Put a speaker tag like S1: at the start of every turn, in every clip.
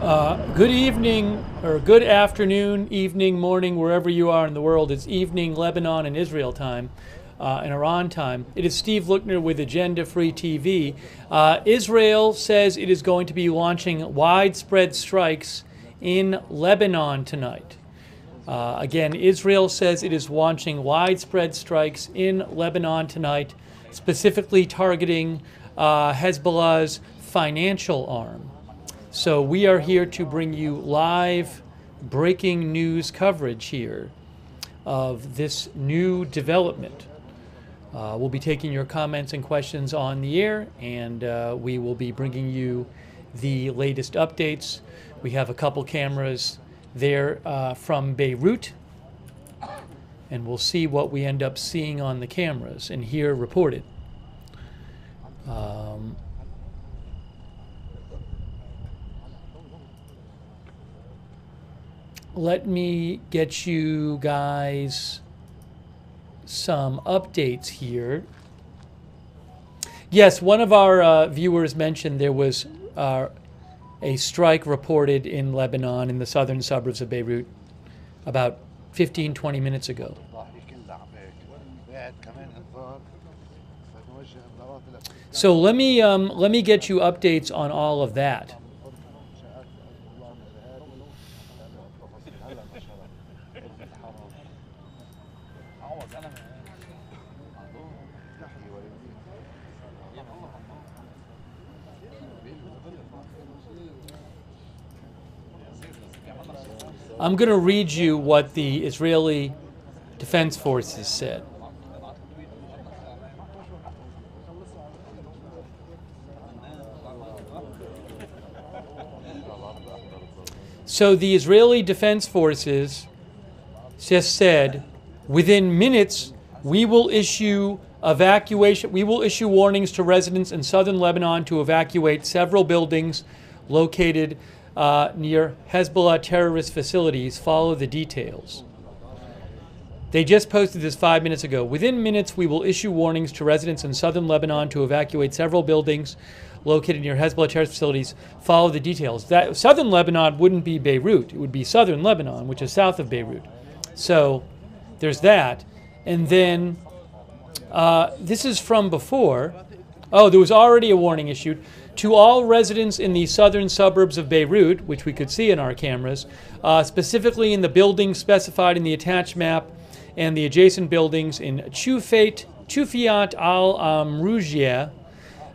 S1: Good evening, or good afternoon, evening, morning, wherever you are in the world. It's evening, Lebanon and Israel time, and Iran time. It is Steve Lookner with Agenda Free TV. Israel says it is going to be launching widespread strikes in Lebanon tonight. Again, Israel says it is launching widespread strikes in Lebanon tonight, specifically targeting Hezbollah's financial arm. So we are here to bring you live breaking news coverage here of this new development. We'll be taking your comments and questions on the air, and we will be bringing you the latest updates. We have a couple cameras there from Beirut, and we'll see what we end up seeing on the cameras and hear reported. Let me get you guys some updates here. Yes, one of our viewers mentioned there was a strike reported in Lebanon in the southern suburbs of Beirut about 15-20 minutes ago. So let me get you updates on all of that. I'm going to read you what the Israeli Defense Forces said. So the Israeli Defense Forces just said, within minutes, we will issue warnings to residents in southern Lebanon to evacuate several buildings located near Hezbollah terrorist facilities. Follow the details. They just posted this 5 minutes ago. Within minutes, we will issue warnings to residents in southern Lebanon to evacuate several buildings located near Hezbollah terrorist facilities. Follow the details. That southern Lebanon wouldn't be Beirut. It would be southern Lebanon, which is south of Beirut. So there's that. And then this is from before. Oh, there was already a warning issued. To all residents in the southern suburbs of Beirut, which we could see in our cameras, specifically in the buildings specified in the attached map and the adjacent buildings in Choufiat al-Mrougia,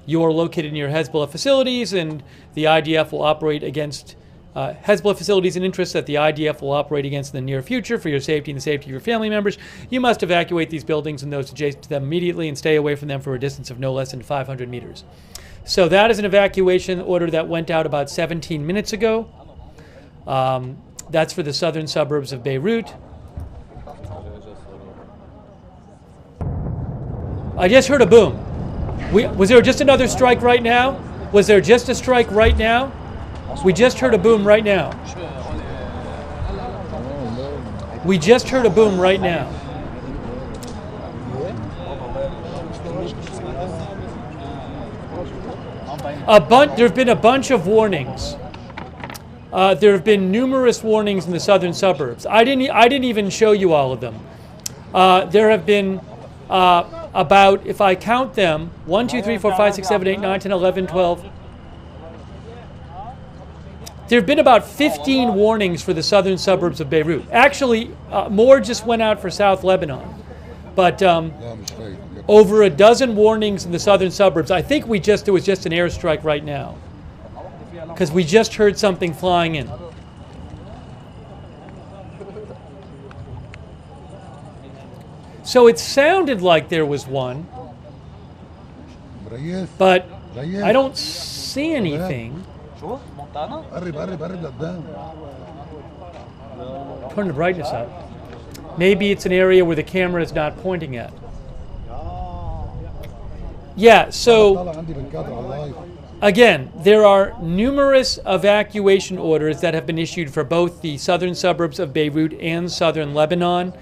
S1: you are located near Hezbollah facilities, and the IDF will operate against Hezbollah facilities and interests that the IDF will operate against in the near future for your safety and the safety of your family members. You must evacuate these buildings and those adjacent to them immediately and stay away from them for a distance of no less than 500 meters. So that is an evacuation order that went out about 17 minutes ago. That's for the southern suburbs of Beirut. I just heard a boom. Was there just another strike right now? Was there just a strike right now? We just heard a boom right now. We just heard a boom right now. There have been a bunch of warnings. There have been numerous warnings in the southern suburbs. I didn't even show you all of them. There have been about, if I count them, 1, 2, 3, 4, 5, 6, 7, 8, 9, 10, 11, 12. There have been about 15 warnings for the southern suburbs of Beirut. Actually, more just went out for South Lebanon. But over a dozen warnings in the southern suburbs. I think there was just an airstrike right now, because we just heard something flying in. So it sounded like there was one, but I don't see anything. Turn the brightness up. Maybe it's an area where the camera is not pointing at. Yeah, so again, there are numerous evacuation orders that have been issued for both the southern suburbs of Beirut and southern Lebanon.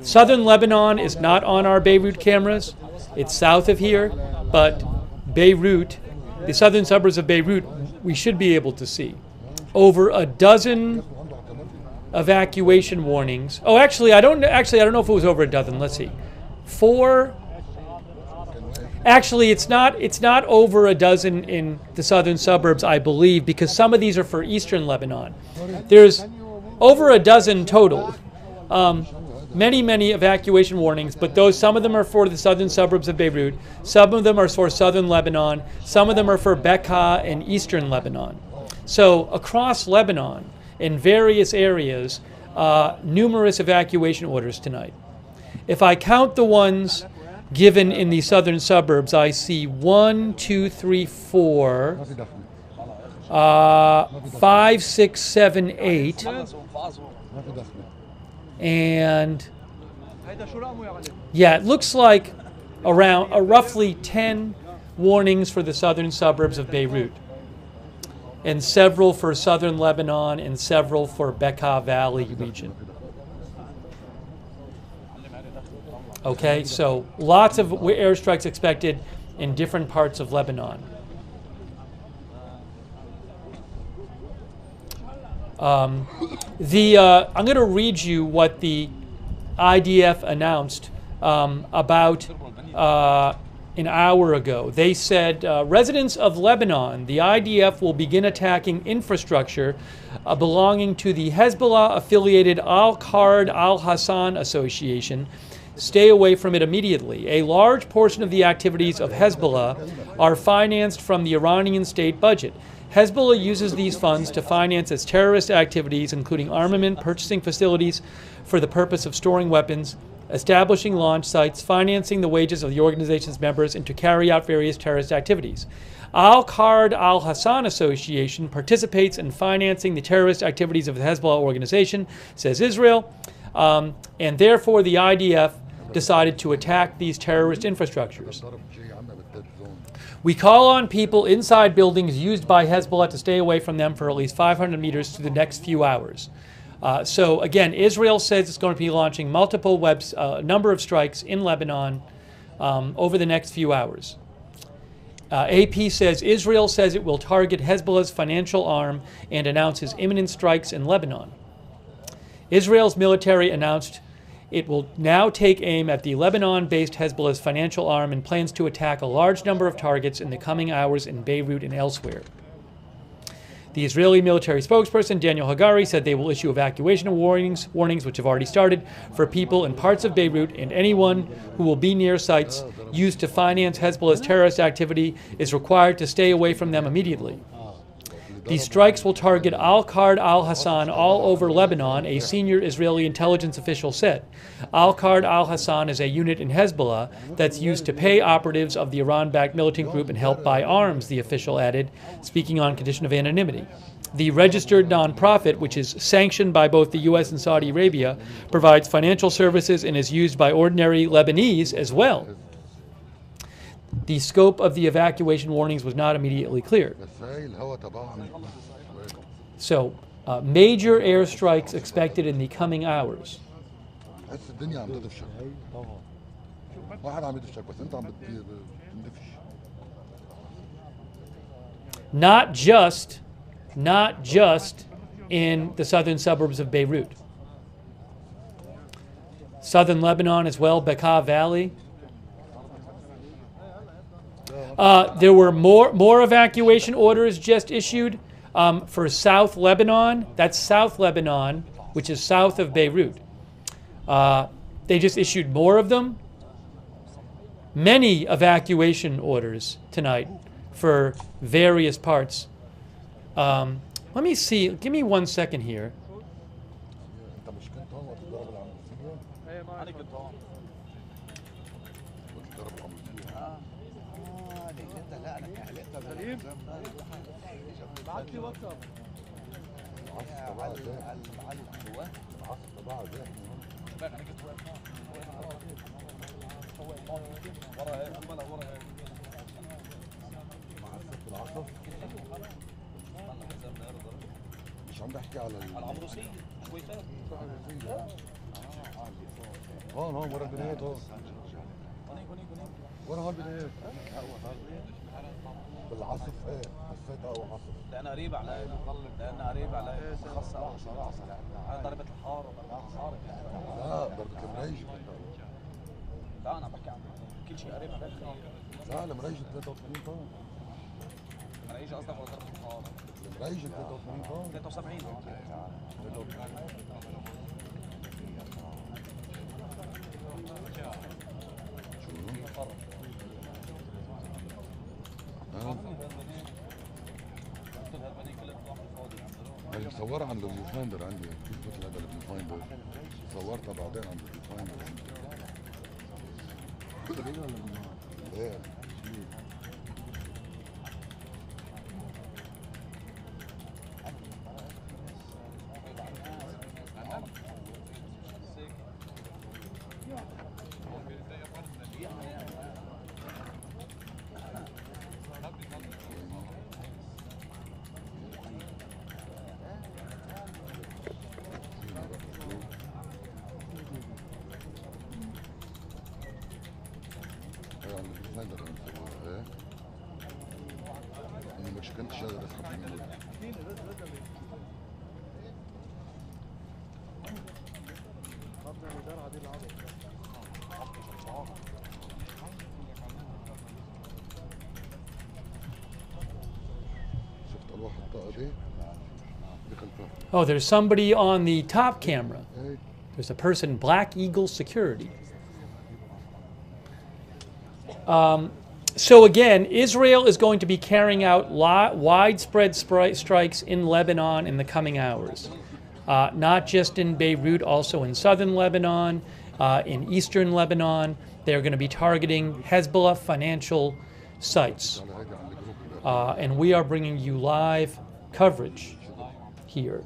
S1: Southern Lebanon is not on our Beirut cameras. It's south of here, but Beirut the southern suburbs of Beirut, we should be able to see. Over a dozen evacuation warnings. Oh, actually, I don't know if it was over a dozen. Let's see. 4. Actually, it's not over a dozen in the southern suburbs, I believe, because some of these are for Eastern Lebanon. There's over a dozen total. Many evacuation warnings, but some of them are for the southern suburbs of Beirut. Some of them are for southern Lebanon. Some of them are for Bekaa and Eastern Lebanon. So across Lebanon, in various areas, numerous evacuation orders tonight. If I count the ones given in the southern suburbs, I see 1, 2, 3, 4, 5, 6, 7, 8, and yeah, it looks like around roughly 10 warnings for the southern suburbs of Beirut, and several for southern Lebanon, and several for Bekaa Valley region. Okay, so lots of airstrikes expected in different parts of Lebanon. I'm going to read you what the IDF announced about an hour ago. They said, residents of Lebanon, the IDF will begin attacking infrastructure belonging to the Hezbollah-affiliated Al-Qard Al-Hassan Association. Stay away from it immediately. A large portion of the activities of Hezbollah are financed from the Iranian state budget. Hezbollah uses these funds to finance its terrorist activities, including armament purchasing facilities for the purpose of storing weapons, establishing launch sites, financing the wages of the organization's members, and to carry out various terrorist activities. Al-Qard Al-Hassan Association participates in financing the terrorist activities of the Hezbollah organization, says Israel, and therefore the IDF decided to attack these terrorist infrastructures. We call on people inside buildings used by Hezbollah to stay away from them for at least 500 meters through the next few hours. So again, Israel says it's going to be launching multiple number of strikes in Lebanon over the next few hours. AP says Israel says it will target Hezbollah's financial arm and announces imminent strikes in Lebanon. Israel's military announced it will now take aim at the Lebanon-based Hezbollah's financial arm and plans to attack a large number of targets in the coming hours in Beirut and elsewhere. The Israeli military spokesperson, Daniel Hagari, said they will issue evacuation warnings which have already started, for people in parts of Beirut, and anyone who will be near sites used to finance Hezbollah's terrorist activity is required to stay away from them immediately. These strikes will target Al-Qard Al-Hassan all over Lebanon, a senior Israeli intelligence official said. Al-Qard Al-Hassan is a unit in Hezbollah that's used to pay operatives of the Iran-backed militant group and help buy arms, the official added, speaking on condition of anonymity. The registered nonprofit, which is sanctioned by both the U.S. and Saudi Arabia, provides financial services and is used by ordinary Lebanese as well. The scope of the evacuation warnings was not immediately clear. So, major airstrikes expected in the coming hours. Not just in the southern suburbs of Beirut. Southern Lebanon as well, Bekaa Valley. There were more evacuation orders just issued for South Lebanon. That's South Lebanon, which is south of Beirut. They just issued more of them. Many evacuation orders tonight for various parts. Let me see. Give me 1 second here.
S2: مش عم بحكي على العمروسي شويتات هون ورا البنايات هون ورا هالبنايات بالعصف ايه حسيتها او عصف
S3: لأنها قريبة علي لأنها قريبة علي مخصصة أو على ضربة الحارة ضربة الحارة
S2: لا ضربة المريج
S3: لا أنا بحكي عن كل شيء قريب علي
S2: لا المريج 83 طن
S3: المريج قصدك ولا ضربة الحارة؟
S2: المريج 83 طن
S3: 73
S2: انا مصورها عند الفيو فايندر عندي كيف مثل هذا الفيو فايندر صورتها بعدين عند الفيو فايندر ايه انا مش كنتش قادر اسحب منه شفت الواحد الطاقه دي دخلتها
S1: Oh, there's somebody on the top camera. There's a person, Black Eagle Security. So again, Israel is going to be carrying out widespread strikes in Lebanon in the coming hours. Not just in Beirut, also in southern Lebanon, in eastern Lebanon. They're going to be targeting Hezbollah financial sites. And we are bringing you live coverage here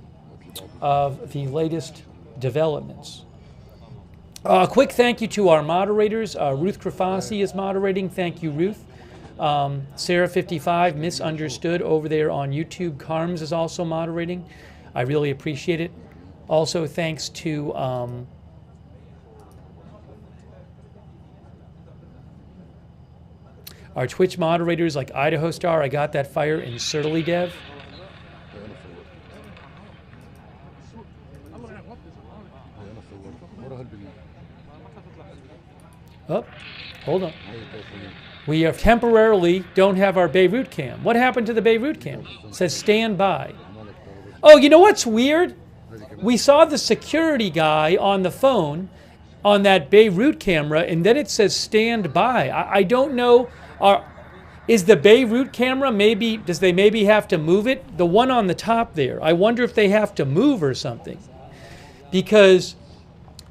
S1: of the latest developments. A quick thank you to our moderators. Ruth Krafasi is moderating. Thank you, Ruth. Sarah55, Misunderstood, over there on YouTube. Carms is also moderating. I really appreciate it. Also, thanks to our Twitch moderators like Idaho Star. I got that fire in Surly Dev. Oh, hold on. We have temporarily don't have our Beirut cam. What happened to the Beirut cam? It says stand by. Oh, you know what's weird? We saw the security guy on the phone on that Beirut camera, and then it says stand by. I don't know. Is the Beirut camera does they maybe have to move it? The one on the top there. I wonder if they have to move or something. Because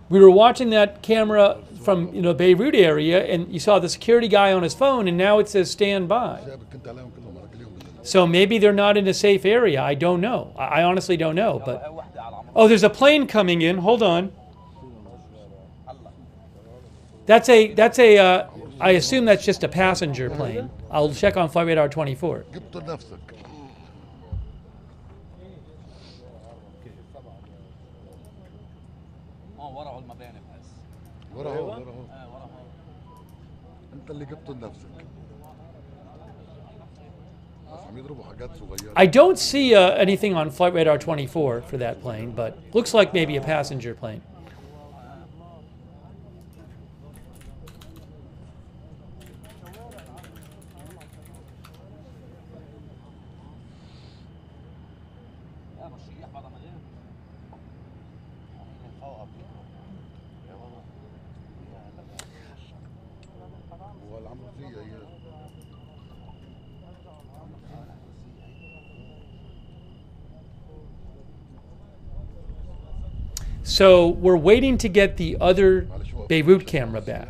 S1: we were watching that camera from Beirut area, and you saw the security guy on his phone, and now it says stand by. So maybe they're not in a safe area. I don't know. I honestly don't know. But oh, there's a plane coming in. Hold on. That's a. I assume that's just a passenger plane. I'll check on Flight Radar 24. I don't see anything on Flight Radar 24 for that plane, but looks like maybe a passenger plane. So we're waiting to get the other Beirut camera back.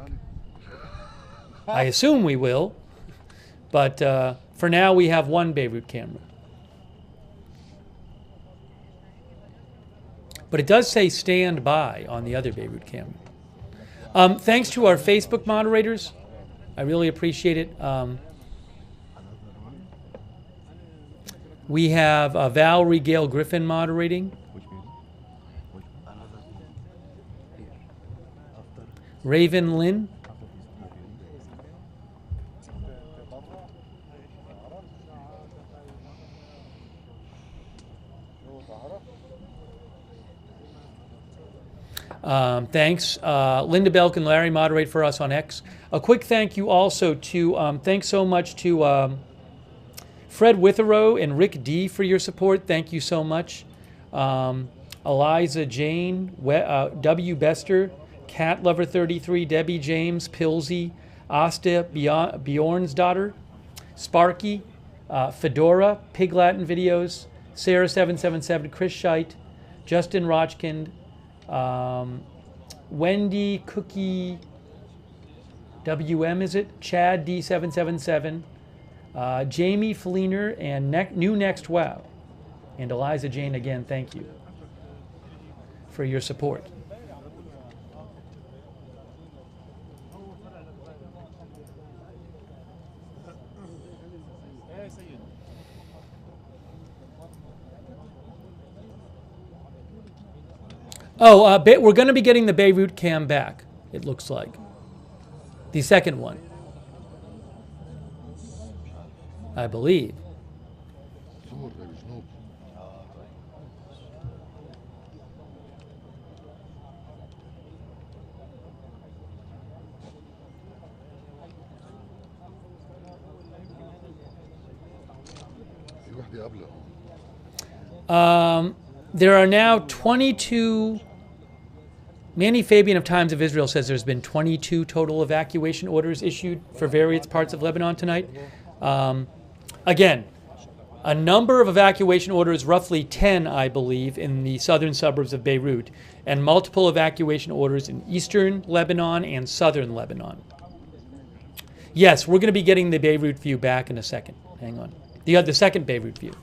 S1: I assume we will, but for now we have one Beirut camera. But it does say stand by on the other Beirut camera. Thanks to our Facebook moderators. I really appreciate it. We have Valerie Gale Griffin moderating. Raven Lynn. Thanks. Linda Belk and Larry moderate for us on X. A quick thank you also to, thanks so much to Fred Witherow and Rick D for your support. Thank you so much. Eliza Jane, W. Bester, Cat Lover 33, Debbie James, Pilsy, Asta Bjorn's daughter, Sparky, Fedora, Pig Latin Videos, Sarah777, Chris Scheidt, Justin Rochkind, Wendy Cookie, WM is it? Chad D777, Jamie Fleener, and New Next Wow. And Eliza Jane again, thank you for your support. Oh, we're going to be getting the Beirut cam back, it looks like. The second one, I believe.
S2: صور جنوب. في وحدة قبلها.
S1: There are now 22. Manny Fabian of Times of Israel says there's been 22 total evacuation orders issued for various parts of Lebanon tonight. Again, a number of evacuation orders, roughly 10, I believe, in the southern suburbs of Beirut, and multiple evacuation orders in eastern Lebanon and southern Lebanon. Yes, we're going to be getting the Beirut view back in a second. Hang on. The second Beirut view.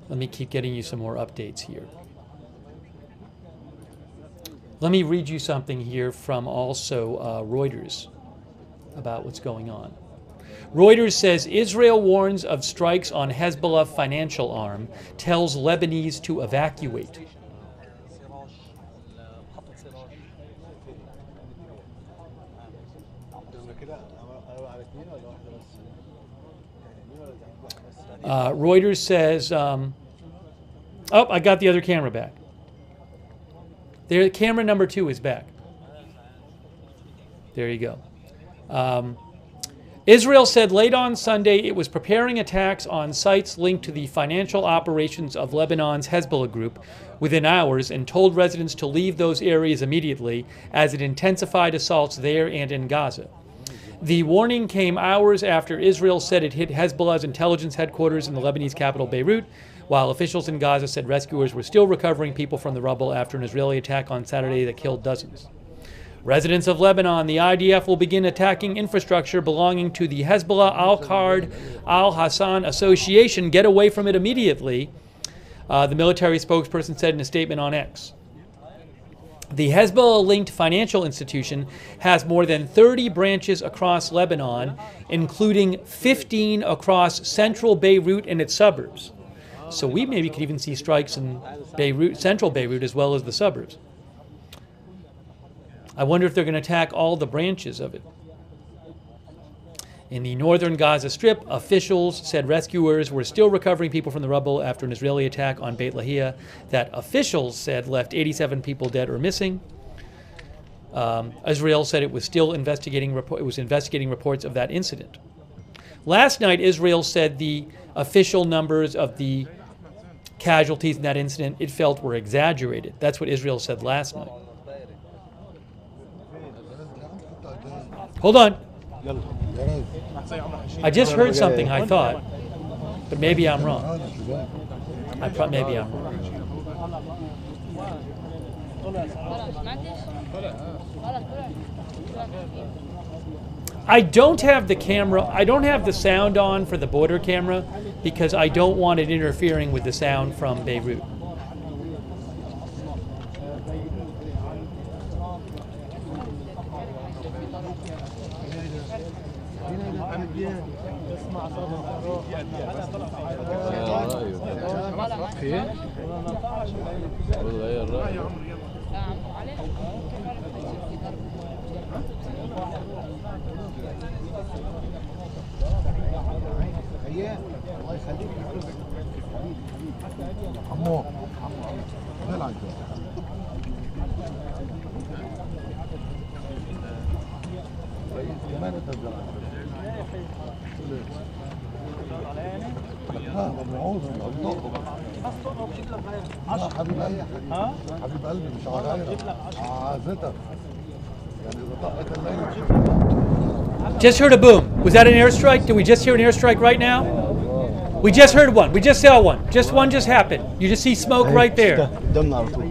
S1: Let me keep getting you some more updates here. Let me read you something here from also Reuters about what's going on. Reuters says Israel warns of strikes on Hezbollah financial arm, tells Lebanese to evacuate. Reuters says, oh, I got the other camera back. There, camera number 2 is back. There you go. Israel said late on Sunday it was preparing attacks on sites linked to the financial operations of Lebanon's Hezbollah group within hours and told residents to leave those areas immediately as it intensified assaults there and in Gaza. The warning came hours after Israel said it hit Hezbollah's intelligence headquarters in the Lebanese capital Beirut, while officials in Gaza said rescuers were still recovering people from the rubble after an Israeli attack on Saturday that killed dozens. Residents of Lebanon, the IDF will begin attacking infrastructure belonging to the Hezbollah Al-Qard Al-Hassan Association. Get away from it immediately, the military spokesperson said in a statement on X. The Hezbollah-linked financial institution has more than 30 branches across Lebanon, including 15 across central Beirut and its suburbs. So we maybe could even see strikes in Beirut, central Beirut, as well as the suburbs. I wonder if they're going to attack all the branches of it. In the northern Gaza Strip, officials said rescuers were still recovering people from the rubble after an Israeli attack on Beit Lahia that officials said left 87 people dead or missing. Israel said it was still investigating reports of that incident. Last night, Israel said the official numbers of the casualties in that incident it felt were exaggerated. That's what Israel said last night. Hold on. I just heard something, I thought, but maybe I'm wrong. Maybe I'm wrong. I don't have the camera, I don't have the sound on for the border camera because I don't want it interfering with the sound from Beirut.
S2: الله يخليك عمو نلعب كمان انت حبيب قلبي حبيب قلبي مش هغيرك عازتك يعني اذا طقت الليل.
S1: Just heard a boom. Was that an airstrike? Did we just hear an airstrike right now? We just heard one. We just saw one. Just one just happened. You just see smoke right there.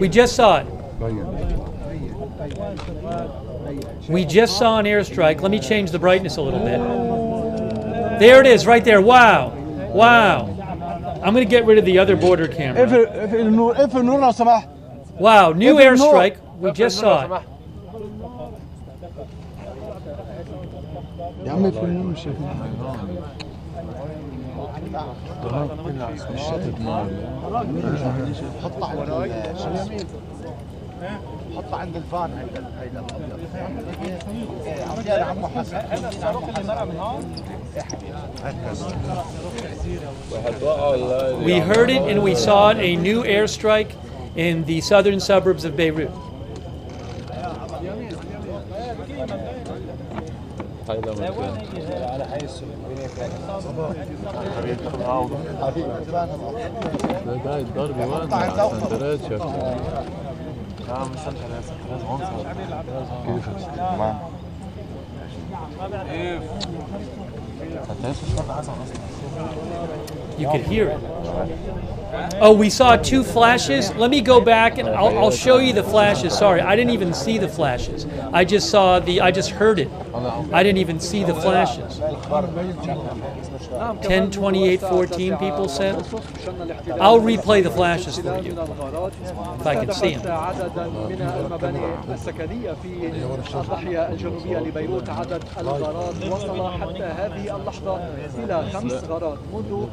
S1: We just saw it. We just saw an airstrike. Let me change the brightness a little bit. There it is, right there. Wow. Wow. I'm going to get rid of the other border camera. Wow, new airstrike. We just saw it.
S2: حط عند الفان هيدا عطيها لعمو حسن
S1: We heard it and we saw it, a new airstrike in the southern suburbs of Beirut. You could hear it. Oh, we saw two flashes. Let me go back and I'll show you the flashes. Sorry, I didn't even see the flashes. I just heard it. I didn't even see the flashes. 10:28:14 people said. I'll replay the flashes for you if I can see them.
S4: عددا من المباني السكنية في الضاحية الجنوبية لبيروت. عدد الغارات وصل حتى هذه اللحظة إلى 5 غارات منذ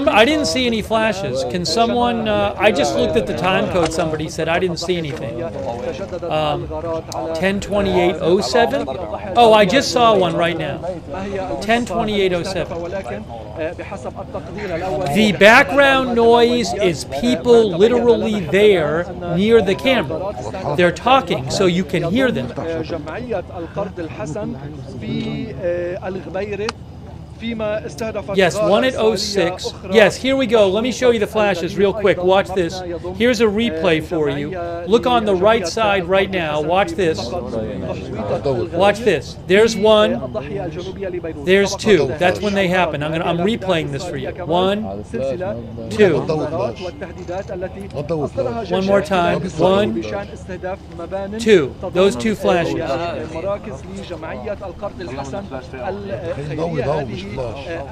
S1: I didn't see any flashes. Can someone? I just looked at the time code. Somebody said I didn't see anything. 10:28:07. Oh, I just saw one right now. 10:28:07. The background noise is people literally there near the camera. They're talking, so you can hear them. Yes, one at 06. Yes, here we go. Let me show you the flashes real quick. Watch this. Here's a replay for you. Look on the right side right now. Watch this. Watch this. There's one. There's two. That's when they happen. I'm replaying this for you. 1, 2. One more time. 1, 2. Those two flashes.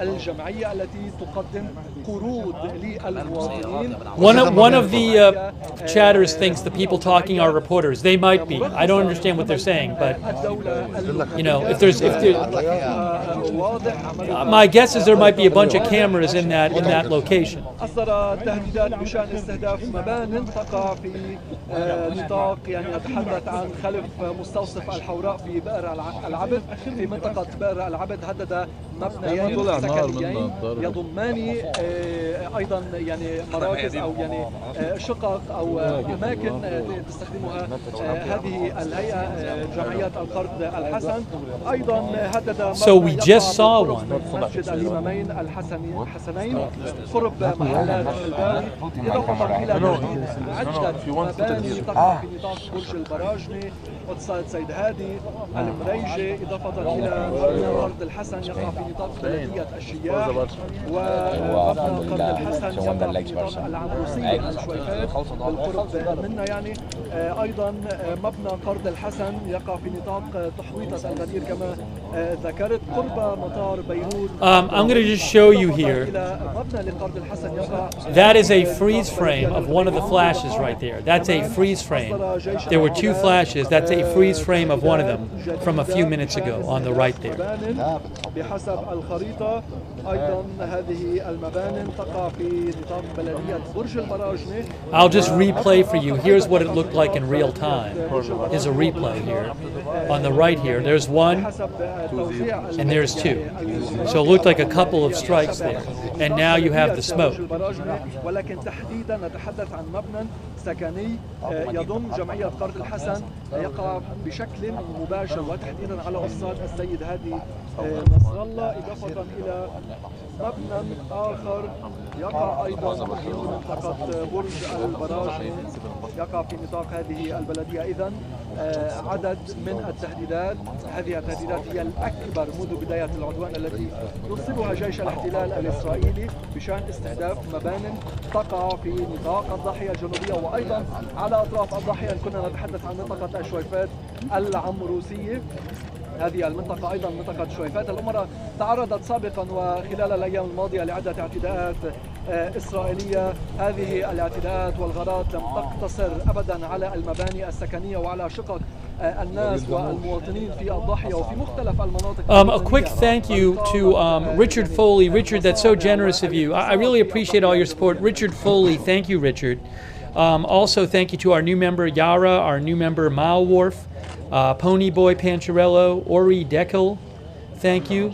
S4: الجمعية التي تقدم قروض للمواطنين.
S1: One of the chatters thinks the people talking are reporters. They might be. I don't understand what they're saying, but if there's my guess is there might be a bunch of cameras in that location.
S4: أصدر تهديدات بشأن استهداف مبان تقع في نطاق يتحدث عن خلف مستوصف الحوراء في بئر العبد في منطقة بئر العبد. هدد مبنيين سكنيين يضمان ايضا مراكز او شقق او اماكن تستخدمها هذه الهيئه جمعيه القرض الحسن. ايضا هدد
S1: So we just saw one.
S4: مسجد الامامين الحسنين قرب محلات الباري، اضافه الى عده مباني تقع في نطاق برج البراجني، اتصالات سيد هادي، المريجه، اضافه الى مبنى قرض الحسن يقع في نطاق بلديه الشياح، ومبنى قرض الحسن يقع في نطاق العنروسيه الشويفات بالقرب منا. ايضا مبنى قرض الحسن يقع في نطاق تحويطه الغدير كما ذكرت قرب مطار بيروت.
S1: I'm going to just show you here.
S4: مبنى لقرض الحسن يقع.
S1: That is a freeze frame of one of the flashes right there. That's a freeze frame. There were two flashes. That's a freeze frame of one of them from a few minutes ago on the right there.
S4: بحسب الخريطة أيضا هذه المباني تقع في نطاق بلدية برج البراجنة.
S1: I'll just replay for you. Here's what it looked like in real time. Here's a replay here. On the right here, there's one and there's two. So it looked like a couple of strikes there. And now you have the smoke.
S4: ولكن تحديدا نتحدث عن مبنى سكني يضم جمعية قرض الحسن يقع بشكل مباشر وتحديدا على وسط السيد هادي نصر الله، إضافة إلى مبنى آخر يقع أيضا في منطقة برج البراج يقع في نطاق هذه البلدية. إذن عدد من التهديدات، هذه التهديدات هي الأكبر منذ بداية العدوان التي يرسلها جيش الاحتلال الإسرائيلي بشأن استهداف مبان تقع في نطاق الضاحية الجنوبية وأيضا على أطراف الضاحية. كنا نتحدث عن منطقة الشويفات العمروسية. هذه المنطقة أيضا منطقة شويفات. الأمراء تعرضت سابقا وخلال الأيام الماضية لعدة اعتداءات إسرائيلية. هذه الاعتداءات والغارات لم تقتصر أبدا على المباني السكنية وعلى شقق الناس والمواطنين في الضاحية وفي مختلف المناطق.
S1: A quick thank you to Richard Foley. Richard, that's so generous of you. I really appreciate all your support. Richard Foley, thank you, Richard. Also, thank you to our new member, Yara, our new member, Malwarf, Ponyboy Pancharello, Ori Deckel, thank you.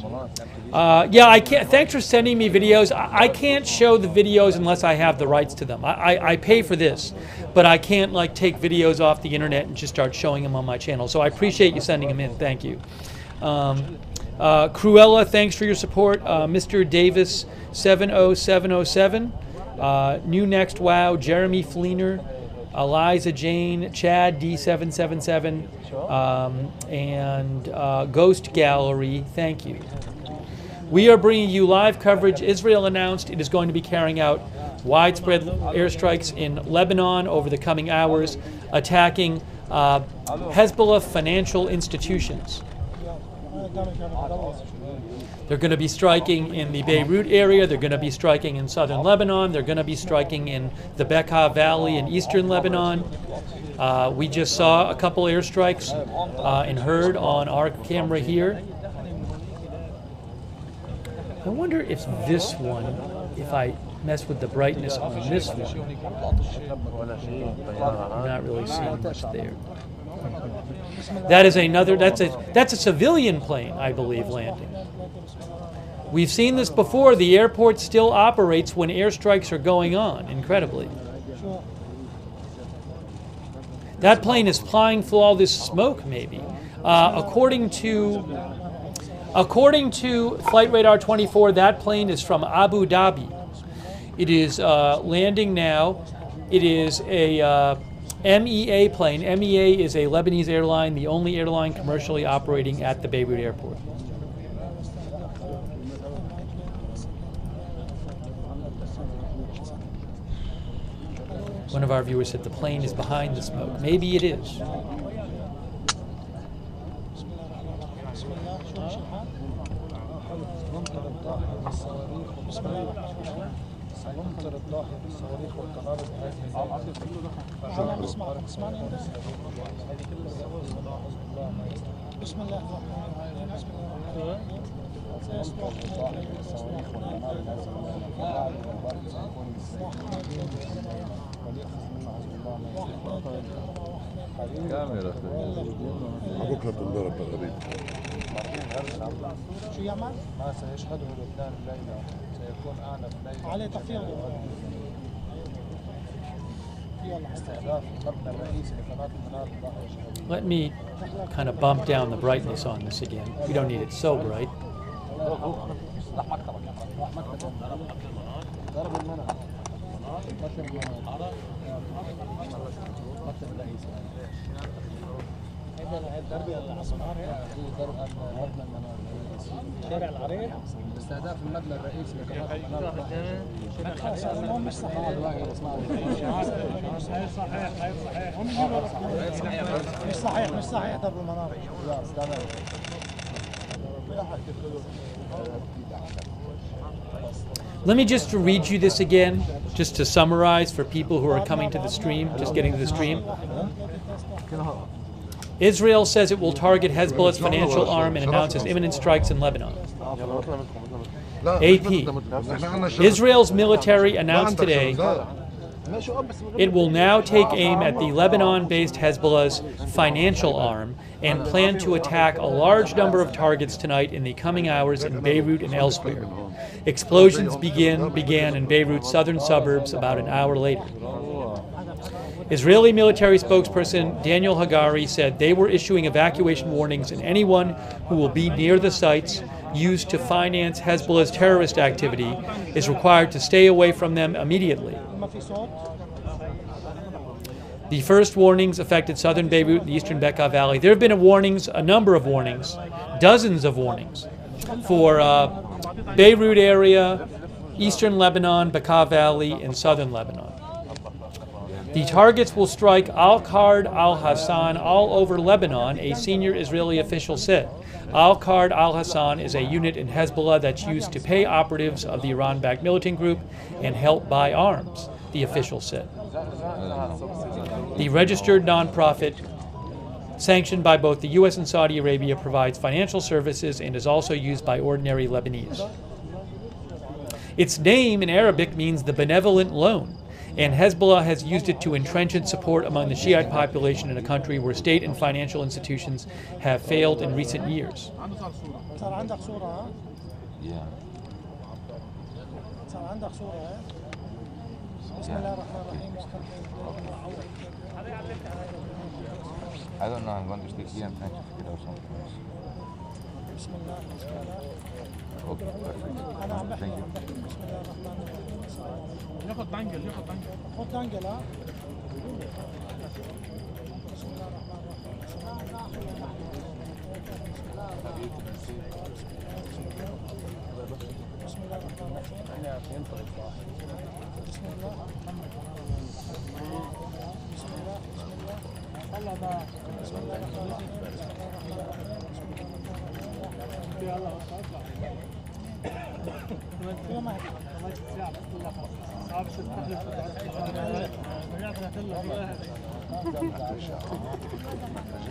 S1: Yeah, I can't. Thanks for sending me videos. I can't show the videos unless I have the rights to them. I pay for this, but I can't like take videos off the internet and just start showing them on my channel. So I appreciate you sending them in. Thank you. Cruella, thanks for your support. Mr. Davis 70707. New Next Wow, Jeremy Fleener, Eliza Jane, Chad D777, and Ghost Gallery, thank you. We are bringing you live coverage. Israel announced it is going to be carrying out widespread airstrikes in Lebanon over the coming hours, attacking Hezbollah financial institutions. They're going to be striking in the Beirut area. They're going to be striking in southern Lebanon. They're going to be striking in the Bekaa Valley in eastern Lebanon. We just saw a couple airstrikes and heard on our camera here. I wonder if this one, if I mess with the brightness on this one, I'm not really seeing much there. That is another, that's a civilian plane, I believe, landing. We've seen this before. The airport still operates when airstrikes are going on, incredibly. That plane is flying through all this smoke, maybe. According to Flight Radar 24, that plane is from Abu Dhabi. It is landing now. It is a MEA plane. MEA is a Lebanese airline, the only airline commercially operating at the Beirut airport. One of our viewers said the plane is behind the smoke. Maybe it is.
S2: بكره بتنضرب بالغريب.
S5: شو يعمل؟
S3: ما سيشهده لبنان الليلة سيكون أعنف ليلة
S5: عليه تفيض
S3: استهداف المبنى الرئيسي لقناة المنار الضاحية الجنوبية.
S1: Let me kind of bump down the brightness on this again. We don't need it so bright.
S3: ضرب المنار مكتب المنار مكتب الرئيسي. الدرب العصمار هي درب مبنى المنار الرئيسي. شارع العريق استهداف المبنى الرئيسي لقناة المنار الضاحية.
S5: مش صحيح مش صحيح ضرب المنار.
S1: Let me just read you this again, just to summarize for people who are coming to the stream, just getting to the stream. Israel says it will target Hezbollah's financial arm and announces imminent strikes in Lebanon. AP. Israel's military announced today it will now take aim at the Lebanon-based Hezbollah's financial arm and plan to attack a large number of targets tonight in the coming hours in Beirut and elsewhere. Explosions began in Beirut's southern suburbs about an hour later. Israeli military spokesperson Daniel Hagari said they were issuing evacuation warnings, and anyone who will be near the sites used to finance Hezbollah's terrorist activity is required to stay away from them immediately. The first warnings affected southern Beirut and the eastern Bekaa Valley. There have been a number of warnings, dozens of warnings, for Beirut area, eastern Lebanon, Bekaa Valley, and southern Lebanon. The targets will strike Al-Qard al-Hassan all over Lebanon, a senior Israeli official said. Al-Qard al-Hassan is a unit in Hezbollah that's used to pay operatives of the Iran-backed militant group and help buy arms, the official said. The registered nonprofit, sanctioned by both the U.S. and Saudi Arabia, provides financial services and is also used by ordinary Lebanese. Its name in Arabic means the benevolent loan, and Hezbollah has used it to entrench its support among the Shiite population in a country where state and financial institutions have failed in recent years.
S6: I don't know, I'm going to stick here and try to figure out something else. Okay, perfect. Thank you.
S5: ياخد دنجل خد دنجل ها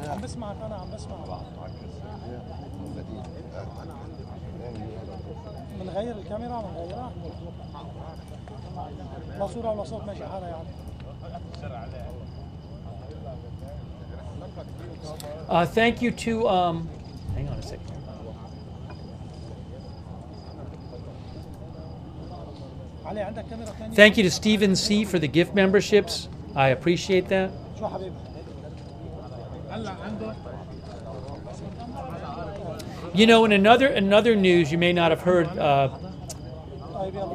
S5: عم بسمعك انا عم بسمعك بنغير الكاميرا بنغيرها لا صورة ولا صوت ماشي حالها يعني
S1: Thank you to, hang on a second. Thank you to Stephen C. for the gift memberships. I appreciate that. You know, in another news you may not have heard,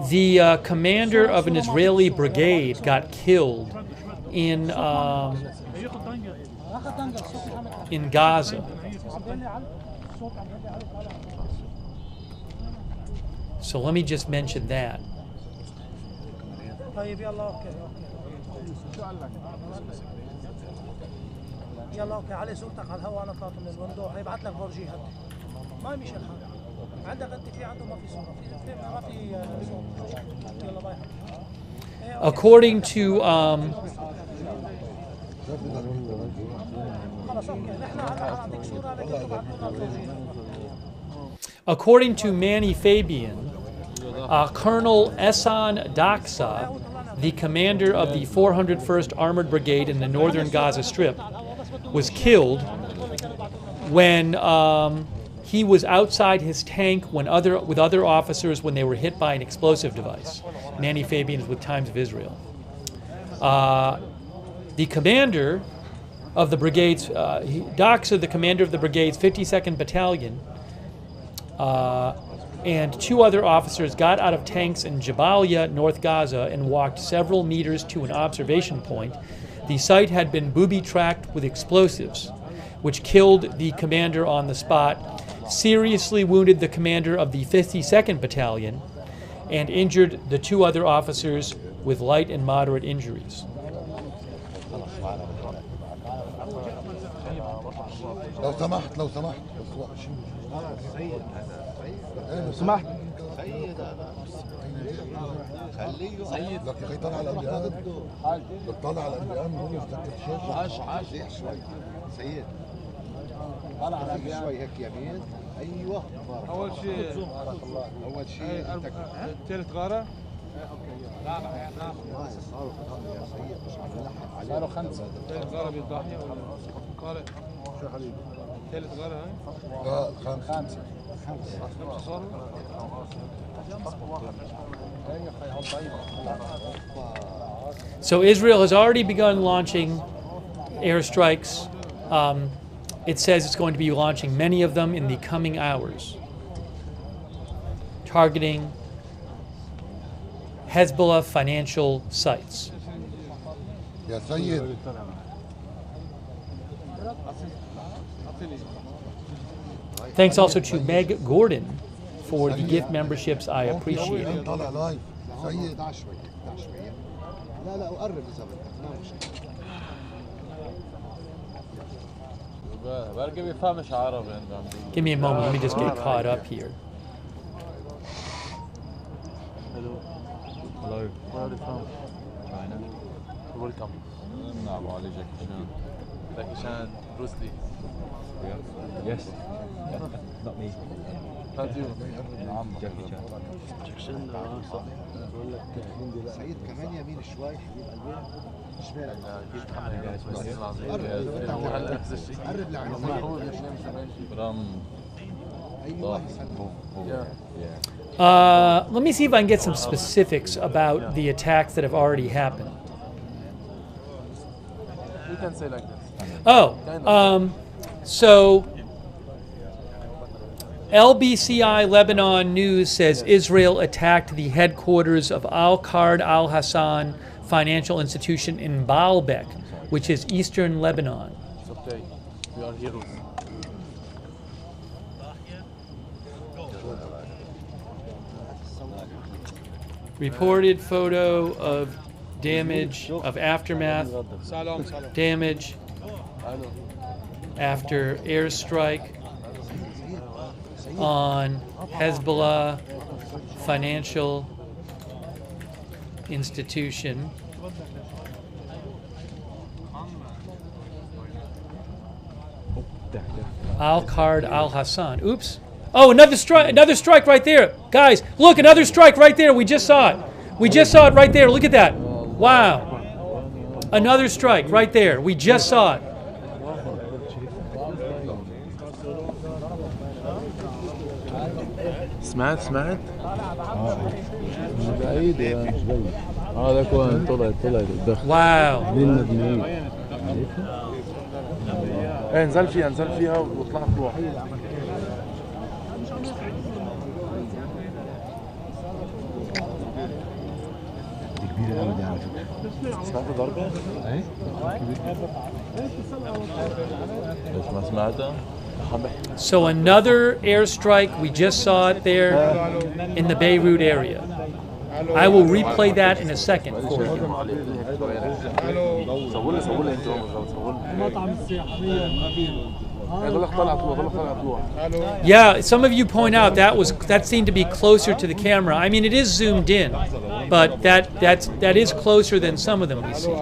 S1: the commander of an Israeli brigade got killed in Gaza. So let me just mention that.
S5: طيب يلا اوكي يلا اوكي علي صورتك على الهواء انا طلعت من الويندو هيبعت لك فرجي هدي ما مشي الحال عندك انت في عنده ما في صوره ما في صوت يلا باي
S1: According to according to Manny Fabian, Colonel Ehsan Daksa, the commander of the 401st Armored Brigade in the northern Gaza Strip, was killed when he was outside his tank with other officers when they were hit by an explosive device. Manny Fabian is with Times of Israel. The commander of the brigade's, Daksa, the commander of the brigade's 52nd Battalion, and two other officers got out of tanks in Jabalia, North Gaza, and walked several meters to an observation point. The site had been booby-tracked with explosives, which killed the commander on the spot, seriously wounded the commander of the 52nd Battalion, and injured the two other officers with light and moderate injuries.
S2: لو سمحت لو سمحت
S3: لو سمحت
S2: سيد لك يا اخي طالع على الانبياء لك طالع على الانبياء من هون
S3: عاش شوي سيد طالع على الانبياء شوي هيك يمين ايوه
S7: اول شيء
S3: اول شيء
S7: ثالث غاره
S3: صاروا خمسه
S7: ثالث غاره بالضاحيه طارق شو حبيبي ثالث غاره هاي
S2: لا خمسه
S7: صاروا
S1: So Israel has already begun launching airstrikes. It says it's going to be launching many of them in the coming hours, targeting Hezbollah financial sites.
S2: يا سيد
S1: Thanks also to Meg Gordon for the gift memberships. I appreciate it.
S2: طالع لايف سيد
S3: شوي لا لا وقرب اذا بدك ما مشكله
S7: بركي بيفهمش عربي.
S1: Give me a moment. Let me just get caught up here.
S7: Hello. Hello. Where are you from? China. Welcome. No, Ali Jackie Chan. Jackie Chan, Bruce Lee. Yes. Not me. Not you. Jackie Chan.
S3: سيد كمان يمين شوي حبيب قلبي شمالك قرب لعين
S1: Let me see if I can get some specifics about the attacks that have already happened.
S7: You can say like this.
S1: So LBCI Lebanon News says Israel attacked the headquarters of Al-Qard Al-Hassan Financial Institution in Baalbek, which is Eastern Lebanon.
S7: It's okay. We are heroes.
S1: Reported photo of damage, of aftermath, damage after airstrike on Hezbollah financial institution. Al-Qard Al-Hassan. Oops. Oh, another strike right there. Guys, look, another strike right there. We just saw it. We just saw it right there. Look at that. Wow. Another strike right there. We just saw it.
S7: سمعت بعيد هذا كون طلعت الدخل
S1: Wow.
S7: ايه انزل فيها وطلعت روح
S3: كبيره قوي دي على فكره
S7: سمعت ضربه؟ اي بس ما سمعتها.
S1: So another airstrike, we just saw it there in the Beirut area. I will replay that in a second for you. Yeah, some of you point out that seemed to be closer to the camera. I mean, it is zoomed in, but that is closer than some of them we see.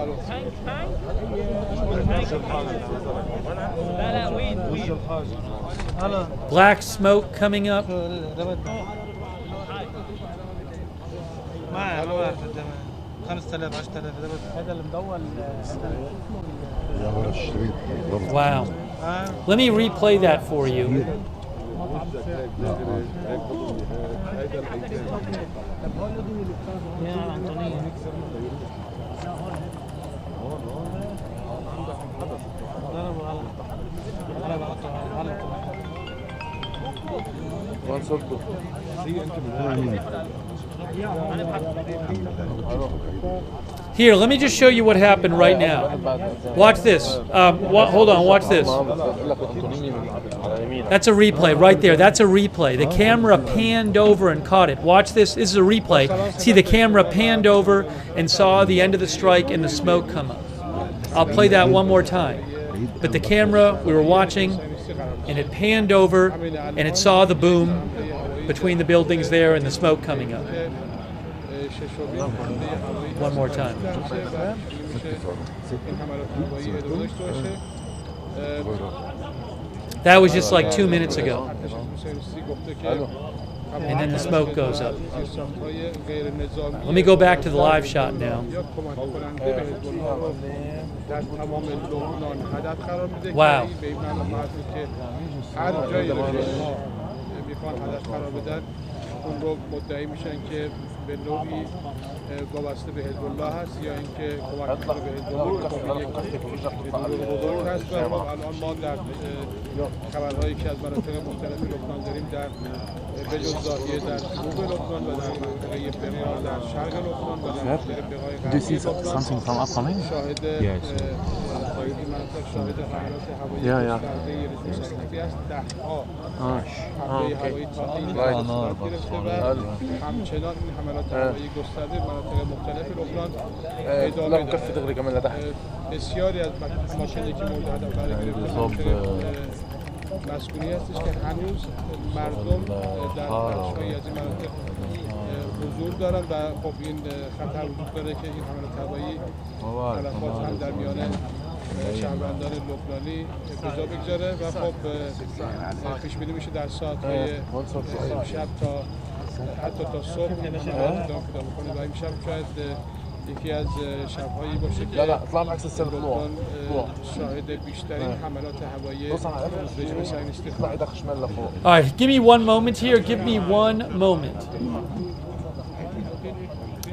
S1: Black smoke coming up. Wow. Let me replay that for you. Here, let me just show you what happened right now. Watch this. Hold on, watch this. That's a replay right there. That's a replay. The camera panned over and caught it. Watch this. This is a replay. See, the camera panned over and saw the end of the strike and the smoke come up. I'll play that one more time. but the camera, we were watching, and it panned over, and it saw the boom between the buildings there and the smoke coming up. One more time. That was just like 2 minutes ago. And then the smoke goes up. Let me go back to the live shot now. Wow.
S8: اون رو مدعی میشن که به نوعی وابسته به حزب الله هست یا اینکه کمک میکنه به حزب الله یک بزرگ هست و الان ما در خبرهایی که از مناطق مختلف لبنان داریم در بجز ظاهریه در جنوب لبنان و در منطقه بقار در شرق لبنان و در منطقه بقای غربی لبنان شاهد این منطقه شاهد حملات هوایی گسترده روسیه است. ده‌ها حمله هوایی تا این صورت گرفته و همچنان این حملات هوایی گسترده مناطق مختلف لبنان ادامه دارد. بسیاری از ماشینی که مورد هدف قرار گرفته مسکونی هستش که هنوز مردم در بخش‌هایی از این مناطق حضور دارن و خب این خطر وجود داره که این حملات هوایی تلفات هم در میان شهروندان لبنانی ابتدا بگذاره و خب پیش بینی میشه در ساعت‌های شب تا حتی تا صبح ادامه پیدا بکنه و امشب شاید یکی از شب‌هایی باشه که لبنان شاهد بیشترین حملات هوایی رژیم صهیونیستی خواهد.
S1: All right, give me one moment here. Give me one moment.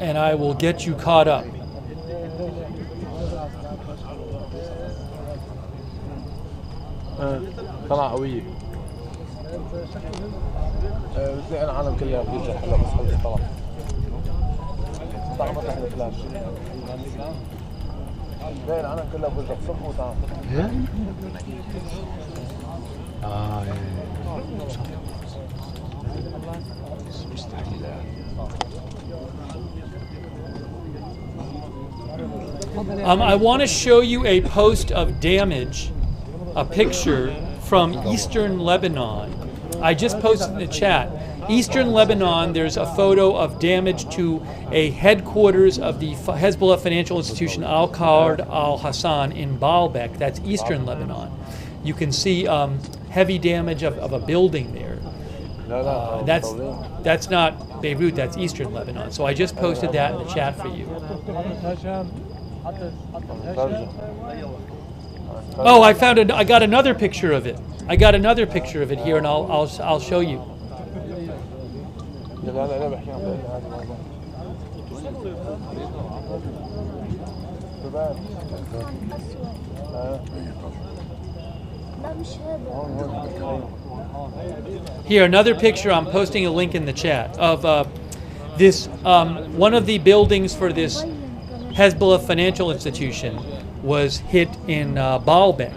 S1: And I will get you caught up.
S7: طلع قوية. بتلاقي العالم كلها بيرجع هلا بس خلص طلع. تعال فتح الفلاش. بتلاقي العالم كلها بيرجع صف وتعال.
S1: I want to show you a post of damage, a picture from Eastern Lebanon. I just posted in the chat. Eastern Lebanon, there's a photo of damage to a headquarters of the Hezbollah financial institution Al-Qard Al-Hassan in Baalbek. That's Eastern Lebanon. You can see heavy damage of a building there. That's not Beirut, that's Eastern Lebanon. So I just posted that in the chat for you. Oh, I got another picture of it. I got another picture of it here, and I'll show you. Here, another picture. I'm posting a link in the chat of this one of the buildings for this Hezbollah financial institution was hit in Baalbek,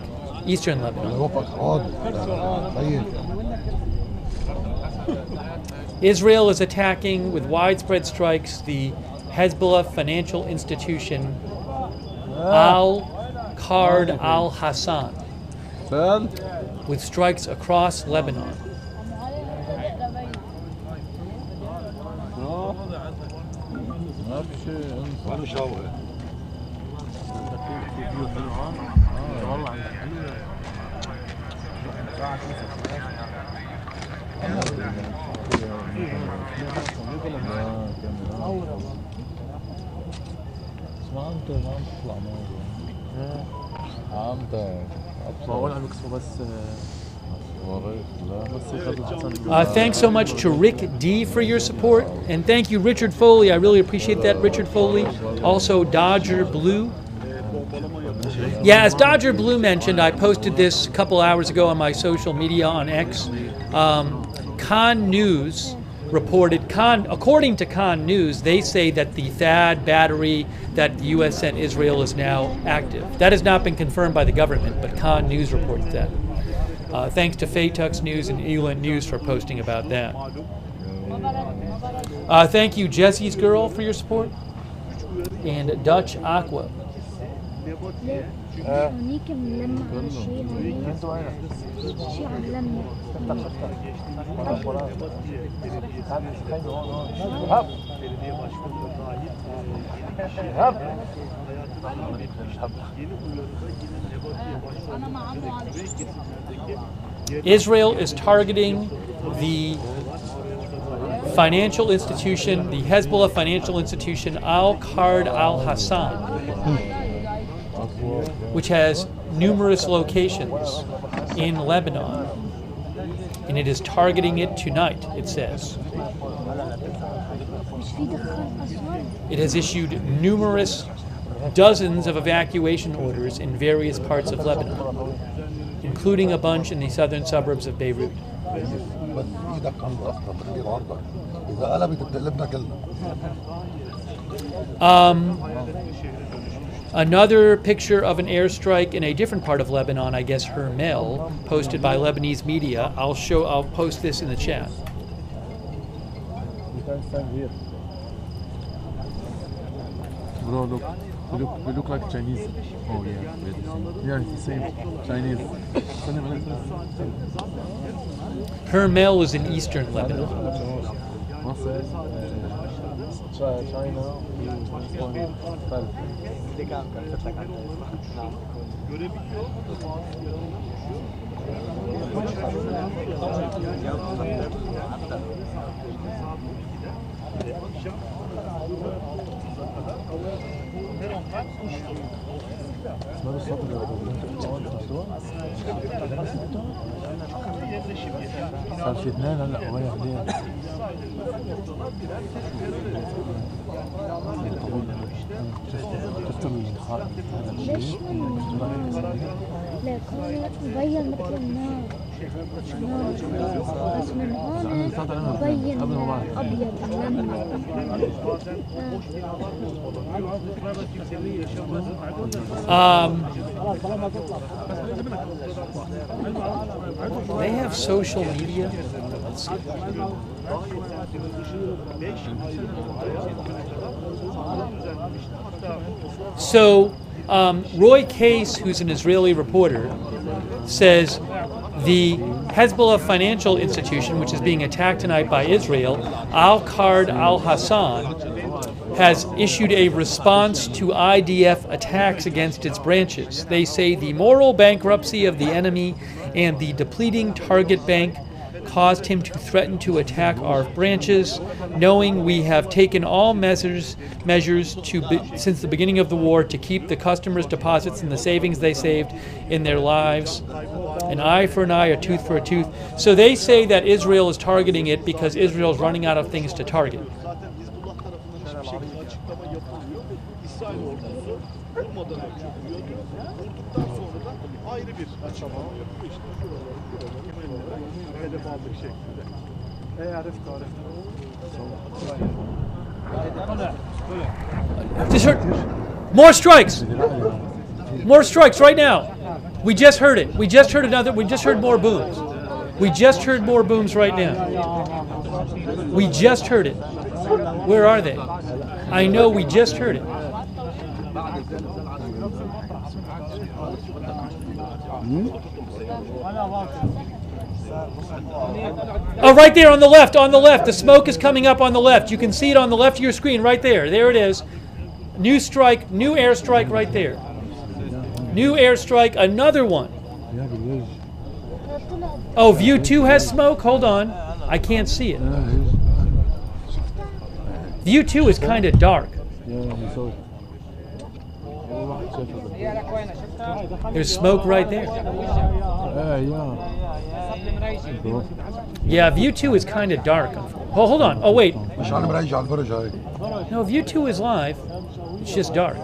S1: Eastern Lebanon. Israel is attacking with widespread strikes the Hezbollah financial institution Al-Qard Al-Hassan with strikes across Lebanon. Thanks so much to Rick D for your support, and thank you Richard Foley. I really appreciate that, Richard Foley. Also Dodger Blue. Yeah, as Dodger Blue mentioned, I posted this a couple hours ago on my social media on X. Khan News reported, according to Khan News, they say that the THAAD battery that the U.S. sent Israel is now active. That has not been confirmed by the government, but Khan News reports that. Thanks to Faytux News and Eland News for posting about that. Thank you, Jesse's Girl, for your support, and Dutch Aqua.
S9: هونيك ملمع على شيء هونيك شيء عم لمع
S1: Israel is targeting the financial institution, the Hezbollah financial institution Al-Qard al-Hassan, which has numerous locations in Lebanon. And it is targeting it tonight, it says. It has issued dozens of evacuation orders in various parts of Lebanon, including a bunch in the southern suburbs of Beirut. Another picture of an airstrike in a different part of Lebanon, I guess Hermel, posted by Lebanese media. I'll post this in the chat.
S7: Bro, look. We look like Chinese. Oh yeah, yeah, it's the same Chinese.
S1: Hermel is in Eastern Lebanon.
S7: صار في اثنين هلا وين بعدين شفت الخائن هذا الشيء
S9: لا كان مبين مثل النار بس من هون مبين ابيض
S1: They have social media. Let's see. So, Roy Case, who's an Israeli reporter, says the Hezbollah financial institution, which is being attacked tonight by Israel, Al-Qard al-Hassan, has issued a response to IDF attacks against its branches. They say the moral bankruptcy of the enemy and the depleting target bank caused him to threaten to attack our branches, knowing we have taken all measures since the beginning of the war to keep the customers' deposits and the savings they saved in their lives. An eye for an eye, a tooth for a tooth. So they say that Israel is targeting it because Israel is running out of things to target. Just heard more strikes. More strikes right now. We just heard it. We just heard another. We just heard more booms. We just heard more booms right now. We just heard it. Where are they? I know we just heard it. Oh, right there on the left, on the left. The smoke is coming up on the left. You can see it on the left of your screen right there. There it is. New strike, new airstrike right there. New airstrike, another one. Oh, view 2 has smoke? Hold on. I can't see it. View 2 is kind of dark. There's smoke right there. Yeah, view 2 is kind of dark. Oh, hold on. Oh, wait. No, view 2 is live. It's just dark.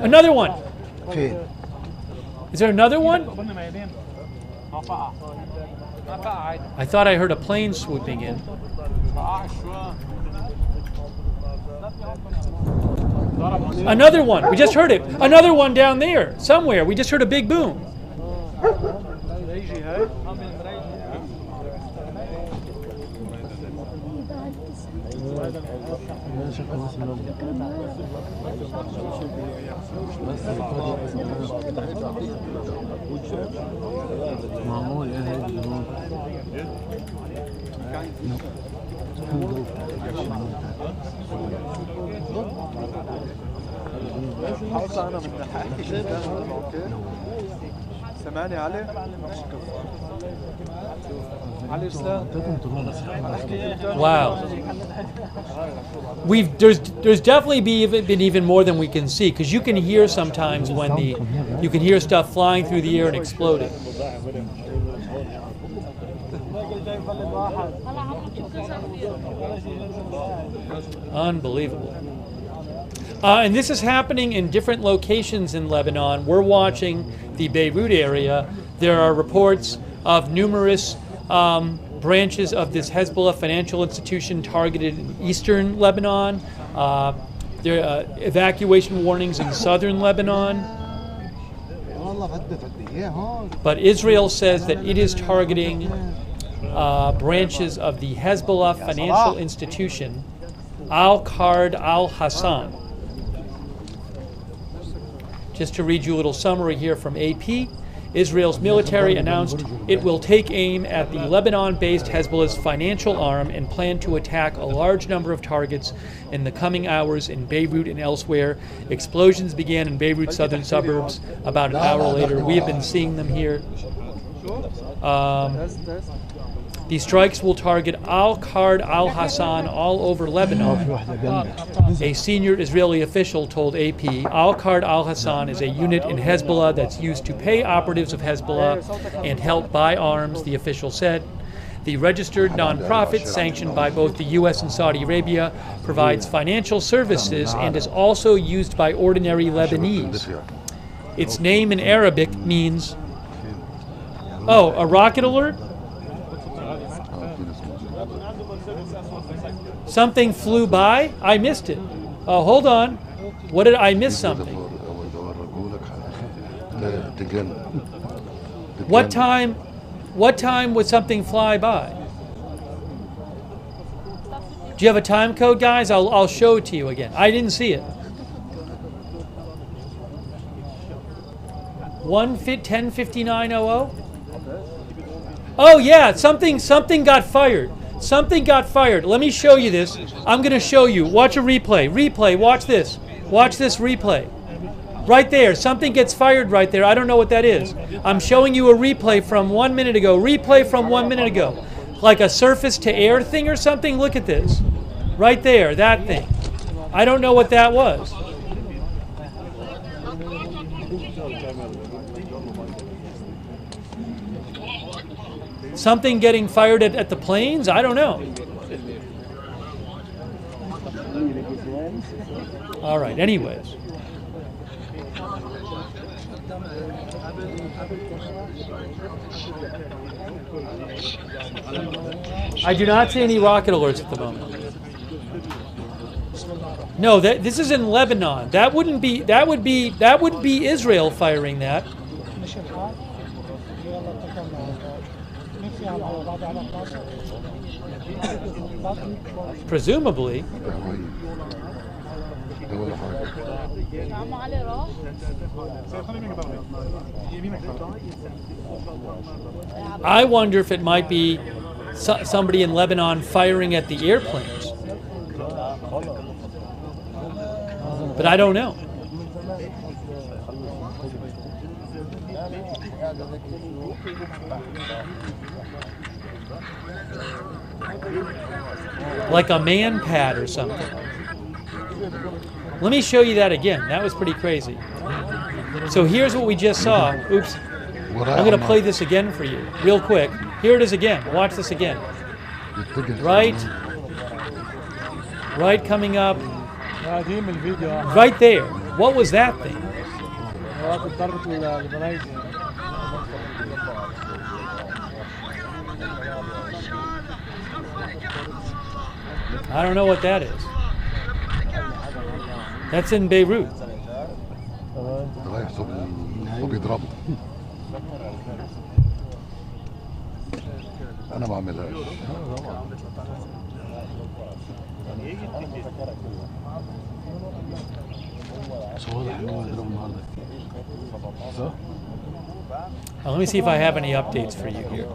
S1: Another one. Is there another one? I thought I heard a plane swooping in. Another one. We just heard it. Another one down there somewhere. We just heard a big boom.
S4: سمعني علي علي
S1: Wow. There's definitely been even more than we can see, because you can hear sometimes when you can hear stuff flying through the air and exploding. Unbelievable. And this is happening in different locations in Lebanon. We're watching the Beirut area. There are reports of numerous branches of this Hezbollah financial institution targeted in Eastern Lebanon. There are evacuation warnings in Southern Lebanon. But Israel says that it is targeting branches of the Hezbollah financial institution, Al-Qard al-Hassan. Just to read you a little summary here from AP, Israel's military announced it will take aim at the Lebanon-based Hezbollah's financial arm and plan to attack a large number of targets in the coming hours in Beirut and elsewhere. Explosions began in Beirut's southern suburbs about an hour later. We have been seeing them here. These strikes will target Al-Qard al-Hassan all over Lebanon. A senior Israeli official told AP, Al-Qard al-Hassan is a unit in Hezbollah that's used to pay operatives of Hezbollah and help buy arms, the official said. The registered nonprofit, sanctioned by both the U.S. and Saudi Arabia, provides financial services and is also used by ordinary Lebanese. Its name in Arabic means, oh, a rocket alert? Something flew by? I missed it. Oh, hold on. What did I miss something? What time would something fly by? Do you have a time code, guys? I'll show it to you again. I didn't see it. 10:59:00. Oh yeah, something got fired. Something got fired. Let me show you this. I'm going to show you. Watch a replay. Replay. Watch this. Watch this replay. Right there. Something gets fired right there. I don't know what that is. I'm showing you a replay from 1 minute ago. Replay from 1 minute ago. Like a surface to air thing or something. Look at this. Right there. That thing. I don't know what that was. Something getting fired at the planes? I don't know. All right, anyways. I do not see any rocket alerts at the moment. No, this is in Lebanon. That would be Israel firing that. Presumably. I wonder if it might be somebody in Lebanon firing at the airplanes. But I don't know. Like a man pad or something. Let me show you that again. That was pretty crazy. So here's what we just saw. Oops. I'm going to play this again for you, real quick. Here it is again. Watch this again. Right coming up. Right there. What was that thing? I don't know what that is. That's in Beirut.
S2: رايح صوب يضرب. انا ما بعملهاش.
S1: Let me see if I have any updates for you here.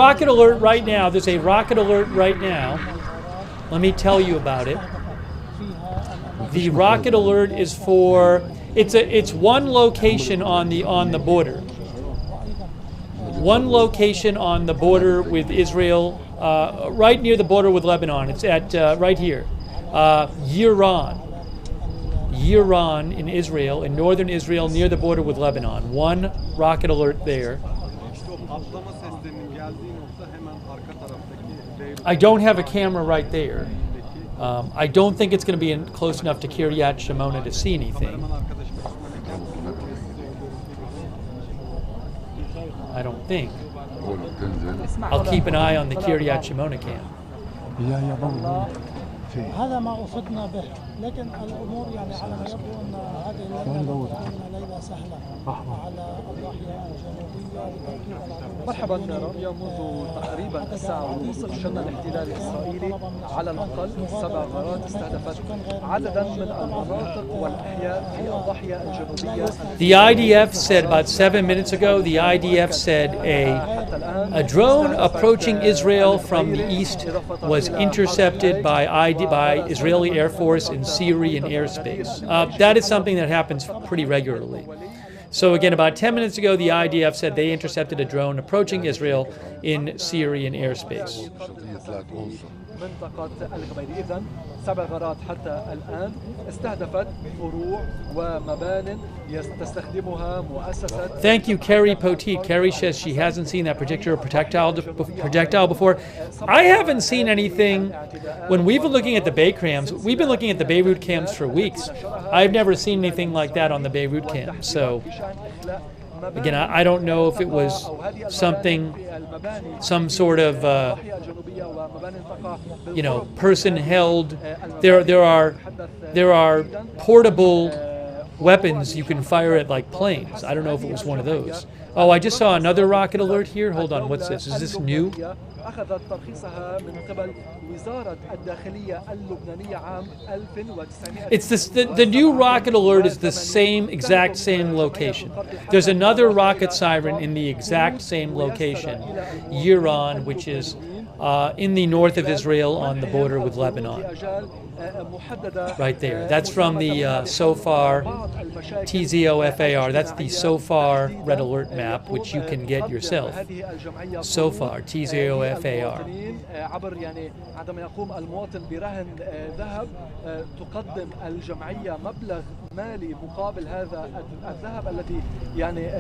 S1: Rocket alert right now. There's a rocket alert right now. Let me tell you about it. The rocket alert is for it's one location on the border. One location on the border with Israel, right near the border with Lebanon. It's at right here, Yiran in Israel, in northern Israel, near the border with Lebanon. One rocket alert there. I don't have a camera right there. I don't think it's going to be close enough to Kiryat Shimona to see anything. I don't think. I'll keep an eye on the Kiryat Shimona cam.
S5: هذا ما أفدنا به، لكن الأمور يعني على ما يبدو أن هذه الليلة تكون ليلة سهلة على الضاحية الجنوبية.
S4: مرحبا راميا، منذ تقريبا الساعة ونصف شن الاحتلال الإسرائيلي على الأقل 7 غارات استهدفت عددا من المناطق والأحياء في الضاحية الجنوبية.
S1: The IDF said about 7 minutes ago, the IDF said a drone approaching Israel from the east was intercepted by Israeli Air Force in Syrian airspace. That is something that happens pretty regularly. So again, about 10 minutes ago, the IDF said they intercepted a drone approaching Israel in Syrian airspace.
S4: منطقة الغبيري. إذن 7 غارات حتى الآن استهدفت فروع ومبان تستخدمها مؤسسة.
S1: Thank you, Carrie Poteet. Carrie says she hasn't seen that particular projectile before. I haven't seen anything. When we've been looking at the we've been looking at the Beirut camps for weeks. I've never seen anything like that on the Beirut camp. So again, I don't know if it was some sort of person held. There are portable weapons you can fire at like planes. I don't know if it was one of those. Oh, I just saw another rocket alert here. Hold on, what's this? Is this new?
S4: أخذت ترخيصها من قبل وزارة الداخلية اللبنانية عام 1900.
S1: It's the new rocket alert is the exact same location. There's another rocket siren in the exact same location, Yiran, which is in the north of Israel on the border with Lebanon. Right there. That's from the SOFAR TZOFAR. That's the SOFAR red alert map, which you can get yourself. SOFAR TZOFAR.
S4: عندما يقوم المواطن برهن ذهب تقدم الجمعية مبلغ مالي مقابل هذا الذهب الذي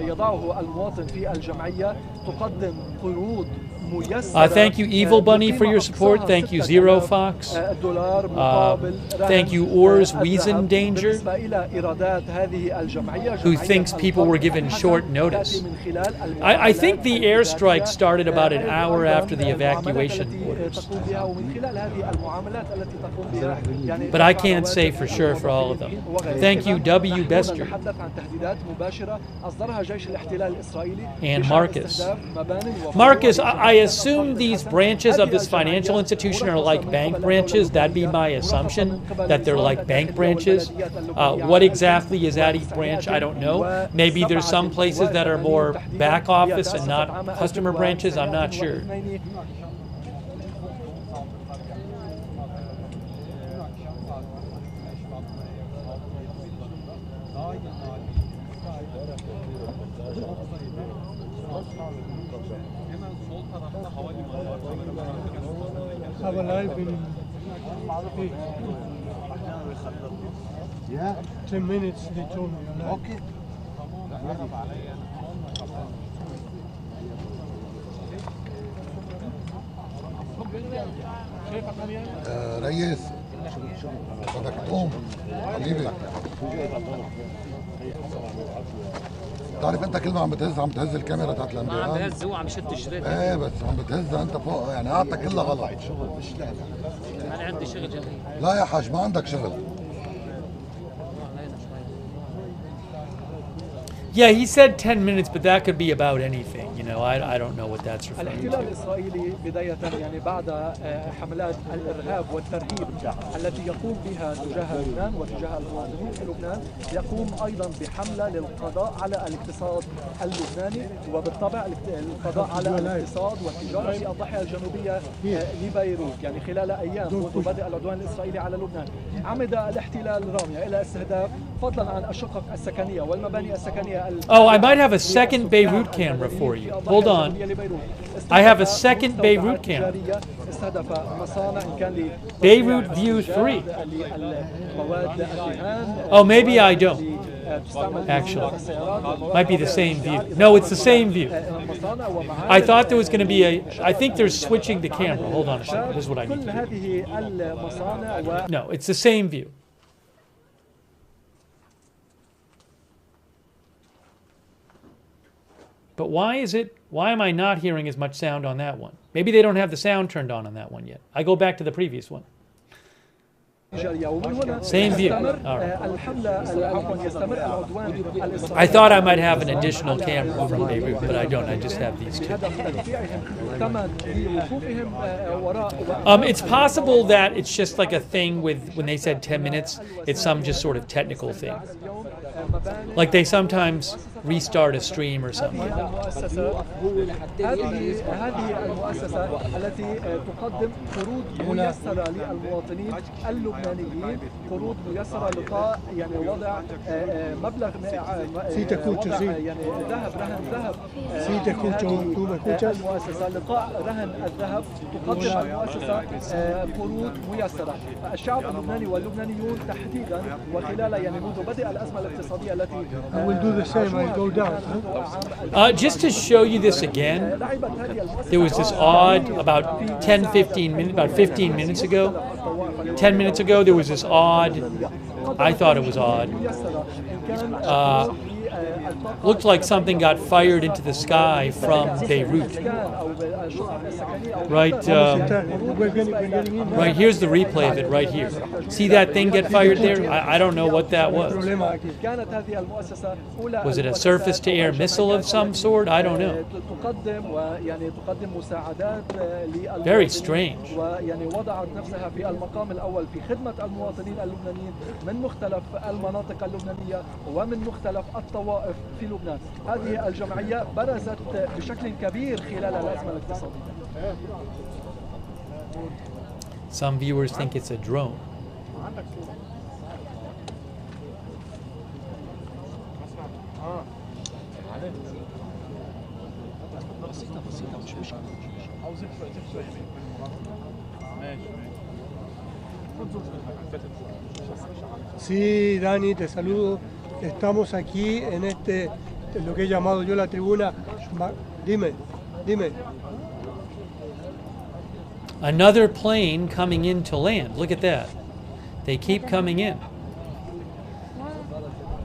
S4: يضعه المواطن في الجمعية. تقدم قروض ميسرة.
S1: Thank you, Evil Bunny, for your support. Thank you, Zero Fox. Thank you, Ors Wiesen Danger, who thinks people were given short notice. I think the airstrike started about an hour after the evacuation orders. But I can't say for sure for all of them. Thank you, W. Bester. And Marcus. Marcus, I assume these branches of this financial institution are like bank branches. That'd be my assumption, that they're like bank branches. What exactly is at each branch, I don't know. Maybe there's some places that are more back office and not customer branches. I'm not sure.
S5: have a live in 10 minutes they told me. Okay.
S2: ريس بدك تقوم حبيبي. بتعرف انت كل ما عم بتهز الكاميرا تحت الانبياء.
S10: عم بهز هو عم يشد الشريط.
S2: ايه بس عم بتهزها انت فوق يعني قعدتك كلها غلط.
S10: انا عندي شغل جميل.
S2: لا يا حاج ما عندك شغل.
S1: Yeah, he said 10 minutes, but that could be about anything. You know, I don't know what that's referring
S4: الاحتلال
S1: to.
S4: الإسرائيلي بداية يعني بعد حملات الإرهاب والترهيب التي يقوم بها تجاه لبنان وتجاه المواطنين في لبنان، يقوم أيضا بحملة للقضاء على الاقتصاد اللبناني، وبالطبع القضاء على الاقتصاد والتجارة في الضاحية الجنوبية لبيروت. يعني خلال أيام منذ بدء العدوان الإسرائيلي على لبنان عمد الاحتلال الرامية إلى استهداف فضلا عن الشقق السكنية والمباني السكنية.
S1: Oh, I might have a second Beirut camera for you. Hold on. I have a second Beirut camera. Beirut view 3. Oh, maybe I don't. Actually, might be the same view. No, it's the same view. I thought there was going to be a. I think they're switching the camera. Hold on a second. This is what I need to do. No, it's the same view. But why am I not hearing as much sound on that one? Maybe they don't have the sound turned on that one yet. I go back to the previous one. Same view. All right. I thought I might have an additional camera from Beirut, but I don't. I just have these two. It's possible that it's just like a thing with, when they said 10 minutes, it's some just sort of technical thing. Like they sometimes restart a stream or something.
S4: هذه المؤسسة التي تقدم قروض ميسرة للمواطنين اللبنانيين، قروض ميسرة لقاء يعني وضع مبلغ يعني ذهب رهن ذهب. المؤسسة لقاء رهن الذهب تقدم المؤسسة قروض ميسرة. الشعب اللبناني واللبنانيون تحديدا وخلال يعني منذ بدء الأزمة الاقتصادية التي
S1: just to show you this again, there was this odd, about 15 minutes ago, 10 minutes ago, there was this odd, I thought it was odd, looked like something got fired into the sky from Beirut. Right, right here's the replay of it right here. See that thing get fired there? I don't know what that was. Was it a surface-to-air missile of some sort? I don't know. Very strange.
S4: في لبنان. هذه الجمعية برزت بشكل كبير خلال الأزمة الاقتصادية.
S1: Some viewers think it's a drone.
S5: Sí, Dani, te saludo. Estamos aquí en lo que he llamado yo la tribuna. Dime.
S1: Another plane coming in to land. Look at that. They keep coming in.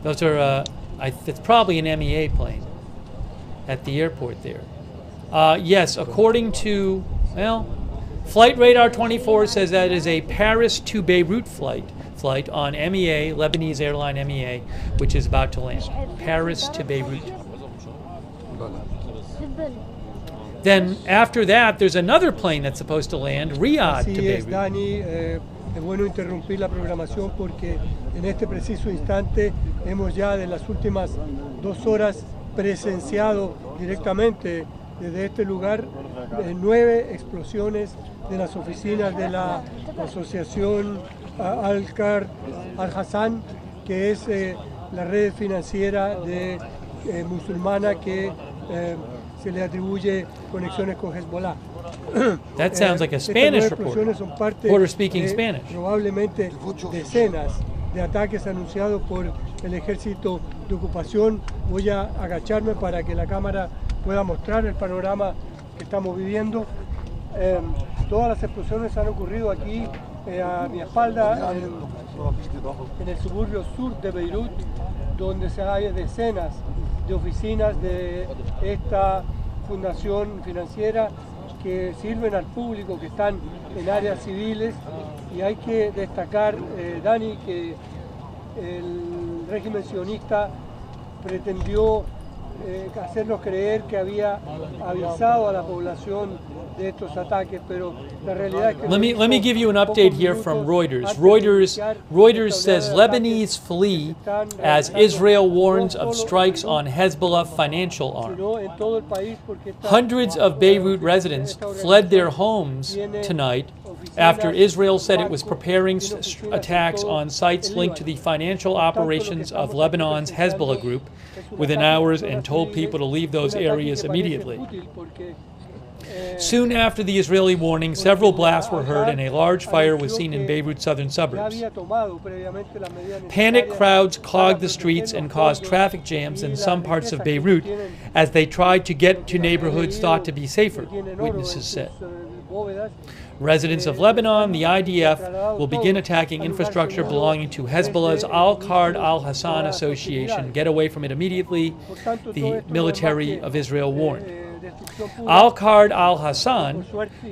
S1: Those are, it's probably an MEA plane at the airport there. Yes, according to, well, Flight Radar 24 says that is a Paris to Beirut flight on MEA, Lebanese airline MEA, which is about to land. Paris to Beirut. Then after that, there's another plane that's supposed to land, Riyadh to Beirut.
S5: Así es, Dani. Es bueno interrumpir la programación porque en este preciso instante hemos ya de las últimas 2 horas presenciado directamente desde este lugar 9 explosiones de las oficinas de la asociación Al-Hassan, que es la red financiera musulmana que se le atribuye conexiones con Hezbollah.
S1: That sounds like a
S5: Estas
S1: Spanish
S5: 9
S1: reporter.
S5: explosiones son parte
S1: Reporter speaking
S5: de
S1: Spanish.
S5: probablemente decenas de ataques anunciados por el ejército de ocupación. Voy a agacharme para que la cámara pueda mostrar el panorama que estamos viviendo. Todas las explosiones han ocurrido aquí a mi espalda, en el suburbio sur de Beirut, donde hay decenas de oficinas de esta fundación financiera que sirven al público, que están en áreas civiles. Y hay que destacar, Dani, que el régimen sionista pretendió hacernos creer que había avisado a la población de estos ataques, pero la realidad es que
S1: Let me give you an update here from Reuters. Reuters says Lebanese flee as Israel warns of strikes on Hezbollah financial arm. Hundreds of Beirut residents fled their homes tonight after Israel said it was preparing attacks on sites linked to the financial operations of Lebanon's Hezbollah group within hours, and told people to leave those areas immediately. Soon after the Israeli warning, several blasts were heard and a large fire was seen in Beirut's southern suburbs. Panic crowds clogged the streets and caused traffic jams in some parts of Beirut as they tried to get to neighborhoods thought to be safer, witnesses said. Residents of Lebanon, the IDF, will begin attacking infrastructure belonging to Hezbollah's Al-Qard al-Hassan Association. Get away from it immediately, the military of Israel warned. Al-Qard al-Hassan,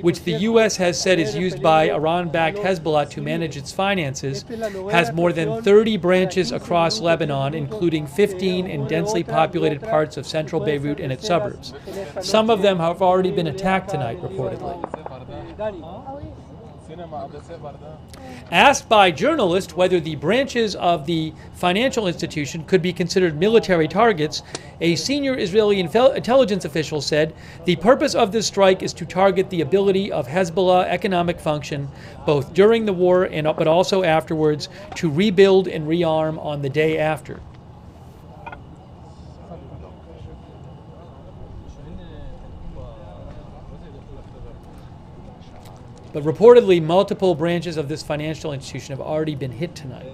S1: which the U.S. has said is used by Iran-backed Hezbollah to manage its finances, has more than 30 branches across Lebanon, including 15 in densely populated parts of central Beirut and its suburbs. Some of them have already been attacked tonight, reportedly. Asked by journalists whether the branches of the financial institution could be considered military targets, a senior Israeli intelligence official said, "The purpose of this strike is to target the ability of Hezbollah economic function, both during the war but also afterwards, to rebuild and rearm on the day after." But reportedly, multiple branches of this financial institution have already been hit tonight.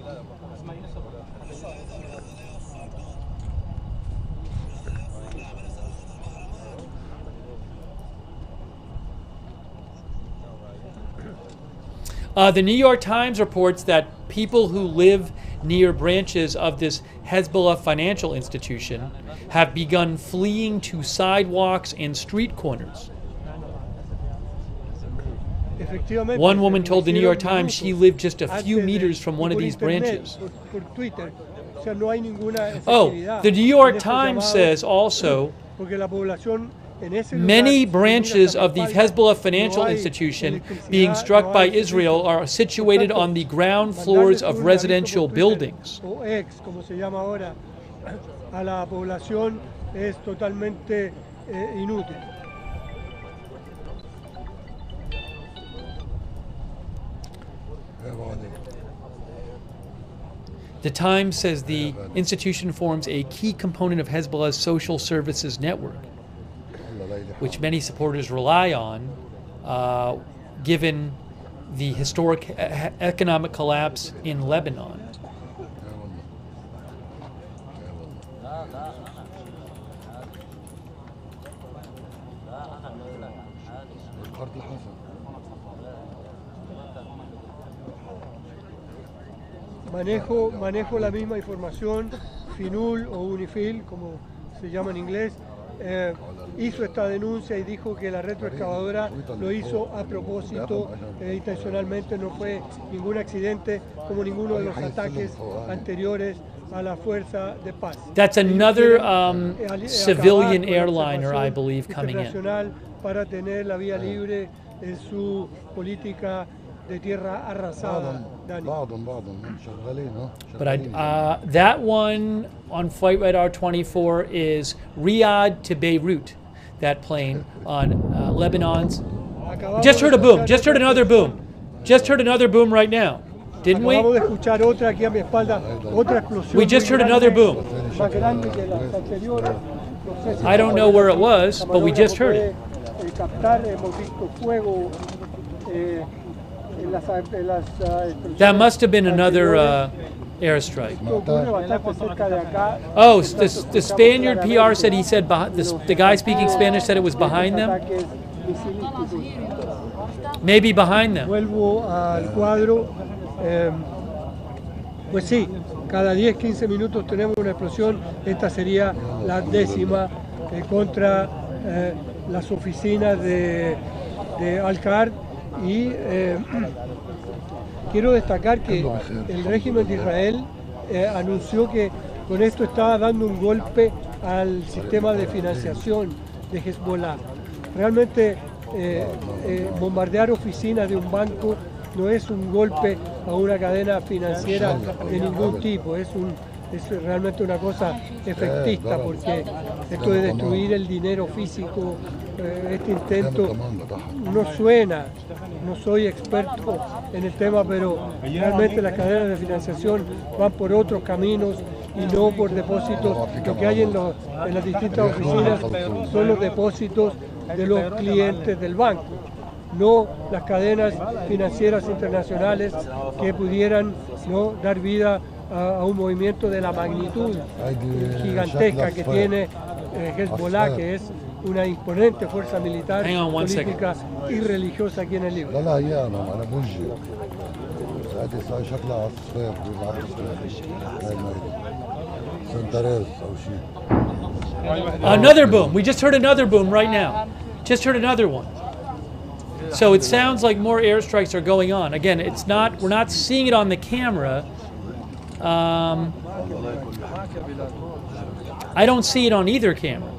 S1: The New York Times reports that people who live near branches of this Hezbollah financial institution have begun fleeing to sidewalks and street corners. One woman told the New York Times she lived just a few meters from one of these branches. Oh, the New York Times says also many branches of the Hezbollah financial institution being struck by Israel are situated on the ground floors of residential buildings. The Times says the institution forms a key component of Hezbollah's social services network, which many supporters rely on, given the historic economic collapse in Lebanon.
S5: Manejo la misma información. FINUL o UNIFIL, como se llama en inglés, hizo esta denuncia y dijo que la retroexcavadora lo hizo a propósito, intencionalmente. No fue ningún accidente como ninguno de los ataques anteriores a la fuerza de paz.
S1: That's another civilian airliner, I believe, coming in.
S5: Para tener la vía libre en su política de tierra arrasada.
S1: But that one on Flight Radar 24 is Riyadh to Beirut, that plane on Lebanon's. Just heard a boom, just heard another boom. Just heard another boom right now, didn't we? We just heard another boom.
S5: Más grande que las anteriores.
S1: I don't know where it was, but we just heard it.
S5: captar, hemos visto fuego en las
S1: That must have been another airstrike.
S5: ocurre bastante cerca de acá.
S1: Oh, the Spaniard PR said he said the guy speaking Spanish said it was behind them.
S5: Ataques misilísticos.
S1: Maybe behind them.
S5: Vuelvo al cuadro. Pues sí, cada 10-15 minutos tenemos una explosión. Esta sería la 10ª contra las oficinas de Al-Qard. Y quiero destacar que el régimen de Israel anunció que con esto estaba dando un golpe al sistema de financiación de Hezbollah. Realmente bombardear oficinas de un banco no es un golpe a una cadena financiera de ningún tipo, es realmente una cosa efectista, porque esto de destruir el dinero físico, este intento no suena, no soy experto en el tema, pero realmente las cadenas de financiación van por otros caminos y no por depósitos. Lo que hay en las distintas oficinas son los depósitos de los clientes del banco, no las cadenas financieras internacionales que pudieran dar vida a un movimiento de la magnitud gigantesca que tiene Hezbollah, que es una imponente fuerza militar, política y religiosa aquí en el Líbano.
S1: Another boom. We just heard another boom right now. Just heard another one. So it sounds like more airstrikes are going on. Again, it's not. We're not seeing it on the camera. I don't see it on either camera.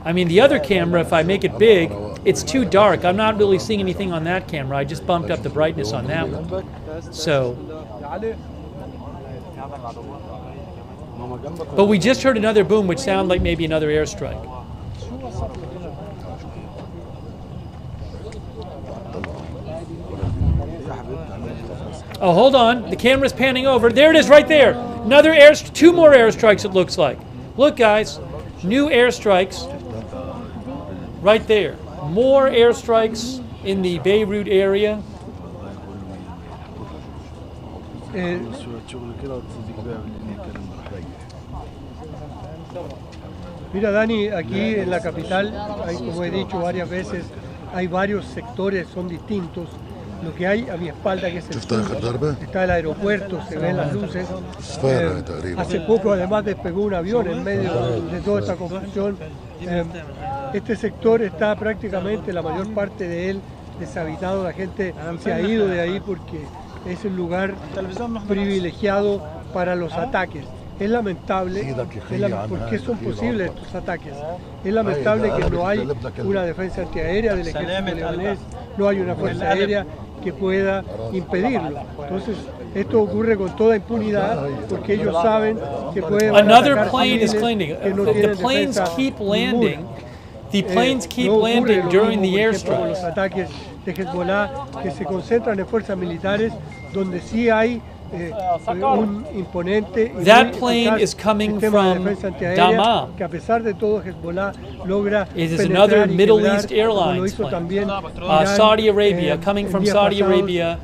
S1: I mean, the other camera, if I make it big, it's too dark. I'm not really seeing anything on that camera. I just bumped up the brightness on that one. So, but we just heard another boom, which sounded like maybe another airstrike. Oh, hold on. The camera's panning over. There it is right there. Another two more airstrikes, it looks like. Look, guys. New airstrikes right there. More airstrikes in the Beirut area.
S5: Mira, Dani, aquí en la capital, como he dicho varias veces, hay varios sectores, son distintos. Lo que hay a mi espalda, que es el sur, está el aeropuerto, se ven las luces. Hace poco además despegó un avión en medio de toda esta confusión. Este sector está prácticamente, la mayor parte de él, deshabitado. La gente se ha ido de ahí porque es el lugar privilegiado para los ataques. Es lamentable, porque son posibles estos ataques. Es lamentable que no hay una defensa antiaérea del ejército libanés, no hay una fuerza aérea que pueda impedirlo. Entonces, esto ocurre con toda impunidad porque ellos saben que pueden
S1: Another
S5: atacar
S1: plane is
S5: civiles
S1: landing.
S5: que no
S1: The
S5: tienen
S1: planes
S5: defensa
S1: keep
S5: ninguna.
S1: landing. The planes keep
S5: No ocurre
S1: landing
S5: lo
S1: during
S5: mismo,
S1: the
S5: por ejemplo, con
S1: airstrikes.
S5: los ataques de Hezbollah, que se concentran en fuerzas militares donde sí hay un imponente y
S1: That
S5: muy
S1: plane
S5: eficaz
S1: is coming
S5: sistema de
S1: from
S5: defensa antiaérea,
S1: Dammam.
S5: que a pesar de todo Hezbollah logra
S1: It is
S5: penetrar
S1: another
S5: y
S1: Middle
S5: quebrar,
S1: East
S5: como lo
S1: Airlines
S5: hizo
S1: plane.
S5: también Irán,
S1: Saudi Arabia, coming
S5: en
S1: from
S5: días
S1: Saudi
S5: pasados,
S1: Arabia,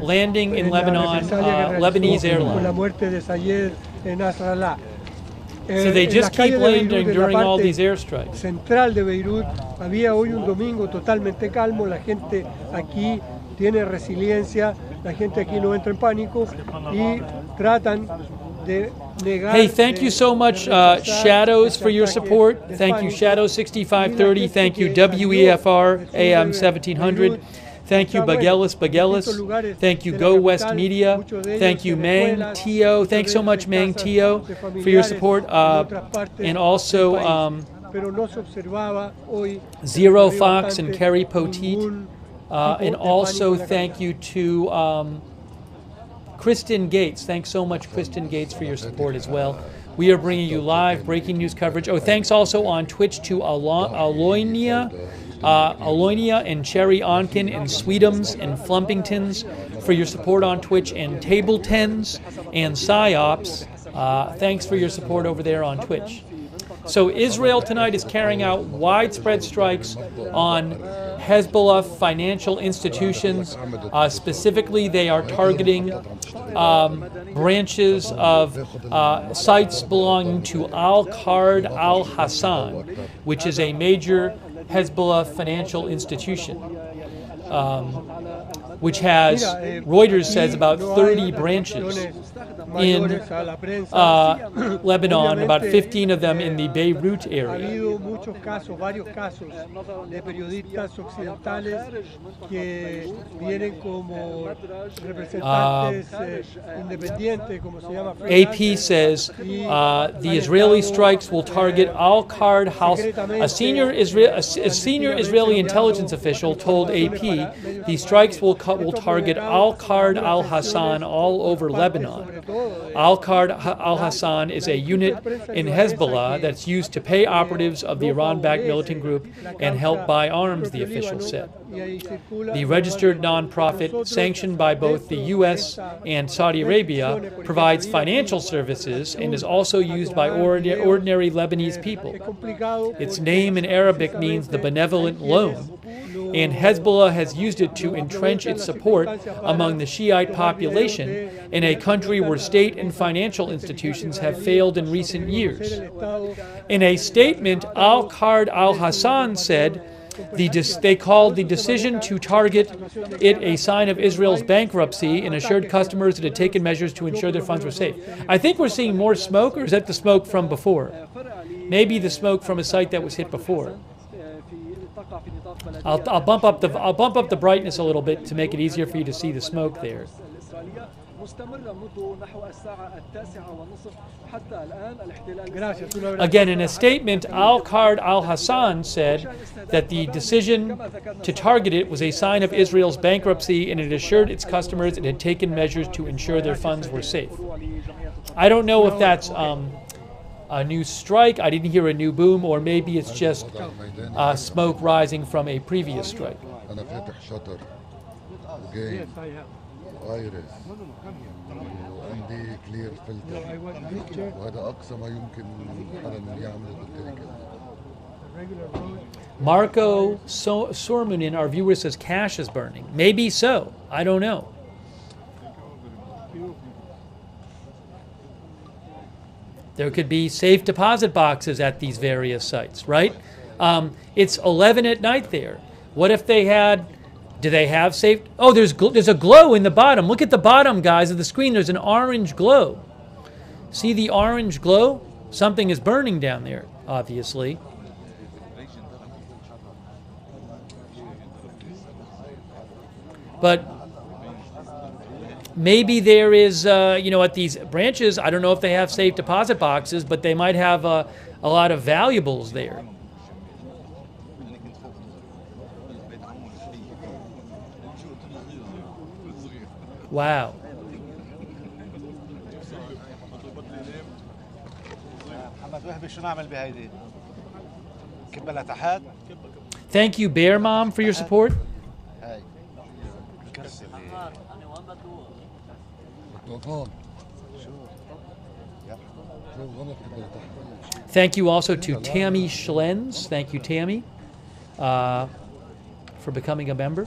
S1: landing in
S5: en la
S1: Lebanon,
S5: represalia que realizó
S1: Lebanese
S5: con la
S1: Airlines.
S5: muerte de Sayed Nasrallah.
S1: So they
S5: En
S1: just
S5: las calles
S1: keep
S5: de Beirut,
S1: landing
S5: en la
S1: during all
S5: parte
S1: these airstrikes.
S5: central de Beirut, había hoy un domingo totalmente calmo. La gente aquí tiene resiliencia, la gente aquí no entra en pánico y tratan de negar.
S1: Hey, thank you so much, Shadows, for your support. Thank you, Shadows6530. Thank you, WEFR AM 1700. Thank you, Bagelis. Thank you, Go West Media. Thank you, Mang Tio. Thanks so much, Mang Tio, for your support. And also Zero Fox and Kerry Poteet. And also thank you to Kristen Gates. Thanks so much, Kristen Gates, for your support as well. We are bringing you live breaking news coverage. Oh, thanks also on Twitch to Aloynia and Cherry Onken and Sweetums and Flumpingtons for your support on Twitch, and Tabletens and Psyops. Thanks for your support over there on Twitch. So Israel tonight is carrying out widespread strikes on Hezbollah financial institutions. Specifically, they are targeting branches of sites belonging to Al-Qard al-Hassan, which is a major Hezbollah financial institution, which has, Reuters says, about 30 branches in Lebanon, about 15 of them in the Beirut area.
S5: Varios casos de periodistas occidentales que vienen como representantes independientes, como se llama.
S1: AP says the Israeli strikes will target Al-Qard House. A senior Israeli intelligence official told AP the strikes will target Al-Qard al-Hassan all over Lebanon. Al-Qard al-Hassan is a unit in Hezbollah that's used to pay operatives of the Iran-backed militant group and help buy arms, the official said. The registered nonprofit, sanctioned by both the U.S. and Saudi Arabia, provides financial services and is also used by ordinary Lebanese people. Its name in Arabic means the benevolent loan, and Hezbollah has used it to entrench its support among the Shiite population in a country where state and financial institutions have failed in recent years. In a statement, Al-Qard al-Hassan said they called the decision to target it a sign of Israel's bankruptcy and assured customers that it had taken measures to ensure their funds were safe. I think we're seeing more smoke, or is that the smoke from before? Maybe the smoke from a site that was hit before. I'll bump up the brightness a little bit to make it easier for you to see the smoke there. Again, in a statement, Al-Qard al-Hassan said that the decision to target it was a sign of Israel's bankruptcy, and it assured its customers it had taken measures to ensure their funds were safe. I don't know if that's a new strike, I didn't hear a new boom, or maybe it's just smoke rising from a previous strike.
S2: وعندي كلير فلتر وهذا اقصى ما يمكن حدا يعمله بالتركه.
S1: Marco Sormunin, our viewer, says cash is burning. Maybe so. I don't know. There could be safe deposit boxes at these various sites, right? It's 11 at night there. What if they had... Do they have safe? Oh, there's a glow in the bottom. Look at the bottom, guys, of the screen. There's an orange glow. See the orange glow? Something is burning down there, obviously. But maybe there is, at these branches, I don't know if they have safe deposit boxes, but they might have a lot of valuables there. Wow. Thank you, Bear Mom, for your support. Thank you also to Tammy Schlens. Thank you, Tammy, for becoming a member.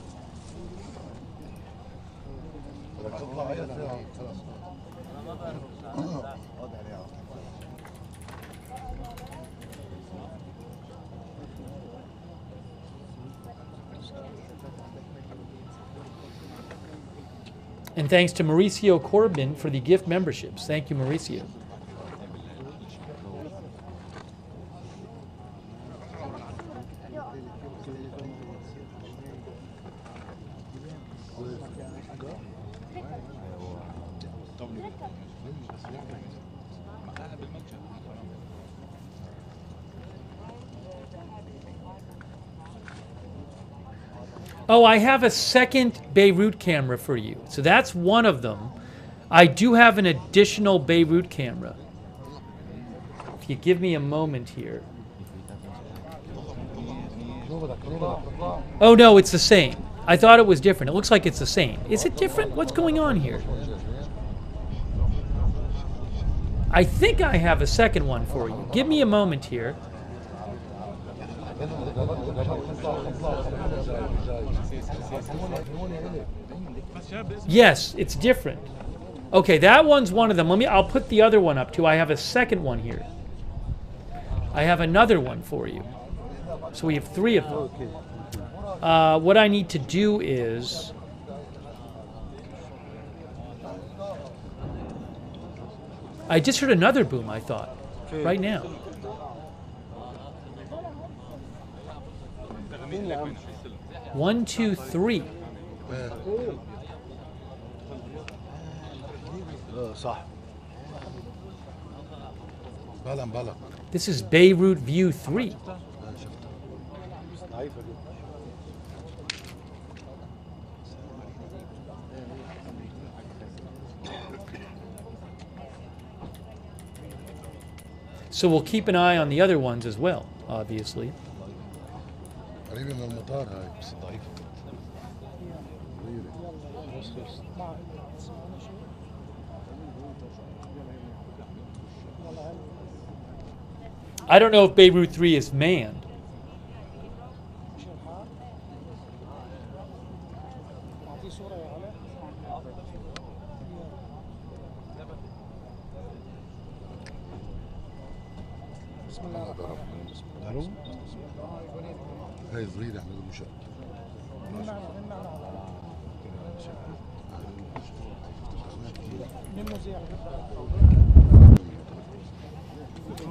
S1: And thanks to Mauricio Corbin for the gift memberships. Thank you, Mauricio. Oh, I have a second Beirut camera for you. So that's one of them. I do have an additional Beirut camera. If you give me a moment here. Oh, no, it's the same. I thought it was different. It looks like it's the same. Is it different? What's going on here? I think I have a second one for you. Give me a moment here. Yes, it's different. Okay, that one's one of them. I'll put the other one up too. I have a second one here. I have another one for you. So we have three of them. What I need to do is I just heard another boom, I thought, right now. One, two, three. This is Beirut View 3. So we'll keep an eye on the other ones as well, obviously. I don't know if Beirut 3 is manned.
S2: هاي صغيرة اعملوا مشاهد.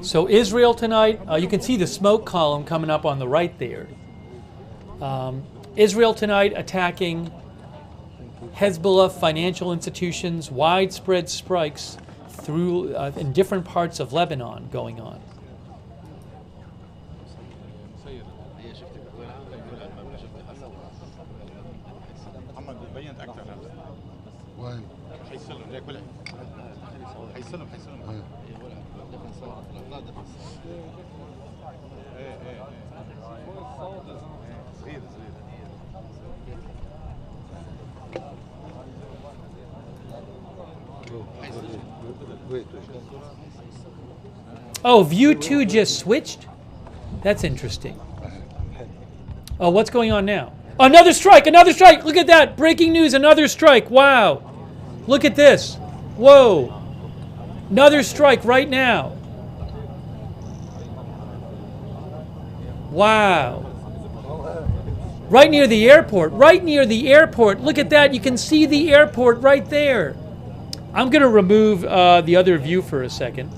S1: So Israel tonight, you can see the smoke column coming up on the right there. Israel tonight attacking Hezbollah financial institutions, widespread strikes through in different parts of Lebanon going on. Oh, view 2 just switched? That's interesting. Oh, what's going on now? Another strike! Another strike! Look at that! Breaking news, another strike! Wow! Look at this! Whoa! Another strike right now! Wow! Right near the airport! Right near the airport! Look at that! You can see the airport right there! I'm going to remove the other view for a second.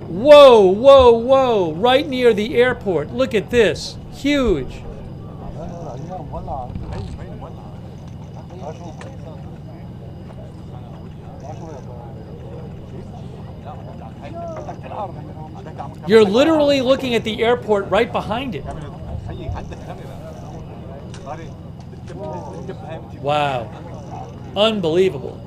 S1: Whoa, whoa, whoa! Right near the airport. Look at this. Huge. You're literally looking at the airport right behind it. Wow. Unbelievable.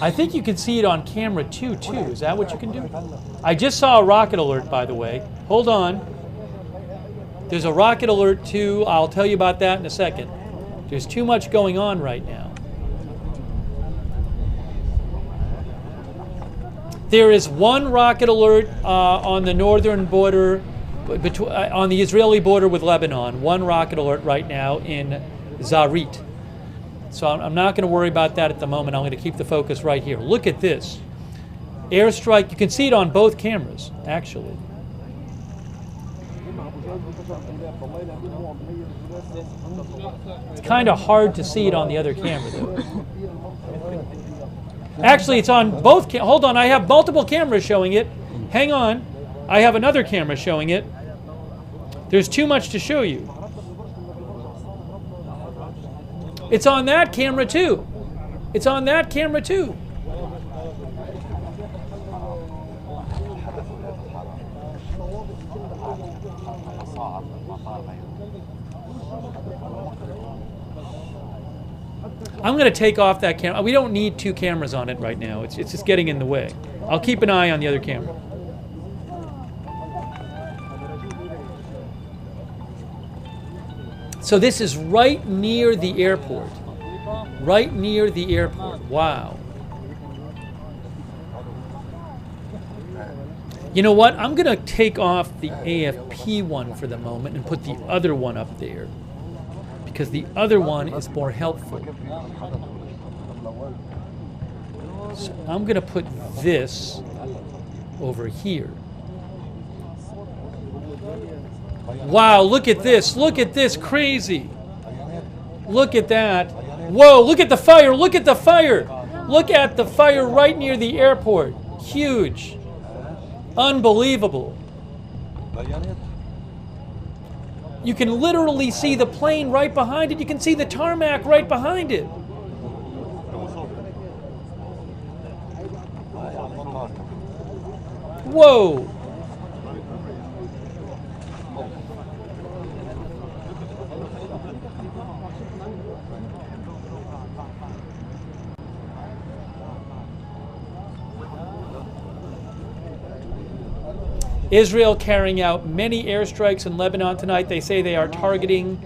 S1: I think you can see it on camera too. Is that what you can do? I just saw a rocket alert, by the way. Hold on. There's a rocket alert too. I'll tell you about that in a second. There's too much going on right now. There is one rocket alert on the northern border, on the Israeli border with Lebanon. One rocket alert right now in Zarit. So I'm not going to worry about that at the moment. I'm going to keep the focus right here. Look at this. Airstrike. You can see it on both cameras, actually. It's kind of hard to see it on the other camera, though. Actually, it's on both. Hold on. I have multiple cameras showing it. Hang on. I have another camera showing it. There's too much to show you. It's on that camera too. It's on that camera too. I'm going to take off that camera. We don't need two cameras on it right now. It's just getting in the way. I'll keep an eye on the other camera. So this is right near the airport. Right near the airport. Wow. You know what? I'm going to take off the AFP one for the moment and put the other one up there, because the other one is more helpful. So I'm going to put this over here. Wow, look at this. Look at this. Crazy. Look at that. Whoa, look at the fire. Look at the fire. Look at the fire right near the airport. Huge. Unbelievable. You can literally see the plane right behind it. You can see the tarmac right behind it. Whoa. Israel carrying out many airstrikes in Lebanon tonight. They say they are targeting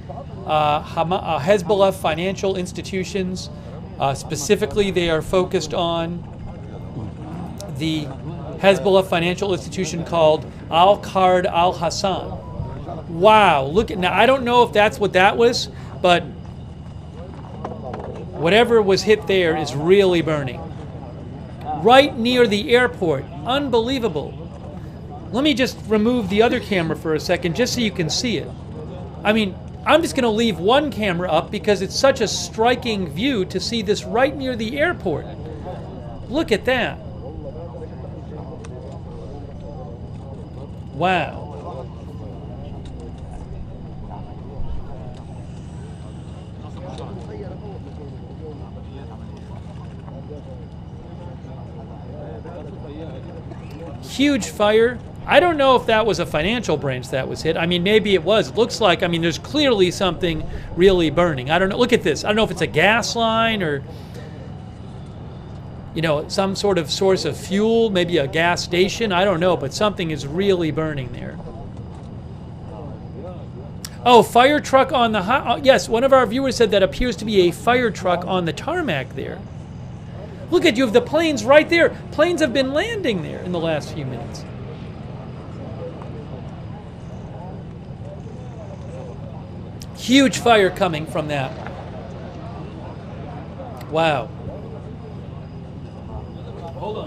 S1: Hezbollah financial institutions. Specifically, they are focused on the Hezbollah financial institution called Al-Qard al-Hassan. Wow, look at, now I don't know if that's what that was, but whatever was hit there is really burning. Right near the airport. Unbelievable. Let me just remove the other camera for a second just so you can see it. I mean, I'm just going to leave one camera up because it's such a striking view to see this right near the airport. Look at that. Wow. Huge fire. I don't know if that was a financial branch that was hit. I mean, maybe it was. It looks like, I mean, there's clearly something really burning. I don't know. Look at this. I don't know if it's a gas line or, you know, some sort of source of fuel, maybe a gas station. I don't know, but something is really burning there. Oh, fire truck on the, yes, one of our viewers said that appears to be a fire truck on the tarmac there. Look at, you have the planes right there. Planes have been landing there in the last few minutes. Huge fire coming from that. Wow. Hold on.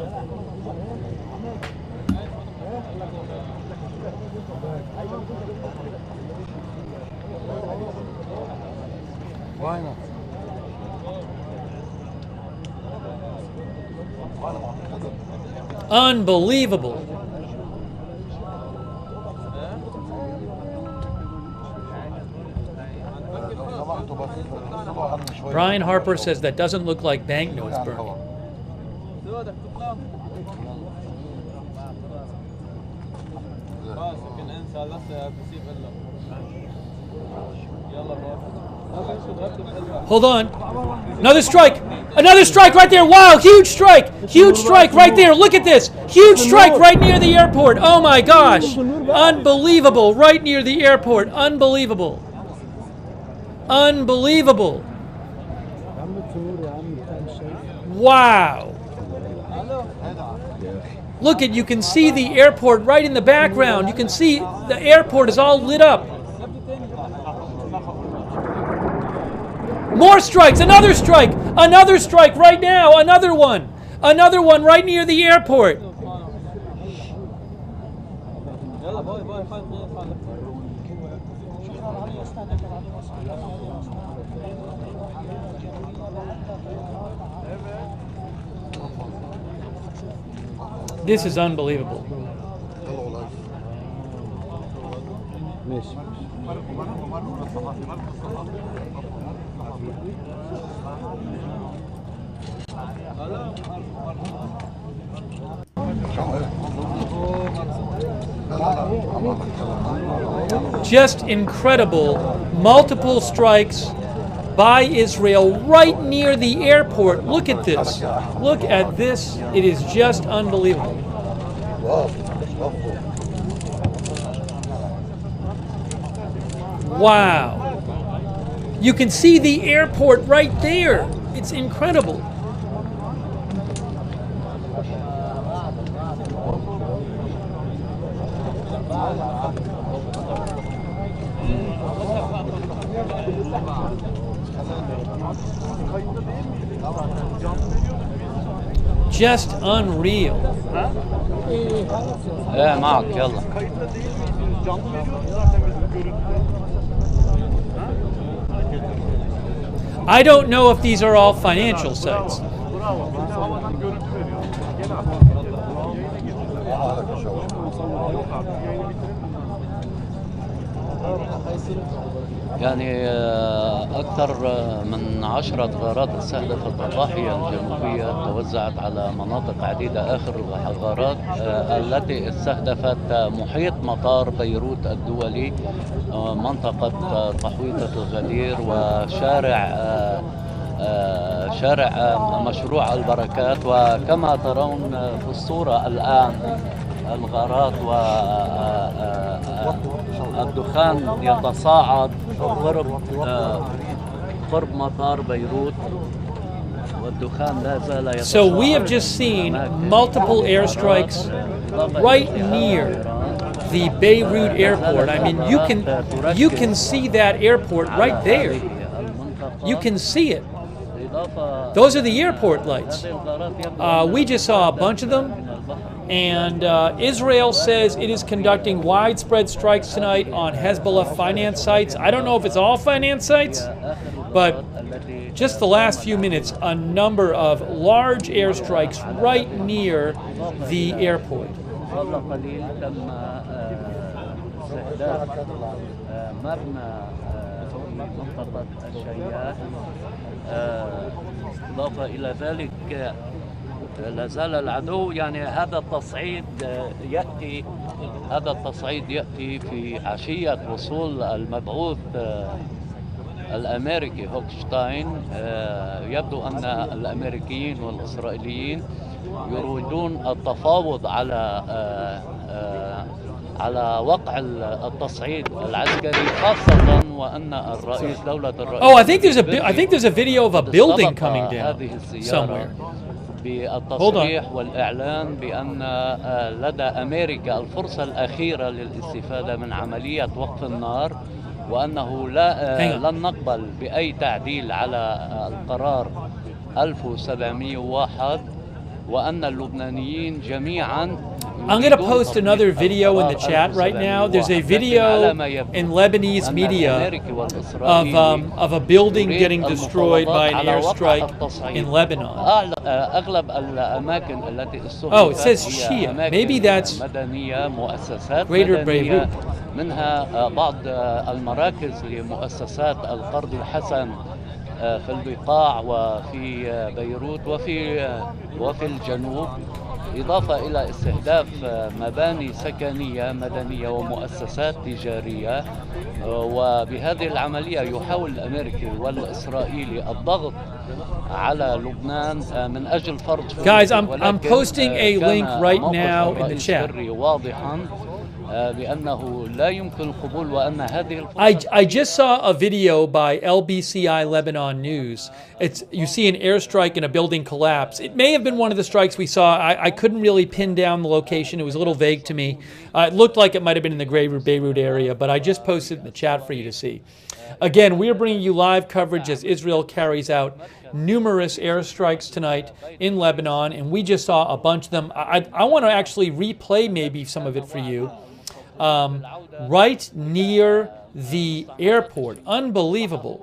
S2: Why not?
S1: Unbelievable. Brian Harper says that doesn't look like banknotes burning. Hold on. Another strike. Another strike right there. Wow, huge strike. Huge strike right there. Look at this. Huge strike right near the airport. Oh my gosh. Unbelievable. Right near the airport. Unbelievable. Unbelievable. Wow. Look at, you can see the airport right in the background. You can see the airport is all lit up. More strikes, another strike right now, another one right near the airport. This is unbelievable. Just incredible. Multiple strikes by Israel right near the airport. Look at this. Look at this. It is just unbelievable. Wow. You can see the airport right there. It's incredible. Just unreal.
S11: معك يلا.
S1: I don't know if these are all financial sites.
S11: يعني أكثر من 10 غارات استهدفت الضاحية الجنوبية توزعت على مناطق عديدة. آخر الغارات التي استهدفت محيط مطار بيروت الدولي، منطقة تحويطة الغدير، وشارع شارع مشروع البركات. وكما ترون في الصورة الآن الغارات والدخان يتصاعد قرب مطار بيروت، والدخان لا زال يتصاعد.
S1: So we have just seen multiple airstrikes right near the Beirut airport. I mean, you can see that airport right there. You can see it. Those are the airport lights. We just saw a bunch of them. And Israel says it is conducting widespread strikes tonight on Hezbollah finance sites. I don't know if it's all finance sites, but just the last few minutes, a number of large airstrikes right near the airport.
S11: إضافة إلى ذلك لا زال العدو، يعني هذا التصعيد يأتي في عشية وصول المبعوث الأمريكي هوكشتاين. يبدو أن الأمريكيين والإسرائيليين يريدون التفاوض على وقع التصعيد العسكري، خاصة وأن الرئيس دولة الرئيس.
S1: Oh, I think there's a video of a building coming down somewhere.
S11: بالتصريح والإعلان بأن لدى أمريكا الفرصة الأخيرة للاستفادة من عملية وقف النار، وأنه لن نقبل بأي تعديل على القرار 1701، وأن اللبنانيين جميعا.
S1: I'm going to post another video in the chat right now. There's a video in Lebanese media of a building getting destroyed by an airstrike in Lebanon. Oh, it says Shia. Maybe that's Greater Beirut.
S11: منها بعض المراكز لمؤسسات القرض الحسن في البقاع وفي بيروت وفي الجنوب، إضافة إلى استهداف مباني سكنية مدنية ومؤسسات تجارية. وبهذه العملية يحاول الأمريكي والإسرائيلي الضغط على لبنان من أجل فرض.
S1: Guys, I'm posting a link right now in the chat.
S11: واضحا بأنه لا يمكن القبول وأن هذه
S1: I just saw a video by LBCI Lebanon News. You see an airstrike and a building collapse. It may have been one of the strikes we saw. I couldn't really pin down the location. It was a little vague to me. It looked like it might have been in the Greater Beirut area, but I just posted in the chat for you to see. Again, we are bringing you live coverage as Israel carries out numerous airstrikes tonight in Lebanon, and we just saw a bunch of them. I want to actually replay maybe some of it for you. Right near the airport. Unbelievable.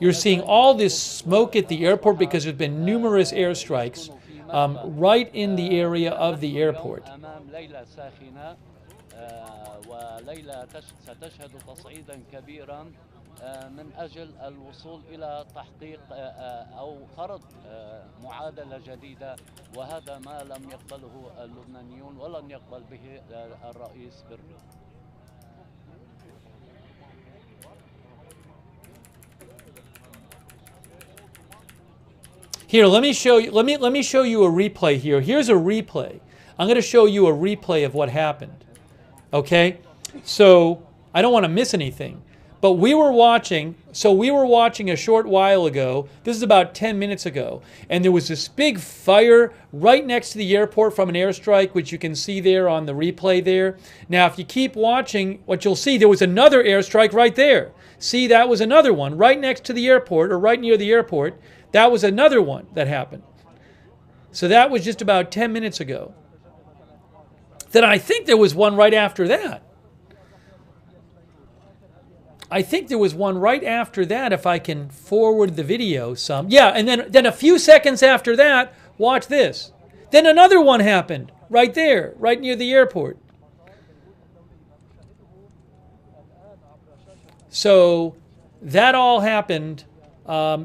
S1: You're seeing all this smoke at the airport because there's been numerous airstrikes right in the area of the airport.
S11: من أجل الوصول إلى تحقيق أو فرض معادلة جديدة، وهذا ما لم يقبله اللبنانيون ولن يقبل به الرئيس بيرلو.
S1: Here, let me show you. Let me show you a replay here. Here's a replay. I'm going to show you a replay of what happened. Okay, so I don't want to miss anything. But we were watching a short while ago. This is about 10 minutes ago. And there was this big fire right next to the airport from an airstrike, which you can see there on the replay there. Now, if you keep watching, what you'll see, there was another airstrike right there. See, that was another one right next to the airport, or right near the airport. That was another one that happened. So that was just about 10 minutes ago. Then I think there was one right after that. If I can forward the video some. Yeah, and then a few seconds after that, watch this. Then another one happened right there, right near the airport. So that all happened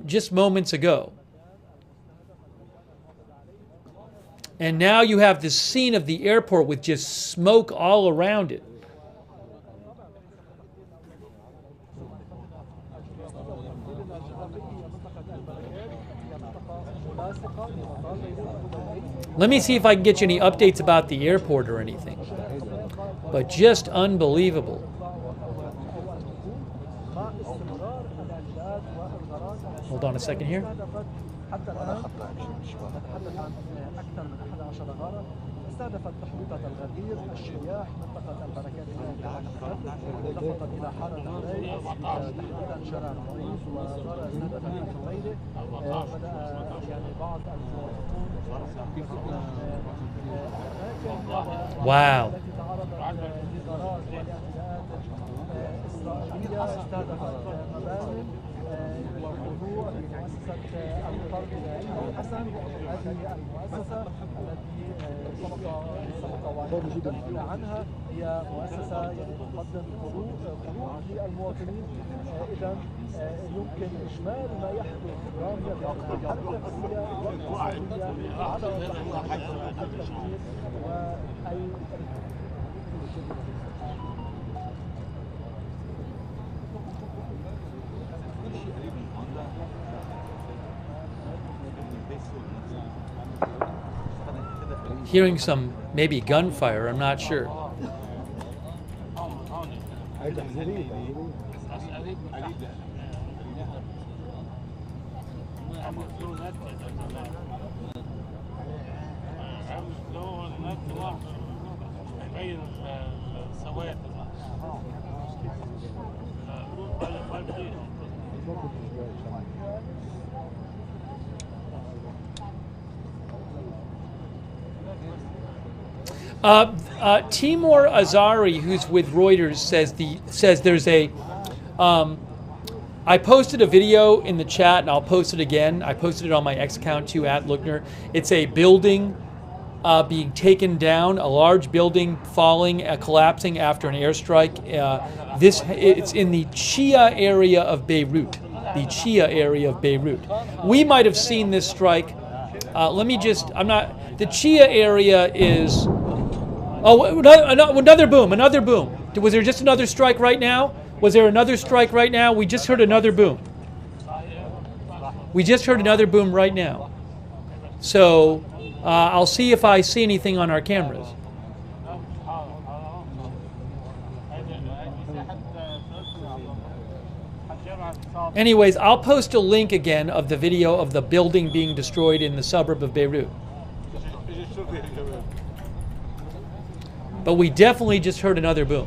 S1: just moments ago. And now you have this scene of the airport with just smoke all around it. Let me see if I can get you any updates about the airport or anything. But just unbelievable. Hold on a second here. استهدفت تحويطة الغدير الشياح منطقة البركات لفتت إلى حارة الليل تحديدا شارع الرئيس وصار استهدفت من غيره بدأ يعني بعض واو التي تعرضت لضرر والاعتداءات إسرائيلية استهدفت مباني والموضوع بمؤسسة القرن الحسن هذه المؤسسة التي سبق وحدثنا عنها هي مؤسسة تقدم قروض للمواطنين. إذا يمكن إجمال ما يحدث رامية بأنها حركة واقتصادية على التفكير وأي hearing some maybe gunfire, I'm not sure. Timur Azari, who's with Reuters, says there's a. I posted a video in the chat, and I'll post it again. I posted it on my X account too, @Lookner. It's a building being taken down, a large building falling, collapsing after an airstrike. It's in the Chia area of Beirut. The Chia area of Beirut. We might have seen this strike. The Chia area is. Oh, another boom, another boom. Was there just another strike right now? Was there another strike right now? We just heard another boom. We just heard another boom right now. So I'll see if I see anything on our cameras. Anyways, I'll post a link again of the video of the building being destroyed in the suburb of Beirut. But we definitely just heard another boom.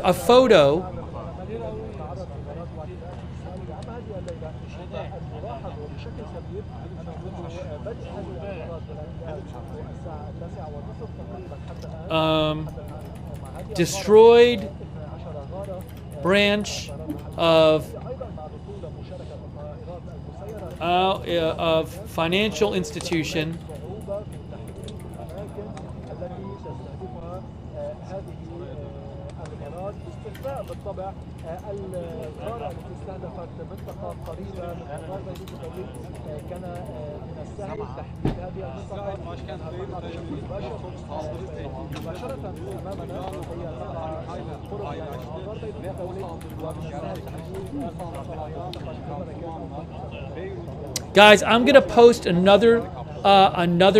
S1: A photo. Destroyed branch of of financial institution.
S4: بالطبع القارة التي استهدفت منطقة قريبة من مطار بيروت الدولي كان من السهل تحديد هذه المنطقة مباشرة أمامنا هي تقع قرب مطار بيروت الدولي ومن السهل تحديد
S1: Guys, I'm going to post another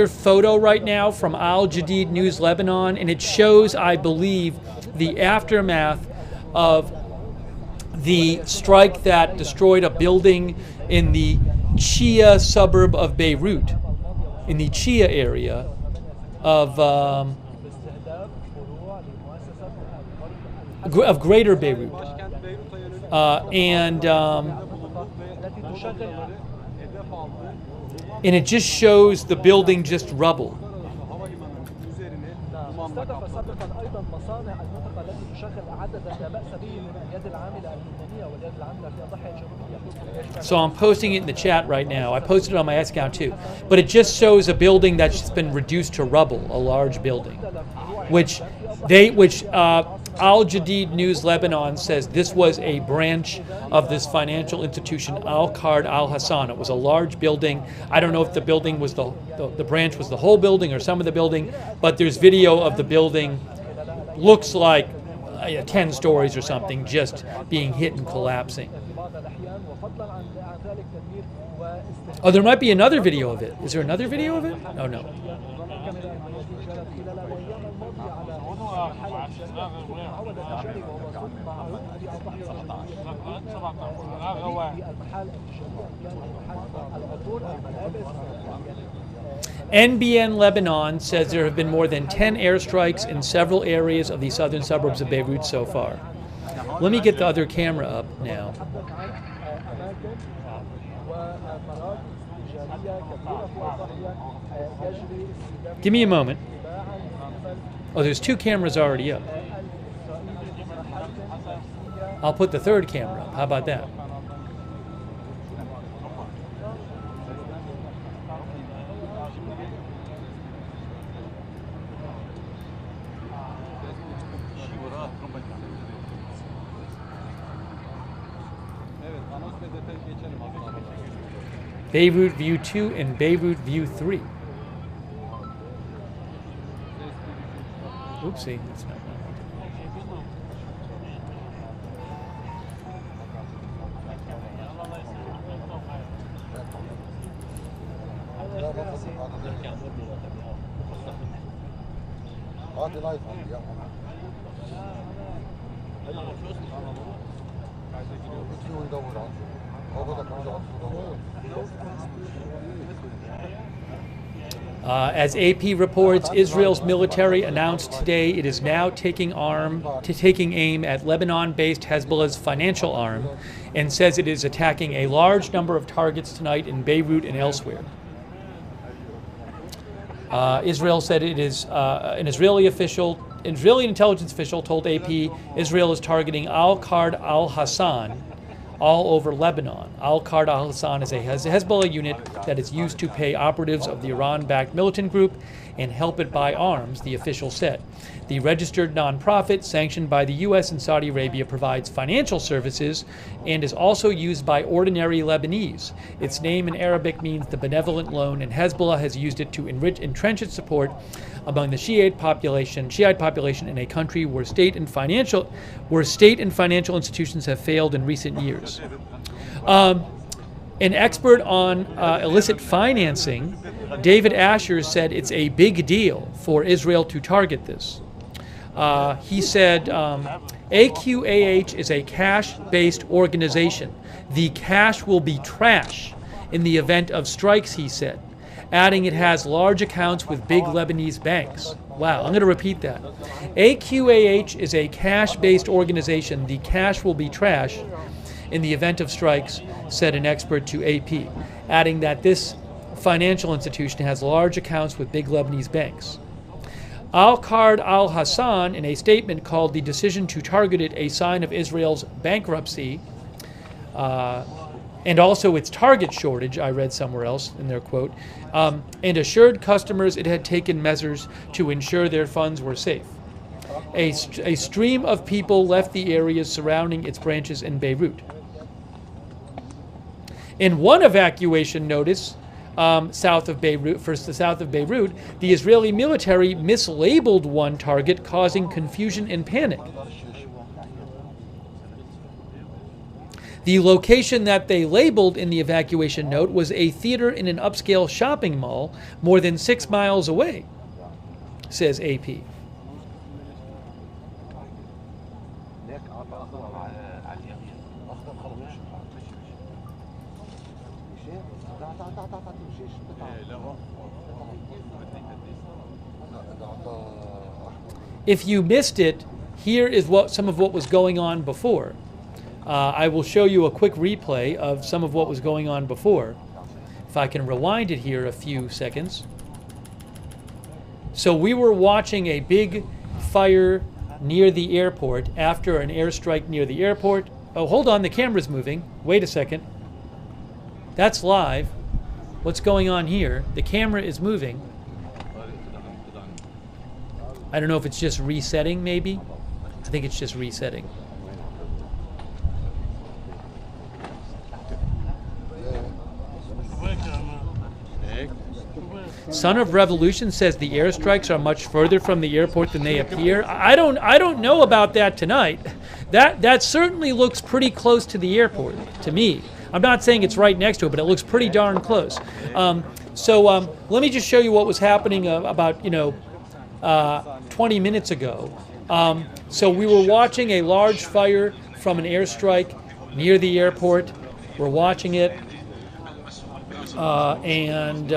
S1: photo right now from Al Jadid News Lebanon, and it shows, I believe, the aftermath of the strike that destroyed a building in the Chia suburb of Beirut, in the Chia area of Greater Beirut, and it just shows the building just rubble. So I'm posting it in the chat right now. I posted it on my account too. But it just shows a building that's just been reduced to rubble, a large building, which Al Jadid News Lebanon says this was a branch of this financial institution, Al-Qard Al-Hassan. It was a large building. I don't know if the building was the branch was the whole building or some of the building, but there's video of the building. Looks like 10 stories or something, just being hit and collapsing. Oh, there might be another video of it. Is there another video of it? Oh, no. NBN Lebanon says there have been more than 10 airstrikes in several areas of the southern suburbs of Beirut so far. Let me get the other camera up now. Give me a moment. Oh, there's two cameras already up. I'll put the third camera up. How about that? Beirut View 2 and Beirut View 3. Oopsie, that's not right. As AP reports, Israel's military announced today it is now taking aim at Lebanon-based Hezbollah's financial arm, and says it is attacking a large number of targets tonight in Beirut and elsewhere. Israel said it is an Israeli intelligence official told AP Israel is targeting Al-Qard Al-Hassan all over Lebanon. Al-Qard Al-Hassan is a Hezbollah unit that is used to pay operatives of the Iran-backed militant group and help it buy arms, the official said. The registered nonprofit, sanctioned by the U.S. and Saudi Arabia, provides financial services and is also used by ordinary Lebanese. Its name in Arabic means the benevolent loan, and Hezbollah has used it to entrench its support among the Shiite population in a country where state and financial institutions have failed in recent years. An expert on illicit financing, David Asher, said it's a big deal for Israel to target this. He said, AQAH is a cash-based organization. The cash will be trash in the event of strikes, he said, adding it has large accounts with big Lebanese banks. Wow, I'm going to repeat that. AQAH is a cash-based organization. The cash will be trash in the event of strikes, said an expert to AP, adding that this financial institution has large accounts with big Lebanese banks. Al-Qard Al-Hassan, in a statement, called the decision to target it a sign of Israel's bankruptcy. and also its target shortage, I read somewhere else in their quote, and assured customers it had taken measures to ensure their funds were safe. A stream of people left the areas surrounding its branches in Beirut. In one evacuation notice south of Beirut, the Israeli military mislabeled one target, causing confusion and panic. The location that they labeled in the evacuation note was a theater in an upscale shopping mall more than 6 miles away, says AP. If you missed it, here is some of what was going on before. I will show you a quick replay of some of what was going on before. If I can rewind it here a few seconds. So we were watching a big fire near the airport after an airstrike near the airport. Oh, hold on, the camera's moving. Wait a second. That's live. What's going on here? The camera is moving. I don't know if it's just resetting, maybe. I think it's just resetting. Son of Revolution says the airstrikes are much further from the airport than they appear. I don't know about that tonight. That certainly looks pretty close to the airport to me. I'm not saying it's right next to it, but it looks pretty darn close. Let me just show you what was happening about 20 minutes ago. So we were watching a large fire from an airstrike near the airport. We're watching it, and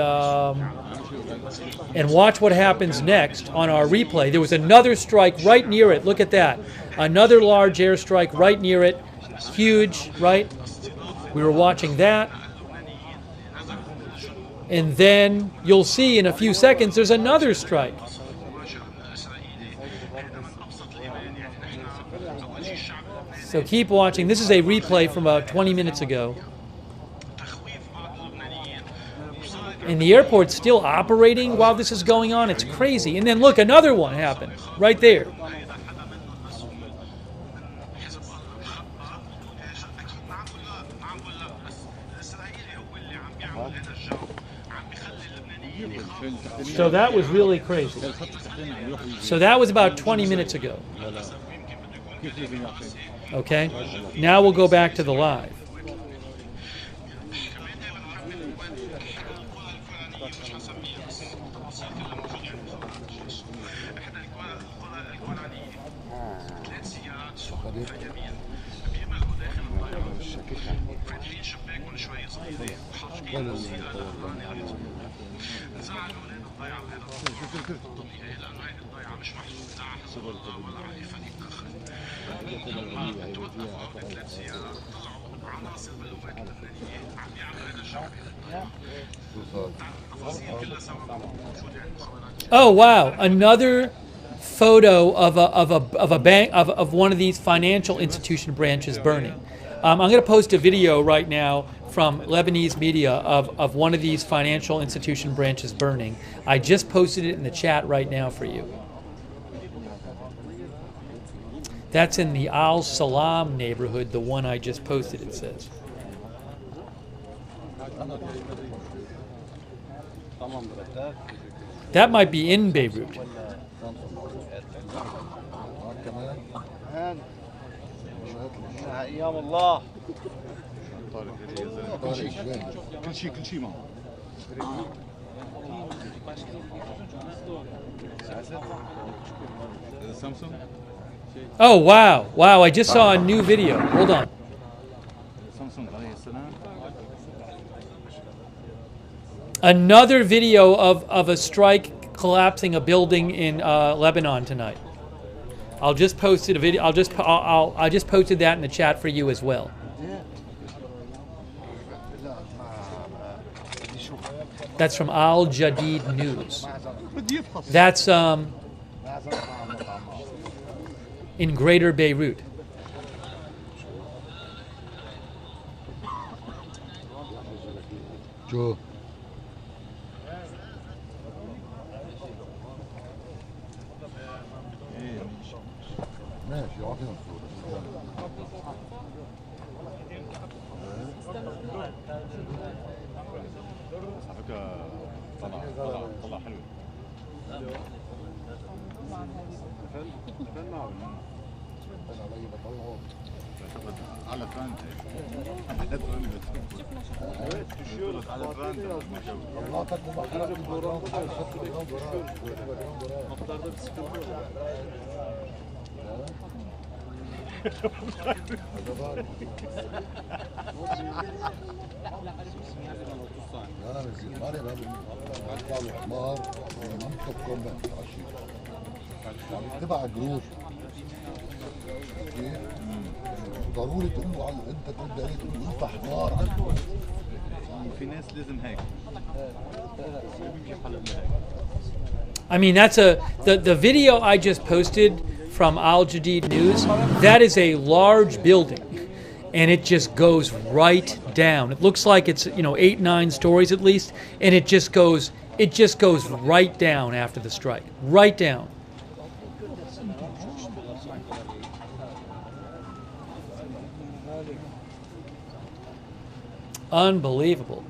S1: watch what happens next on our replay. There was another strike right near it. Look at that. Another large airstrike right near it. Huge, right? We were watching that. And then you'll see in a few seconds there's another strike. So keep watching. This is a replay from about 20 minutes ago. And the airport's still operating while this is going on. It's crazy. And then look, another one happened right there. So that was really crazy. So that was about 20 minutes ago. Okay, now we'll go back to the live. Oh wow! Another photo of one of these financial institution branches burning. I'm going to post a video right now from Lebanese media of one of these financial institution branches burning. I just posted it in the chat right now for you. That's in the Al Salam neighborhood, the one I just posted, it says. That might be in Beirut. Oh wow, wow, I just saw a new video. Hold on. Another video of a strike collapsing a building in Lebanon tonight. I'll just posted a video. I just posted that in the chat for you as well. That's from Al Jadid News. That's in Greater Beirut.
S2: شو ماشي اعطينا الصورة.
S7: على فكرة طلع حلو. على فرانك على فرانك
S2: طلعتك ومحرك
S8: Notlarda bir sıkıntı yok.
S2: لا بس المرة بقى بطلع الحمار منطق كومبات عشية تبع الجروش ضروري تقول له انت ترد عليه تقول له انت حمار
S7: في ناس لازم هيك
S1: I mean, that's the video I just posted from Al Jadid News. That is a large building, and it just goes right down. It looks like it's 8, 9 stories at least, and it just goes right down after the strike, right down. Unbelievable.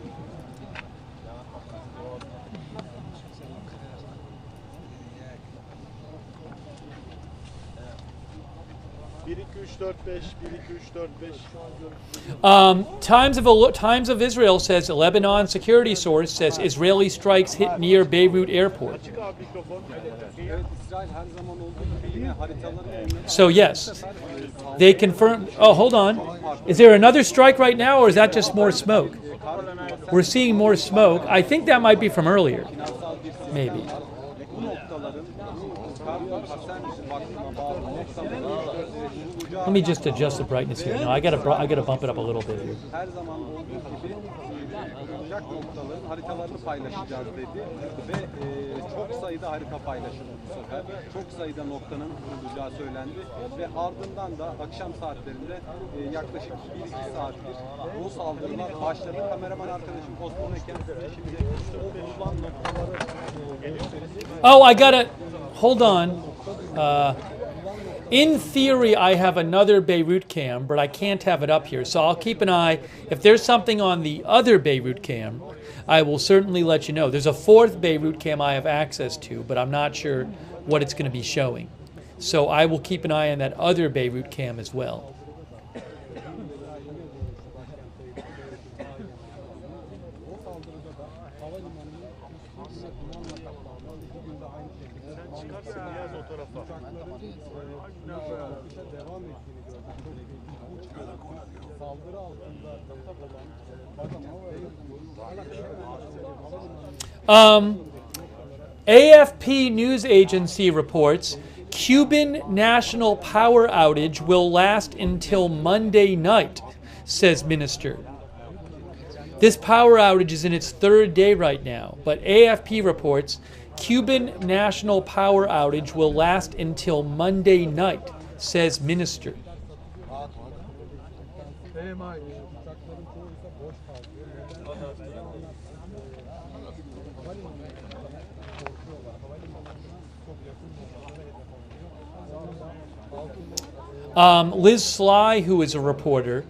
S1: Times of Israel says a Lebanon security source says Israeli strikes hit near Beirut airport. So yes, they confirmed. Oh, hold on. Is there another strike right now, or is that just more smoke? We're seeing more smoke. I think that might be from earlier. Maybe. Let me just adjust the brightness here. No, I gotta bump it up a little bit here.
S12: Haritalarını paylaşacağız dedi ve çok sayıda harita paylaşıldı bu sefer. Çok sayıda noktanın vurulacağı söylendi ve ardından da akşam saatlerinde yaklaşık 1-2 saattir bu saldırılar başladı. Kameraman arkadaşım Osman Eken şimdi o vurulan noktaları
S1: Oh, I gotta hold on. In theory, I have another Beirut cam, but I can't have it up here. So I'll keep an eye. If there's something on the other Beirut cam, I will certainly let you know. There's a fourth Beirut cam I have access to, but I'm not sure what it's going to be showing. So I will keep an eye on that other Beirut cam as well. AFP news agency reports Cuban national power outage will last until Monday night, says minister. This power outage is in its 3rd day right now, but AFP reports Cuban national power outage will last until Monday night, says minister. Liz Sly, who is a reporter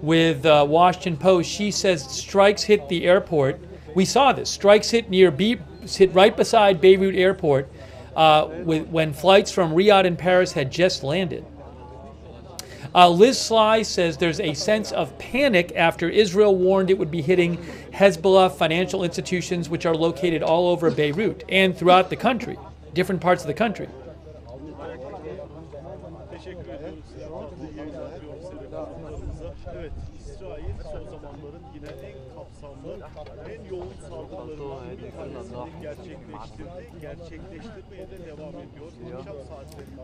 S1: with Washington Post, she says strikes hit the airport. We saw this. Strikes hit right beside Beirut airport when flights from Riyadh and Paris had just landed. Liz Sly says there's a sense of panic after Israel warned it would be hitting Hezbollah financial institutions, which are located all over Beirut and throughout the country, different parts of the country.
S13: Evet, İsrail son zamanların yine en kapsamlı, en yoğun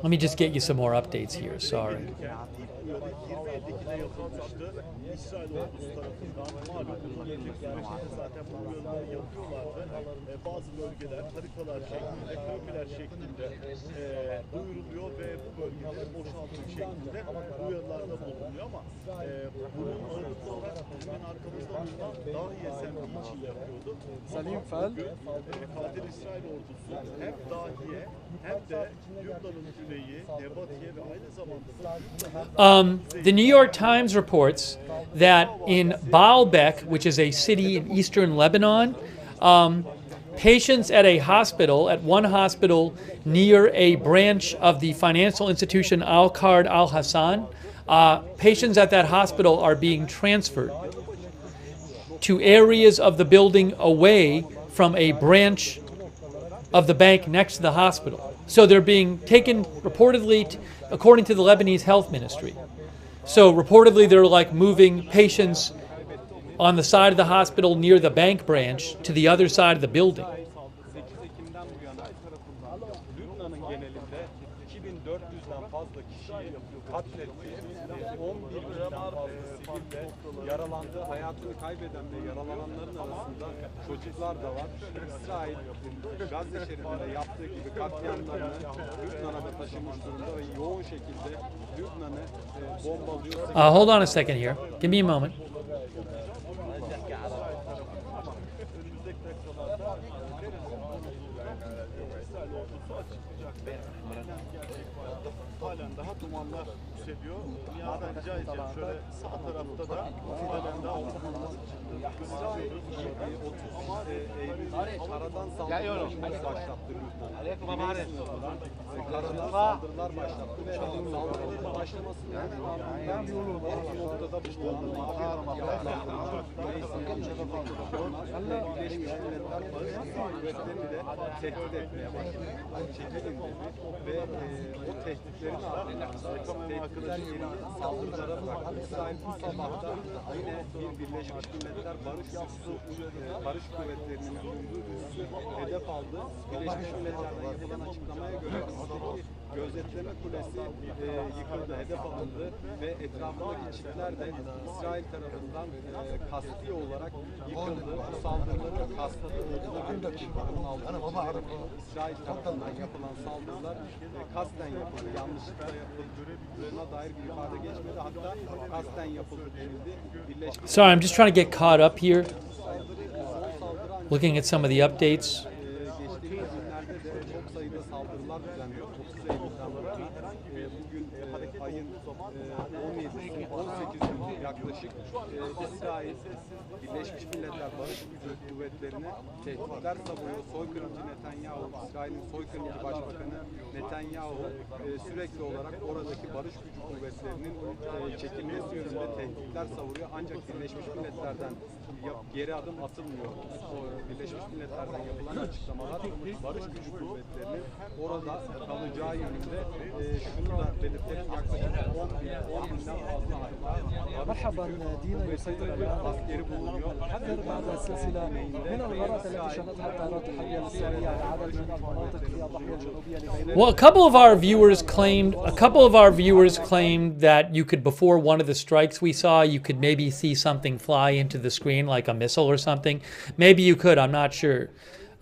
S1: Let me just get you some more updates here. Sorry.
S13: İsrail ordusu tarafından malum gerçekleşti. Zaten bu uyarıları yapıyorlardı. Bazı bölgeler haritalar şeklinde, köprüler şeklinde duyuruluyor ve bu bölgeler boşaltım şeklinde uyarılarda bulunuyor ama bunun ağırlıklı olarak hemen arkamızda bulunan Dahiye semti için yapıyordu.
S4: Salim Fel.
S13: Katil İsrail ordusu hem Dahiye hem de Lübnan'ın güneyi, Nebatiye ve aynı zamanda
S1: The New York Times reports that in Baalbek, which is a city in eastern Lebanon, patients at a hospital, at one hospital near a branch of the financial institution Al-Qard Al-Hassan, patients at that hospital are being transferred to areas of the building away from a branch of the bank next to the hospital. So they're being taken reportedly, according to the Lebanese health ministry. So reportedly they're like moving patients on the side of the hospital near the bank branch to the other side of the building.
S12: Lübnan'ın genelinde 2400'den fazla kişiyi katlettiği, 11.000'den fazla sivil de yaralandı. Hayatını kaybeden ve yaralananların arasında çocuklar da var. İsrail, Gazze şeridinde yaptığı gibi katliamlarını Lübnan'a da taşımış durumda ve yoğun şekilde Lübnan'ı bombalıyor.
S1: Hold on a second here. Give me a moment.
S13: halen daha dumanlar yükseliyor. Nihat'tan rica edeceğim. Şöyle sağ tarafta da halen daha dumanlar gözüküyoruz.
S12: 30 Eylül karadan saldırılar başlattı Lübnan. Karadan saldırılar başlattı ve saldırıların başlamasının ardından bir noktada bu Birleşmiş Milletler Barış Kuvvetleri'ni de tehdit etmeye başladı. Çekilin dedi ve o tehditlerin ardından tehditlerin yerini saldırılara bıraktı. İsrail bu sabahta yine bir Birleşmiş Milletler Barış Kuvvetleri'nin bulunduğu üssü hedef aldı. Birleşmiş Milletler'den yapılan açıklamaya göre üstteki gözetleme kulesi yıkıldı, hedef alındı ve etrafındaki çitler de İsrail tarafından kasti olarak yıkıldı. Bu saldırıların kasti olduğuna İsrail tarafından yapılan saldırılar kasten yapıldı, yanlışlıkla yapıldığına dair bir ifade geçmedi. Hatta kasten yapıldı denildi.
S1: Sorry, I'm just trying to get caught up here. Looking at some of the updates.
S12: Geçtiğimiz günlerde de çok sayıda saldırılar düzenliyor. 30 Eylül'den bugün ayın 17'si, 18'i yaklaşık İsrail Birleşmiş Milletler Barış Kuvvetleri'ne tehditler savuruyor. Soykırımcı Netanyahu, İsrail'in soykırımcı başbakanı Netanyahu sürekli olarak oradaki barış gücü kuvvetlerinin çekilmesi yönünde tehditler savuruyor. Ancak Birleşmiş Milletler'den geri adım atılmıyor. Birleşmiş Milletler'den yapılan açıklamalar barış gücü kuvvetlerinin orada kalacağı yönünde. Şunu da belirtelim, yaklaşık 10.000'den fazla
S4: مرحبا دينا يسيطر الآن
S12: askeri bulunuyor.
S4: حذر بعد السلسلة من الغارات التي شنتها الطائرات الحربية الإسرائيلية على عدد من المناطق في الضاحية الجنوبية لبيروت.
S1: Well, a couple of our viewers claimed that you could, before one of the strikes we saw, you could maybe see something fly into the screen like a missile or something. Maybe you could, I'm not sure.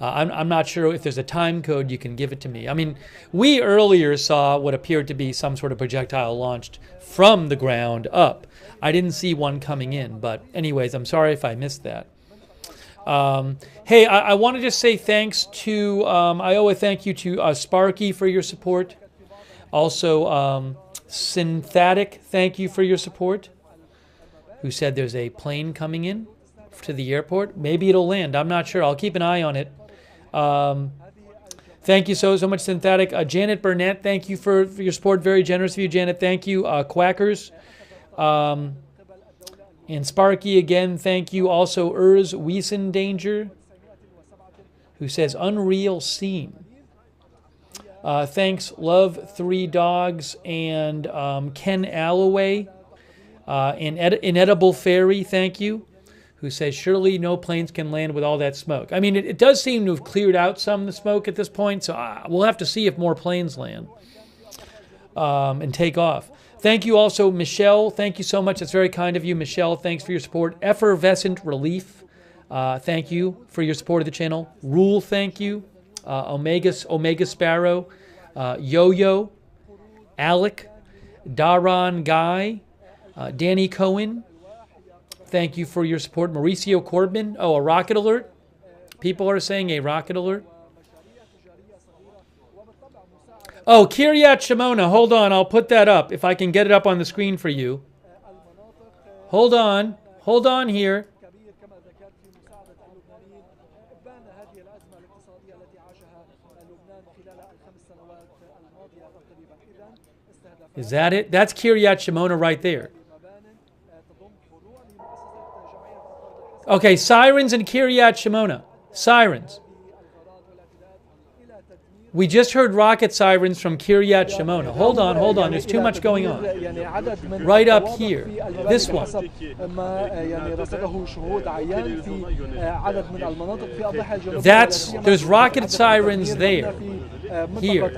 S1: I'm not sure if there's a time code you can give it to me. I mean, we earlier saw what appeared to be some sort of projectile launched from the ground up. I didn't see one coming in, but anyways, I'm sorry if I missed that. Hey, I want to just say thanks to, I owe a thank you to Sparky for your support. Also, Synthetic, thank you for your support, who said there's a plane coming in to the airport. Maybe it'll land. I'm not sure. I'll keep an eye on it. Thank you so much, Synthetic. Janet Burnett, thank you for your support. Very generous of you, Janet. Thank you. Quackers. And Sparky, again, thank you. Also, Wiesendanger, who says, unreal scene. Thanks, Love 3 Dogs, and Ken Alloway. Inedible Fairy, thank you, who says, surely no planes can land with all that smoke. I mean, it does seem to have cleared out some of the smoke at this point, so we'll have to see if more planes land and take off. Thank you also, Michelle. Thank you so much. That's very kind of you, Michelle. Thanks for your support. Effervescent Relief. Thank you for your support of the channel. Rule, thank you. Omega Sparrow. Yo-Yo. Alec. Daron Guy. Danny Cohen. Thank you for your support. Mauricio Corbin. Oh, a rocket alert. People are saying a rocket alert. Oh, Kiryat Shimona. Hold on. I'll put that up if I can get it up on the screen for you. Hold on. Hold on here. Is that it? That's Kiryat Shimona right there. Okay, sirens in Kiryat Shimona. Sirens. We just heard rocket sirens from Kiryat Shimona. Hold on. There's too much going on. Right up here. This one. There's rocket sirens there. Here.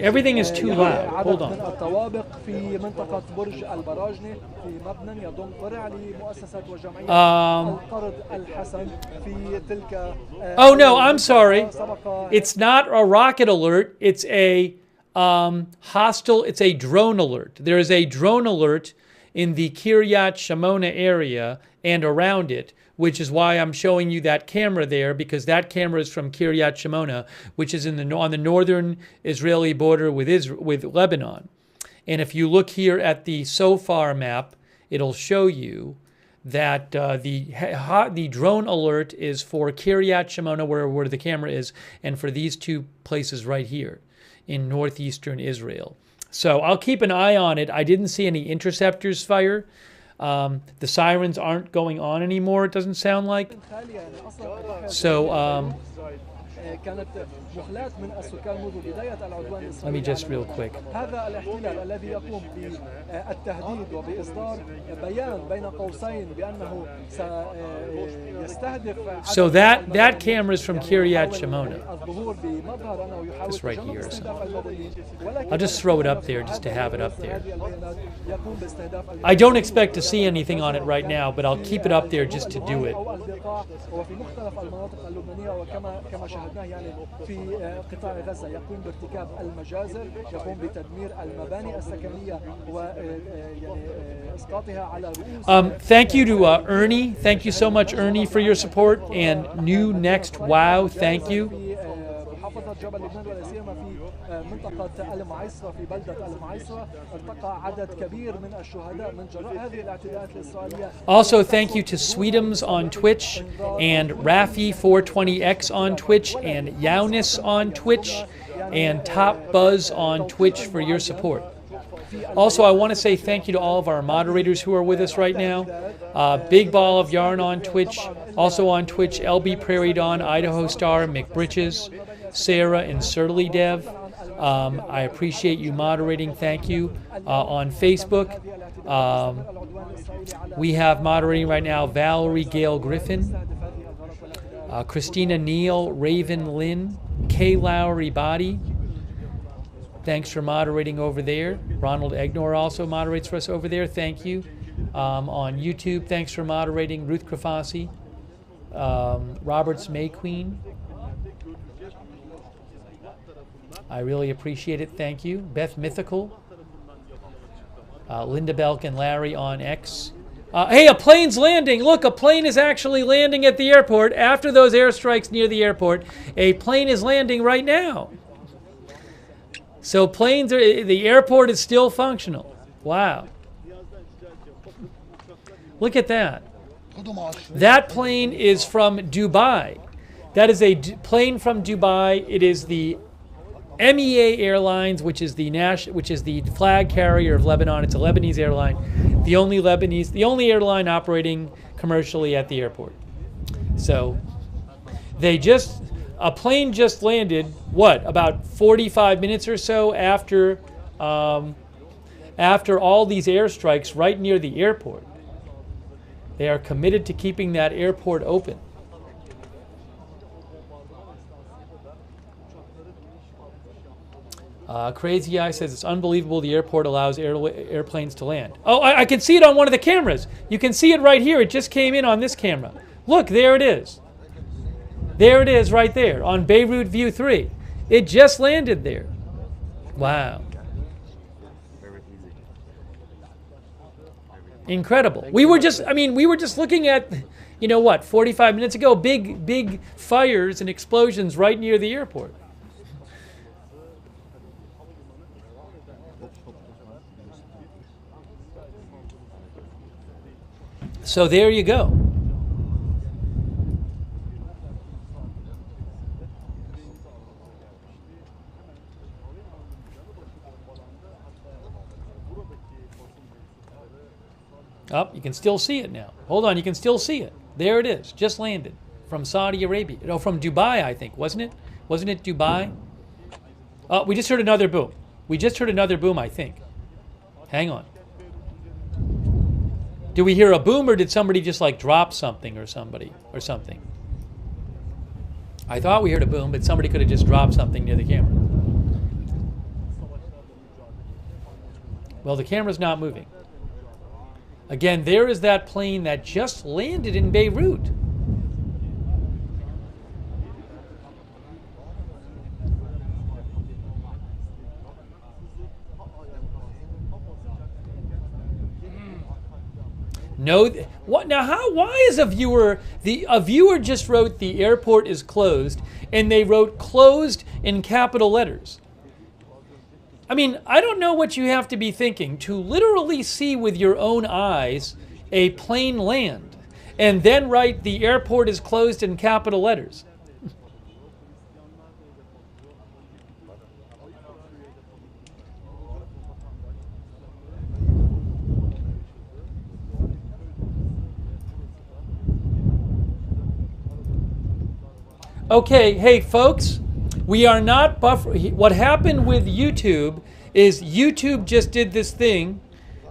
S1: Everything is too loud. Hold on. Oh no, I'm sorry. It's not a rocket alert. It's a it's a drone alert. There is a drone alert in the Kiryat Shimona area and around it, which is why I'm showing you that camera there, because that camera is from Kiryat Shimona, which is on the northern Israeli border with Lebanon. And if you look here at the SOFAR map, it'll show you that the drone alert is for Kiryat Shimona, where the camera is, and for these two places right here in northeastern Israel. So I'll keep an eye on it. I didn't see any interceptors fire. The sirens aren't going on anymore, it doesn't sound like. So, let me just real quick. So that camera is from Kiryat Shimona. Just right here. So I'll just throw it up there just to have it up there. I don't expect to see anything on it right now, but I'll keep it up there just to do it.
S4: في قطاع غزة يقوم بارتكاب المجازر، يقوم بتدمير المباني السكنية وإسقاطها على رؤوس.
S1: Thank you to Ernie. Thank you so much, Ernie, for your support. And New Next Wow, thank you.
S4: محافظة جبل لبنان ولا سيما في منطقة المعيصرة في بلدة المعيصرة ارتقى عدد كبير من الشهداء من جراء هذه الاعتداءات الإسرائيلية.
S1: Also, thank you to Sweetums on Twitch and Rafi420X on Twitch and Yaunis on Twitch and Top Buzz on Twitch for your support. Also, I want to say thank you to all of our moderators who are with us right now. Big Ball of Yarn on Twitch. Also on Twitch, LB Prairie Dawn, Idaho Star, McBritches, Sarah, and Surly Dev. I appreciate you moderating. Thank you. On Facebook, we have moderating right now Valerie Gale Griffin, Christina Neal, Raven Lynn, Kay Lowry Body. Thanks for moderating over there. Ronald Egnor also moderates for us over there. Thank you. On YouTube, thanks for moderating. Ruth Krafasi, Roberts May Queen. I really appreciate it. Thank you. Beth Mythical, Linda Belk and Larry on X. Hey, a plane's landing. Look, a plane is actually landing at the airport. After those airstrikes near the airport, a plane is landing right now. So the airport is still functional. Wow. Look at that. That plane is from Dubai. That is a plane from Dubai. It is the MEA Airlines, which is the flag carrier of Lebanon. It's a Lebanese airline, the only airline operating commercially at the airport. So a plane just landed, about 45 minutes or so after all these airstrikes right near the airport. They are committed to keeping that airport open. Crazy Eye says it's unbelievable the airport allows airplanes to land. Oh, I can see it on one of the cameras. You can see it right here. It just came in on this camera. Look, there it is. There it is right there on Beirut View 3. It just landed there. Wow. Incredible. We were just looking at, 45 minutes ago, big fires and explosions right near the airport. So there you go. Oh, you can still see it now. Hold on, you can still see it. There it is, just landed from Saudi Arabia. No, from Dubai, I think, wasn't it? Wasn't it Dubai? Oh, we just heard another boom. We just heard another boom, I think. Hang on. Did we hear a boom, or did somebody just like drop something or something? I thought we heard a boom, but somebody could have just dropped something near the camera. Well, the camera's not moving. Again, there is that plane that just landed in Beirut. No, what now? How? Why is a viewer just wrote the airport is closed, and they wrote closed in capital letters? I mean, I don't know what you have to be thinking to literally see with your own eyes a plane land, and then write the airport is closed in capital letters. Okay, hey folks, we are not buffering. What happened with YouTube is YouTube just did this thing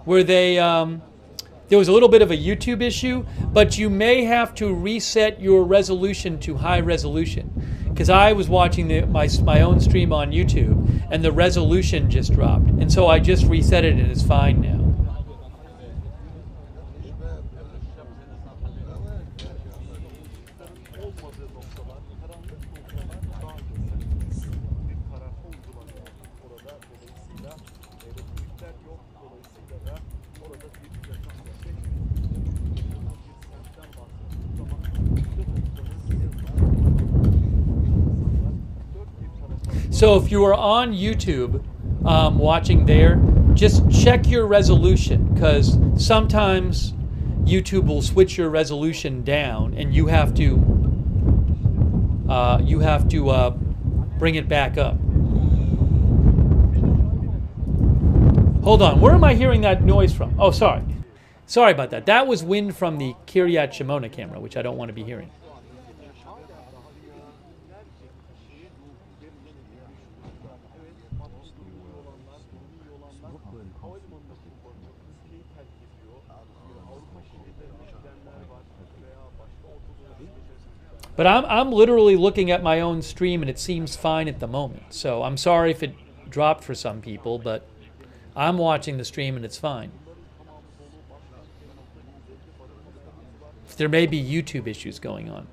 S1: where they, there was a little bit of a YouTube issue, but you may have to reset your resolution to high resolution. Because I was watching my own stream on YouTube, and the resolution just dropped. And so I just reset it, and it's fine now. So if you are on YouTube watching there, just check your resolution, because sometimes YouTube will switch your resolution down, and you have to bring it back up. Hold on, where am I hearing that noise from? Oh, sorry about that. That was wind from the Kiryat Shimona camera, which I don't want to be hearing. But I'm literally looking at my own stream, and it seems fine at the moment. So I'm sorry if it dropped for some people, but I'm watching the stream and it's fine. There may be YouTube issues going on.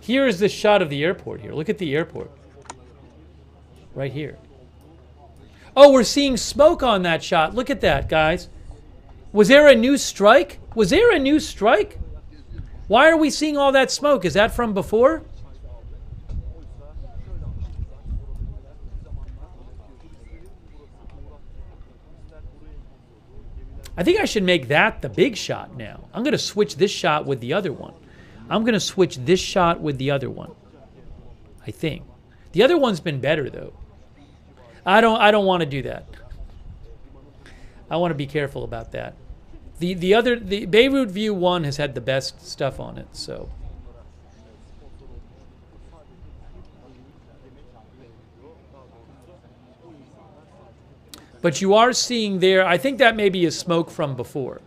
S1: Here is the shot of the airport here. Look at the airport. Right here. Oh, we're seeing smoke on that shot. Look at that, guys. Was there a new strike? Was there a new strike? Why are we seeing all that smoke? Is that from before? I think I should make that the big shot now. I'm going to switch this shot with the other one. I'm going to switch this shot with the other one. I think. The other one's been better, though. I don't want to do that. I want to be careful about that. The Beirut View 1 has had the best stuff on it, so. But you are seeing there, I think that maybe is smoke from before.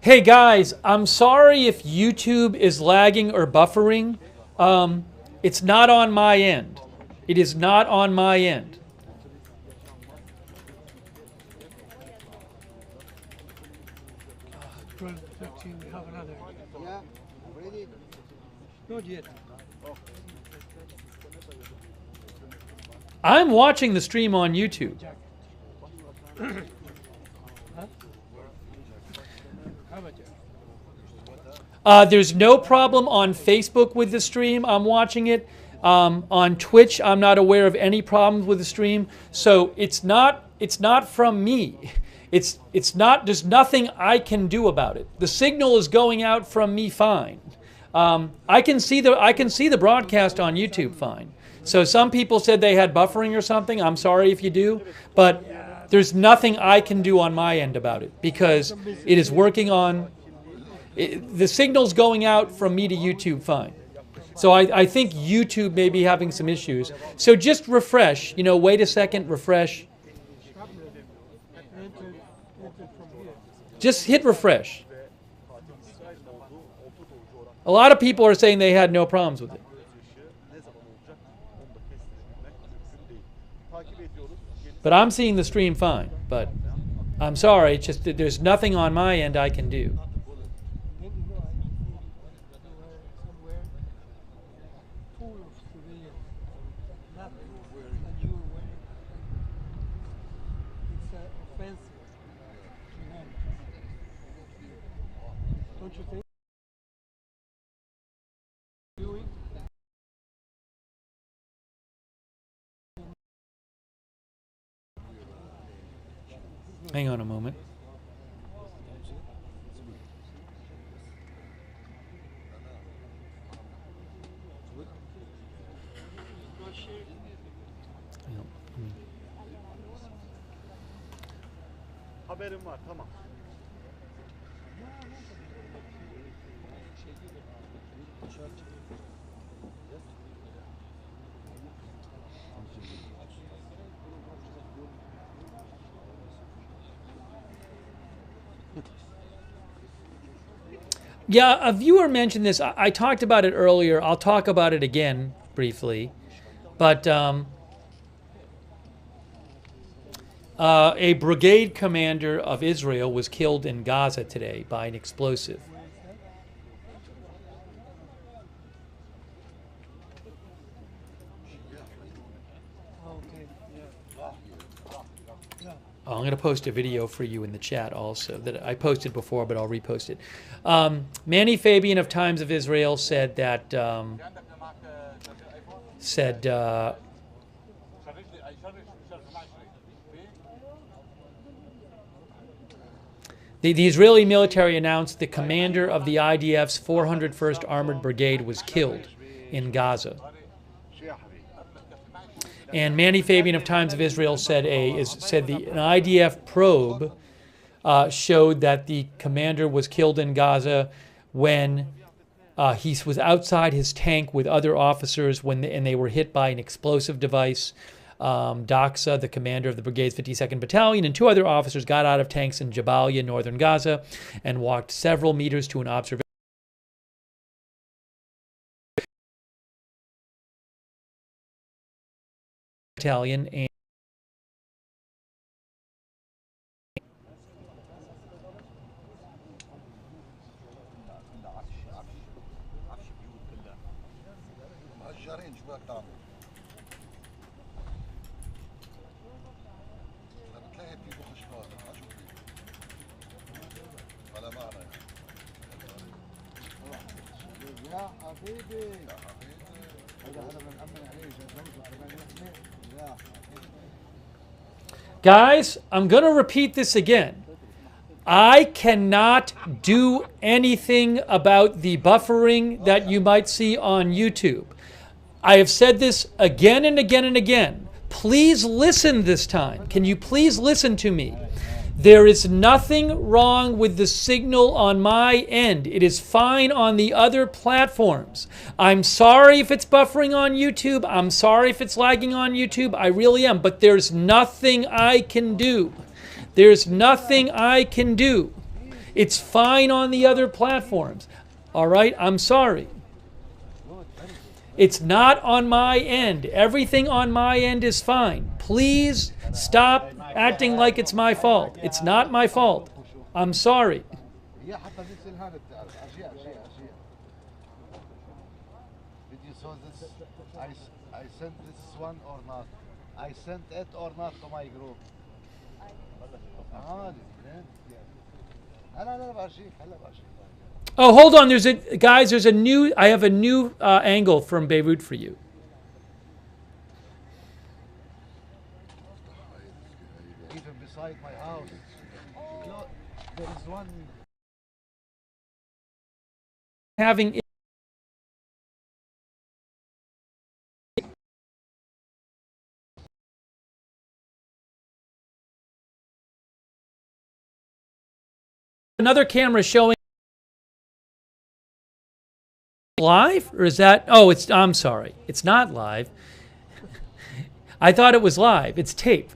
S1: Hey guys, I'm sorry if YouTube is lagging or buffering. It's not on my end. It is not on my end.
S5: We have another. Yeah, ready? Not yet.
S1: I'm watching the stream on YouTube. There's no problem on Facebook with the stream. I'm watching it. On Twitch, I'm not aware of any problems with the stream. So it's not from me. It's not. There's nothing I can do about it. The signal is going out from me fine. I can see the broadcast on YouTube fine. So some people said they had buffering or something. I'm sorry if you do, but there's nothing I can do on my end about it because it is working on. The signal's going out from me to YouTube fine. So I think YouTube may be having some issues. So just refresh, wait a second, refresh. Just hit refresh. A lot of people are saying they had no problems with it. But I'm seeing the stream fine. But I'm sorry, it's just that there's nothing on my end I can do. Hang on a moment.
S13: Haberim var, tamam.
S1: Yeah, a viewer mentioned this. I talked about it earlier. I'll talk about it again briefly. But a brigade commander of Israel was killed in Gaza today by an explosive. I'm going to post a video for you in the chat also that I posted before, but I'll repost it. Manny Fabian of Times of Israel said that the Israeli military announced the commander of the IDF's 401st Armored Brigade was killed in Gaza. And Manny Fabian of Times of Israel said an IDF probe showed that the commander was killed in Gaza when he was outside his tank with other officers and they were hit by an explosive device. Doxa, the commander of the brigade's 52nd Battalion, and two other officers got out of tanks in Jabalia, northern Gaza, and walked several meters to an observation battalion and Guys, I'm going to repeat this again. I cannot do anything about the buffering that you might see on YouTube. I have said this again and again and again. Please listen this time. Can you please listen to me? There is nothing wrong with the signal on my end. It is fine on the other platforms. I'm sorry if it's buffering on YouTube. I'm sorry if it's lagging on YouTube. I really am. But there's nothing I can do. There's nothing I can do. It's fine on the other platforms. All right? I'm sorry. It's not on my end. Everything on my end is fine. Please stop acting like it's my fault. It's not my fault. I'm sorry.
S14: Did you saw this? I sent this one or not? I sent it or not to my group?
S1: Oh, hold on. Guys, I have a new angle from Beirut for you.
S14: Even beside my house. Look, there is one.
S1: Having another camera showing live, or is that? Oh, I'm sorry. It's not live. I thought it was live. It's tape.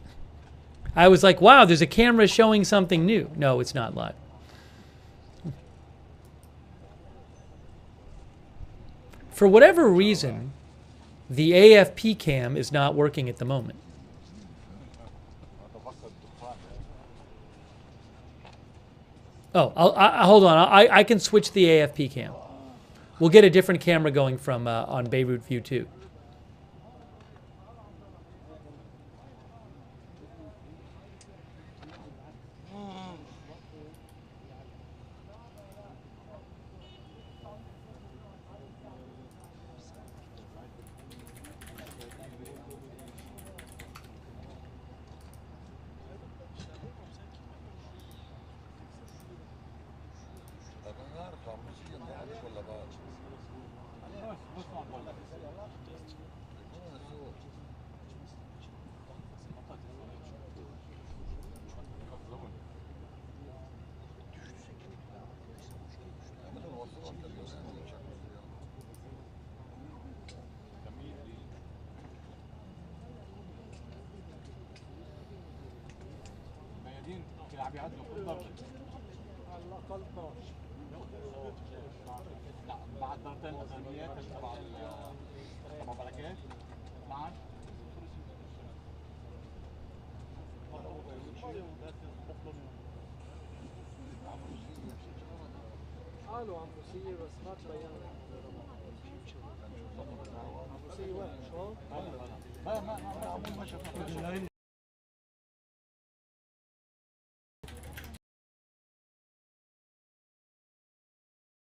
S1: I was like, wow, there's a camera showing something new. No, it's not live. For whatever reason, the AFP cam is not working at the moment. Oh, hold on. I can switch the AFP cam. We'll get a different camera going from on Beirut View 2.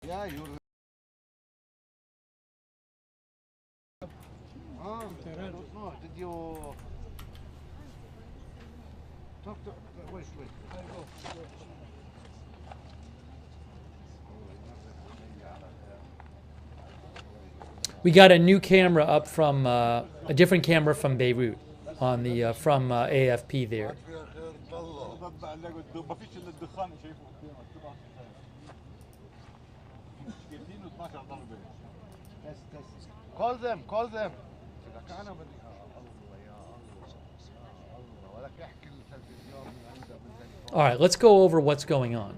S14: Yeah, you. Did you talk to? Wait.
S1: We got a new camera up from a different camera from Beirut on the from AFP there.
S14: Call them.
S1: All right, let's go over what's going on.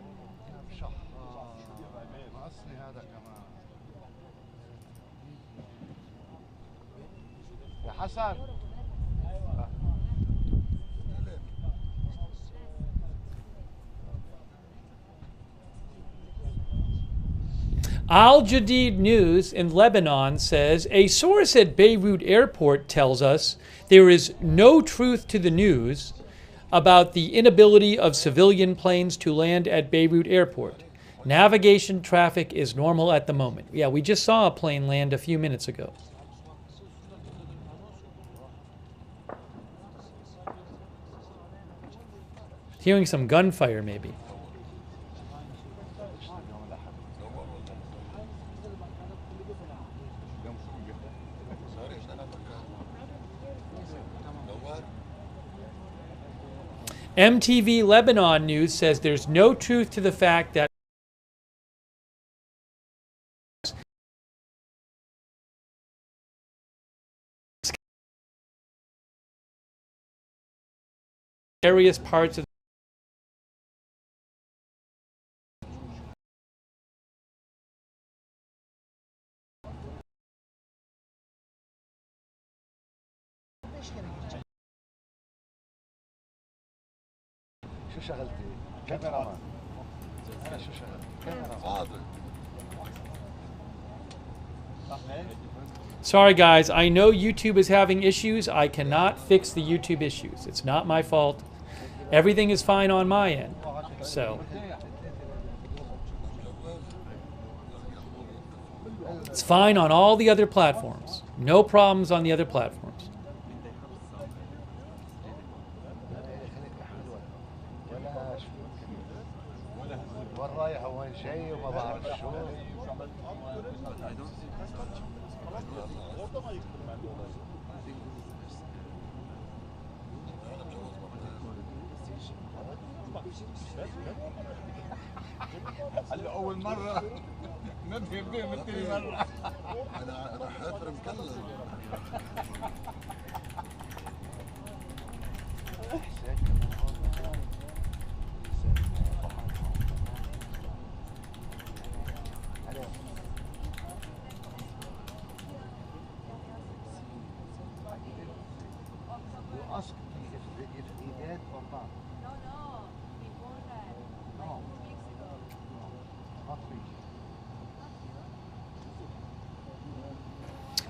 S14: Hassan.
S1: Al Jadid News in Lebanon says a source at Beirut airport tells us there is no truth to the news about the inability of civilian planes to land at Beirut airport. Navigation traffic is normal at the moment. Yeah, we just saw a plane land a few minutes ago. Hearing some gunfire maybe. MTV Lebanon News says there's no truth to the fact that various parts of
S14: شو شغلتي؟ كاميرا مان. أنا شو شغلتي؟ كاميرا مان.
S1: Sorry guys, I know YouTube is having issues. I cannot fix the YouTube issues. It's not my fault. Everything is fine on my end. So it's fine on all the other platforms. No problems on the other platforms.
S2: هلا أول مرة نبهر به مثل مرة أنا راح أترم كله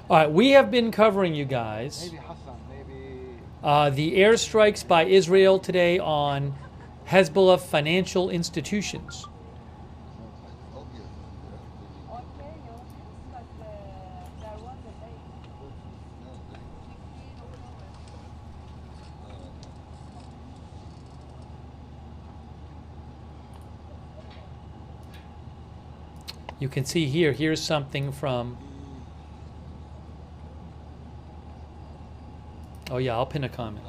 S1: All right, we have been covering, you guys, the airstrikes by Israel today on Hezbollah financial institutions. You can see here, here's something from... Oh yeah, I'll pin a comment.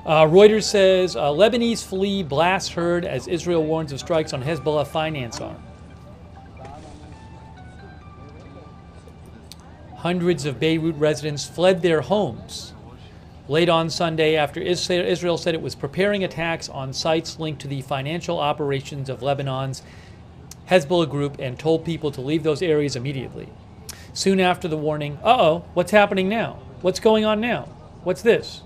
S1: Reuters says Lebanese flee blast heard as Israel warns of strikes on Hezbollah finance arm. Hundreds of Beirut residents fled their homes late on Sunday after Israel said it was preparing attacks on sites linked to the financial operations of Lebanon's Hezbollah group and told people to leave those areas immediately. Soon after the warning, uh-oh, what's happening now? What's going on now? What's this?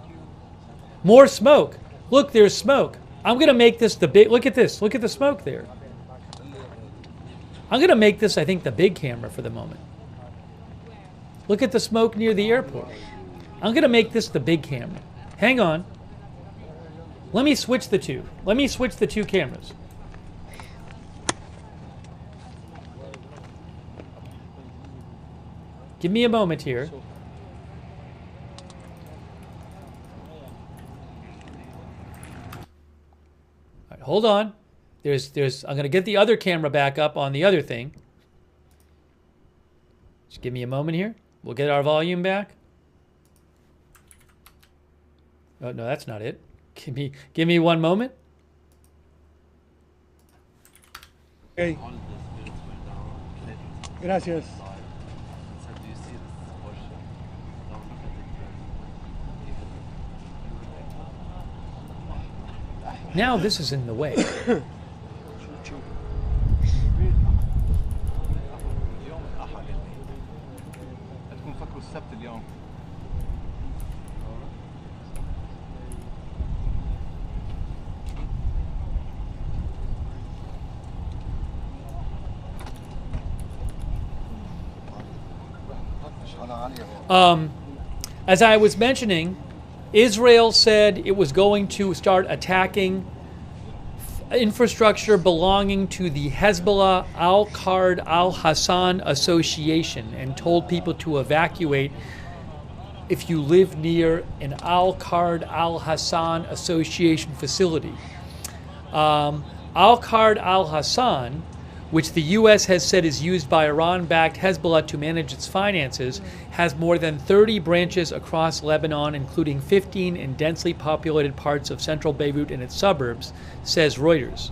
S1: More smoke. Look, there's smoke. I'm going to make this the big... Look at this. Look at the smoke there. I'm going to make this, I think, the big camera for the moment. Look at the smoke near the airport. I'm going to make this the big camera. Hang on. Let me switch the two. Let me switch the two cameras. Give me a moment here. Hold on. I'm going to get the other camera back up on the other thing. Just give me a moment here. We'll get our volume back. Oh, no, that's not it. Give me one moment.
S5: Okay. Gracias.
S1: Now this is in the way. As I was mentioning, Israel said it was going to start attacking infrastructure belonging to the Hezbollah Al-Qard Al-Hassan Association and told people to evacuate if you live near an Al-Qard Al-Hassan Association facility. Al-Qard Al-Hassan, which the U.S. has said is used by Iran-backed Hezbollah to manage its finances, has more than 30 branches across Lebanon, including 15 in densely populated parts of central Beirut and its suburbs, says Reuters.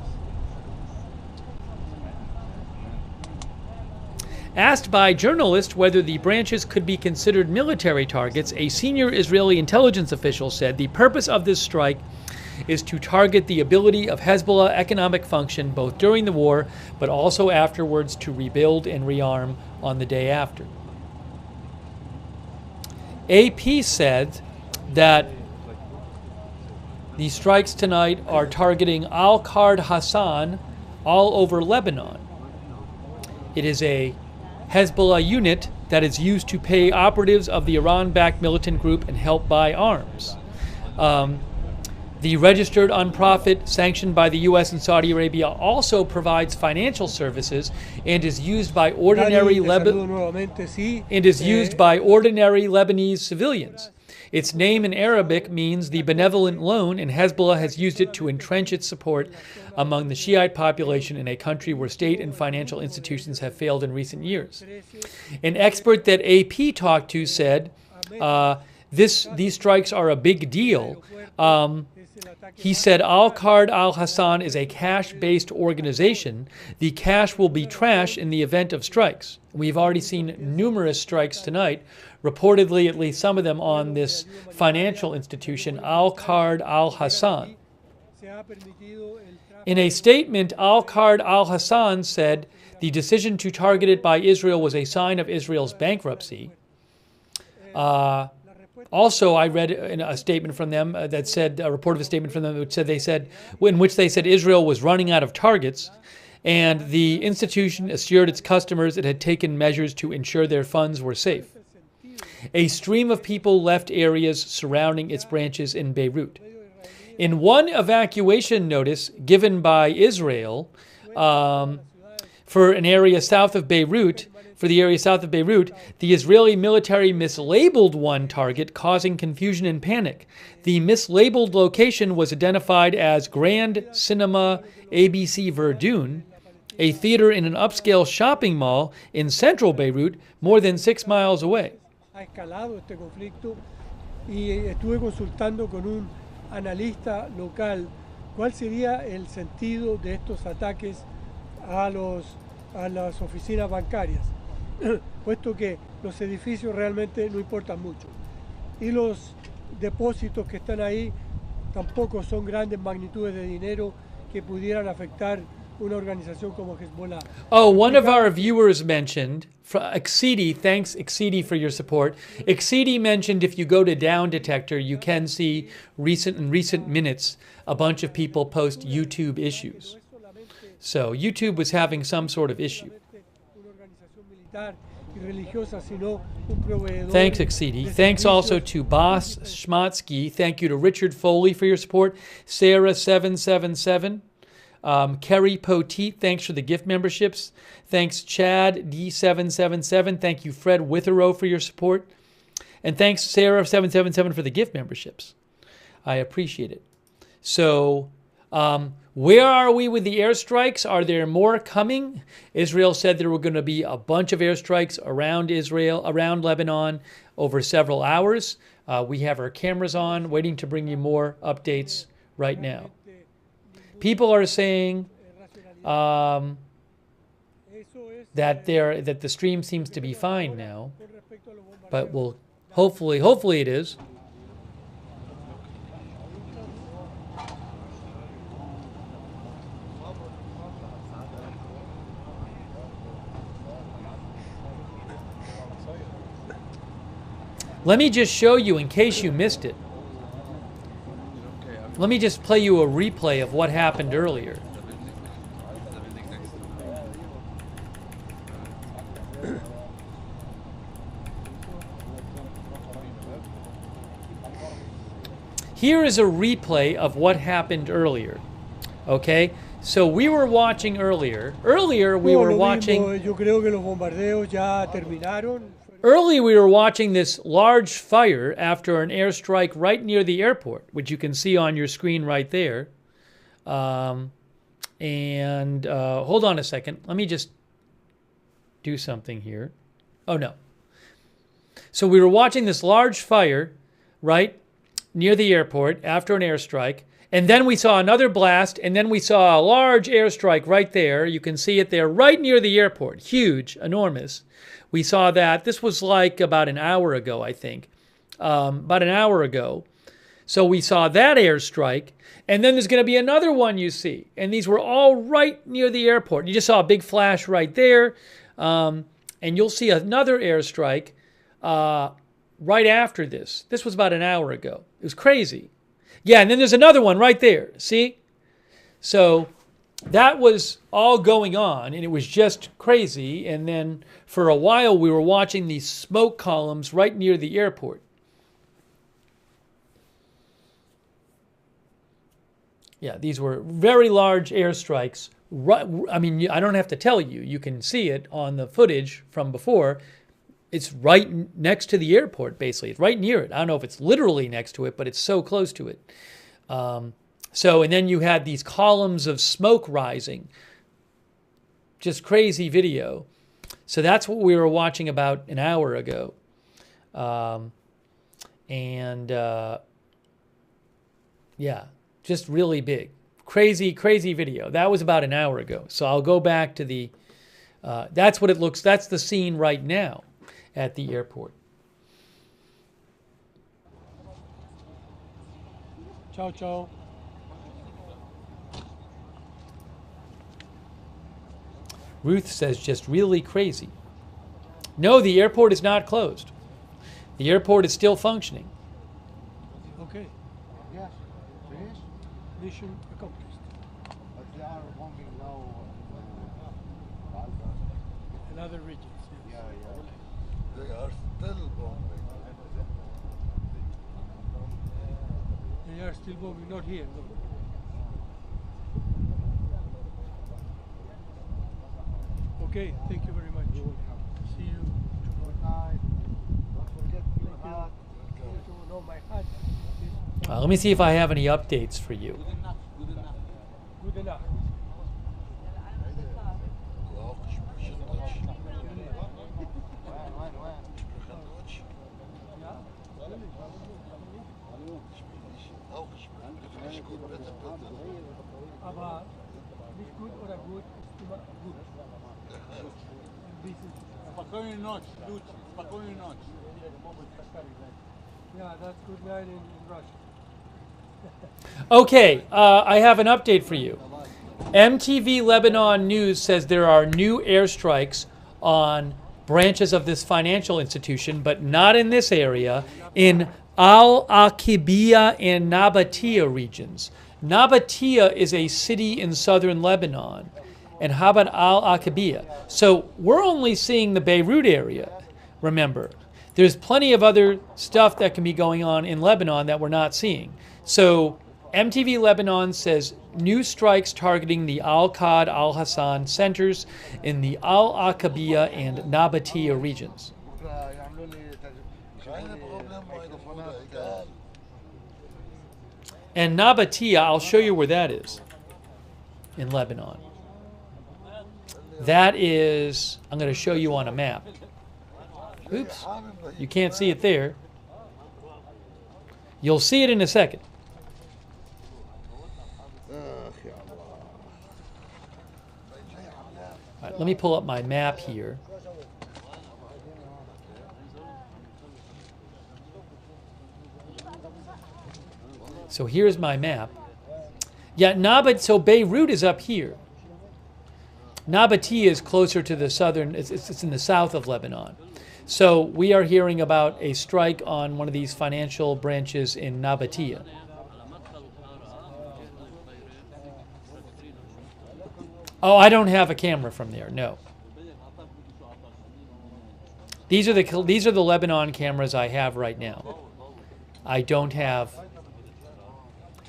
S1: Asked by journalists whether the branches could be considered military targets, a senior Israeli intelligence official said the purpose of this strike is to target the ability of Hezbollah economic function both during the war but also afterwards to rebuild and rearm on the day after. AP said that the strikes tonight are targeting Al-Qard Hassan all over Lebanon. It is a Hezbollah unit that is used to pay operatives of the Iran-backed militant group and help buy arms. The registered nonprofit sanctioned by the U.S. and Saudi Arabia also provides financial services and is used by ordinary Lebanese civilians. Its name in Arabic means the benevolent loan, and Hezbollah has used it to entrench its support among the Shiite population in a country where state and financial institutions have failed in recent years. An expert that AP talked to said these strikes are a big deal. He said Al-Qard Al-Hassan is a cash-based organization. The cash will be trash in the event of strikes. We've already seen numerous strikes tonight, reportedly at least some of them on this financial institution, Al-Qard Al-Hassan. In a statement, Al-Qard Al-Hassan said the decision to target it by Israel was a sign of Israel's bankruptcy. Also, I read a statement from them that said, a report of a statement from them which said in which they said Israel was running out of targets, and the institution assured its customers it had taken measures to ensure their funds were safe. A stream of people left areas surrounding its branches in Beirut. In one evacuation notice given by Israel for an area south of Beirut, the Israeli military mislabeled one target, causing confusion and panic. The mislabeled location was identified as Grand Cinema ABC Verdun, a theater in an upscale shopping mall in central Beirut, more than 6 miles away.
S5: Ha escalado este conflicto y estuve consultando con un analista local cuál sería el sentido de estos ataques a las oficinas bancarias, puesto que los edificios realmente no importan mucho y los depósitos que están ahí tampoco son grandes magnitudes de dinero que pudieran afectar una organización como Hezbollah.
S1: Oh, one of our viewers mentioned, Exidi, thanks Exidi for your support. Exidi mentioned if you go to Down Detector, you can see in recent minutes a bunch of people post YouTube issues. So YouTube was having some sort of issue. Thanks, Exidi. Thanks also to Boss Schmatsky. Thank you to Richard Foley for your support. Sarah777. Kerry Poteet, thanks for the gift memberships. Thanks Chad D777. Thank you Fred Witherow for your support. And thanks Sarah777 for the gift memberships. I appreciate it. So where are we with the airstrikes? Are there more coming? Israel said there were going to be a bunch of airstrikes around Lebanon over several hours. We have our cameras on, waiting to bring you more updates right now. People are saying that the stream seems to be fine now, but we'll hopefully it is. Let me just show you in case you missed it. Let me just play you a replay of what happened earlier. here is a replay of what happened earlier. Okay, so we were watching earlier. Earlier we were watching.
S5: Yo creo que los bombardeos ya terminaron.
S1: Earlier we were watching this large fire after an airstrike right near the airport, which you can see on your screen right there. Hold on a second. Let me just do something here. Oh no. So we were watching this large fire right near the airport after an airstrike. And then we saw another blast, and then we saw a large airstrike right there. You can see it there right near the airport. Huge, enormous. We saw that. This was like about an hour ago, I think. About an hour ago. So we saw that airstrike, and then there's going to be another one you see. And these were all right near the airport. You just saw a big flash right there. And you'll see another airstrike right after this. This was about an hour ago. It was crazy. Yeah, and then there's another one right there. See? So that was all going on, and it was just crazy. And then for a while, we were watching these smoke columns right near the airport. Yeah, these were very large airstrikes. I mean, I don't have to tell you. You can see it on the footage from before. It's right next to the airport, basically. It's right near it. I don't know if it's literally next to it, but it's so close to it. And then you had these columns of smoke rising. Just crazy video. So that's what we were watching about an hour ago. Yeah, just really big. Crazy, crazy video. That was about an hour ago. So I'll go back to the... that's what it looks... That's the scene right now at the airport.
S5: Ciao, ciao.
S1: Ruth says just really crazy. No, the airport is not closed. The airport is still functioning.
S5: Okay.
S14: Yes. Finished?
S5: Mission accomplished.
S14: But they are bombing now.
S5: In other regions.
S14: Yeah, yeah.
S2: They are still bombing.
S5: They are still bombing, not here. No. Okay, thank you very much. See you.
S14: Good night. Don't forget your hat.
S5: No, my hat.
S1: Let me see if I have any updates for you.
S5: Good enough. Aber nicht gut oder gut ist immer gut.
S2: Spokojnej nocy, ludzie, spokojnej nocy.
S5: Yeah, that's good night in Russian.
S1: Okay, I have an update for you. MTV Lebanon News says there are new airstrikes on branches of this financial institution, but not in this area, in Al-Aqibiyah and Nabatea regions. Nabatea is a city in southern Lebanon, and how about Al-Aqibiyah? So we're only seeing the Beirut area, remember. There's plenty of other stuff that can be going on in Lebanon that we're not seeing. So MTV Lebanon says new strikes targeting the Al-Qad, Al-Hassan centers in the Al-Aqibiyah and Nabatea regions. And Nabatea, I'll show you where that is in Lebanon. That is, I'm going to show you on a map. Oops, you can't see it there. You'll see it in a second. All right, let me pull up my map here. So here's my map. Yeah, so Beirut is up here. Nabatea is closer to the southern, it's in the south of Lebanon. So we are hearing about a strike on one of these financial branches in Nabatea. Oh, I don't have a camera from there, no. These are the Lebanon cameras I have right now. I don't have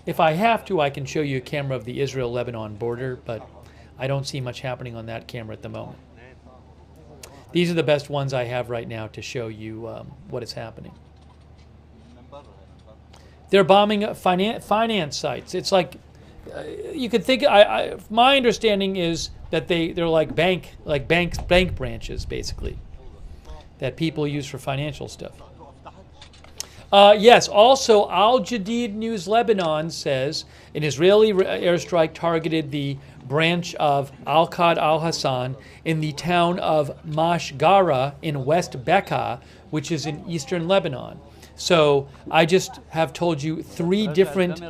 S1: If I have to, I can show you a camera of the Israel-Lebanon border, but I don't see much happening on that camera at the moment. These are the best ones I have right now to show you what is happening. They're bombing finance sites. It's like you could think. My understanding is that they're like bank branches, basically, that people use for financial stuff. Yes. Also, Al Jadid News Lebanon says an Israeli airstrike targeted the branch of Al-Qad al-Hassan in the town of Mashgara in West Bekaa, which is in eastern Lebanon. So I just have told you 3 different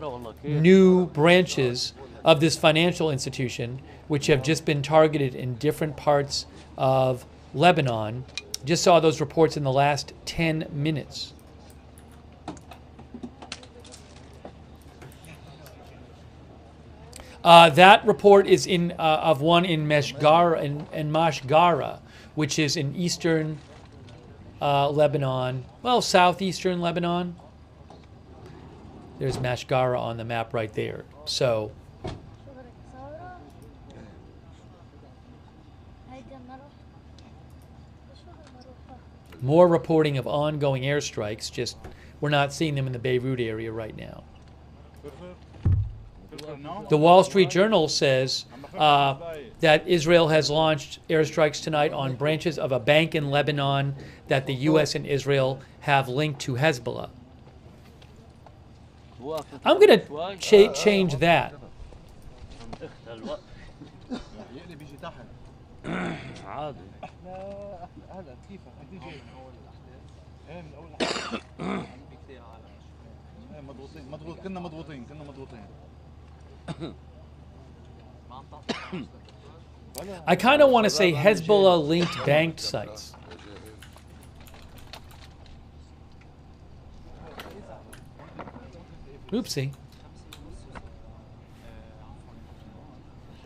S1: new branches of this financial institution, which have just been targeted in different parts of Lebanon. Just saw those reports in the last 10 minutes. That report is of one in Mashgara, which is in eastern Lebanon, well, southeastern Lebanon. There's Mashgara on the map right there. So more reporting of ongoing airstrikes, just we're not seeing them in the Beirut area right now. The Wall Street Journal says that Israel has launched airstrikes tonight on branches of a bank in Lebanon that the U.S. and Israel have linked to Hezbollah. I'm going to change that. I kind of want to say Hezbollah-linked banked sites. Oopsie.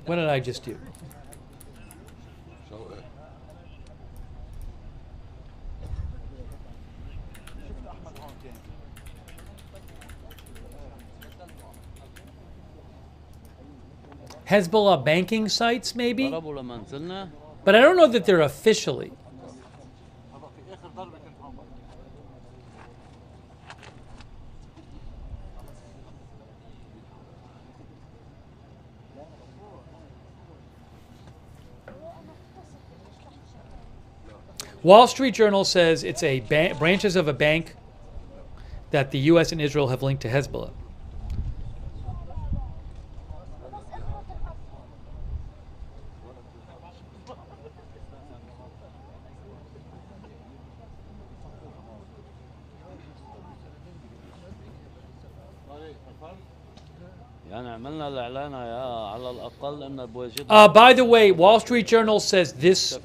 S1: What did I just do? Hezbollah banking sites, maybe? But I don't know that they're officially. Wall Street Journal says it's a branches of a bank that the U.S. and Israel have linked to Hezbollah. By the way, Wall Street Journal says this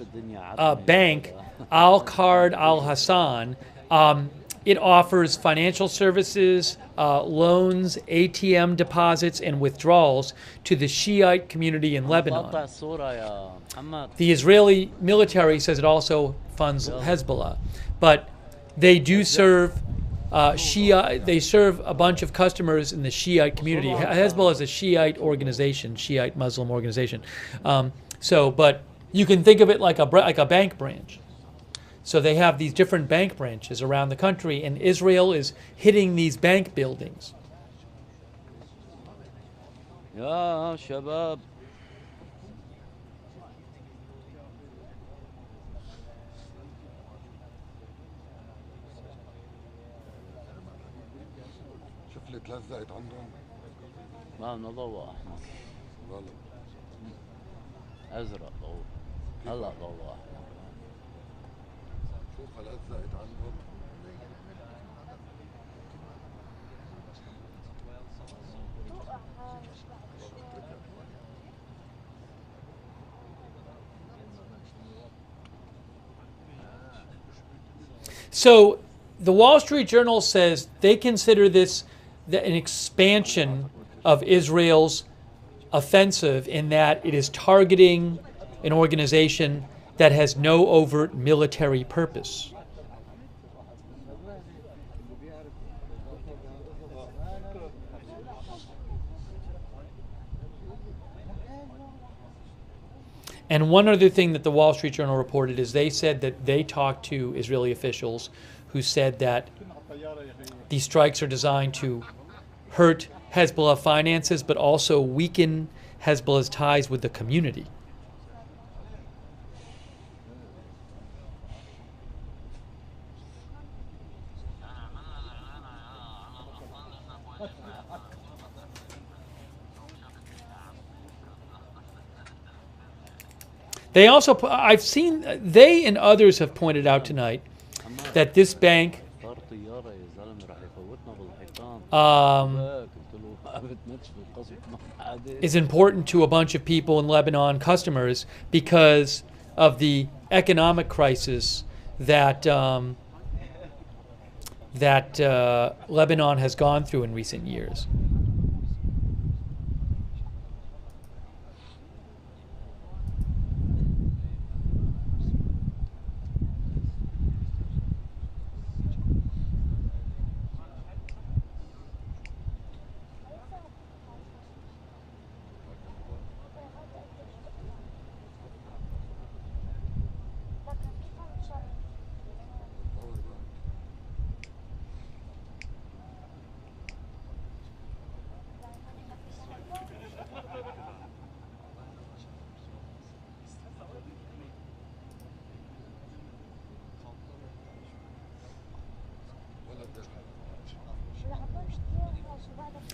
S1: bank, Al-Qad al-Hassan, it offers financial services, loans, ATM deposits, and withdrawals to the Shiite community in Lebanon. The Israeli military says it also funds Hezbollah, but they do serve Shia. They serve a bunch of customers in the Shiite community. Hezbollah is a Shiite organization, Shiite Muslim organization. But you can think of it like a bank branch. So they have these different bank branches around the country, and Israel is hitting these bank buildings.
S11: Ya shabab.
S2: شوف اللي اتلزقت عندهم.
S11: ما لنا ضوء احمر.
S2: غلط.
S11: ازرق ضوء. هلا ضوء احمر.
S2: شوف لزقت عندهم.
S1: So the Wall Street Journal says they consider this an expansion of Israel's offensive in that it is targeting an organization that has no overt military purpose. And one other thing that the Wall Street Journal reported is they said that they talked to Israeli officials who said that these strikes are designed to hurt Hezbollah finances, but also weaken Hezbollah's ties with the community. They also, I've seen, they and others have pointed out tonight that this bank is important to a bunch of people in Lebanon, customers, because of the economic crisis that Lebanon has gone through in recent years.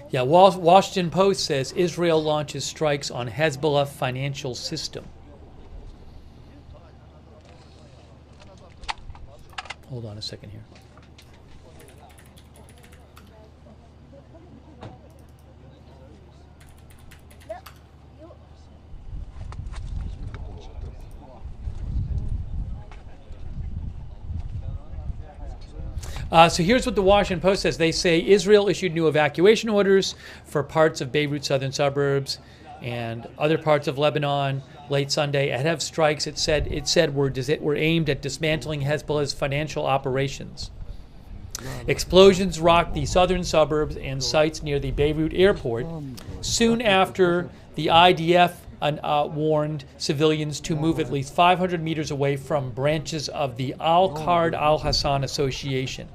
S1: Yeah, Washington Post says Israel launches strikes on Hezbollah financial system. Hold on a second here. So here's what the Washington Post says. They say Israel issued new evacuation orders for parts of Beirut southern suburbs and other parts of Lebanon late Sunday ahead of strikes. It said were aimed at dismantling Hezbollah's financial operations. Explosions rocked the southern suburbs and sites near the Beirut airport soon after the IDF warned civilians to move at least 500 meters away from branches of the Al-Qard Al-Hassan Association,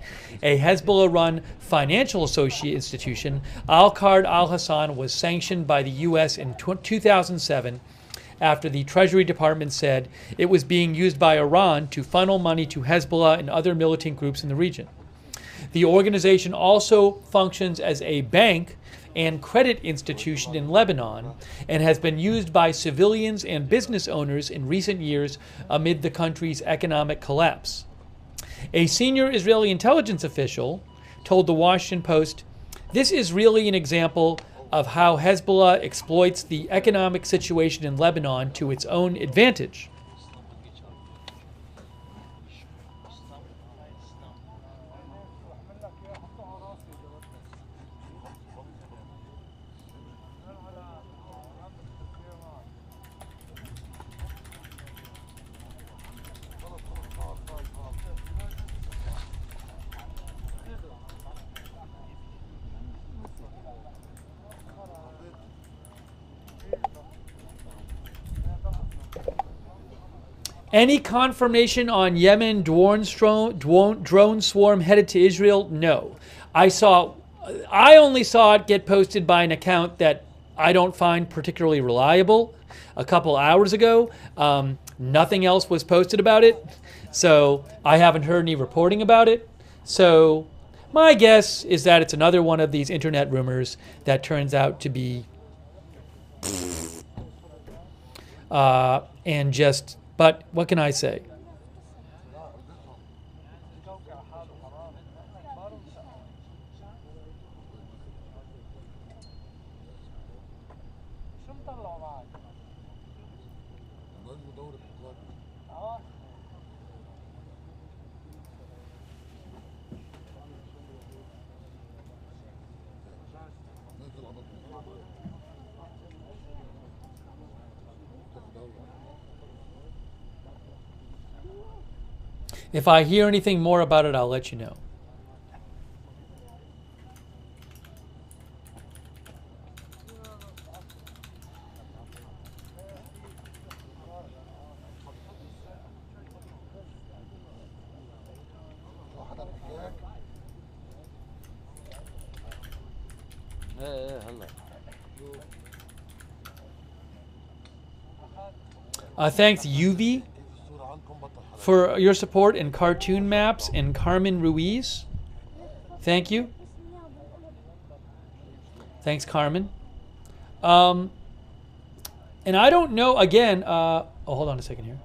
S1: a Hezbollah-run financial institution. Al-Qard Al-Hassan was sanctioned by the U.S. in 2007 after the Treasury Department said it was being used by Iran to funnel money to Hezbollah and other militant groups in the region. The organization also functions as a bank and credit institution in Lebanon and has been used by civilians and business owners in recent years amid the country's economic collapse. A senior Israeli intelligence official told the Washington Post, "This is really an example of how Hezbollah exploits the economic situation in Lebanon to its own advantage." Any confirmation on Yemen drone swarm headed to Israel? No. I only saw it get posted by an account that I don't find particularly reliable a couple hours ago. Nothing else was posted about it, so I haven't heard any reporting about it. So my guess is that it's another one of these internet rumors that turns out to be but what can I say? If I hear anything more about it, I'll let you know. Thanks, UV, for your support in cartoon maps, and Carmen Ruiz. Thank you. Thanks, Carmen. And I don't know, again, oh, hold on a second here.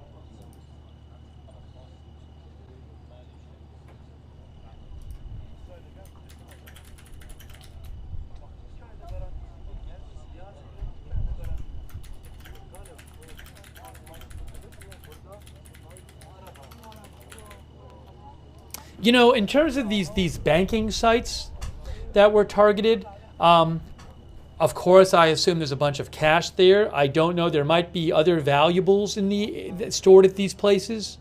S1: You know, in terms of these banking sites that were targeted, of course, I assume there's a bunch of cash there. I don't know. There might be other valuables stored at these places.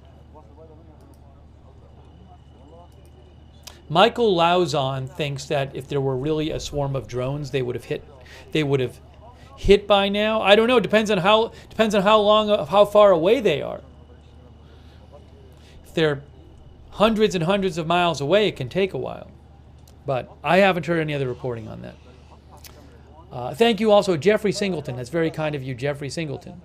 S1: Michael Lauzon thinks that if there were really a swarm of drones, they would have hit by now. I don't know. Depends on how how far away they are. If they're hundreds and hundreds of miles away, it can take a while. But I haven't heard any other reporting on that. Thank you also, Jeffrey Singleton. That's very kind of you, Jeffrey Singleton.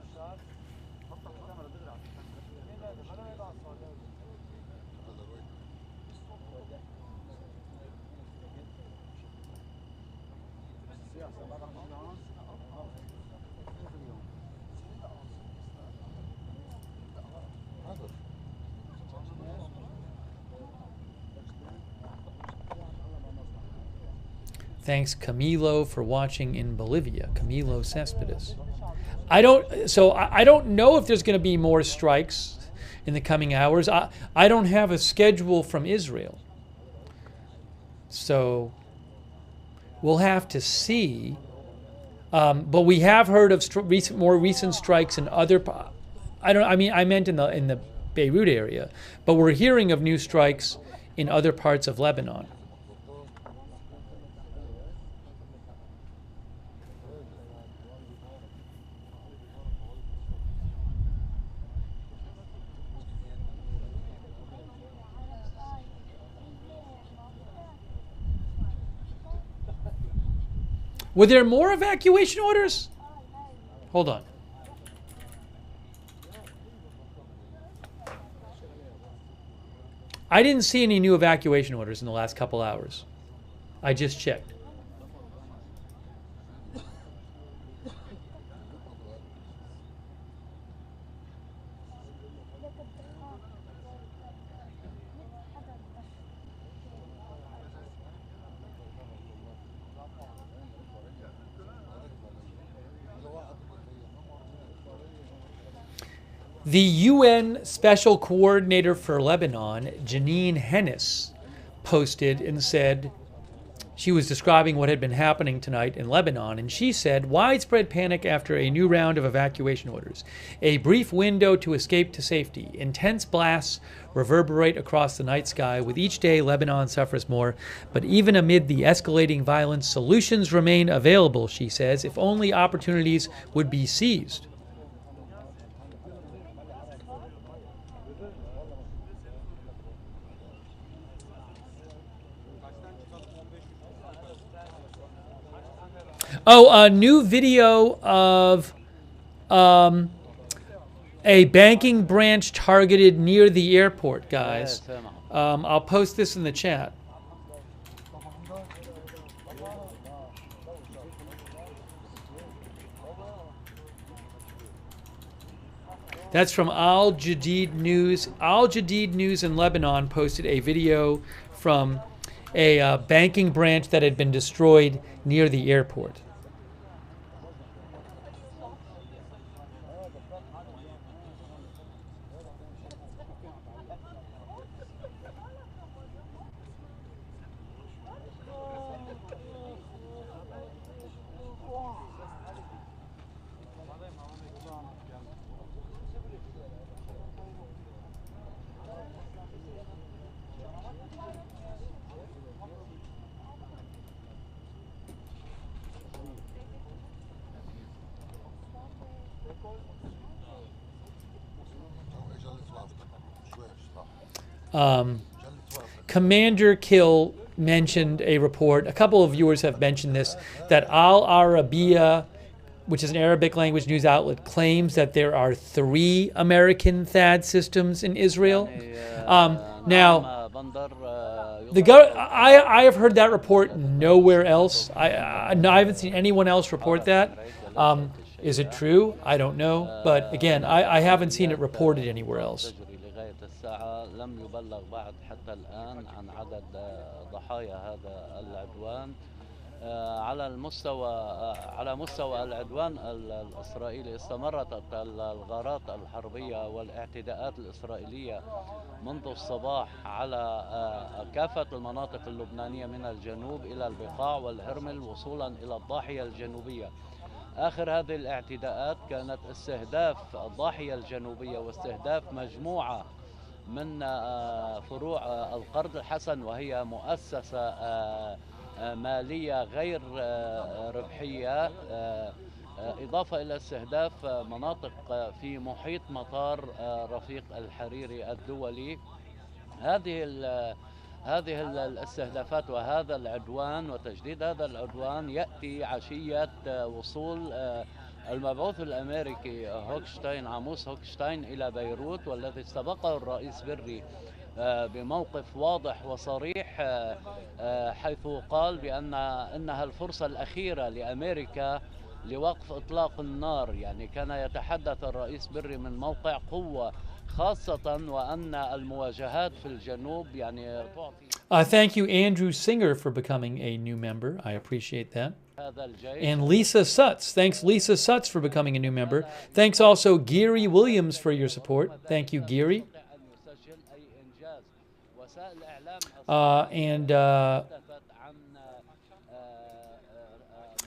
S1: Thanks, Camilo, for watching in Bolivia. Camilo Cespedes. I don't know if there's going to be more strikes in the coming hours. I don't have a schedule from Israel, so we'll have to see. But we have heard of more recent strikes in other. I meant in the Beirut area, but we're hearing of new strikes in other parts of Lebanon. Were there more evacuation orders? Hold on. I didn't see any new evacuation orders in the last couple hours. I just checked. The UN Special Coordinator for Lebanon, Janine Hennis, posted and said she was describing what had been happening tonight in Lebanon, and she said, widespread panic after a new round of evacuation orders. A brief window to escape to safety. Intense blasts reverberate across the night sky. With each day, Lebanon suffers more. But even amid the escalating violence, solutions remain available, she says, if only opportunities would be seized. Oh, a new video of a banking branch targeted near the airport, guys. I'll post this in the chat. That's from Al Jadid News. Al Jadid News in Lebanon posted a video from a banking branch that had been destroyed near the airport. Commander kill mentioned a report, a couple of viewers have mentioned this, that Al Arabiya, which is an Arabic language news outlet, claims that there are 3 American THAAD systems in Israel. Now, I have heard that report nowhere else. I haven't seen anyone else report that. Is it true? I don't know. But again, I haven't seen it reported anywhere else.
S11: لم يبلغ بعد حتى الآن عن عدد ضحايا هذا العدوان. على مستوى العدوان الإسرائيلي استمرت الغارات الحربية والاعتداءات الإسرائيلية منذ الصباح على كافة المناطق اللبنانية من الجنوب إلى البقاع والهرمل وصولا إلى الضاحية الجنوبية. آخر هذه الاعتداءات كانت استهداف الضاحية الجنوبية واستهداف مجموعة من فروع القرض الحسن، وهي مؤسسة مالية غير ربحية، إضافة إلى استهداف مناطق في محيط مطار رفيق الحريري الدولي. هذه الاستهدافات وهذا العدوان وتجديد هذا العدوان يأتي عشية وصول المبعوث الأمريكي عاموس هوكشتاين إلى بيروت، والذي استبقه الرئيس بري بموقف واضح وصريح، حيث قال بأن إنها الفرصة الأخيرة لأمريكا لوقف إطلاق النار. يعني كان يتحدث الرئيس بري من موقع قوة، خاصة وأن المواجهات في الجنوب يعني تعطي.
S1: Thank you, Andrew Singer, for becoming a new member. I appreciate that. And Lisa Sutz. Thanks, Lisa Sutz, for becoming a new member. Thanks also, Geary Williams, for your support. Thank you, Geary.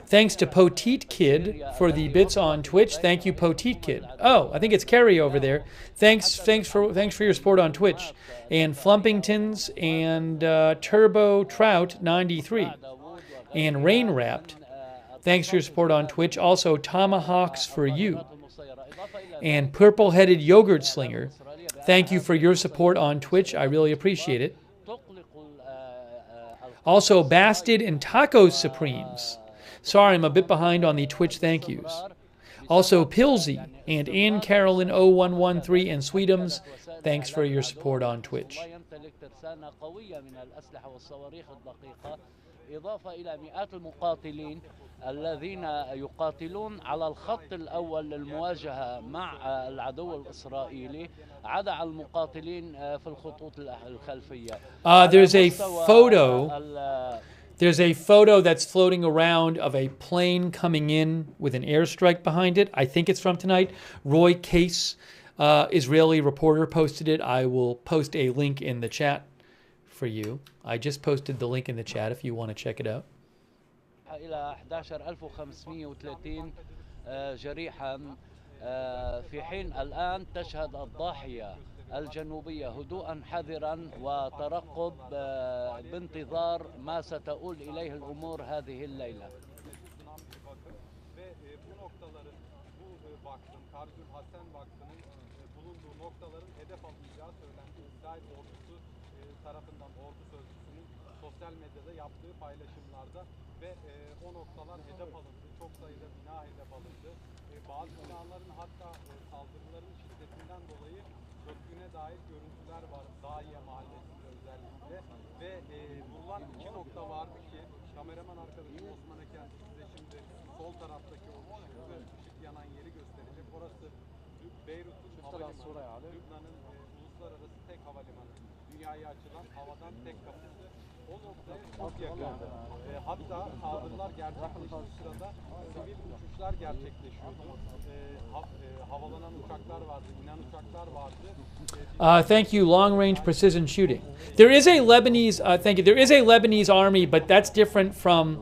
S1: Thanks to Poteet Kid for the bits on Twitch. Thank you, Poteet Kid. Oh, I think it's Carrie over there. Thanks for your support on Twitch. And Flumpingtons and Turbo Trout 93 and Rain Wrapped. Thanks for your support on Twitch. Also, Tomahawks for You and Purple-Headed Yogurt Slinger. Thank you for your support on Twitch. I really appreciate it. Also, Bastard and Taco Supremes. Sorry, I'm a bit behind on the Twitch thank yous. Also, Pilsy and Ann Carolyn 0113 and Sweetums. Thanks for your support on Twitch.
S11: إضافة إلى مئات المقاتلين الذين يقاتلون على الخط الأول للمواجهة مع العدو الإسرائيلي، عدا المقاتلين في الخطوط الخلفية.
S1: There's a photo that's floating around of a plane coming in with an airstrike behind it. I think it's from tonight. Roy Case, Israeli reporter, posted it. I will post a link in the chat for you. I just posted the link in the chat if you want to check it out.
S11: إلى 11530 جريحا، في حين الآن تشهد الضاحية الجنوبية هدوءا حذرا وترقب بانتظار ما ستؤول إليه الأمور هذه الليلة.
S12: tarafından ordu sözcüsünün sosyal medyada yaptığı paylaşımlarda ve o noktalar hedef alındı. Çok sayıda bina hedef alındı. Bazı binaların hatta saldırıların şiddetinden dolayı çöktüğüne dair görüntüler var. Dahiye mahallesinde özellikle ve vurulan 2 nokta vardı ki kameraman arkadaşım Osman Eken size şimdi sol taraftaki o ışık yanan yeri gösterecek. Orası Beyrut'un havalimanı, Lübnan'ın uluslararası tek havalimanı. Dünyaya açılan havadan tek kapısı. O noktaya çok yakın. Hatta saldırılar gerçekleştiği sırada sivil uçuşlar gerçekleşiyordu. Havalanan uçaklar vardı, inen uçaklar vardı.
S1: Thank you, long range precision shooting. There is a Lebanese. Thank you. There is a Lebanese army, but that's different from.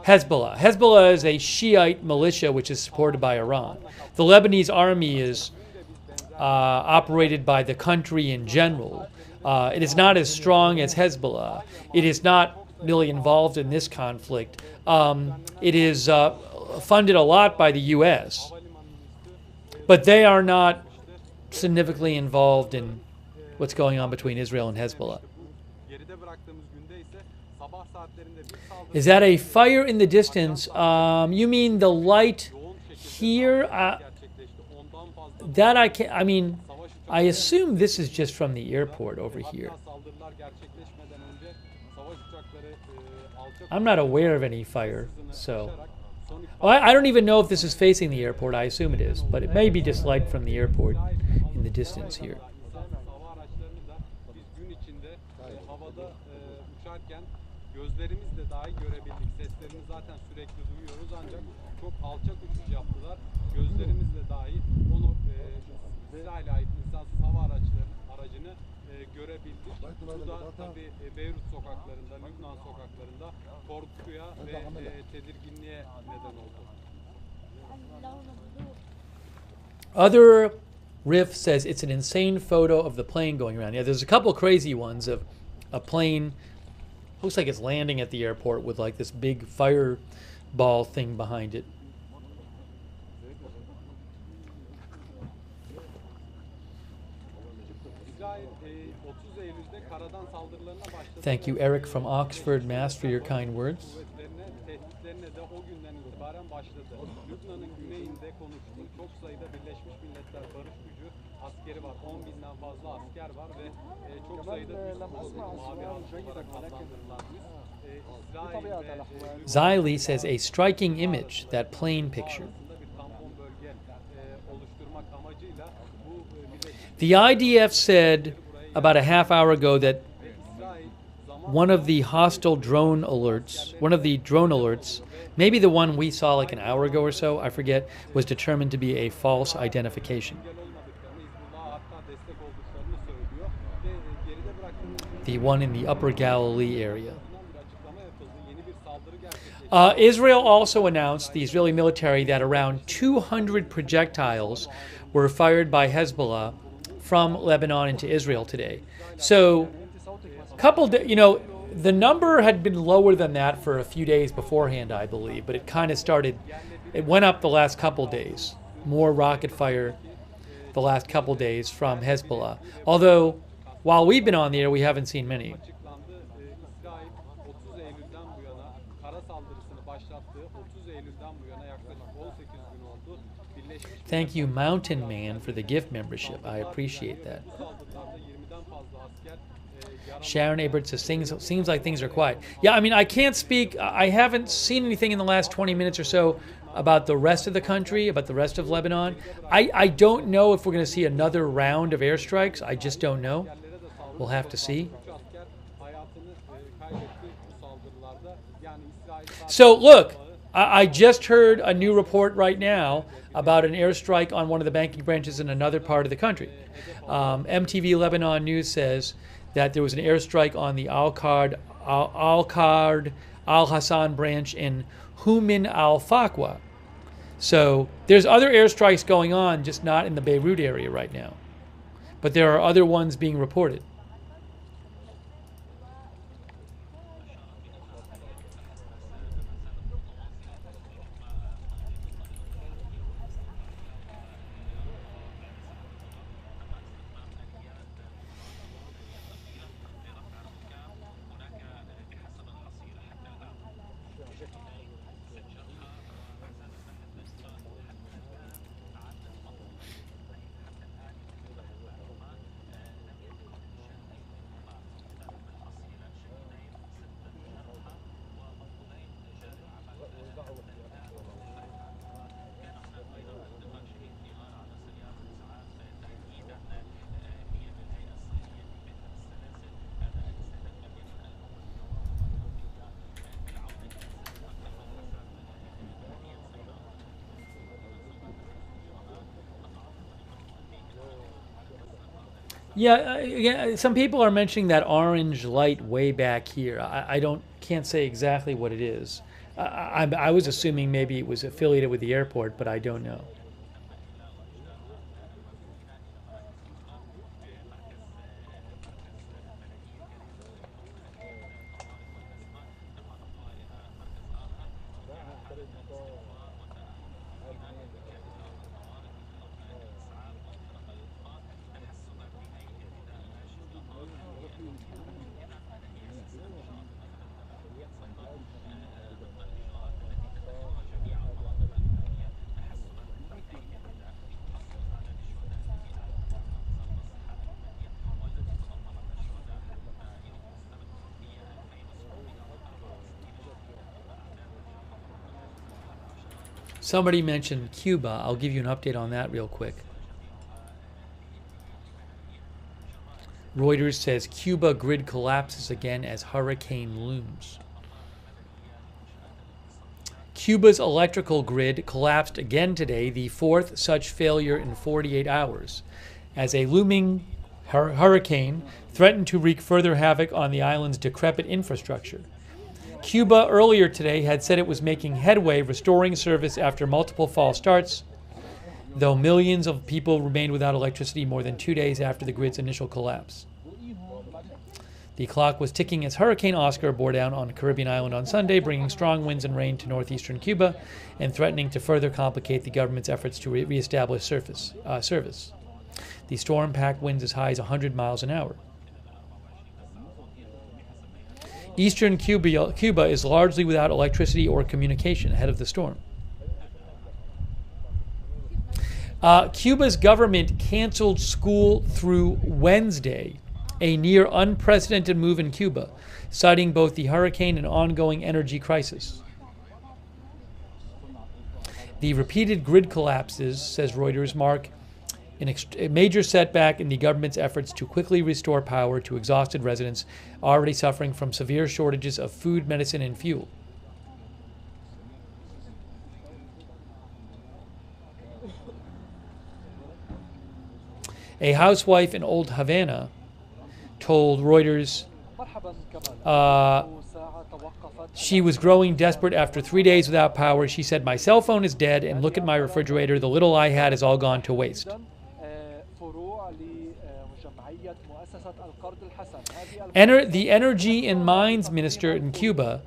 S1: Hezbollah. Hezbollah is a Shiite militia which is supported by Iran. The Lebanese army is operated by the country in general. It is not as strong as Hezbollah. It is not really involved in this conflict. It is funded a lot by the U.S., but they are not significantly involved in what's going on between Israel and Hezbollah.
S12: Geride bıraktığımız günde ise sabah saatlerinde bir saldırı.
S1: Is that a fire in the distance? You mean the light here? That I can't. I mean, I assume this is just from the airport over here. I'm not aware of any fire, so. Well, I don't even know if this is facing the airport. I assume it is, but it may be just light from the airport in the distance here.
S12: Gözlerimizle dahi görebildik. Seslerini zaten sürekli duyuyoruz ancak çok alçak uçuş yaptılar. Gözlerimizle dahi onu İsrail'e ait insansız hava aracını görebildik. Bu da tabii Beyrut sokaklarında, Lübnan sokaklarında korkuya ve tedirginliğe neden oldu.
S1: Other Riff says it's an insane photo of the plane going around. Yeah, there's a couple crazy ones of a plane. Looks like it's landing at the airport with like this big fireball thing behind it. Thank you, Eric from Oxford, Mass, for your kind words. Xylee says a striking image, that plane picture. The IDF said about a half hour ago that one of the drone alerts, maybe the one we saw like an hour ago or so, I forget, was determined to be a false identification. The one in the Upper Galilee area. Israel also announced, the Israeli military, that around 200 projectiles were fired by Hezbollah from Lebanon into Israel today. So, the number had been lower than that for a few days beforehand, I believe, but it kind of it went up the last couple days. More rocket fire the last couple days from Hezbollah. Although, while we've been on the air, we haven't seen many. Thank you, Mountain Man, for the gift membership. I appreciate that. Sharon Abert says, seems like things are quiet. Yeah, I mean, I can't speak. I haven't seen anything in the last 20 minutes or so about the rest of the country, about the rest of Lebanon. I don't know if we're going to see another round of airstrikes. I just don't know. We'll have to see. So, look, I just heard a new report right now about an airstrike on one of the banking branches in another part of the country. MTV Lebanon News says that there was an airstrike on the Al-Qard Al-Hassan branch in Humin al-Faqwa. So there's other airstrikes going on, just not in the Beirut area right now. But there are other ones being reported. Yeah, some people are mentioning that orange light way back here. I can't say exactly what it is. I was assuming maybe it was affiliated with the airport, but I don't know. Somebody mentioned Cuba. I'll give you an update on that real quick. Reuters says Cuba grid collapses again as hurricane looms. Cuba's electrical grid collapsed again today, the fourth such failure in 48 hours, as a looming hurricane threatened to wreak further havoc on the island's decrepit infrastructure. Cuba earlier today had said it was making headway restoring service after multiple false starts, though millions of people remained without electricity more than 2 days after the grid's initial collapse. The clock was ticking as Hurricane Oscar bore down on a Caribbean island on Sunday, bringing strong winds and rain to northeastern Cuba and threatening to further complicate the government's efforts to reestablish service. The storm packed winds as high as 100 miles an hour. Eastern Cuba is largely without electricity or communication ahead of the storm. Cuba's government canceled school through Wednesday, a near unprecedented move in Cuba, citing both the hurricane and ongoing energy crisis. The repeated grid collapses, says Reuters, mark a major setback in the government's efforts to quickly restore power to exhausted residents already suffering from severe shortages of food, medicine, and fuel. A housewife in Old Havana told Reuters she was growing desperate after 3 days without power. She said, "My cell phone is dead, and look at my refrigerator. The little I had is all gone to waste." The Energy and Mines Minister in Cuba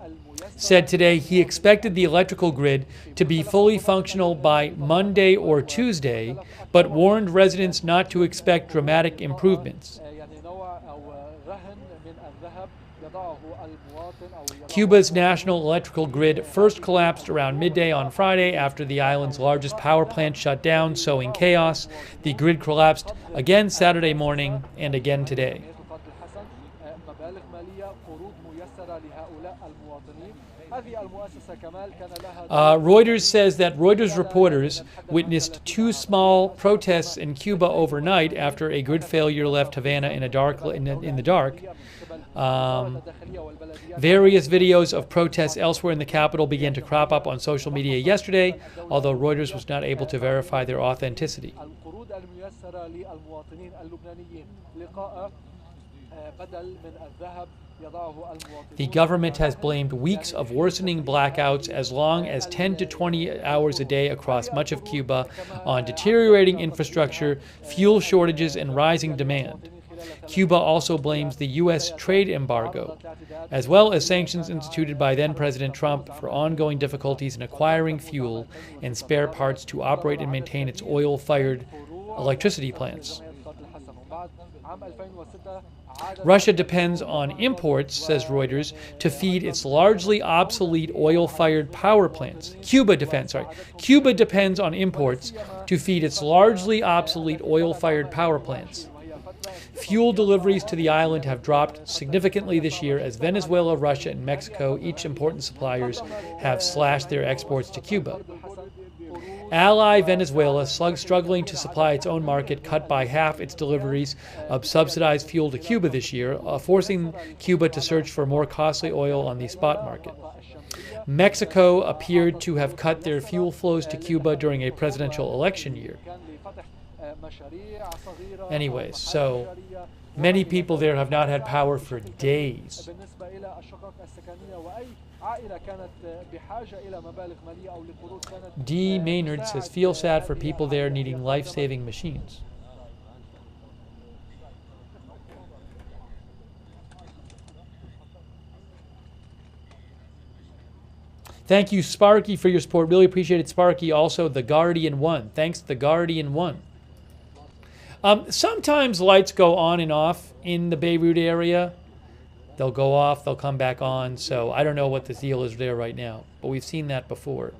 S1: said today he expected the electrical grid to be fully functional by Monday or Tuesday, but warned residents not to expect dramatic improvements. Cuba's national electrical grid first collapsed around midday on Friday after the island's largest power plant shut down, sowing chaos. The grid collapsed again Saturday morning and again today. Reuters says that Reuters reporters witnessed 2 small protests in Cuba overnight after a grid failure left Havana in the dark. Various videos of protests elsewhere in the capital began to crop up on social media yesterday, although Reuters was not able to verify their authenticity. The government has blamed weeks of worsening blackouts as long as 10 to 20 hours a day across much of Cuba on deteriorating infrastructure, fuel shortages, and rising demand. Cuba also blames the U.S. trade embargo, as well as sanctions instituted by then-President Trump for ongoing difficulties in acquiring fuel and spare parts to operate and maintain its oil-fired electricity plants. Russia depends on imports, says Reuters, to feed its largely obsolete oil-fired power plants. Cuba depends on imports to feed its largely obsolete oil-fired power plants. Fuel deliveries to the island have dropped significantly this year as Venezuela, Russia, and Mexico, each important suppliers, have slashed their exports to Cuba. Ally Venezuela, struggling to supply its own market, cut by half its deliveries of subsidized fuel to Cuba this year, forcing Cuba to search for more costly oil on the spot market. Mexico appeared to have cut their fuel flows to Cuba during a presidential election year. Anyways, so many people there have not had power for days. D. Maynard says, feel sad for people there needing life-saving machines. Thank you, Sparky, for your support. Really appreciate it, Sparky. Also, The Guardian 1. Thanks, The Guardian 1. Sometimes lights go on and off in the Beirut area. They'll go off, they'll come back on. So I don't know what the deal is there right now, but we've seen that before.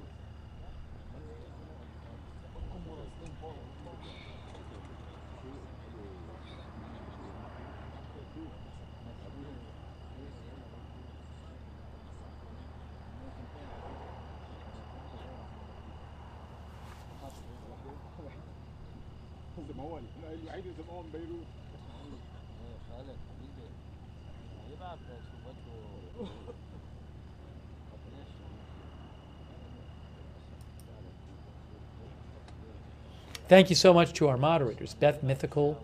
S8: زموال الوحيد اللي زموال بيروت.
S1: Thank you so much to our moderators, Beth Mythical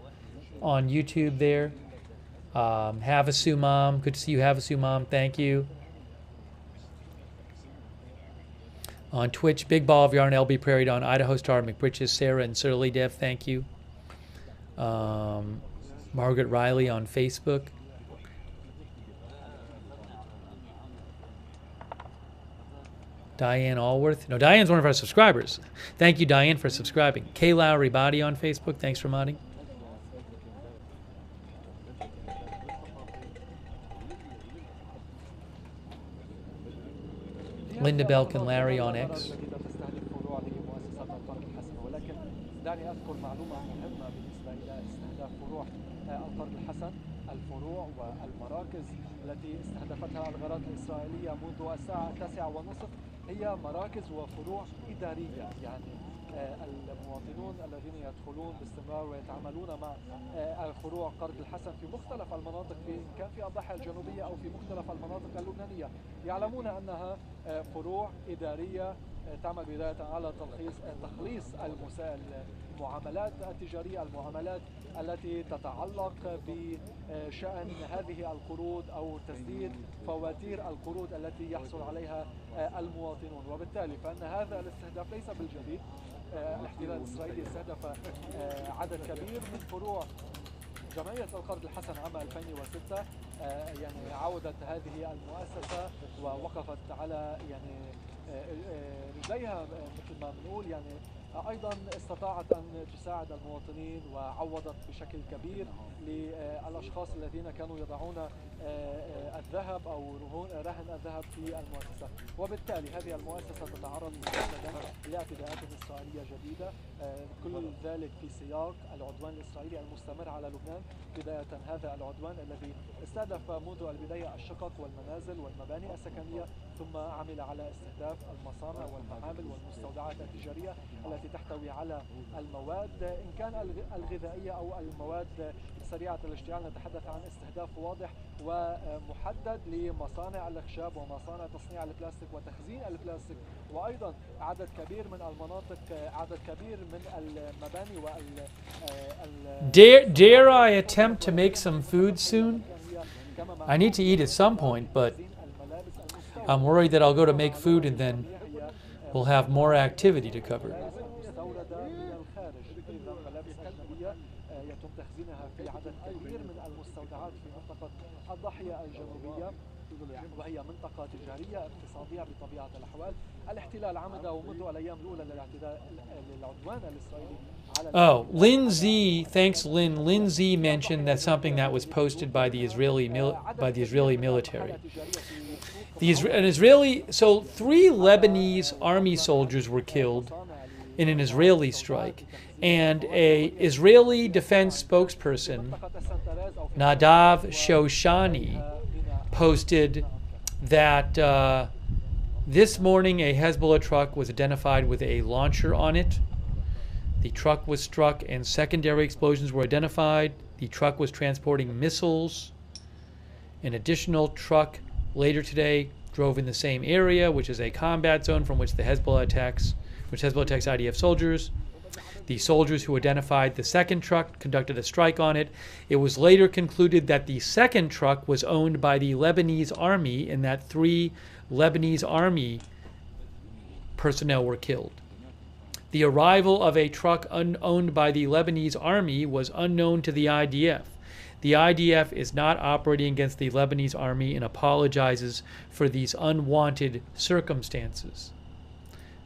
S1: on YouTube there. Havasu Mom, good to see you, Havasu Mom, thank you. On Twitch, Big Ball of Yarn, LB Prairie Dawn, Idaho Star, McBritches, Sarah, and Surly Dev, thank you. Margaret Riley on Facebook. Diane Allworth. No, Diane's one of our subscribers. Thank you, Diane, for subscribing. Kay Lowry Body on Facebook. Thanks for modding. Linda Belkin Larry on X.
S4: دعني أذكر معلومة مهمة بالنسبة إلى استهداف فروع القرن الحسن. الفروع والمراكز التي استهدفتها الغارات الإسرائيلية منذ الساعة 9:30 هي مراكز وفروع إدارية، يعني المواطنون الذين يدخلون باستمرار ويتعاملون مع فروع قرن الحسن في مختلف المناطق، إن كان في الضاحية الجنوبية أو في مختلف المناطق اللبنانية، يعلمون أنها فروع إدارية تعمل بداية على تخليص المعاملات التجارية، المعاملات التي تتعلق بشأن هذه القروض أو تسديد فواتير القروض التي يحصل عليها المواطنون. وبالتالي فإن هذا الاستهداف ليس بالجديد. الاحتلال الإسرائيلي استهدف عدد كبير من فروع جمعية القرن الحسن عام 2006. يعني عودت هذه المؤسسة ووقفت على يعني رجليها مثل ما بنقول، يعني أيضا استطاعت أن تساعد المواطنين وعوضت بشكل كبير للأشخاص الذين كانوا يضعون الذهب أو رهن الذهب في المؤسسة. وبالتالي هذه المؤسسة تتعرض مجددا لاعتداءات إسرائيلية جديدة، كل ذلك في سياق العدوان الإسرائيلي المستمر على لبنان. بداية هذا العدوان الذي استهدف منذ البداية الشقق والمنازل والمباني السكنية، ثم عمل على استهداف المصانع والمعامل والمستودعات التجارية التي تحتوي على المواد إن كان الغذائية أو المواد سريعة الاشتعال. نتحدث عن استهداف واضح ومحدد لمصانع الأخشاب ومصانع تصنيع البلاستيك وتخزين البلاستيك، وأيضا عدد كبير من المناطق، عدد كبير من المباني
S1: Dare I attempt to make some food soon? I need to eat at some point, but I'm worried that I'll go to make food and then we'll have more activity to cover.
S4: يتم تخزينها في عدد كبير من المستودعات في منطقة الضاحية الجنوبية، وهي منطقة تجارية اقتصادية بطبيعة الأحوال. الاحتلال عمد ومنذ الأيام الأولى للعدوان الإسرائيلي على
S1: Oh, Lynn Z, thanks Lynn. Lynn Z mentioned that something that was posted by the Israeli military. So 3 Lebanese army soldiers were killed in an Israeli strike, and a Israeli defense spokesperson, Nadav Shoshani, posted that this morning a Hezbollah truck was identified with a launcher on it. The truck was struck and secondary explosions were identified. The truck was transporting missiles. An additional truck later today drove in the same area, which is a combat zone from which Hezbollah attacks IDF soldiers. The soldiers who identified the second truck conducted a strike on it. It was later concluded that the second truck was owned by the Lebanese army and that 3 Lebanese army personnel were killed. The arrival of a truck owned by the Lebanese army was unknown to the IDF. The IDF is not operating against the Lebanese army and apologizes for these unwanted circumstances.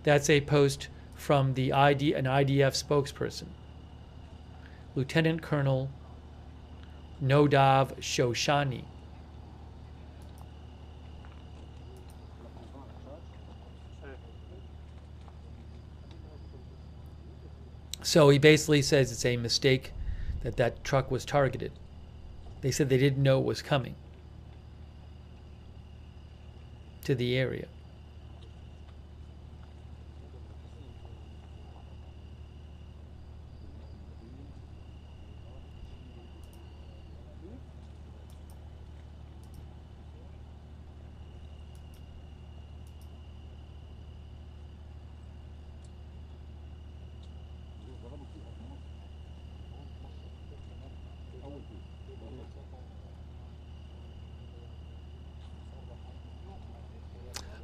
S1: That's a post from an IDF spokesperson, Lieutenant Colonel Nadav Shoshani. So he basically says it's a mistake that truck was targeted. They said they didn't know it was coming to the area.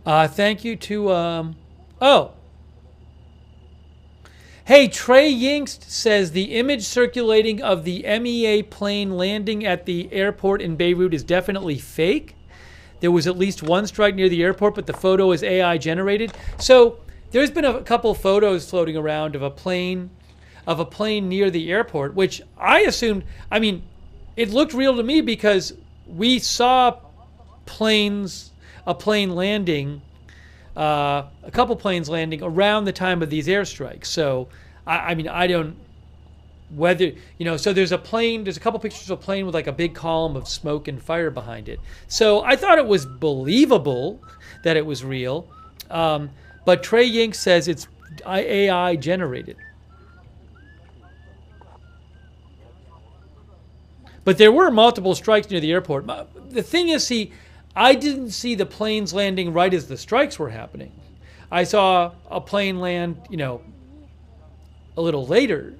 S1: Thank you to, oh. Hey, Trey Yingst says the image circulating of the MEA plane landing at the airport in Beirut is definitely fake. There was at least one strike near the airport, but the photo is AI generated. So there's been a couple photos floating around of a plane near the airport, which I assumed, I mean, it looked real to me because we saw a plane landing, a couple planes landing around the time of these airstrikes. So, I mean, I don't, whether, so there's a couple pictures of a plane with like a big column of smoke and fire behind it. So I thought it was believable that it was real. But Trey Yink says it's AI generated. But there were multiple strikes near the airport. The thing is, I didn't see the planes landing right as the strikes were happening. I saw a plane land, a little later.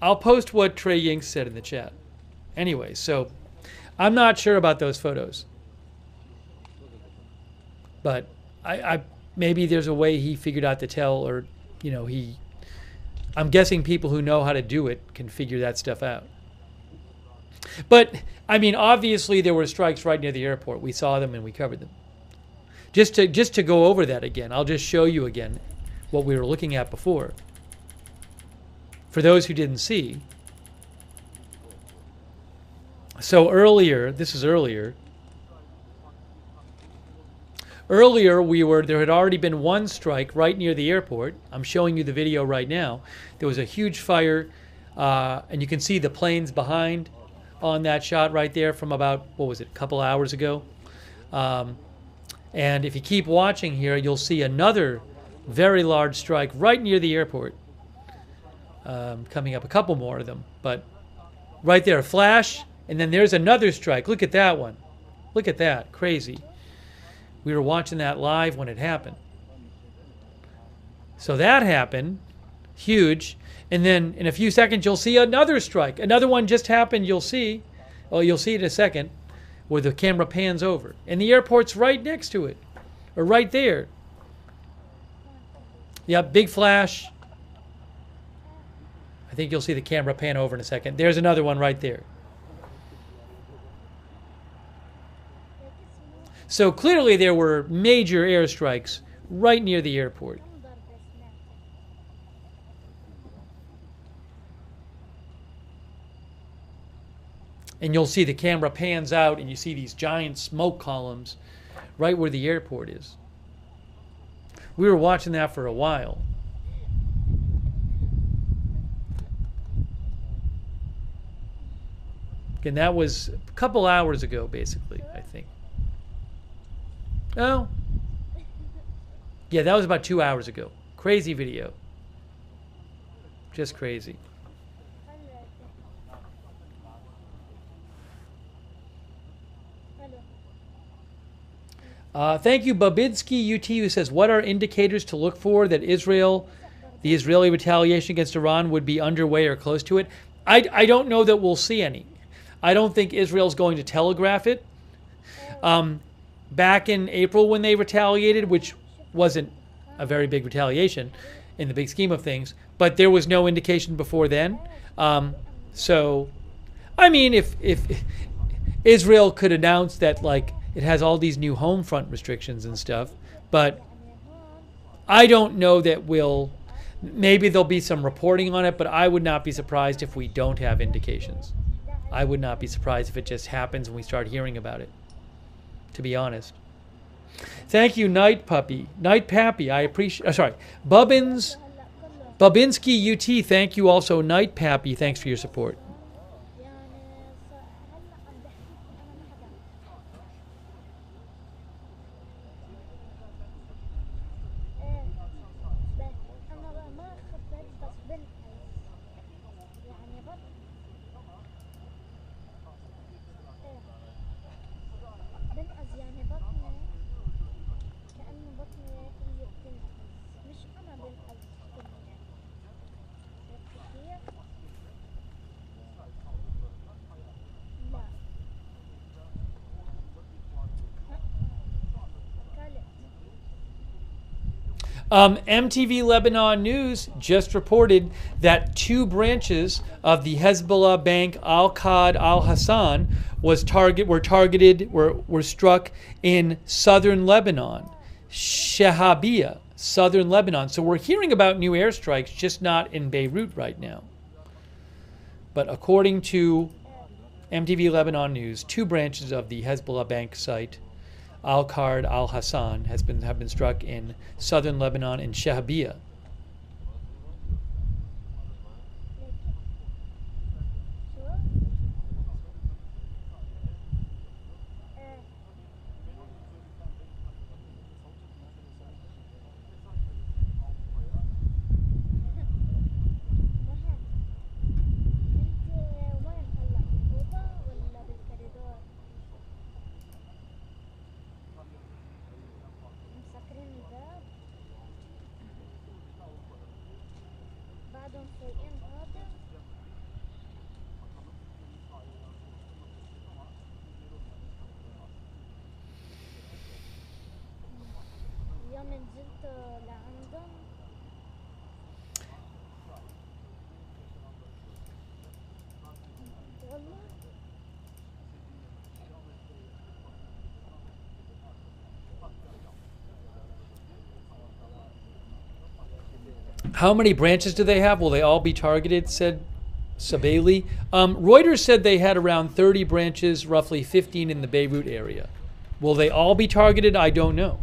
S1: I'll post what Trey Ying said in the chat. Anyway, so I'm not sure about those photos. But I maybe there's a way he figured out to tell, or, I'm guessing people who know how to do it can figure that stuff out. But, I mean, obviously there were strikes right near the airport. We saw them and we covered them. Just to go over that again, I'll just show you again what we were looking at before. For those who didn't see. So earlier, this is earlier. Earlier, there had already been one strike right near the airport. I'm showing you the video right now. There was a huge fire, and you can see the planes behind on that shot right there from about, a couple hours ago. And if you keep watching here, you'll see another very large strike right near the airport. Coming up, a couple more of them. But right there, a flash, and then there's another strike. Look at that one. Look at that. Crazy. We were watching that live when it happened. So that happened. Huge. And then in a few seconds, you'll see another strike. Another one just happened, you'll see. Well, you'll see it in a second, where the camera pans over. And the airport's right next to it. Or right there. Yep, big flash. I think you'll see the camera pan over in a second. There's another one right there. So clearly there were major airstrikes right near the airport. And you'll see the camera pans out and you see these giant smoke columns right where the airport is. We were watching that for a while. And that was a couple hours ago, basically, I think. Oh. Yeah, that was about 2 hours ago. Crazy video. Just crazy. Thank you, Babidsky UT, who says, what are indicators to look for that the Israeli retaliation against Iran would be underway or close to it? I don't know that we'll see any. I don't think Israel's going to telegraph it. Back in April when they retaliated, which wasn't a very big retaliation in the big scheme of things, but there was no indication before then. So, I mean, if Israel could announce that, like, it has all these new home front restrictions and stuff, but I don't know that maybe there'll be some reporting on it, but I would not be surprised if we don't have indications. I would not be surprised if it just happens and we start hearing about it, to be honest. Thank you, Night Pappy. I appreciate, Babinski UT, thank you also, Night Pappy. Thanks for your support. MTV Lebanon News just reported that 2 branches of the Hezbollah bank Al-Qad al-Hassan were struck in southern Lebanon, Shehabia, southern Lebanon. So we're hearing about new airstrikes, just not in Beirut right now. But according to MTV Lebanon News, 2 branches of the Hezbollah bank site Al-Qad al-Hassan have been struck in southern Lebanon in Shehabia. How many branches do they have? Will they all be targeted, said Sabeli. Reuters said they had around 30 branches, roughly 15 in the Beirut area. Will they all be targeted? I don't know.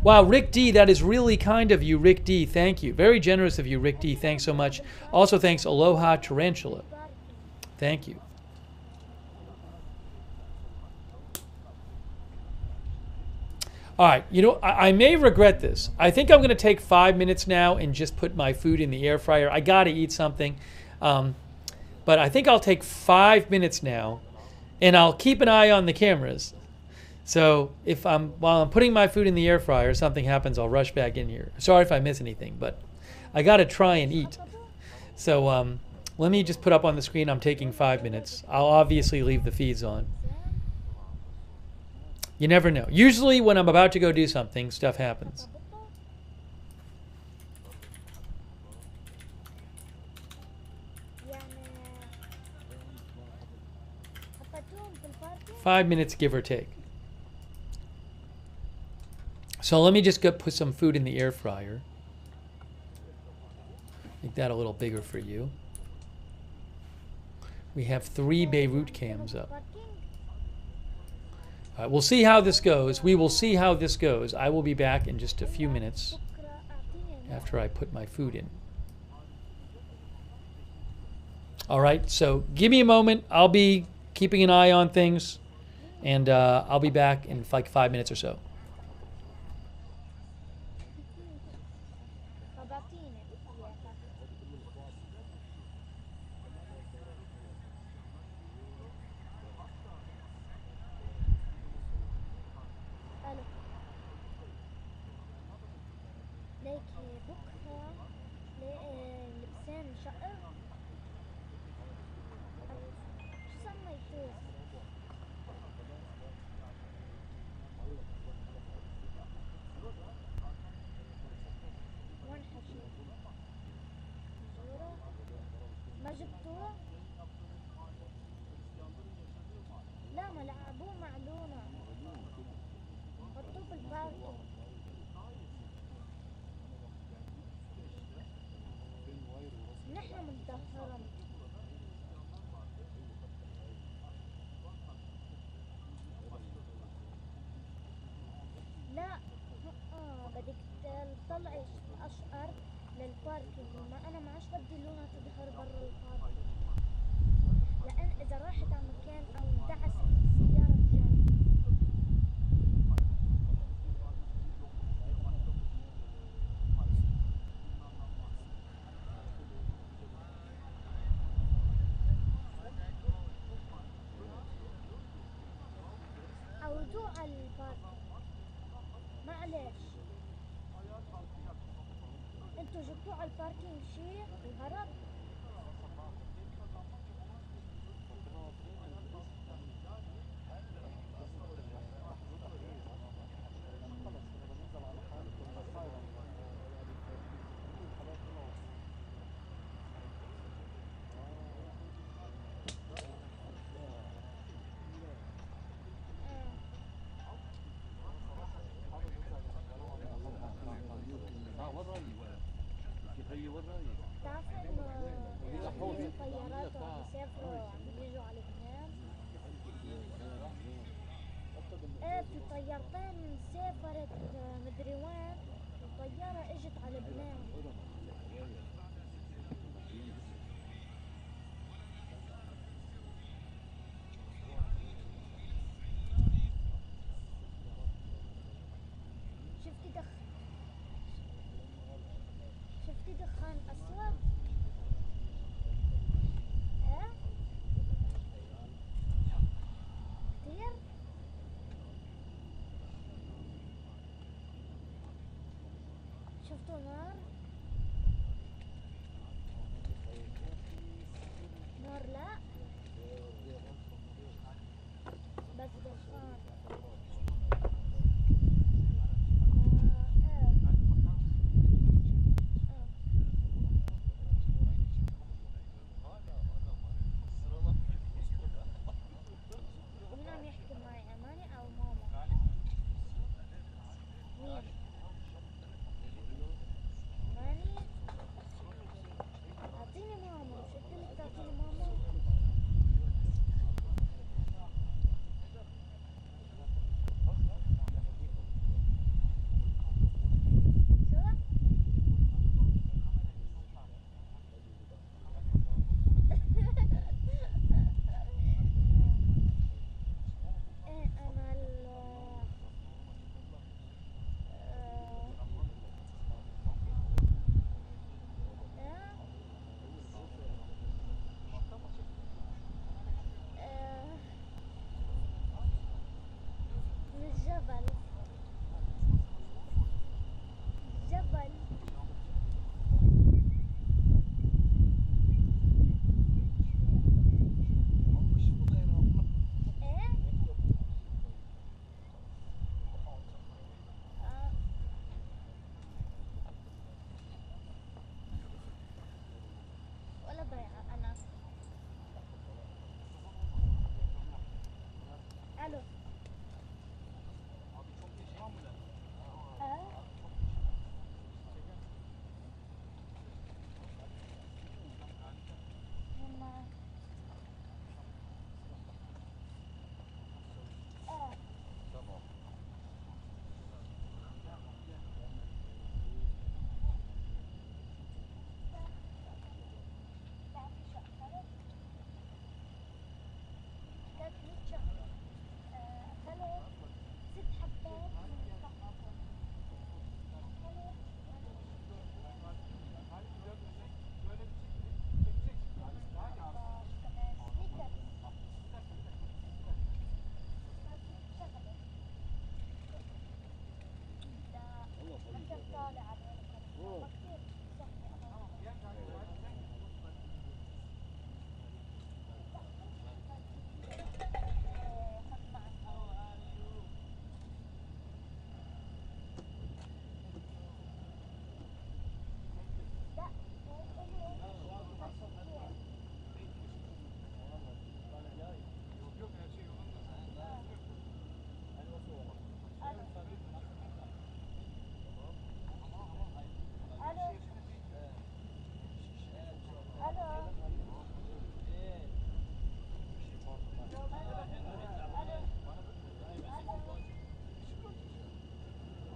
S1: Wow, Rick D, that is really kind of you, Rick D. Thank you. Very generous of you, Rick D. Thanks so much. Also, thanks, Aloha Tarantula. Thank you. All right, you know, I may regret this. I think I'm going to take 5 minutes now and just put my food in the air fryer. I got to eat something. But I think I'll take 5 minutes now, and I'll keep an eye on the cameras. So if while I'm putting my food in the air fryer, something happens, I'll rush back in here. Sorry if I miss anything, but I got to try and eat. So let me just put up on the screen, I'm taking 5 minutes. I'll obviously leave the feeds on. You never know. Usually when I'm about to go do something, stuff happens. Five minutes, give or take. So let me just go put some food in the air fryer. Make that a little bigger for you. We have 3 Beirut cams up. All right, we'll see how this goes. We will see how this goes. I will be back in just a few minutes after I put my food in. All right, so give me a moment. I'll be keeping an eye on things, and I'll be back in like 5 minutes or so.
S9: طيارتين سافرت مدري وين، وطيارة اجت على لبنان. شفتي دخان أسود؟ ايه؟ كتير؟ شفتوا نار؟ نار لا، بس دخان. ومين عم يحكي معي، أماني أو ماما؟ مين؟ أماني؟ أعطيني ماما، مش قلتلك تعطيني ماما؟ جبل ايه؟ ولا ضيعة أنا. ألو. ماما.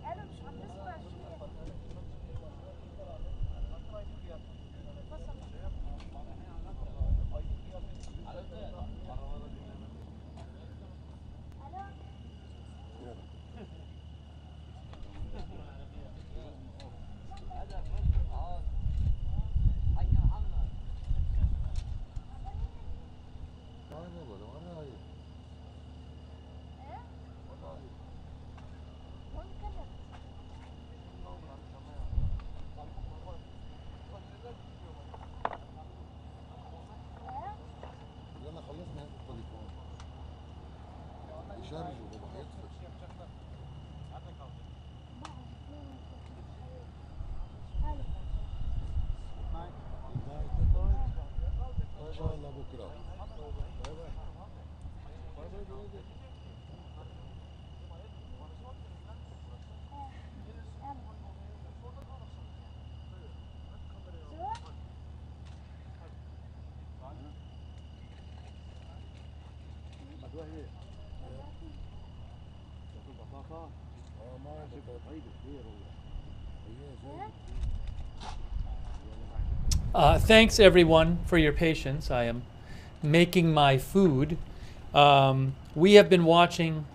S9: أكلت 6 حبات من الطعام.
S2: شارج وبابا هيطفش. ان شاء الله بكره.
S1: Thanks everyone for your patience. I am making my food. We have been watching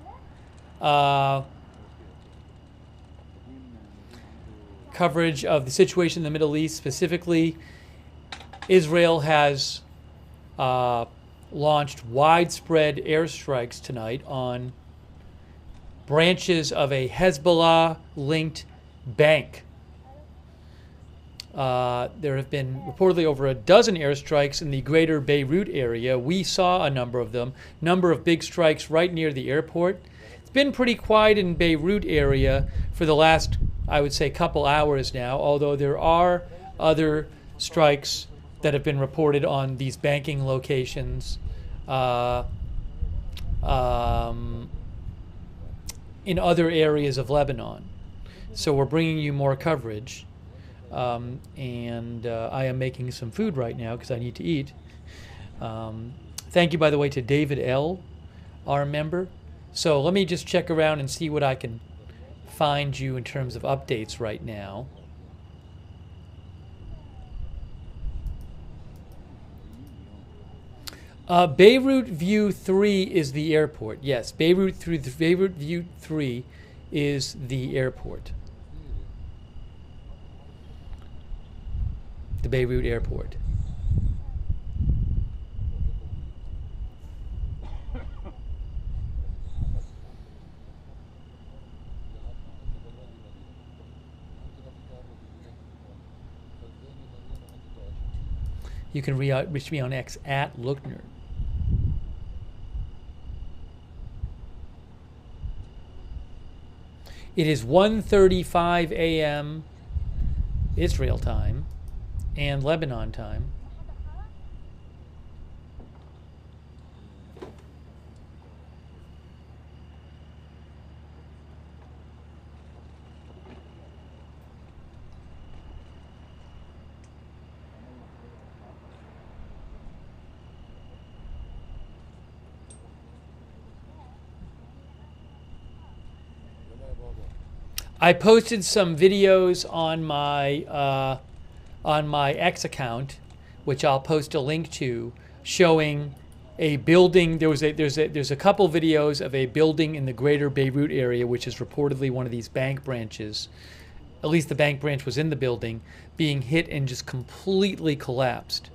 S1: coverage of the situation in the Middle East. Specifically, Israel has launched widespread airstrikes tonight on branches of a Hezbollah-linked bank. There have been reportedly over a dozen airstrikes in the greater Beirut area. We saw a number of them, number of big strikes right near the airport. It's been pretty quiet in Beirut area for the last, I would say, couple hours now, although there are other strikes that have been reported on these banking locations in other areas of Lebanon. So we're bringing you more coverage. And I am making some food right now because I need to eat. Thank you, by the way, to David L., our member. So let me just check around and see what I can find you in terms of updates right now. Beirut View 3 is the airport. Yes, Beirut View 3 is the airport. The Beirut airport. You can reach me on X at Lookner. It is 1:35 a.m. Israel time and Lebanon time. I posted some videos on my X account, which I'll post a link to, showing a building. There's a couple videos of a building in the greater Beirut area, which is reportedly one of these bank branches. At least the bank branch was in the building, being hit and just completely collapsed.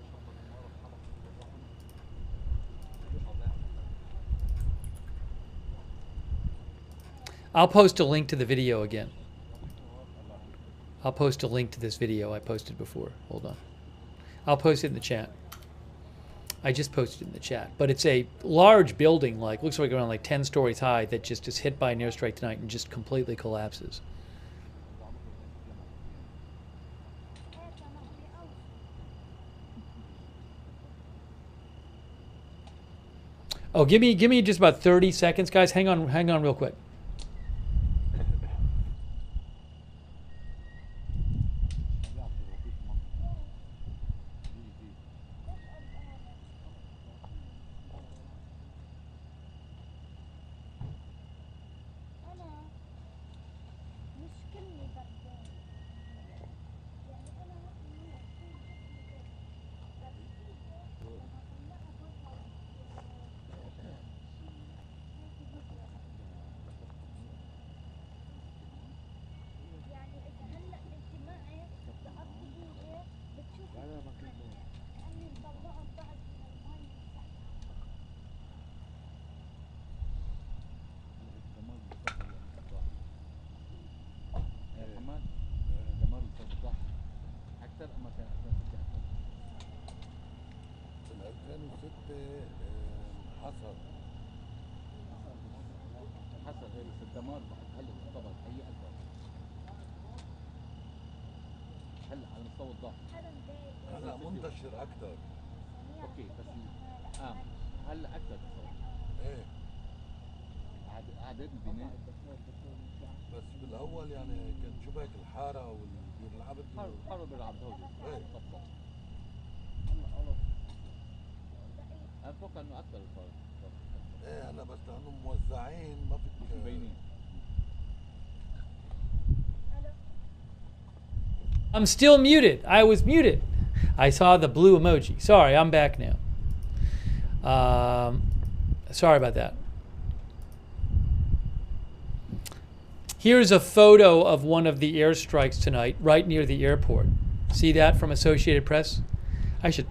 S1: I'll post a link to the video again. I'll post a link to this video I posted before. Hold on. I'll post it in the chat. I just posted it in the chat. But it's a large building, like looks like around like 10 stories high, that just is hit by an airstrike tonight and just completely collapses. Oh, give me just about 30 seconds, guys. Hang on real quick.
S14: هلا منتشر اكثر.
S6: اوكي بس هلا اكثر
S14: ايه
S6: اعداد البناء
S14: بس بالاول يعني كان شو هيك الحاره والبير العبد
S6: حاره بير العبد هول
S14: ايه
S6: بالضبط. انا بتوقع انه اكثر صار.
S14: ايه هلا بس لانه موزعين ما فيك
S6: مبينين.
S1: I'm still muted. I was muted. I saw the blue emoji. Sorry, I'm back now. Sorry about that. Here's a photo of one of the airstrikes tonight, right near the airport. See that from Associated Press? I should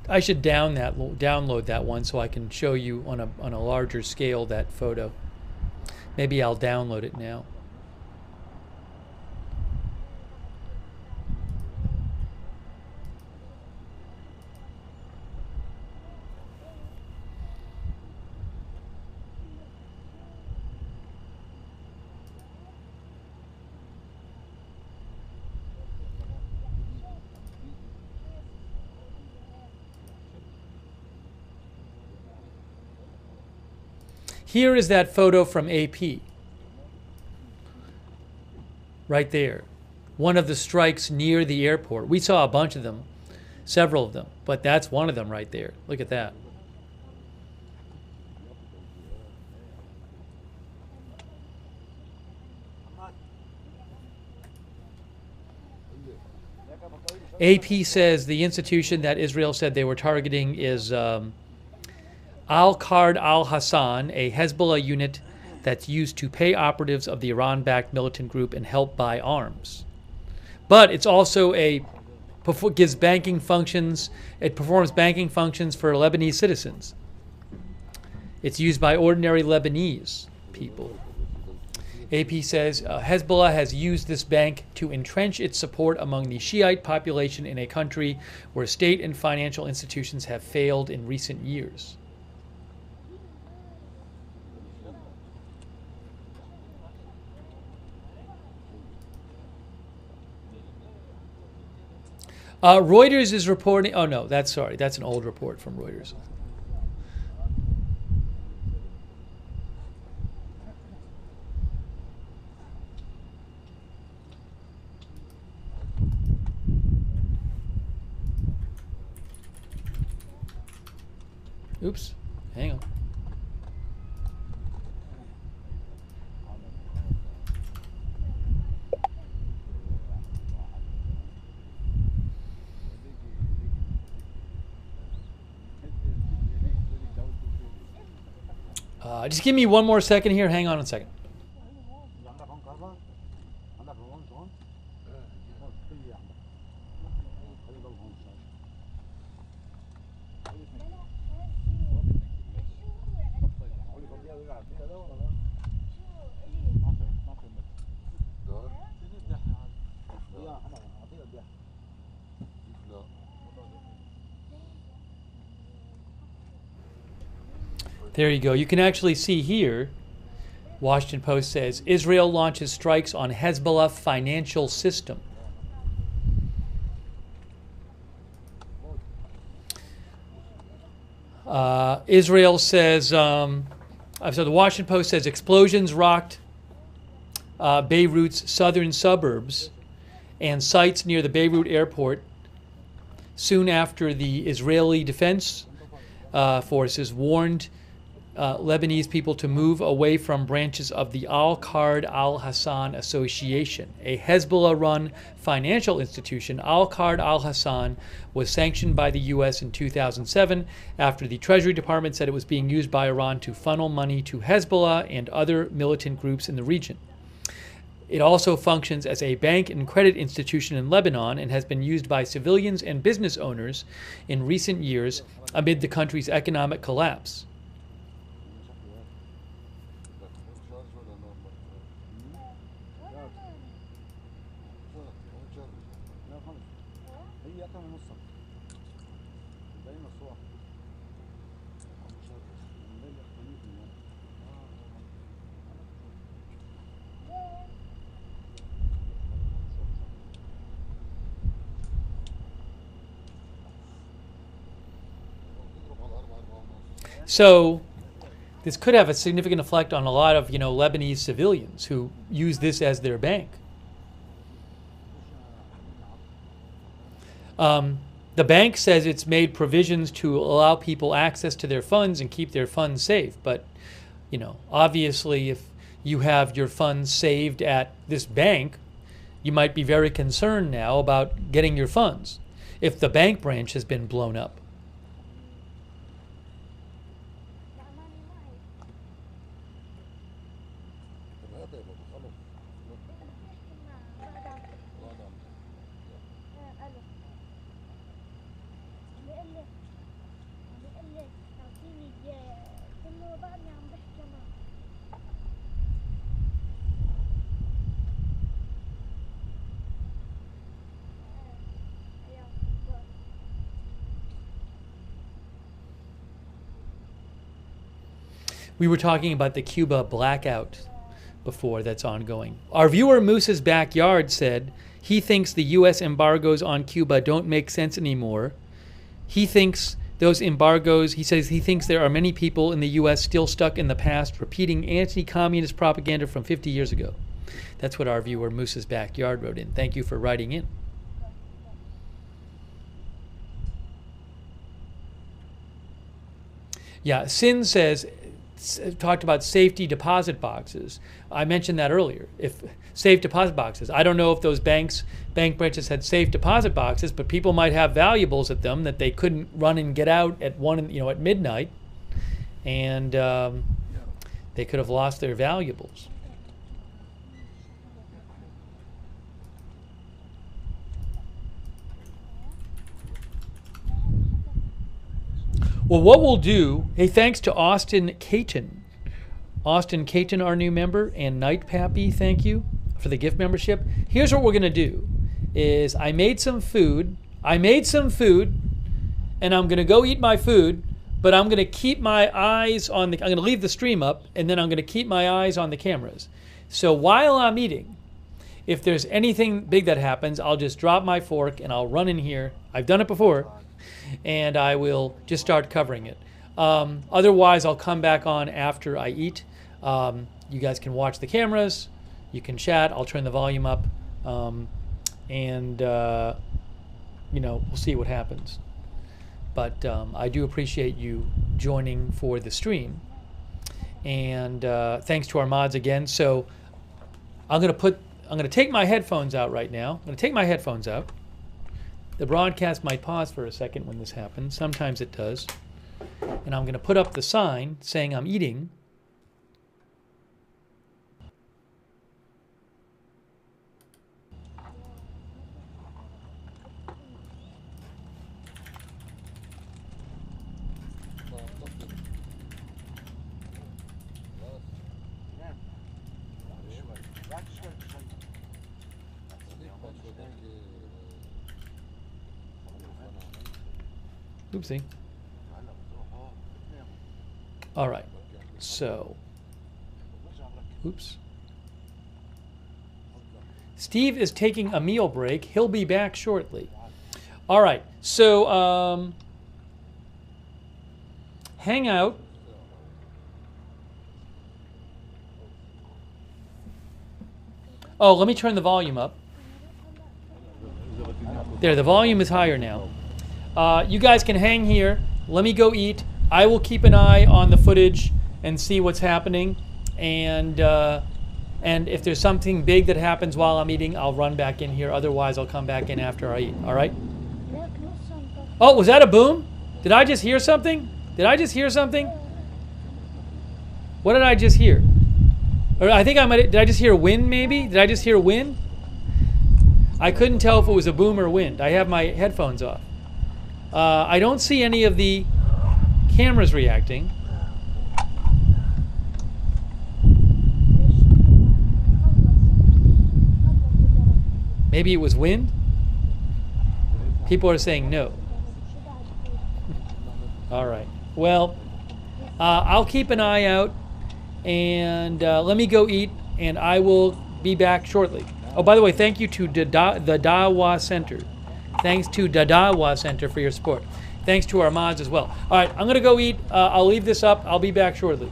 S1: download that one so I can show you on a larger scale that photo. Maybe I'll download it now. Here is that photo from AP. Right there. One of the strikes near the airport. We saw a bunch of them, several of them, but that's one of them right there. Look at that. AP says the institution that Israel said they were targeting is Al-Qard al-Hassan, a Hezbollah unit that's used to pay operatives of the Iran-backed militant group and help buy arms. But it's also gives banking functions. It performs banking functions for Lebanese citizens. It's used by ordinary Lebanese people. AP says Hezbollah has used this bank to entrench its support among the Shiite population in a country where state and financial institutions have failed in recent years. Reuters is reporting. Oh no, that's an old report from Reuters. Oops, hang on. Just give me one more second here. Hang on a second. There you go. You can actually see here, Washington Post says, Israel launches strikes on Hezbollah financial system. Israel says, so the Washington Post says explosions rocked Beirut's southern suburbs and sites near the Beirut airport soon after the Israeli Defense Forces warned Lebanese people to move away from branches of the Al-Qard al-Hassan Association, a Hezbollah-run financial institution. Al-Qard al-Hassan was sanctioned by the U.S. in 2007 after the Treasury Department said it was being used by Iran to funnel money to Hezbollah and other militant groups in the region. It also functions as a bank and credit institution in Lebanon and has been used by civilians and business owners in recent years amid the country's economic collapse. So this could have a significant effect on a lot of, Lebanese civilians who use this as their bank. The bank says it's made provisions to allow people access to their funds and keep their funds safe. But, obviously if you have your funds saved at this bank, you might be very concerned now about getting your funds if the bank branch has been blown up. We were talking about the Cuba blackout before that's ongoing. Our viewer Moose's Backyard said he thinks the U.S. embargoes on Cuba don't make sense anymore. He thinks those embargoes, he says he thinks there are many people in the U.S. still stuck in the past repeating anti-communist propaganda from 50 years ago. That's what our viewer Moose's Backyard wrote in. Thank you for writing in. Yeah, Sin says, talked about safety deposit boxes. I mentioned that earlier. If safe deposit boxes, I don't know if those bank branches had safe deposit boxes, but people might have valuables at them that they couldn't run and get out at at midnight, and they could have lost their valuables. Well, what we'll do, hey, thanks to Austin Caton. Austin Caton, our new member, and Night Pappy, thank you for the gift membership. Here's what we're going to do, is I made some food, and I'm going to go eat my food, but I'm going to keep my eyes on the, I'm going to leave the stream up, and then I'm going to keep my eyes on the cameras. So while I'm eating, if there's anything big that happens, I'll just drop my fork and I'll run in here. I've done it before. And I will just start covering it. Otherwise, I'll come back on after I eat. You guys can watch the cameras. You can chat. I'll turn the volume up. We'll see what happens. But I do appreciate you joining for the stream. And thanks to our mods again. So I'm going to take my headphones out right now. I'm going to take my headphones out. The broadcast might pause for a second when this happens. Sometimes it does. And I'm going to put up the sign saying I'm eating. Oopsie. All right. So, oops. Steve is taking a meal break. He'll be back shortly. All right. So, Hangout. Oh, let me turn the volume up. There, the volume is higher now. You guys can hang here. Let me go eat. I will keep an eye on the footage and see what's happening. And if there's something big that happens while I'm eating, I'll run back in here. Otherwise, I'll come back in after I eat. All right? Oh, was that a boom? Did I just hear something? Did I just hear something? What did I just hear? Or I think I might. Did I just hear wind? Maybe. Did I just hear wind? I couldn't tell if it was a boom or wind. I have my headphones off. I don't see any of the cameras reacting. Maybe it was wind? People are saying no. All right. Well, I'll keep an eye out, and let me go eat, and I will be back shortly. Oh, by the way, thank you to the Dawa Center. Thanks to Dadawa Center for your support. Thanks to our mods as well. All right, I'm going to go eat. I'll leave this up. I'll be back shortly.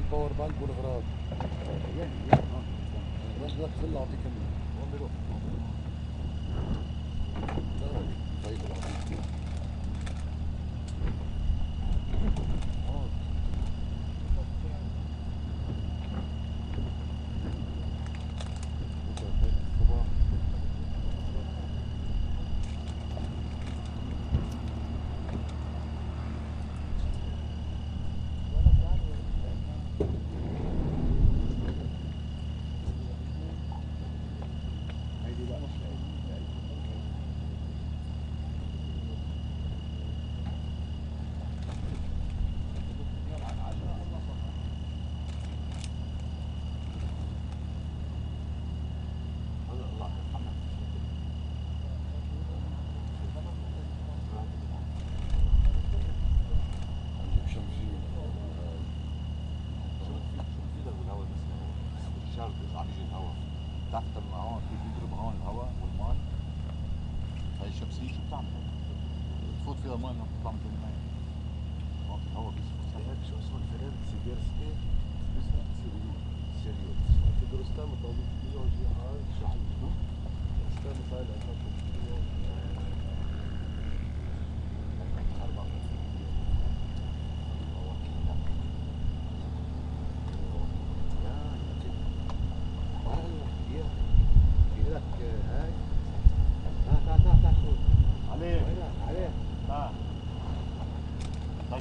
S2: الباور بانك والاغراض. بس لا تخلي اعطيك وين بيروح؟ طيب اعطيك.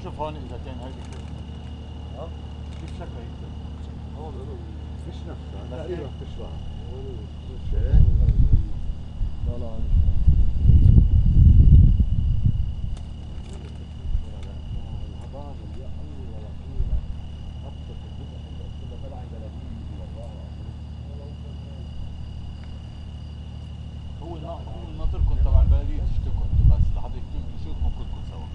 S13: شوف هون اذا كان هيدي كيف شكلها يكتب هون مش نفسها بس ايه بتشبهها لا لا هو ناطركم تبع البلديه تشتكوا انتم بس لحد نشوفكم كلكم سوا.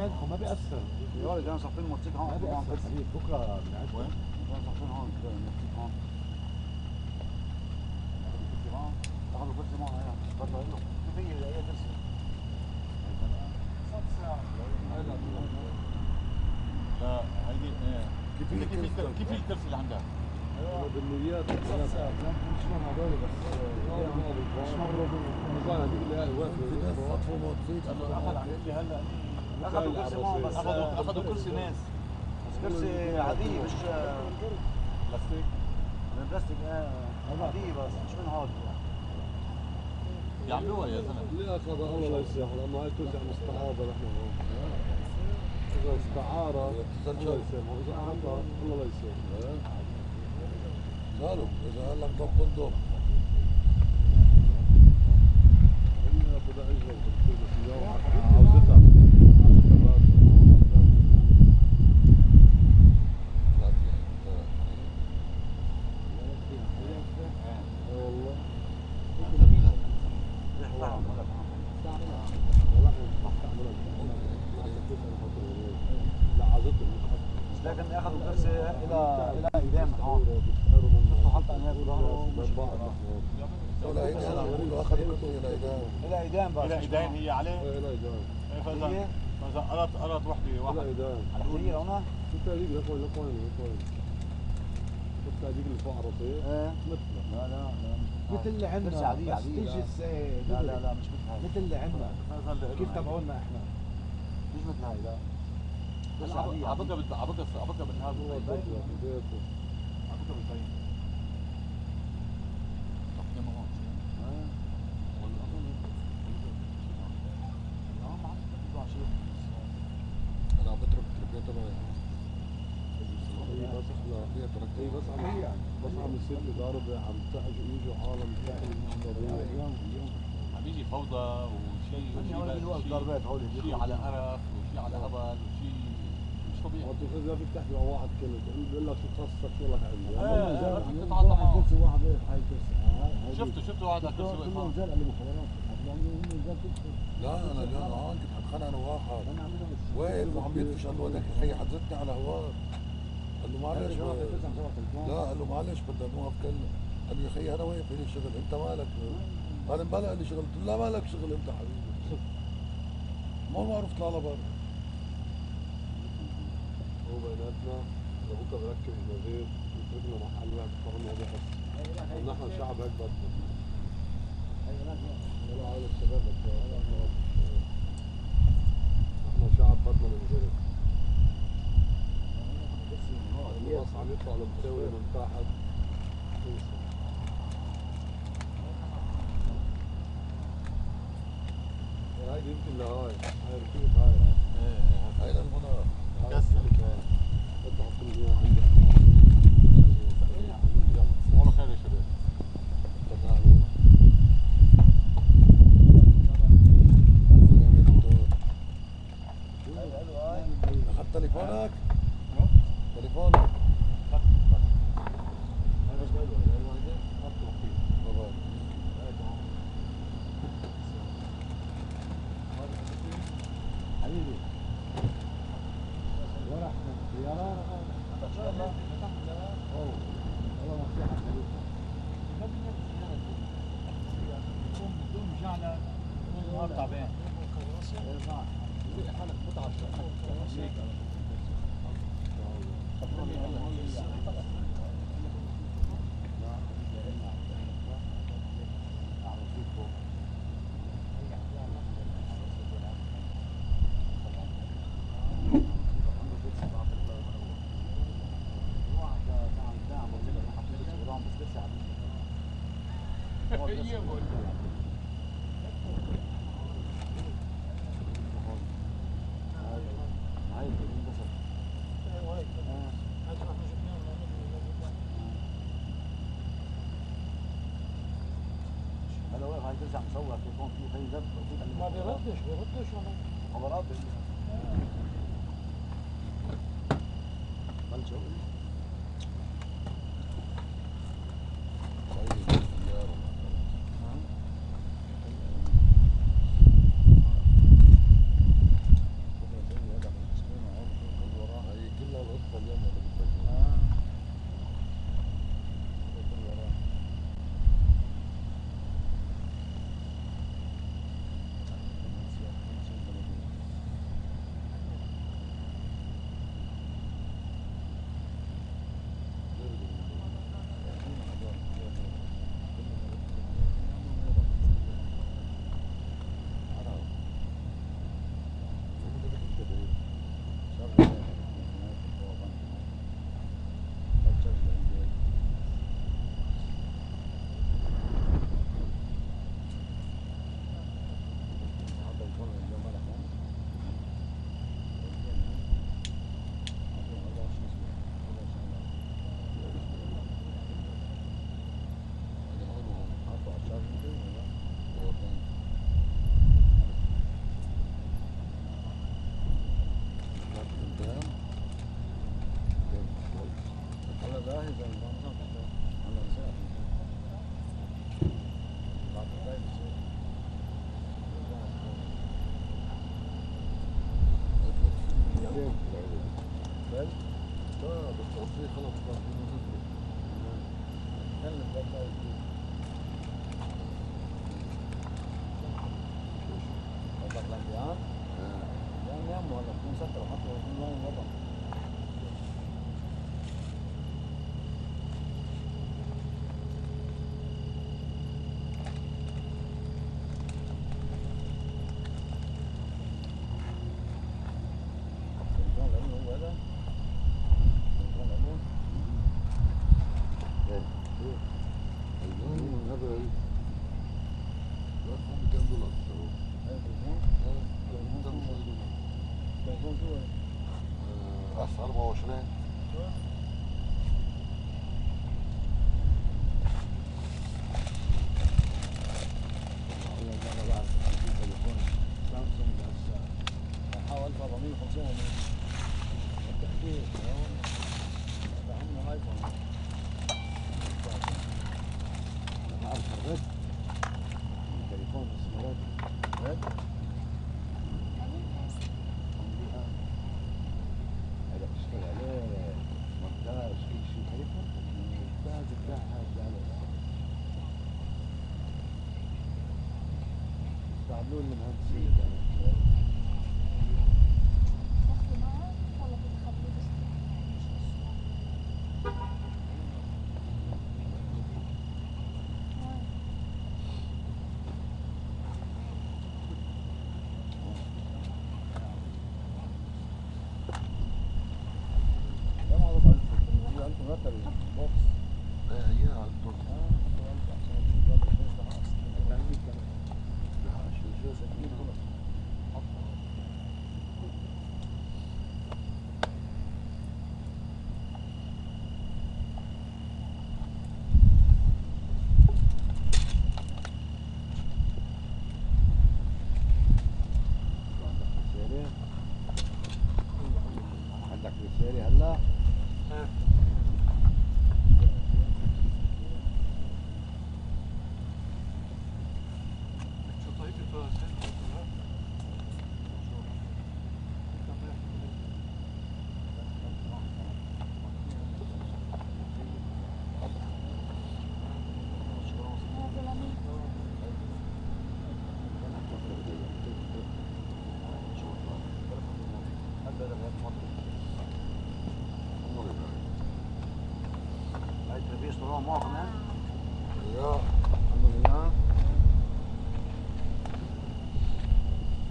S14: عندكم ما بيأثر
S2: يا ولد انا صافين موتيك هون
S14: ما بيأثر حبيب بكره بنعد
S2: وين؟ انا صافين هون موتيك هون اخذوا كرسي معه هيا برضه له كيف هي كرسي؟
S13: لا هيدي كيف الكرسي اللي عندها؟
S8: بالمليات مش من هذول بس مش مرة بالنظام هذيك اللي هي واقفة
S2: خطفوا موتيك
S13: اخذ عم يحكي هلا
S2: اخذوا كرسي معه بس
S13: اخذوا كرسي ناس
S2: بس كرسي عادية مش
S13: بلاستيك
S2: من بلاستيك عادية بس مش من هاد
S13: يعملوها يا زلمه.
S8: لا اخذها الله لا يسامح لانه هاي كرسي عم استعاره نحن هون اذا استعاره الله يسامحه اذا اعطى الله لا يسامحه
S2: قالوا اذا قال لك ضب بندق
S8: هي بدها اجره بس عاوزتها
S2: لكن اخذوا كرسي الى ايدام هون شفتوا حتى هناك ظهره ولا ايدام بيقولوا اخذوا كرسي الى ايدام الى ايدام بس
S13: الى ايدام هي عليه؟
S8: الى ايدام
S13: فاذا قرط وحده واحد
S8: الى ايدام
S2: هي هنا
S8: شفت هذيك لكوين شفت هذيك اللي فوق عرفيه؟
S2: ايه
S8: مثلها
S2: لا
S14: مثل اللي عندنا
S2: كرسي عادية
S14: بس تيجي
S2: لا مش مثل هاي
S14: مثل اللي عندنا كيف تبعولنا احنا
S2: مش مثل هاي لا كرسي عادية
S13: عبقى بالنهار عبقى بالبيت اي بس عم يصير في ضرب، عم يجوا عالم
S7: عم يجي فوضى وشيء
S13: ضربات هول
S7: شيء على قرف وشيء على هبل وشيء مش طبيعي.
S13: اذا بدك تحكي مع واحد كلمه بقول لك شو تخصصك شو لك عندي.
S7: كرسي
S13: واحد هاي كرسي
S7: شفته واحد على كرسي
S13: كلهم
S7: وقف.
S13: نزل على المخابرات. لا انا اليوم هون كنت حتخانق انا واحد واقف وعم يدفش، قال له هذاك خيي حزتني على هواك. قال له معلش لا، قال له معلش بدنا نوقف كلمه. قال له يا خيي انا واقف لي شغل، انت مالك؟ قال امبلا لي شغل. قلت له لا مالك شغل انت حبيبي، مو معروف طلع لبرا. هو بيناتنا لابوك بركب النظير يتركنا محل واحد قررنا هذا بس. نحن شعب هيك بدنا. ولا على الشباب نحن شعب بدنا ننزل. الناس عم يطلع المساوي من تحت. هاي يمكن لهاي ركوب هاي للمنار. بتحط لي عندي.
S7: والله خير يا شباب.
S13: اخذت تليفونك؟ تليفونك حبيبي ورح سيارة ان شاء الله. والله نصيحة بدون مشاعلة نهار تعبان. حالك متعب عم صور تليفون فيه خي زب ما بيردش ما بردش بلشوا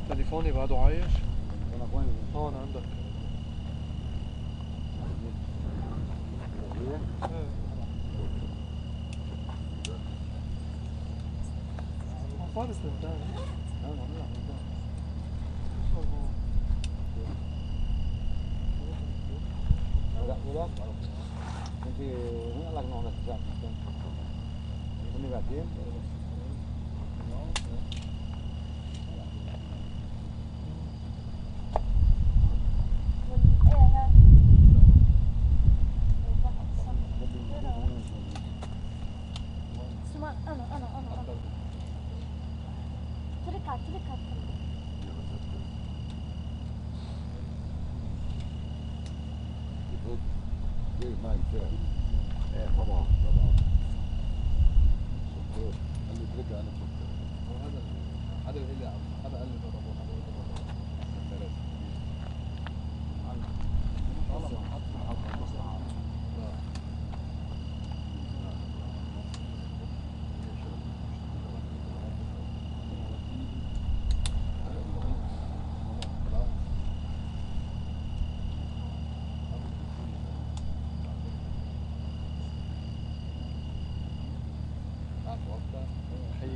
S8: تليفوني بعده عايش؟ هون عندك. فارس لبنان.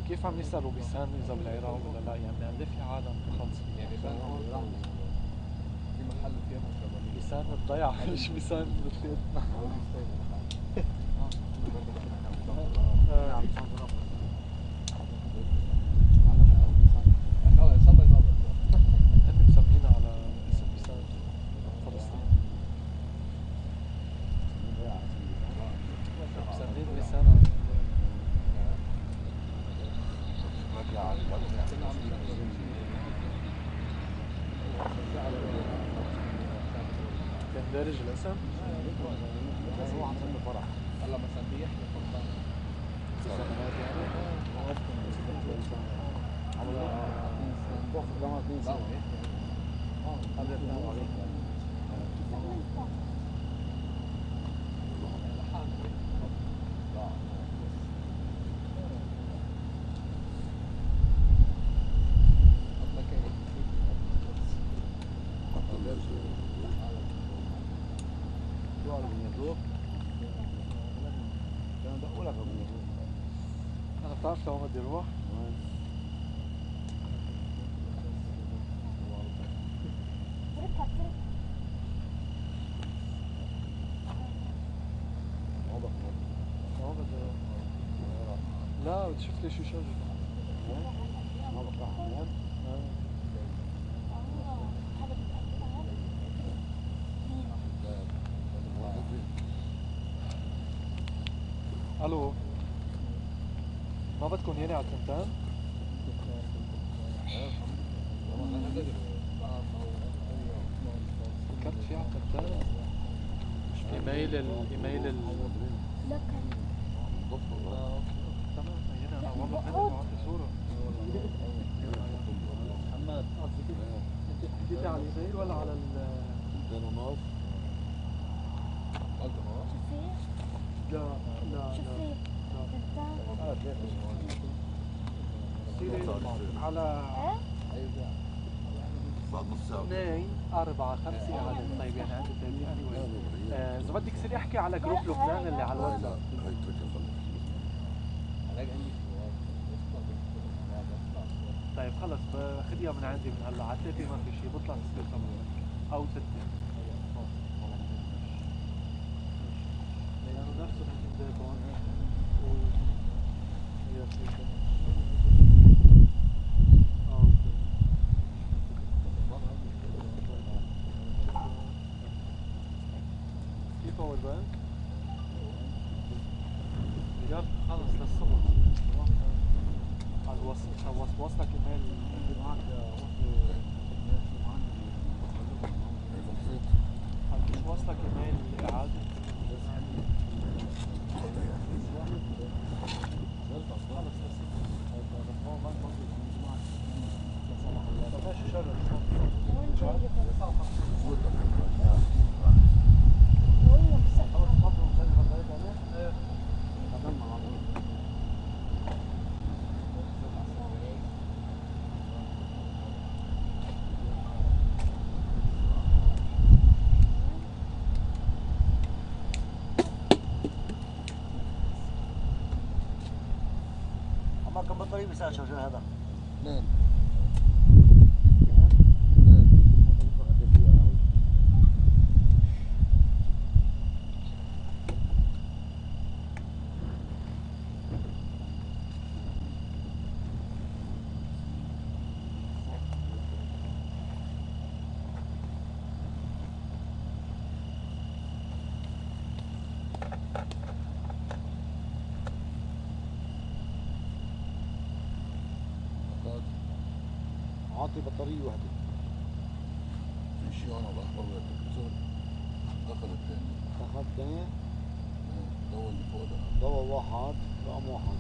S8: كيف عم يسألوا بيسان إذا بالعراق ولا لا؟ يعني قد في عالم مخلصين يعني في محل فيه بيسان الضيعة مش بيسان مثلنا. هم مسمينا على اسم بيسان فلسطين. مسمين بيسان كان دارج الاسم؟ هو عم يعمل فرح هلا مسابيح لفرحان سنوات أنا بتعرف لو بدي أروح؟ لا بدي شوف لي شو شغل.
S4: الو ما بدكم ياني على التنتان؟ فكرت فيها على التنتان؟ ايميل
S9: لا كان
S4: تمام هنا انا والله خليك بعطي صورة محمد انت حكيتي على اليمين ولا على
S2: تنتين ونص
S4: لا لا على
S2: بعد نص ساعة
S4: 2 4 5 عدد. طيب يعني عندي طيب anyway اذا بدك سيري احكي على جروب لبنان اللي على الواتساب. طيب خلص خديها من عندي من هلا على 3 ما في شيء بطلع تصير 8 او 6 لانه نفسه زي هون كيف هو البنك؟ رجال خلص للصبح وصلك ايميل اللي معك مش وصلك ايميل الاعاده؟ ماشي شغل
S2: كم بطارية بساعة شغال هذا؟ 2 عاطي بطارية واحدة. في شيء أنا الأحمر بالتلفزيون دخل الثاني. دخل الثاني؟ ضوء اللي فوق ده. ضوء واحد رقم واحد.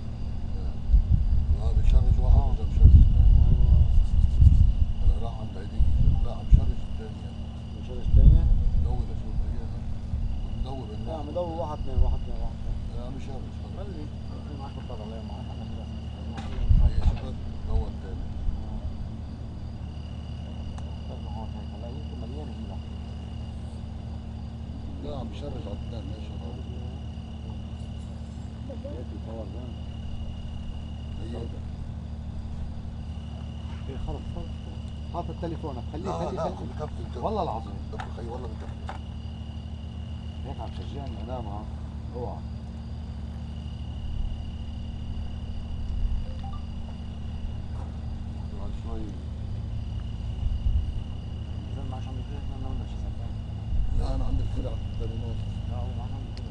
S2: هذا بشرج واحد وده بشرج الثاني. هلا راح عند هيدي لا عم بشرج الثاني يعني. بشرج الثاني؟ ضوء لشوف هي مضوي بالنص. لا مضوي واحد اثنين واحد اثنين واحد اثنين. لا عم بشرج خلي معك بطارية عليه معك أنا هي شغل ضوء الثاني. لا عم بشرج على الثاني ماشي غلط. هي خلص حاطط تليفونك خليه خليه والله العظيم خي والله بكفي هيك عم تشجعني انام ها اوعى بعد شوي زين ما عشان ما عملنا شيء لا انا عندي الفرع التليفون لا هو ما عندي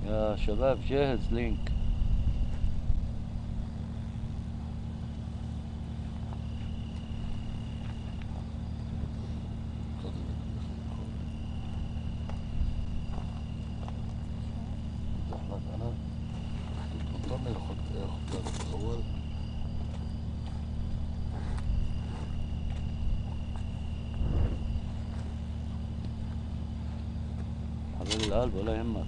S11: يا شباب جاهز لينك. حبيب القلب ولا يهمك.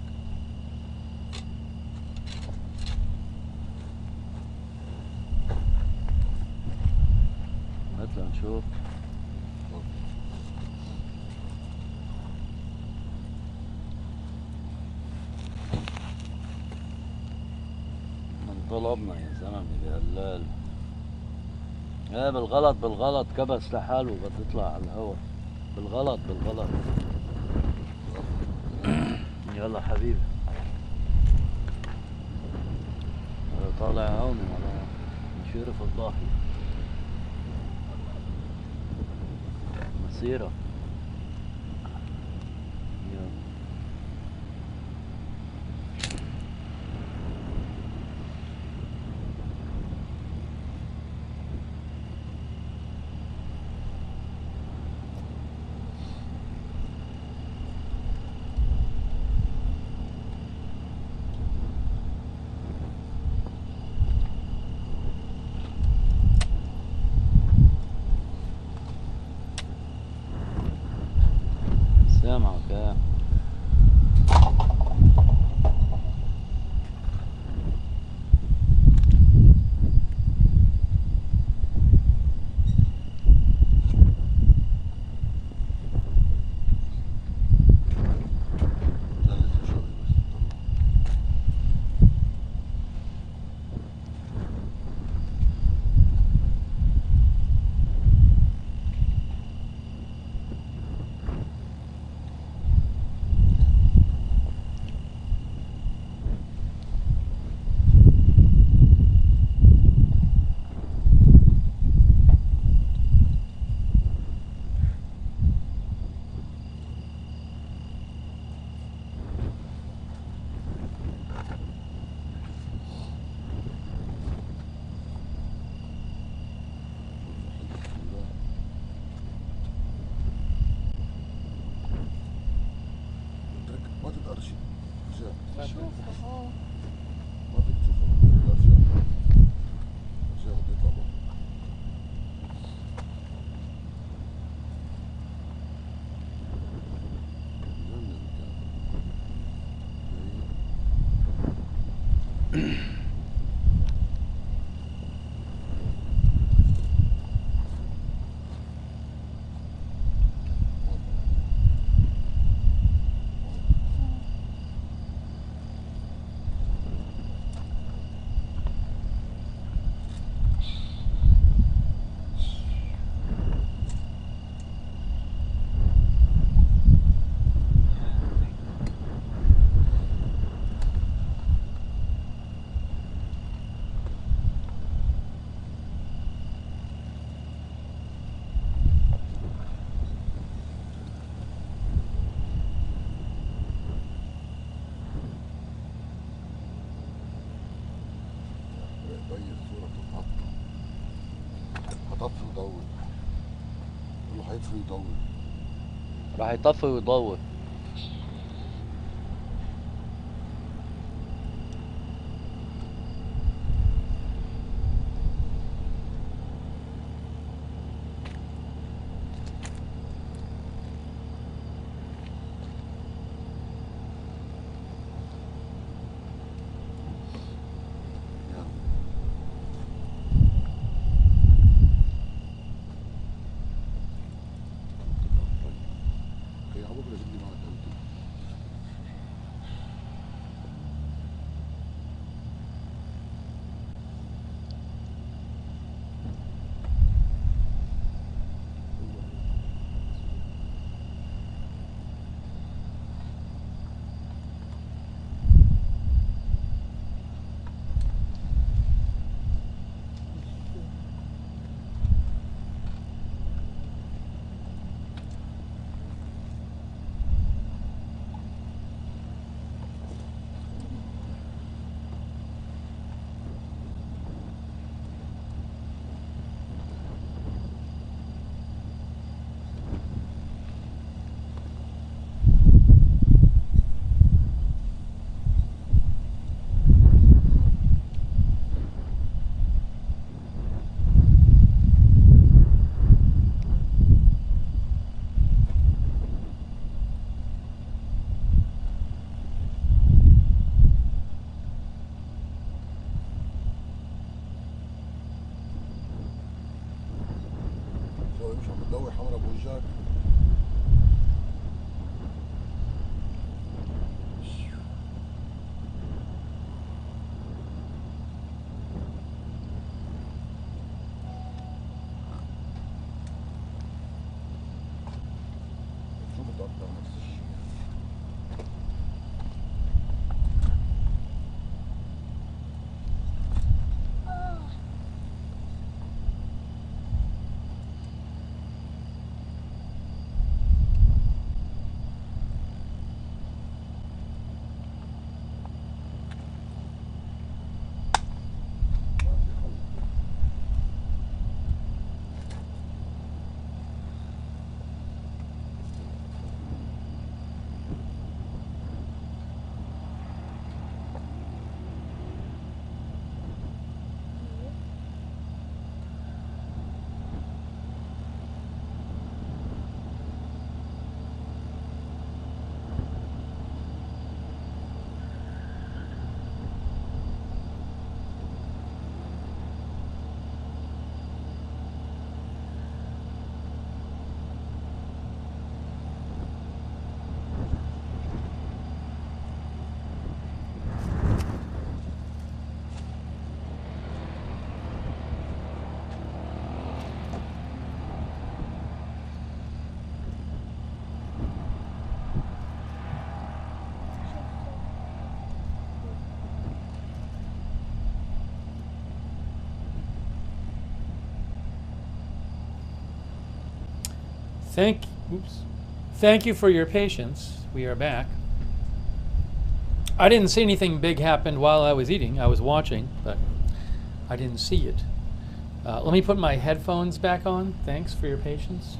S11: نطلع نشوف. من طلبنا يا زلمة بهلال. ايه بالغلط بالغلط كبس لحاله بده يطلع على الهوا. بالغلط بالغلط. يلا حبيبي. طالع عوني على مشيرف الضاحي. مسيرة. يلا. سامعك ها.
S9: شوف اهو
S2: ما فيك تشوفه الأشياء. الأشياء بتطلع بره. هتطفي ويضوي. قول له هيطفي ويضوي.
S11: راح يطفي ويضوي.
S2: مش عم تضوي حمرا بوجهك. شو بتقطع نفس الشيء.
S1: Thank you for your patience. We are back. I didn't see anything big happen while I was eating. I was watching, but I didn't see it. Let me put my headphones back on. Thanks for your patience.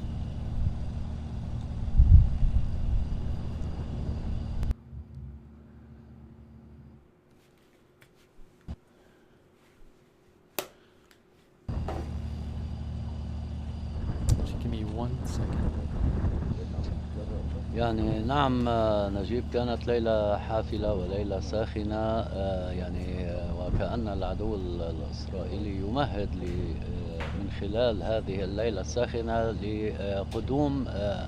S1: 1 second.
S11: يعني نعم نجيب، كانت ليلة حافلة وليلة ساخنة، وكأن العدو الإسرائيلي يمهد من خلال هذه الليلة الساخنة لقدوم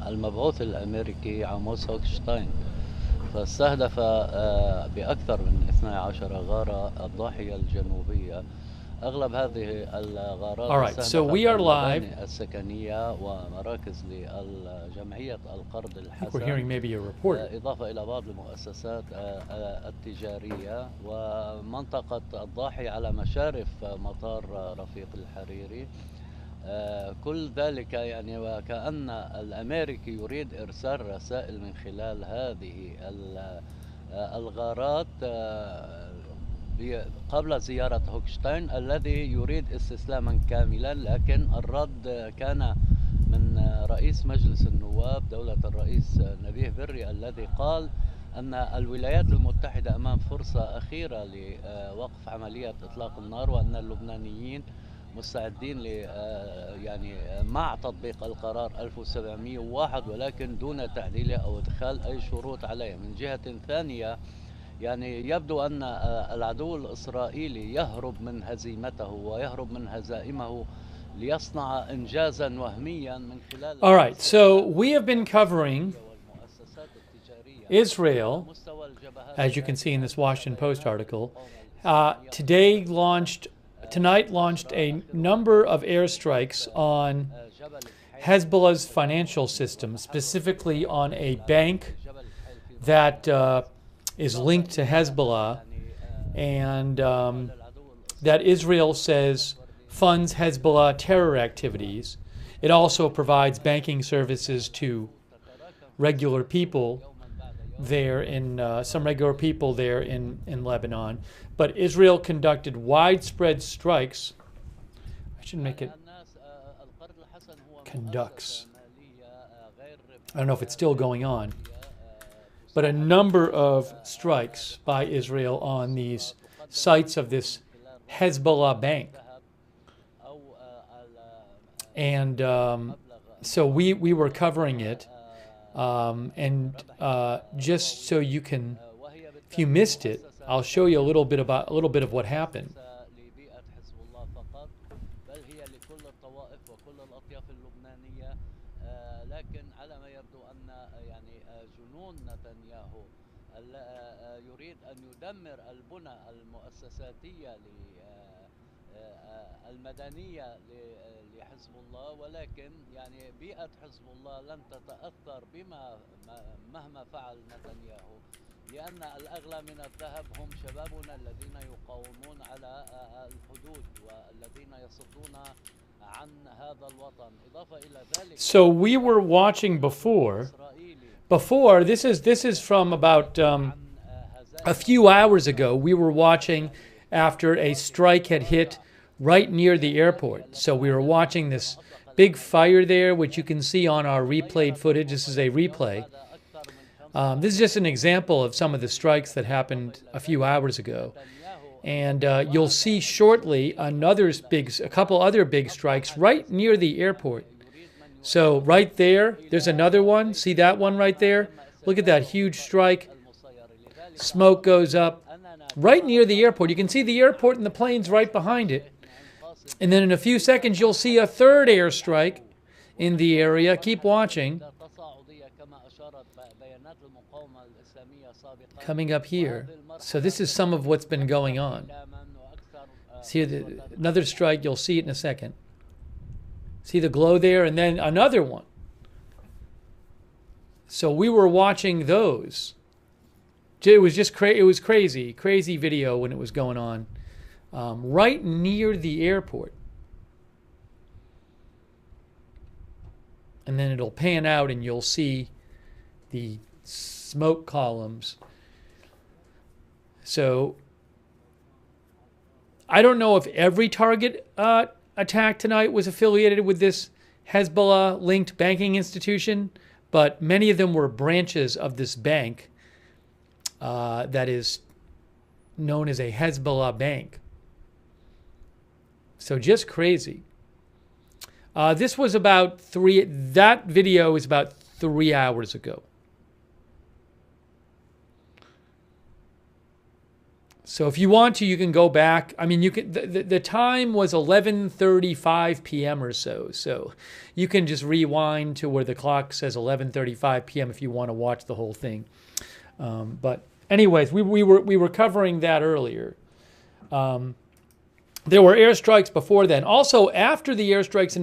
S11: المبعوث الأمريكي عاموس هوكشتاين، فاستهدف بأكثر من 12 غارة الضاحية الجنوبية. أغلب هذه الغارات
S1: All right, so we are live.
S11: السكنية ومراكز لجمعية القرض
S1: I think we're
S11: الحسن،
S1: hearing maybe a report.
S11: إضافة إلى بعض المؤسسات التجارية ومنطقة الضاحية على مشارف مطار رفيق الحريري. كل ذلك وكأن الأمريكي يريد إرسال رسائل من خلال هذه الغارات قبل زيارة هوكشتاين الذي يريد استسلاما كاملا، لكن الرد كان من رئيس مجلس النواب دولة الرئيس نبيه بري الذي قال أن الولايات المتحدة أمام فرصة أخيرة لوقف عملية إطلاق النار، وأن اللبنانيين مستعدين مع تطبيق القرار 1701 ولكن دون تعديله أو إدخال أي شروط عليه. من جهة ثانية يبدو أن العدو الإسرائيلي يهرب من هزيمته ويهرب من هزائمه ليصنع إنجازا وهميا من خلال.
S1: All right, so we have been covering Israel, as you can see in this Washington Post article. Tonight launched a number of airstrikes on Hezbollah's financial system, specifically on a bank that is linked to Hezbollah, and that Israel says funds Hezbollah terror activities. It also provides banking services to regular people there some regular people there in Lebanon. But Israel conducted widespread strikes. I should make it conducts. I don't know if it's still going on. But a number of strikes by Israel on these sites of this Hezbollah bank. And so we were covering it. Just so you can, if you missed it, I'll show you a little bit of what happened.
S11: يدمر البنى المؤسساتية المدنية لحزب الله، ولكن بيئة حزب الله لن تتأثر مهما فعل نتنياهو، لأن الأغلى من الذهب هم شبابنا الذين يقاومون على الحدود والذين يصدون عن هذا الوطن. إضافة إلى ذلك.
S1: So we were watching before. This is from about a few hours ago. We were watching after a strike had hit right near the airport. So we were watching this big fire there, which you can see on our replayed footage. This is a replay. This is just an example of some of the strikes that happened a few hours ago. And you'll see shortly a couple other big strikes right near the airport. So right there, there's another one. See that one right there? Look at that huge strike. Smoke goes up right near the airport. You can see the airport and the planes right behind it. And then in a few seconds, you'll see a third airstrike in the area. Keep watching. Coming up here. So this is some of what's been going on. See another strike. You'll see it in a second. See the glow there? And then another one. So we were watching those. It was just it was crazy video when it was going on, right near the airport. And then it'll pan out and you'll see the smoke columns. So I don't know if every target attack tonight was affiliated with this Hezbollah-linked banking institution, but many of them were branches of this bank. That is known as a Hezbollah bank. So just crazy. This was about that video is about 3 hours ago. So if you want to, you can go back. I mean, you can. The time was 11:35 p.m. or so. So you can just rewind to where the clock says 11:35 p.m. if you want to watch the whole thing. But anyways, we were covering that earlier. There were airstrikes before then. Also, after the airstrikes,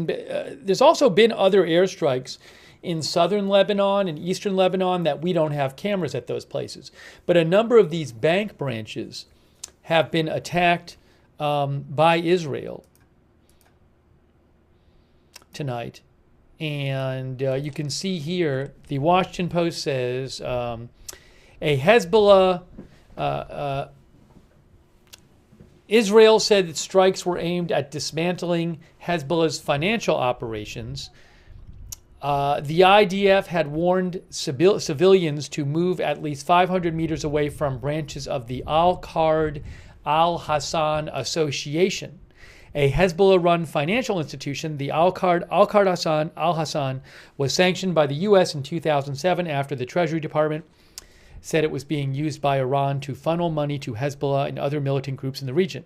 S1: there's also been other airstrikes in southern Lebanon and eastern Lebanon that we don't have cameras at those places. But a number of these bank branches have been attacked by Israel tonight. And you can see here, the Washington Post says, a Hezbollah, Israel said that strikes were aimed at dismantling Hezbollah's financial operations. The IDF had warned civilians to move at least 500 meters away from branches of the Al-Qard Al-Hassan Association, a Hezbollah-run financial institution. The Al-Qard Al-Hassan was sanctioned by the U.S. in 2007 after the Treasury Department said it was being used by Iran to funnel money to Hezbollah and other militant groups in the region.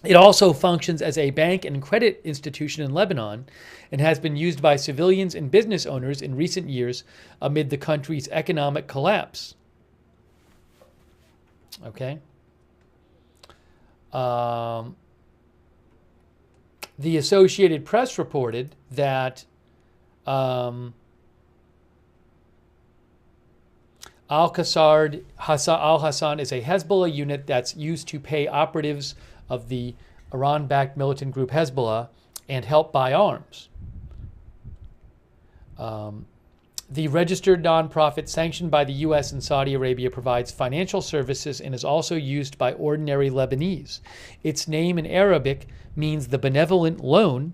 S1: It also functions as a bank and credit institution in Lebanon and has been used by civilians and business owners in recent years amid the country's economic collapse. Okay. The Associated Press reported that Al-Hassan is a Hezbollah unit that's used to pay operatives of the Iran-backed militant group Hezbollah and help buy arms. The registered nonprofit sanctioned by the U.S. and Saudi Arabia provides financial services and is also used by ordinary Lebanese. Its name in Arabic means the benevolent loan,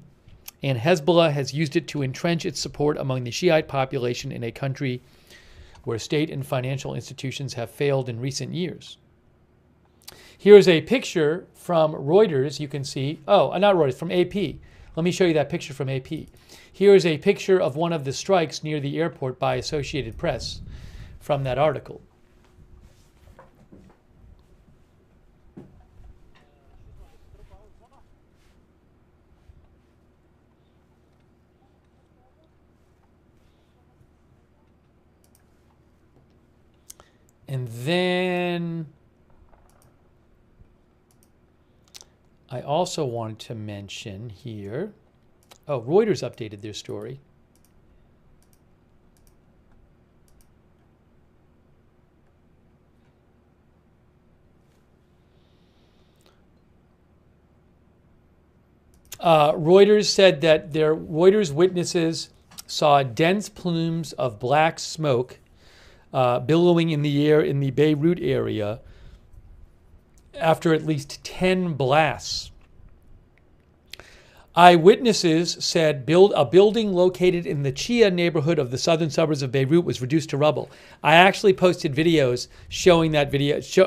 S1: and Hezbollah has used it to entrench its support among the Shiite population in a country where state and financial institutions have failed in recent years. Here's a picture from Reuters. You can see, not Reuters, from AP. Let me show you that picture from AP. Here's a picture of one of the strikes near the airport by Associated Press from that article. And then I also wanted to mention here, Reuters updated their story. Reuters said that Reuters witnesses saw dense plumes of black smoke billowing in the air in the Beirut area after at least 10 blasts. Eyewitnesses said a building located in the Chia neighborhood of the southern suburbs of Beirut was reduced to rubble. I actually posted videos showing that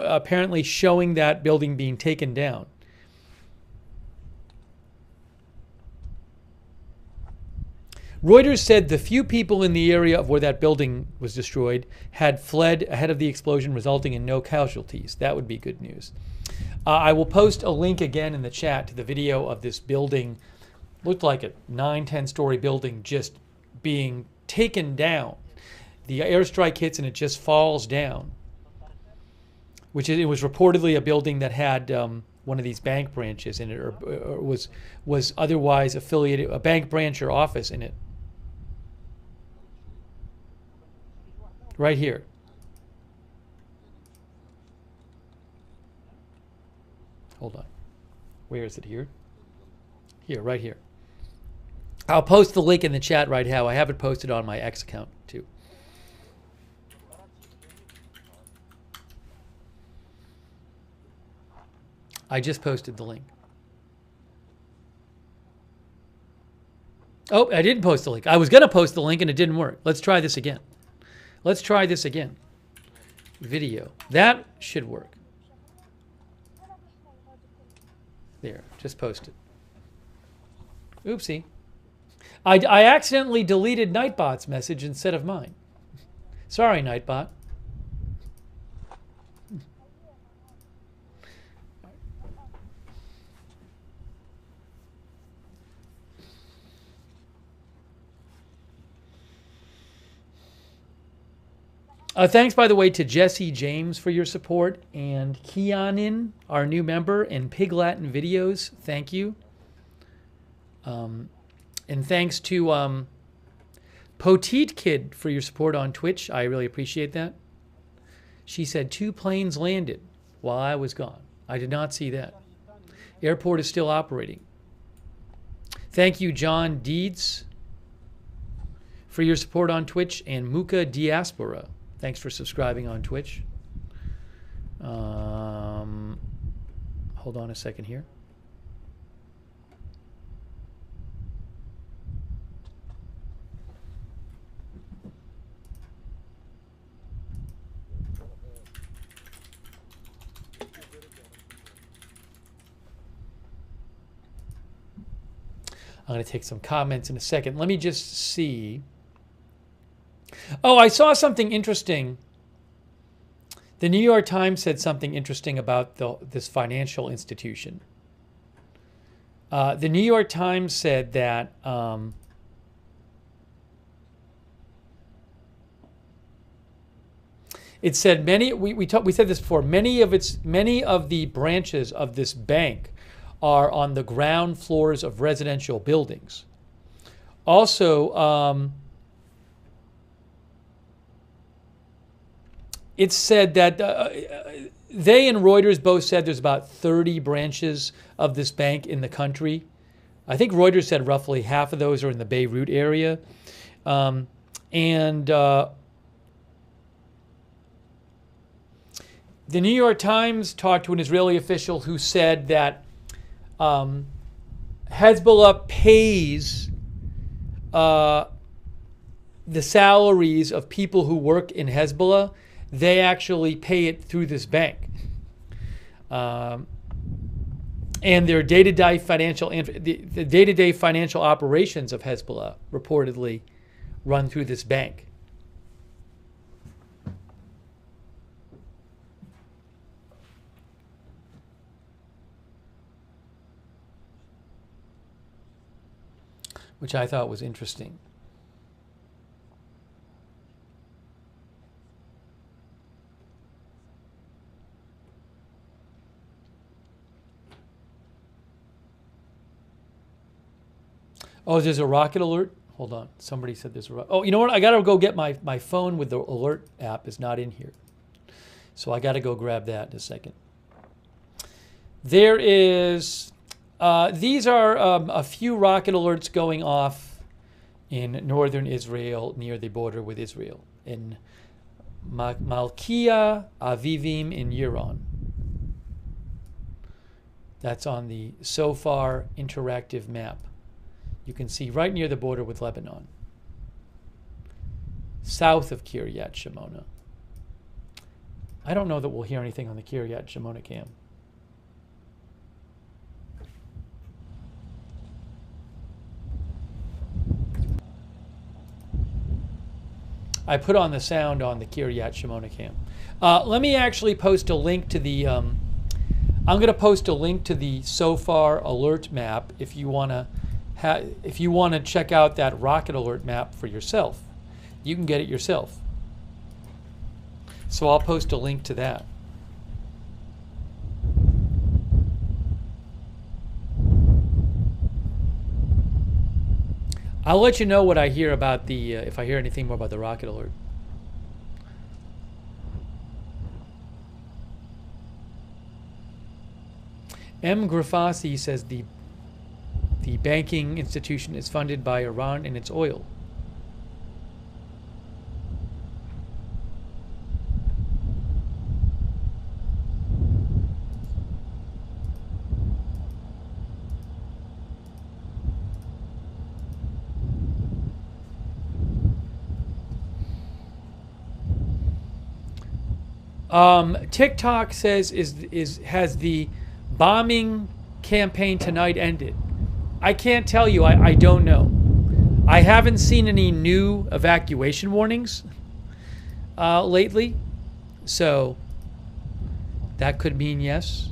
S1: apparently showing that building being taken down. Reuters said the few people in the area of where that building was destroyed had fled ahead of the explosion, resulting in no casualties. That would be good news. I will post a link again in the chat to the video of this building. Looked like a 9-10 story building just being taken down. The airstrike hits and it just falls down. It was reportedly a building that had one of these bank branches in it, or was otherwise affiliated, a bank branch or office in it. Right here. Hold on. Where is it here? Here, right here. I'll post the link in the chat right now. I have it posted on my X account too. I just posted the link. Oh, I didn't post the link. I was going to post the link and it didn't work. Let's try this again. Let's try this again. Video. That should work. There, just posted. Oopsie. I accidentally deleted Nightbot's message instead of mine. Sorry, Nightbot. Thanks, by the way, to Jesse James for your support, and Kianin, our new member, and Pig Latin Videos. Thank you. And thanks to Potite Kid for your support on Twitch. I really appreciate that. She said 2 planes landed while I was gone. I did not see that. Airport is still operating. Thank you, John Deeds, for your support on Twitch, and Muka Diaspora. Thanks for subscribing on Twitch. Hold on a second here. I'm going to take some comments in a second. Let me just see. Oh, I saw something interesting. The New York Times said something interesting about this financial institution. The New York Times said that it said we said this before. Many of the branches of this bank are on the ground floors of residential buildings. Also, it said that they and Reuters both said there's about 30 branches of this bank in the country. I think Reuters said roughly half of those are in the Beirut area. The New York Times talked to an Israeli official who said that Hezbollah pays the salaries of people who work in Hezbollah. They actually pay it through this bank. And their day-to-day financial operations of Hezbollah reportedly run through this bank. Which I thought was interesting. Oh, there's a rocket alert? Hold on. Somebody said there's a rocket. Oh, you know what? I got to go get my phone with the alert app is not in here. So I got to go grab that in a second. There is... these are a few rocket alerts going off in northern Israel near the border with Israel, in Malkia Avivim in Yiron. That's on the SOFAR interactive map. You can see right near the border with Lebanon, south of Kiryat Shimona. I don't know that we'll hear anything on the Kiryat Shimona cam. I put on the sound on the Kiryat Shimona cam. Let me actually post a link to the. I'm going to post a link to the SOFAR alert map if you want to. If you want to check out that rocket alert map for yourself, you can get it yourself. So I'll post a link to that. I'll let you know what I hear about the, if I hear anything more about the rocket alert. M. Grafasi says the banking institution is funded by Iran and its oil. TikTok says has the bombing campaign tonight ended? I can't tell you. I don't know. I haven't seen any new evacuation warnings lately, so that could mean yes,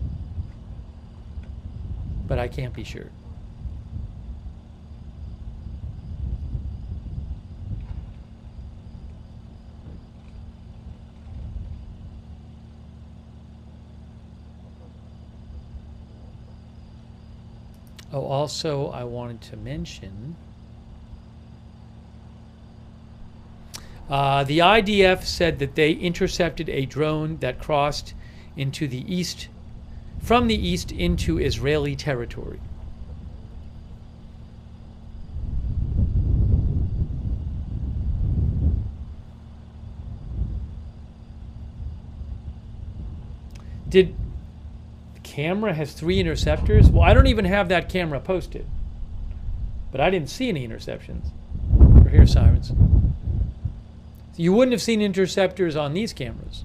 S1: but I can't be sure. Oh, also, I wanted to mention the IDF said that they intercepted a drone that crossed into the east, from the east into Israeli territory. The camera has 3 interceptors? Well, I don't even have that camera posted, but I didn't see any interceptions or hear sirens. You wouldn't have seen interceptors on these cameras.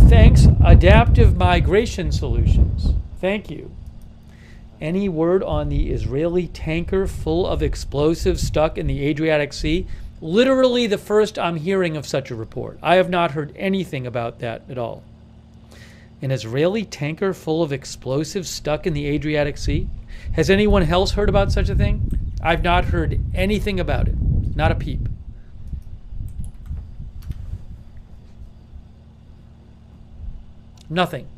S1: Thanks, Adaptive Migration Solutions. Thank you. Any word on the Israeli tanker full of explosives stuck in the Adriatic Sea? Literally the first I'm hearing of such a report. I have not heard anything about that at all. An Israeli tanker full of explosives stuck in the Adriatic Sea? Has anyone else heard about such a thing? I've not heard anything about it. Not a peep. Nothing.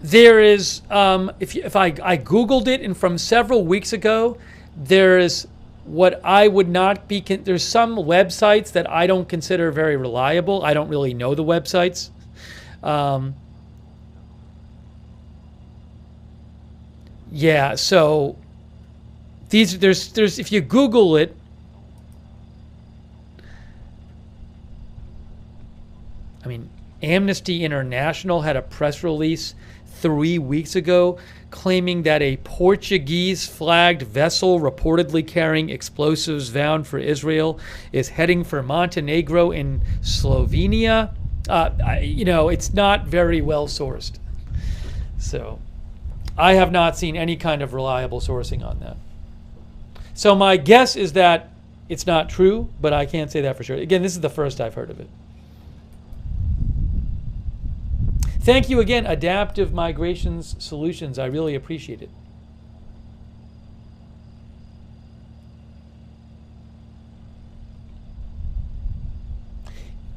S1: There is, if I Googled it, and from several weeks ago, there is what I would not be, there's some websites that I don't consider very reliable. I don't really know the websites. Yeah, so there's if you Google it, I mean, Amnesty International had a press release 3 weeks ago claiming that a Portuguese-flagged vessel reportedly carrying explosives bound for Israel is heading for Montenegro and Slovenia. You know, it's not very well sourced. So I have not seen any kind of reliable sourcing on that. So my guess is that it's not true, but I can't say that for sure. Again, this is the first I've heard of it. Thank you again, Adaptive Migrations Solutions. I really appreciate it.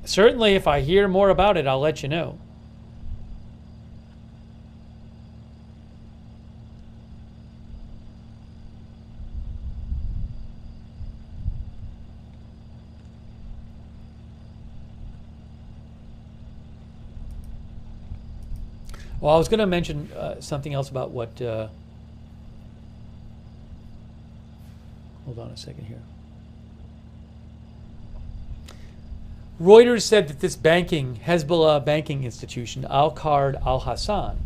S1: Certainly, if I hear more about it, I'll let you know. Well, I was going to mention something else about what... hold on a second here. Reuters said that this Hezbollah banking institution, Al-Qard Al-Hassan,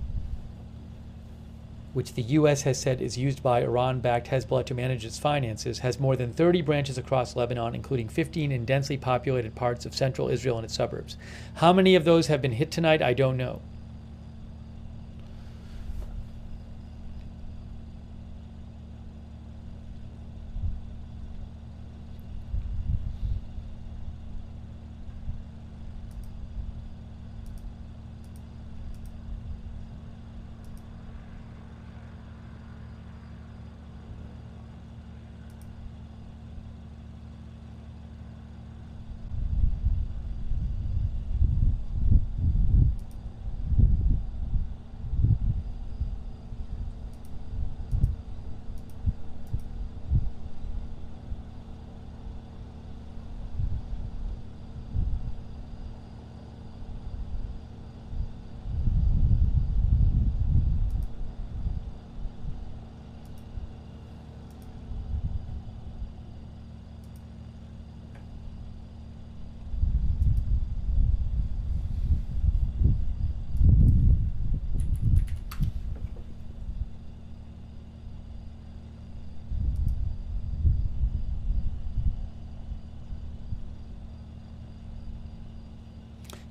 S1: which the U.S. has said is used by Iran-backed Hezbollah to manage its finances, has more than 30 branches across Lebanon, including 15 in densely populated parts of central Israel and its suburbs. How many of those have been hit tonight? I don't know.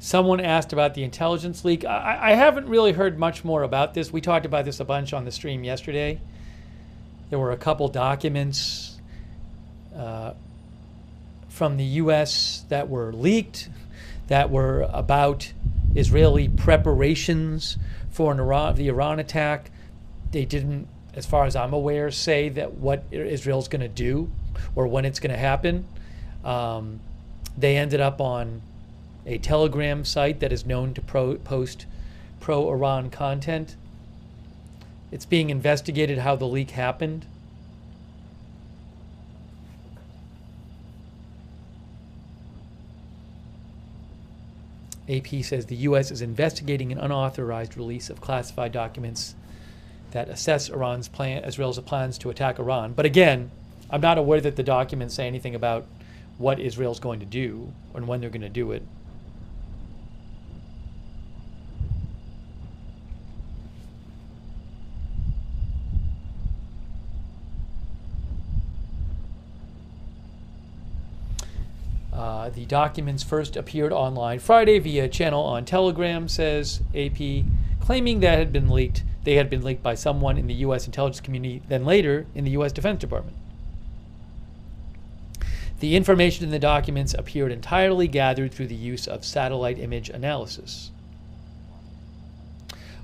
S1: Someone asked about the intelligence leak. I haven't really heard much more about this. We talked about this a bunch on the stream yesterday. There were a couple documents from the U.S. that were leaked that were about Israeli preparations for the Iran attack. They didn't, as far as I'm aware, say that what Israel's going to do or when it's going to happen. They ended up on a Telegram site that is known to post pro-Iran content. It's being investigated how the leak happened. AP says the U.S. is investigating an unauthorized release of classified documents that assess Israel's plans to attack Iran. But again, I'm not aware that the documents say anything about what Israel's going to do and when they're going to do it. The documents first appeared online Friday via a channel on Telegram, says AP, claiming that they had been leaked by someone in the U.S. intelligence community, then later in the U.S. Defense Department. The information in the documents appeared entirely gathered through the use of satellite image analysis.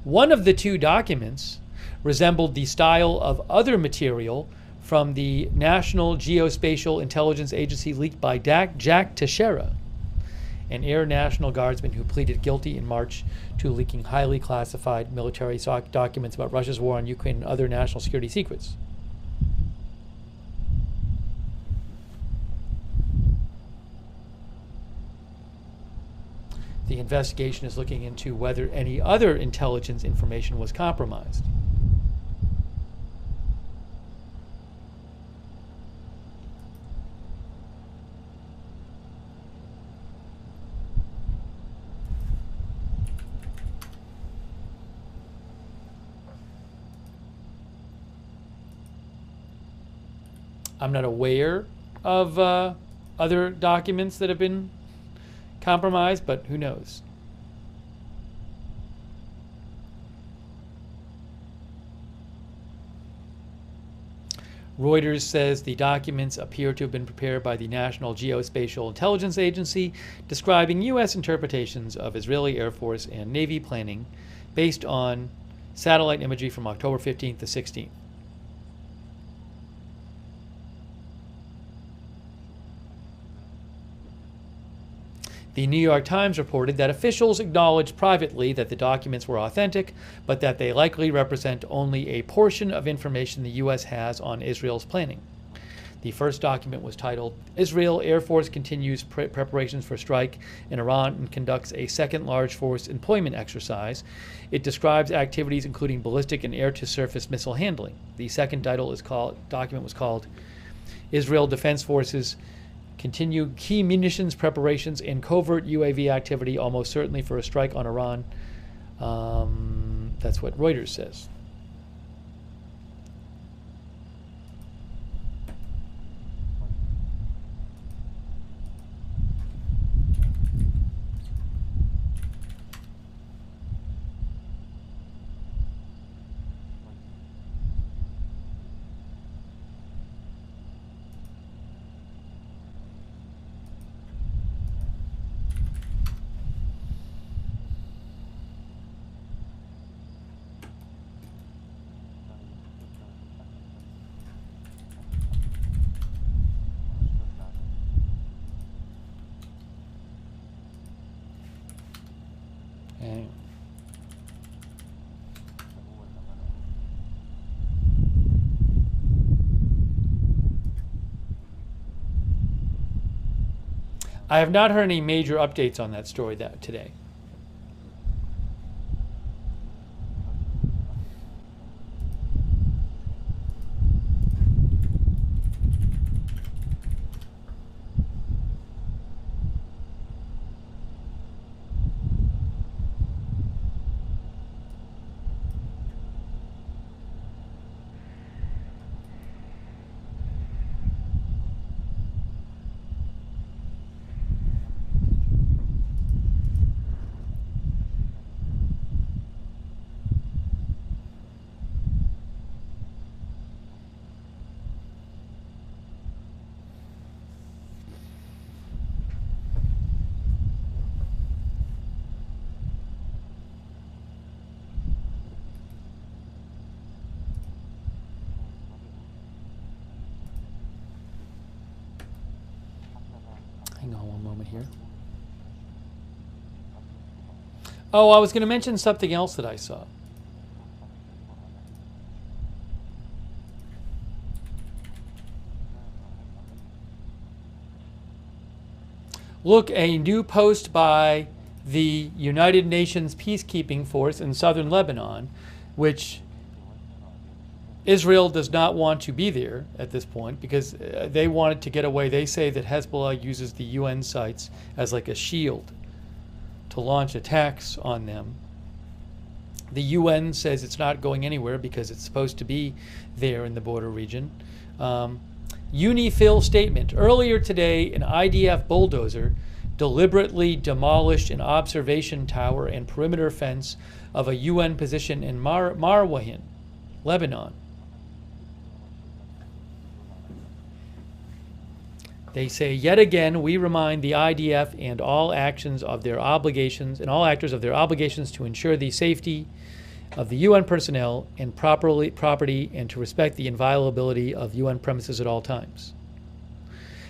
S1: One of the two documents resembled the style of other material from the National Geospatial Intelligence Agency leaked by Jack Teixeira, an Air National Guardsman who pleaded guilty in March to leaking highly classified military documents about Russia's war on Ukraine and other national security secrets. The investigation is looking into whether any other intelligence information was compromised. I'm not aware of other documents that have been compromised, but who knows? Reuters says the documents appear to have been prepared by the National Geospatial Intelligence Agency, describing U.S. interpretations of Israeli Air Force and Navy planning based on satellite imagery from October 15th to 16th. The New York Times reported that officials acknowledged privately that the documents were authentic, but that they likely represent only a portion of information the U.S. has on Israel's planning. The first document was titled, Israel Air Force Continues Preparations for Strike in Iran and Conducts a Second Large Force Employment Exercise. It describes activities including ballistic and air-to-surface missile handling. The second document was called Israel Defense Forces Continue Key Munitions Preparations and Covert UAV Activity, almost certainly for a strike on Iran. That's what Reuters says. I have not heard any major updates on that story today. Hang on one moment here. Oh, I was going to mention something else that I saw. Look, a new post by the United Nations peacekeeping force in southern Lebanon, which Israel does not want to be there at this point because they wanted to get away. They say that Hezbollah uses the UN sites as like a shield to launch attacks on them. The UN says it's not going anywhere because it's supposed to be there in the border region. Unifil statement. Earlier today, an IDF bulldozer deliberately demolished an observation tower and perimeter fence of a UN position in Marwahin, Lebanon. They say, yet again, we remind the IDF and all actions of their obligations, and all actors of their obligations to ensure the safety of the UN personnel and property and to respect the inviolability of UN premises at all times.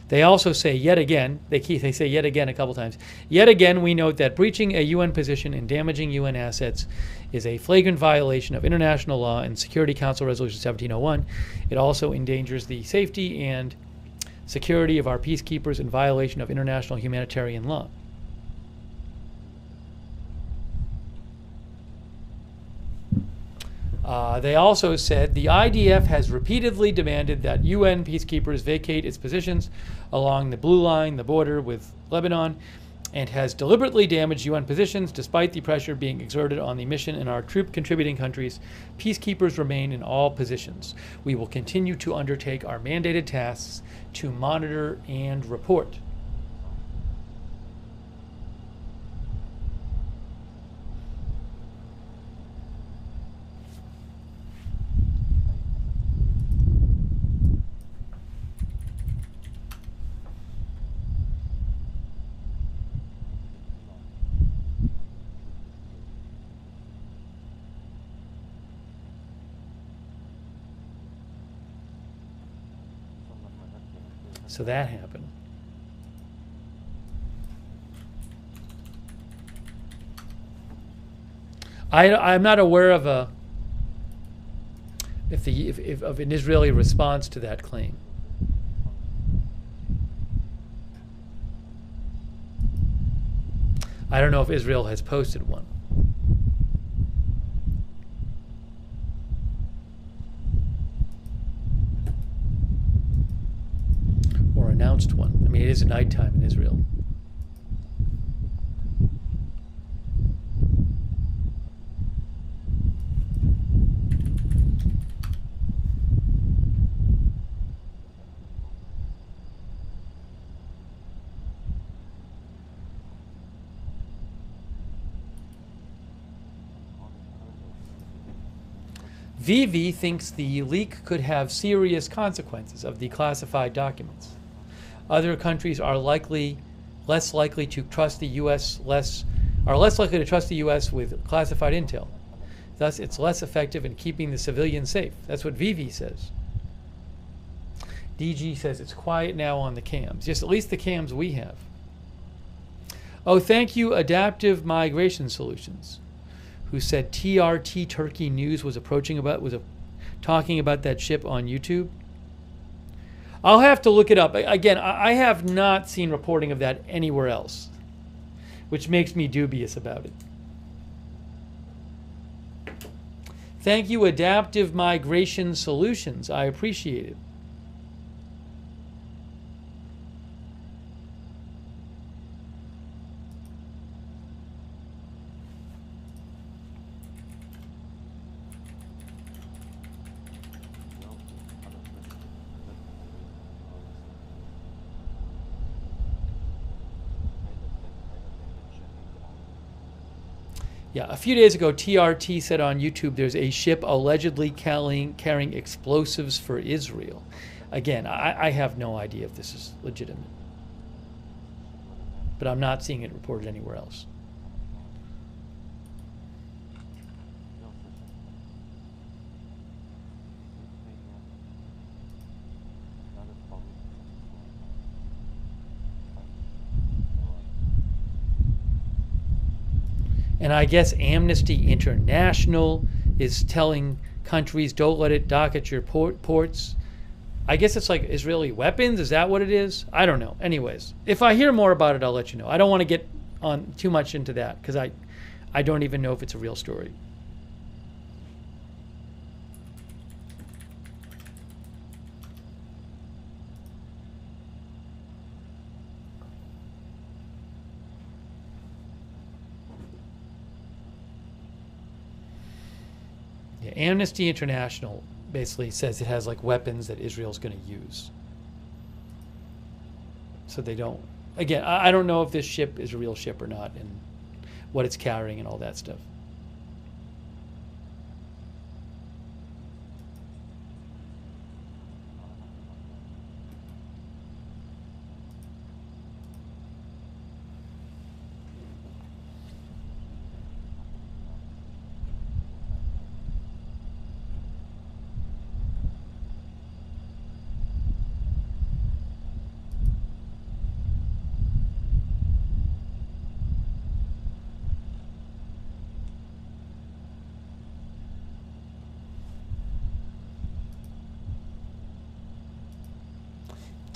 S1: They also say, yet again, they say yet again a couple times, yet again we note that breaching a UN position and damaging UN assets is a flagrant violation of international law and Security Council Resolution 1701. It also endangers the safety and security of our peacekeepers in violation of international humanitarian law. They also said the IDF has repeatedly demanded that UN peacekeepers vacate its positions along the blue line, the border with Lebanon, and has deliberately damaged UN positions despite the pressure being exerted on the mission in our troop contributing countries. Peacekeepers remain in all positions. We will continue to undertake our mandated tasks to monitor and report. So that happened. I'm not aware of of an Israeli response to that claim. I don't know if Israel has posted one. Announced one. I mean, it is nighttime in Israel. Vivi thinks the leak could have serious consequences of the classified documents. Other countries are less likely to trust the U.S. less likely to trust the U.S. with classified intel. Thus, it's less effective in keeping the civilians safe. That's what Vivi says. DG says it's quiet now on the cams. Yes, at least the cams we have. Oh, thank you, Adaptive Migration Solutions, who said TRT Turkey News was talking about that ship on YouTube. I'll have to look it up. Again, I have not seen reporting of that anywhere else, which makes me dubious about it. Thank you, Adaptive Migration Solutions. I appreciate it. Yeah, a few days ago, TRT said on YouTube there's a ship allegedly carrying explosives for Israel. Again, I have no idea if this is legitimate. But I'm not seeing it reported anywhere else. And I guess Amnesty International is telling countries, don't let it dock at your ports. I guess it's like Israeli weapons. Is that what it is? I don't know. Anyways, if I hear more about it, I'll let you know. I don't want to get on too much into that because I don't even know if it's a real story. Yeah, Amnesty International basically says it has like weapons that Israel's going to use. So they don't. Again, I don't know if this ship is a real ship or not and what it's carrying and all that stuff.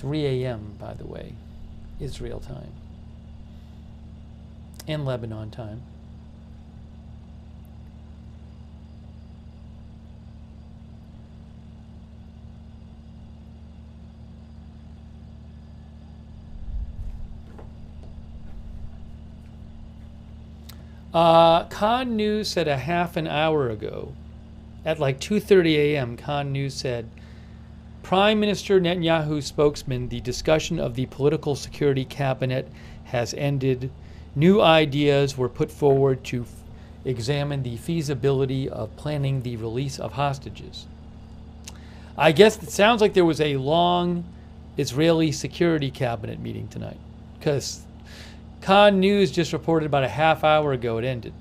S1: A.m., by the way, Israel time and Lebanon time. Khan News said a half an hour ago, at like 2:30 a.m., Khan News said, Prime Minister Netanyahu's spokesman, the discussion of the political security cabinet has ended. New ideas were put forward to examine the feasibility of planning the release of hostages. I guess it sounds like there was a long Israeli security cabinet meeting tonight, because Khan News just reported about a half hour ago it ended.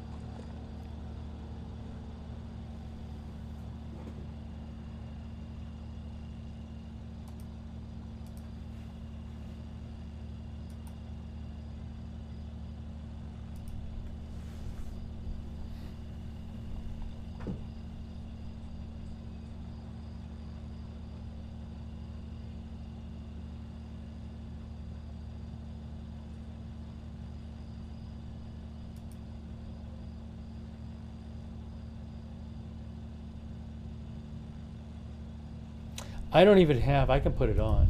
S1: I don't even have, I can put it on.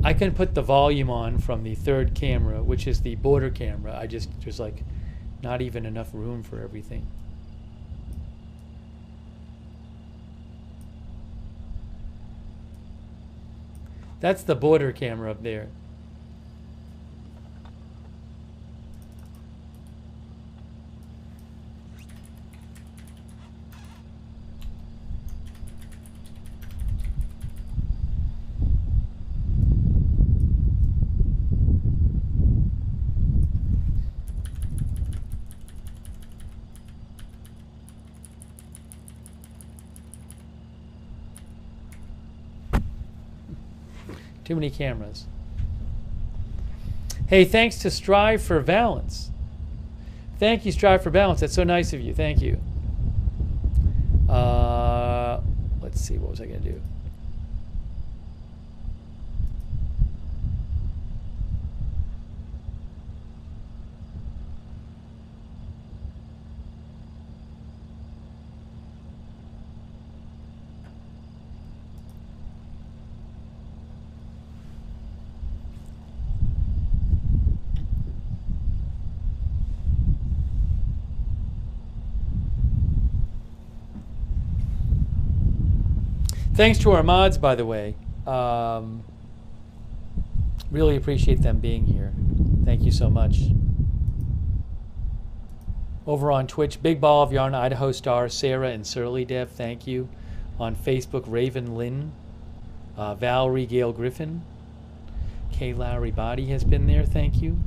S1: I can put the volume on from the third camera, which is the border camera. There's like not even enough room for everything. That's the border camera up there. Too many cameras. Hey, thanks to Strive for Balance. Thank you, Strive for Balance. That's so nice of you. Thank you. Let's see. What was I going to do? Thanks to our mods, by the way. Really appreciate them being here. Thank you so much. Over on Twitch, Big Ball of Yarn, Idaho Star, Sarah and Surly Dev, thank you. On Facebook, Raven Lynn, Valerie Gale Griffin, Kay Lowry Body has been there, thank you.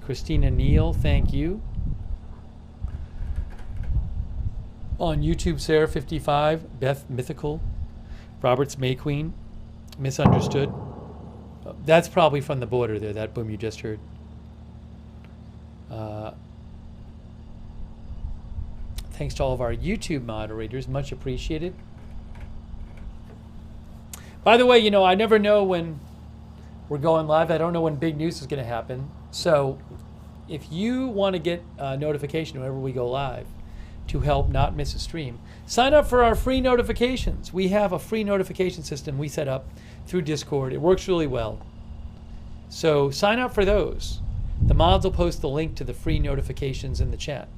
S1: Christina Neal, thank you. On YouTube, Sarah55, Beth Mythical, Robert's May Queen. Misunderstood. That's probably from the border there, that boom you just heard. Thanks to all of our YouTube moderators. Much appreciated. By the way, you know, I never know when we're going live. I don't know when big news is going to happen. So if you want to get a notification whenever we go live to help not miss a stream, sign up for our free notifications. We have a free notification system we set up through Discord. It works really well. So sign up for those. The mods will post the link to the free notifications in the chat.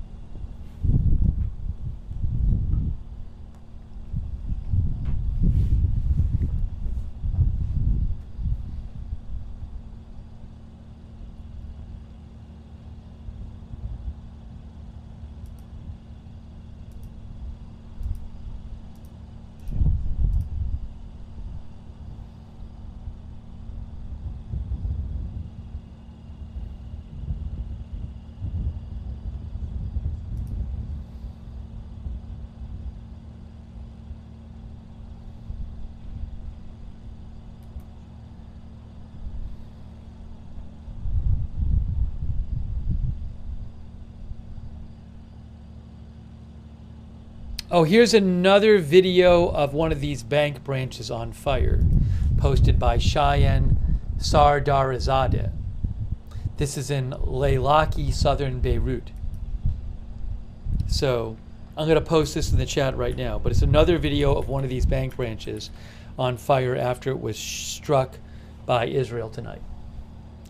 S1: Oh, here's another video of one of these bank branches on fire, posted by Cheyenne Sardarizadeh. This is in Leilaki, southern Beirut. So I'm going to post this in the chat right now, but it's another video of one of these bank branches on fire after it was struck by Israel tonight.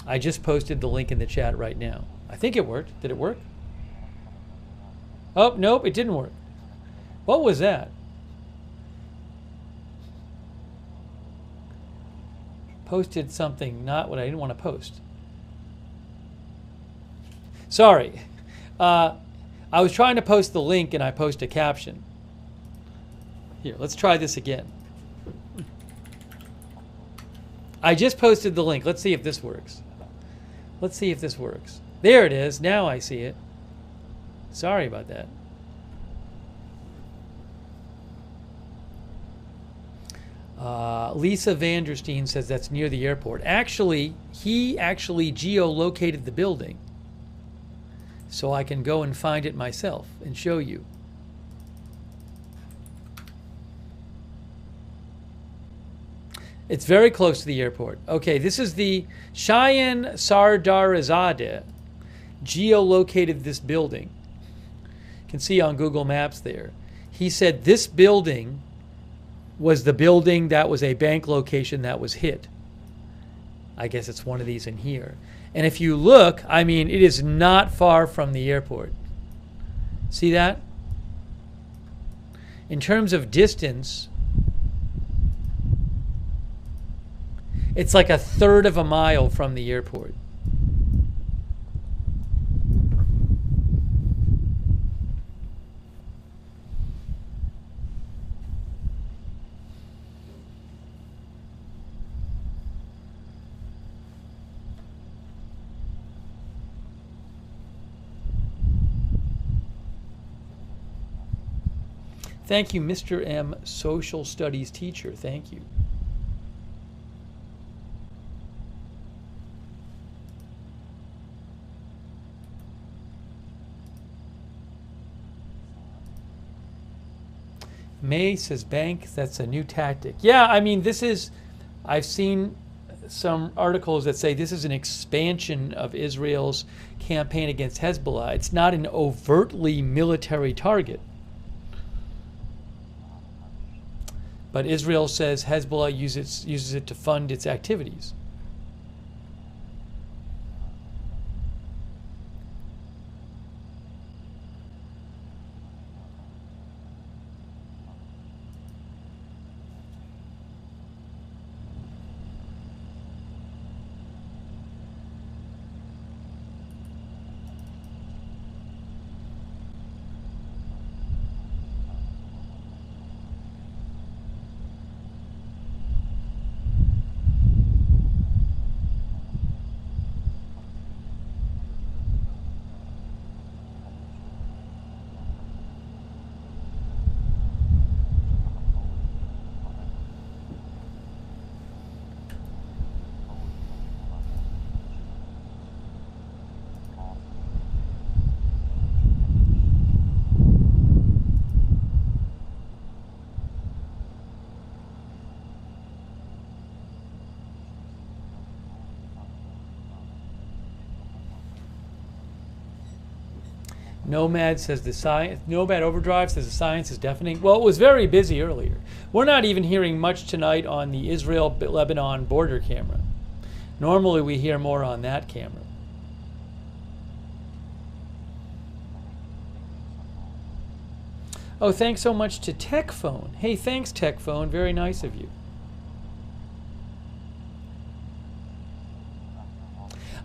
S1: I just posted the link in the chat right now. I think it worked. Did it work? Oh, nope, it didn't work. What was that? Posted something, not what I didn't want to post. Sorry. I was trying to post the link and I posted a caption. Here, let's try this again. I just posted the link. Let's see if this works. Let's see if this works. There it is. Now I see it. Sorry about that. Lisa Vanderstein says that's near the airport. Actually, he actually geolocated the building, so I can go and find it myself and show you. It's very close to the airport. Okay, this is the Cheyenne Sardarizadeh geolocated this building. You can see on Google Maps there. He said this building was the building that was a bank location that was hit. I guess it's one of these in here. And if you look, I mean, it is not far from the airport. See that? In terms of distance, it's like 1/3 of a mile from the airport. Thank you, Mr. M, social studies teacher. Thank you. May says bank, that's a new tactic. Yeah, I mean, this is, I've seen some articles that say this is an expansion of Israel's campaign against Hezbollah. It's not an overtly military target. But Israel says Hezbollah uses it to fund its activities. Nomad says the science. Nomad Overdrive says the science is deafening. Well, it was very busy earlier. We're not even hearing much tonight on the Israel-Lebanon border camera. Normally we hear more on that camera. Oh, thanks so much to TechPhone. Hey, thanks TechPhone. Very nice of you.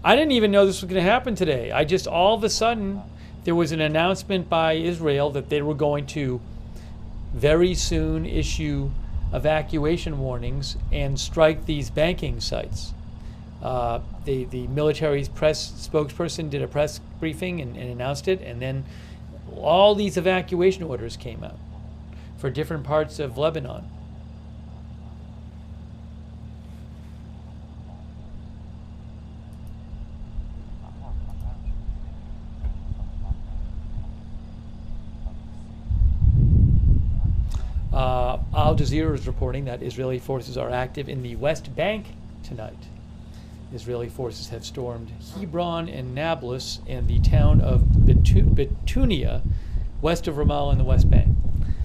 S1: I didn't even know this was going to happen today. I just, all of a sudden, there was an announcement by Israel that they were going to very soon issue evacuation warnings and strike these banking sites. The military's press spokesperson did a press briefing and announced it, and then all these evacuation orders came out for different parts of Lebanon. Al Jazeera is reporting that Israeli forces are active in the West Bank tonight. Israeli forces have stormed Hebron and Nablus and the town of Betunia, west of Ramallah in the West Bank.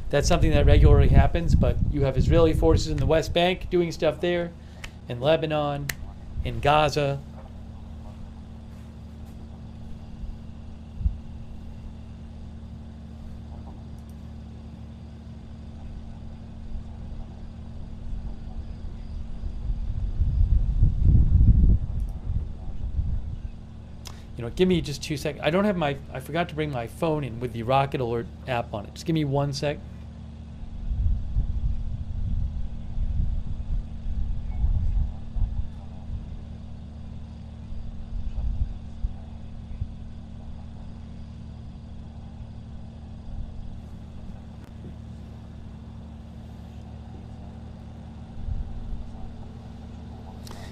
S1: That's something that regularly happens, but you have Israeli forces in the West Bank doing stuff there, in Lebanon, in Gaza. You know, give me just 2 seconds. I don't have I forgot to bring my phone in with the Rocket Alert app on it. Just give me 1 sec.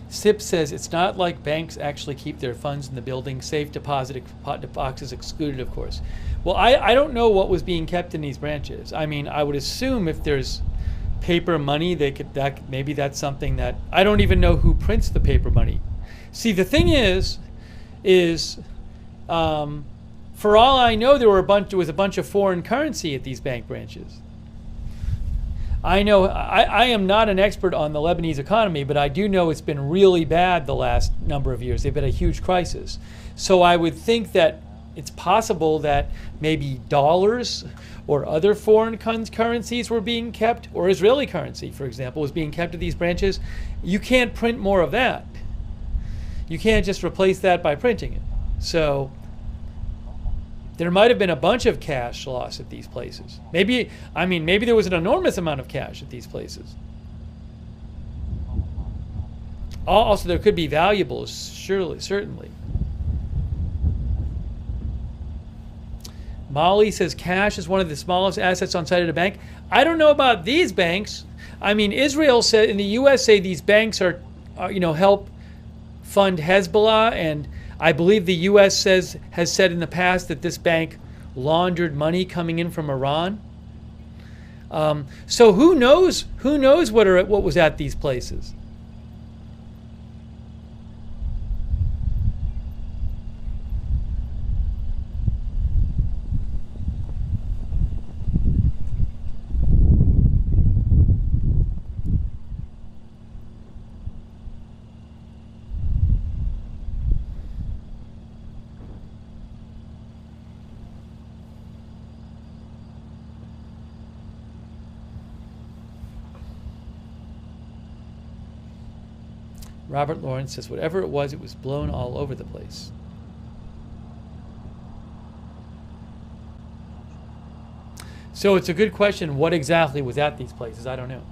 S1: SIP says it's not like banks actually keep their funds in the building. Safe deposit boxes excluded, of course. Well, I don't know what was being kept in these branches. I mean, I would assume if there's paper money, maybe that's something that I don't even know who prints the paper money. See, the thing is, for all I know, there was a bunch of foreign currency at these bank branches. I know I am not an expert on the Lebanese economy, but I do know it's been really bad the last number of years. They've been a huge crisis. So I would think that it's possible that maybe dollars or other foreign currencies were being kept, or Israeli currency, for example, was being kept at these branches. You can't print more of that. You can't just replace that by printing it. So there might have been a bunch of cash loss at these places. Maybe there was an enormous amount of cash at these places. Also, there could be valuables, certainly. Molly says cash is one of the smallest assets on site at a bank. I don't know about these banks. I mean, Israel said, in the U.S. say these banks are help fund Hezbollah, and I believe the U.S. has said in the past that this bank laundered money coming in from Iran. So who knows what was at these places? Robert Lawrence says, whatever it was blown all over the place. So it's a good question, what exactly was at these places? I don't know.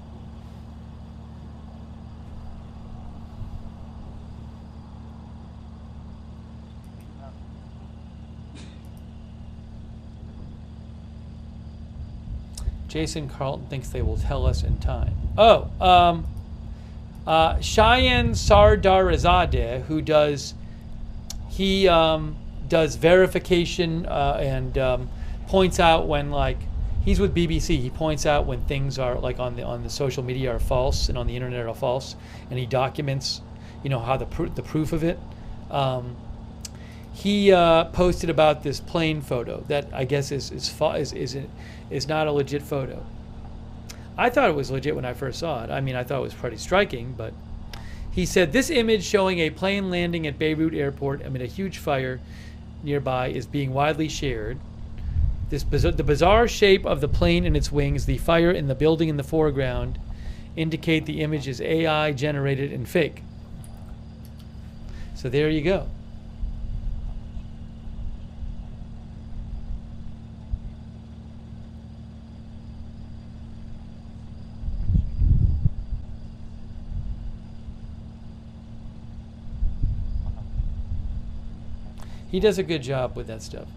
S1: Jason Carlton thinks they will tell us in time. Cheyenne Sardarizadeh, who does verification and points out when, he's with BBC. He points out when things are on the social media are false and on the internet are false, and he documents, how the proof of it. he posted about this plane photo that I guess is not a legit photo. I thought it was legit when I first saw it. I mean, I thought it was pretty striking, but he said this image showing a plane landing at Beirut airport amid a huge fire nearby is being widely shared. The bizarre shape of the plane and its wings, the fire in the building in the foreground, indicate the image is AI generated and fake. So there you go. He does a good job with that stuff.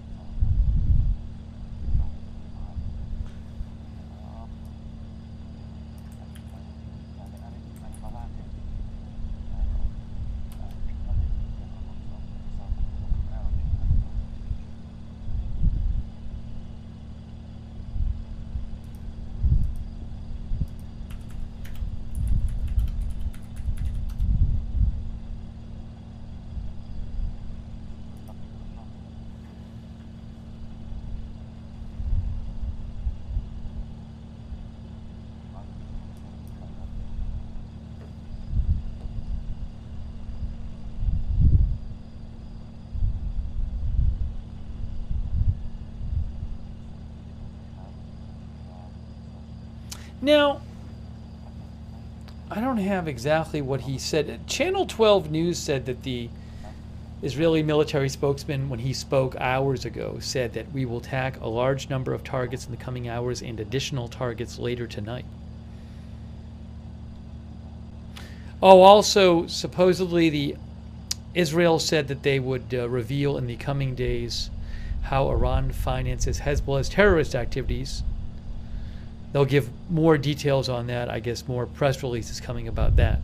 S1: Now, I don't have exactly what he said. Channel 12 News said that the Israeli military spokesman, when he spoke hours ago, said that we will attack a large number of targets in the coming hours and additional targets later tonight. Oh, also, supposedly Israel said that they would reveal in the coming days how Iran finances Hezbollah's terrorist activities. They'll give more details on that. I guess more press releases coming about that.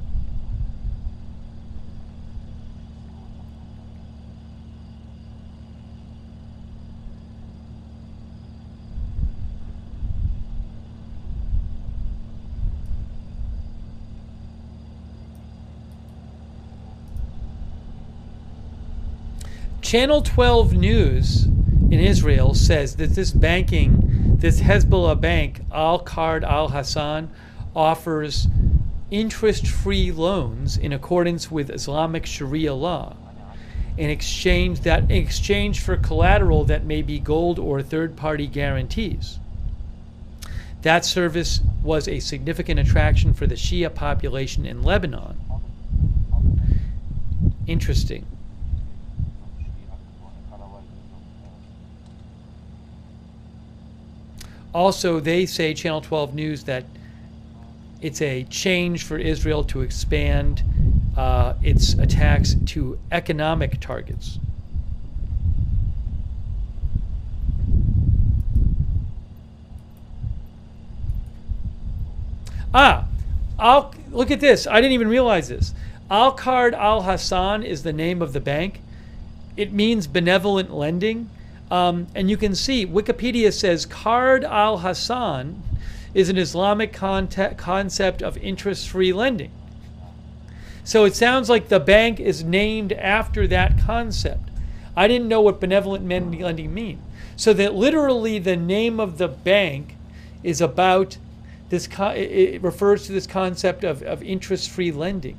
S1: Channel 12 News in Israel says that this Hezbollah bank, Al-Qard Al-Hassan, offers interest-free loans in accordance with Islamic Sharia law in exchange for collateral that may be gold or third-party guarantees. That service was a significant attraction for the Shia population in Lebanon. Interesting. Also, they say, Channel 12 News, that it's a change for Israel to expand its attacks to economic targets. Look at this. I didn't even realize this. Al-Qard Al-Hassan is the name of the bank. It means benevolent lending. And you can see, Wikipedia says Qard Al-Hassan is an Islamic concept of interest-free lending. So it sounds like the bank is named after that concept. I didn't know what benevolent lending mean. So that literally the name of the bank is about this, it refers to this concept of interest-free lending.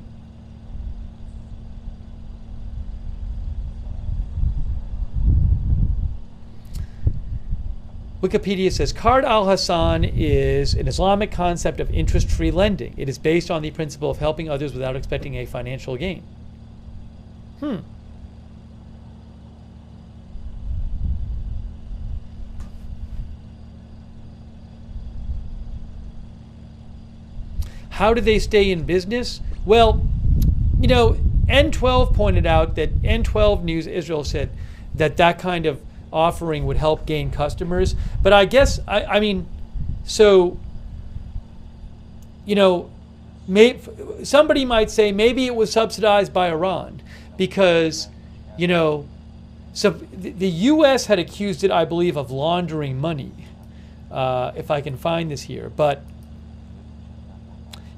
S1: Wikipedia says Qard Al-Hassan is an Islamic concept of interest-free lending. It is based on the principle of helping others without expecting a financial gain. How do they stay in business? Well, you know, N12 pointed out that N12 News Israel said that kind of offering would help gain customers. But I guess, I mean, so, you know, somebody might say maybe it was subsidized by Iran because, you know, so the U.S. had accused it, I believe, of laundering money, if I can find this here. But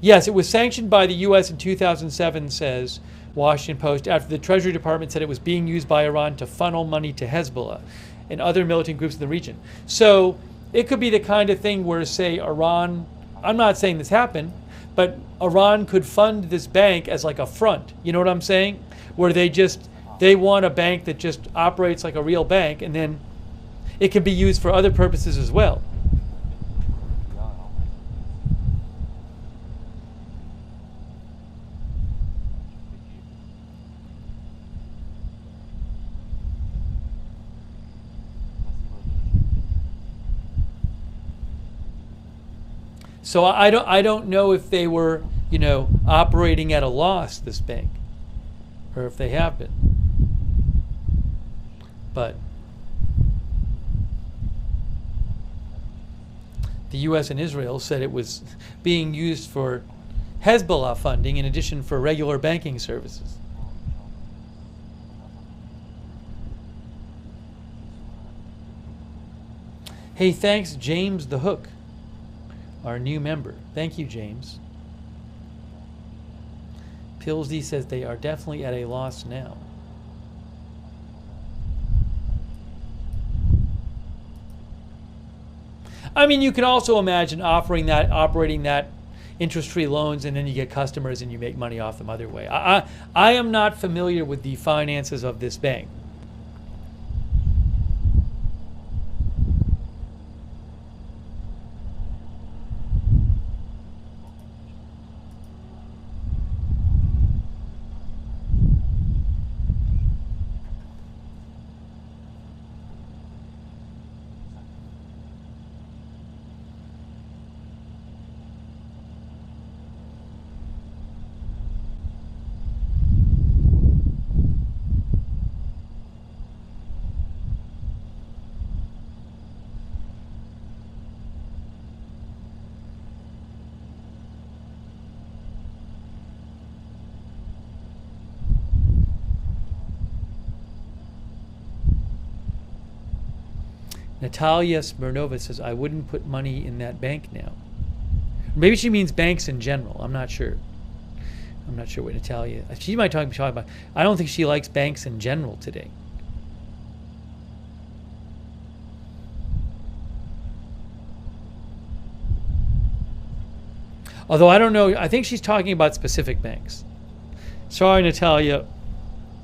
S1: yes, it was sanctioned by the U.S. in 2007, says Washington Post, after the Treasury Department said it was being used by Iran to funnel money to Hezbollah and other militant groups in the region. So it could be the kind of thing where, say, Iran, I'm not saying this happened, but Iran could fund this bank as like a front. You know what I'm saying? Where they want a bank that just operates like a real bank, and then it can be used for other purposes as well. So I don't know if they were, operating at a loss, this bank, or if they have been. But the U.S. and Israel said it was being used for Hezbollah funding in addition for regular banking services. Hey, thanks, James the Hook, our new member. Thank you, James. Pillsy says they are definitely at a loss now. I mean, you can also imagine operating that interest-free loans, and then you get customers and you make money off them other way. I am not familiar with the finances of this bank. Natalia Smirnova says, I wouldn't put money in that bank now. Maybe she means banks in general. I'm not sure. I'm not sure what Natalia... She might be talking about... I don't think she likes banks in general today. Although I don't know... I think she's talking about specific banks. Sorry, Natalia.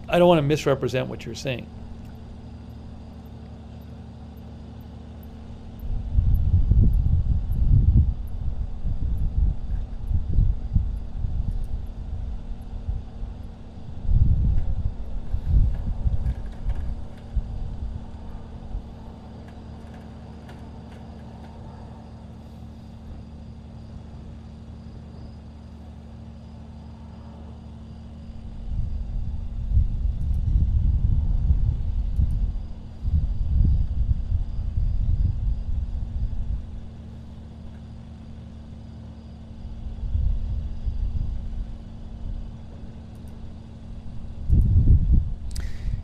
S1: I don't want to misrepresent what you're saying.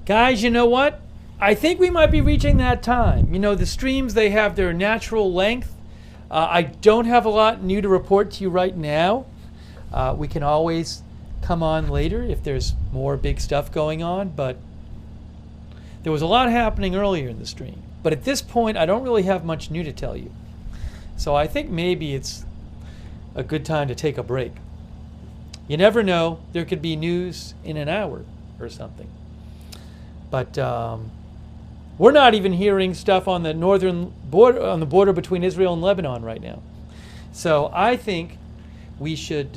S1: Guys, you know what? I think we might be reaching that time. You know, the streams, they have their natural length. I don't have a lot new to report to you right now. We can always come on later if there's more big stuff going on, but there was a lot happening earlier in the stream. But at this point, I don't really have much new to tell you. So I think maybe it's a good time to take a break. You never know. There could be news in an hour or something. But we're not even hearing stuff on the northern border, on the border between Israel and Lebanon right now. So I think we should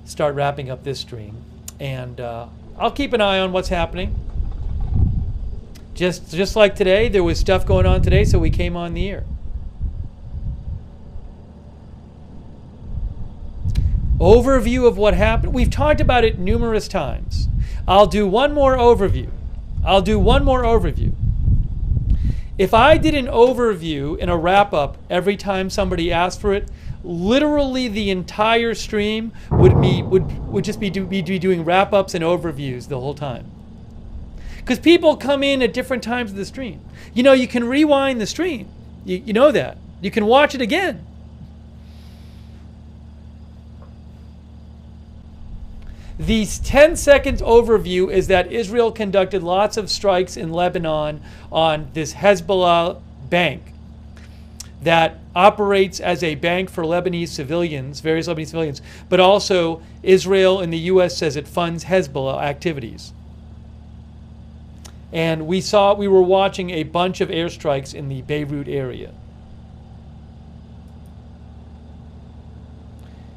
S1: start wrapping up this stream, and I'll keep an eye on what's happening. Just like today, there was stuff going on today, so we came on the air. Overview of what happened. We've talked about it numerous times. I'll do one more overview. If I did an overview and a wrap-up every time somebody asked for it, literally the entire stream would just be doing wrap-ups and overviews the whole time. Because people come in at different times of the stream. You know, you can rewind the stream. You know that. You can watch it again. The 10-second overview is that Israel conducted lots of strikes in Lebanon on this Hezbollah bank that operates as a bank for Lebanese civilians, various Lebanese civilians, but also Israel and the U.S. says it funds Hezbollah activities. And we were watching a bunch of airstrikes in the Beirut area.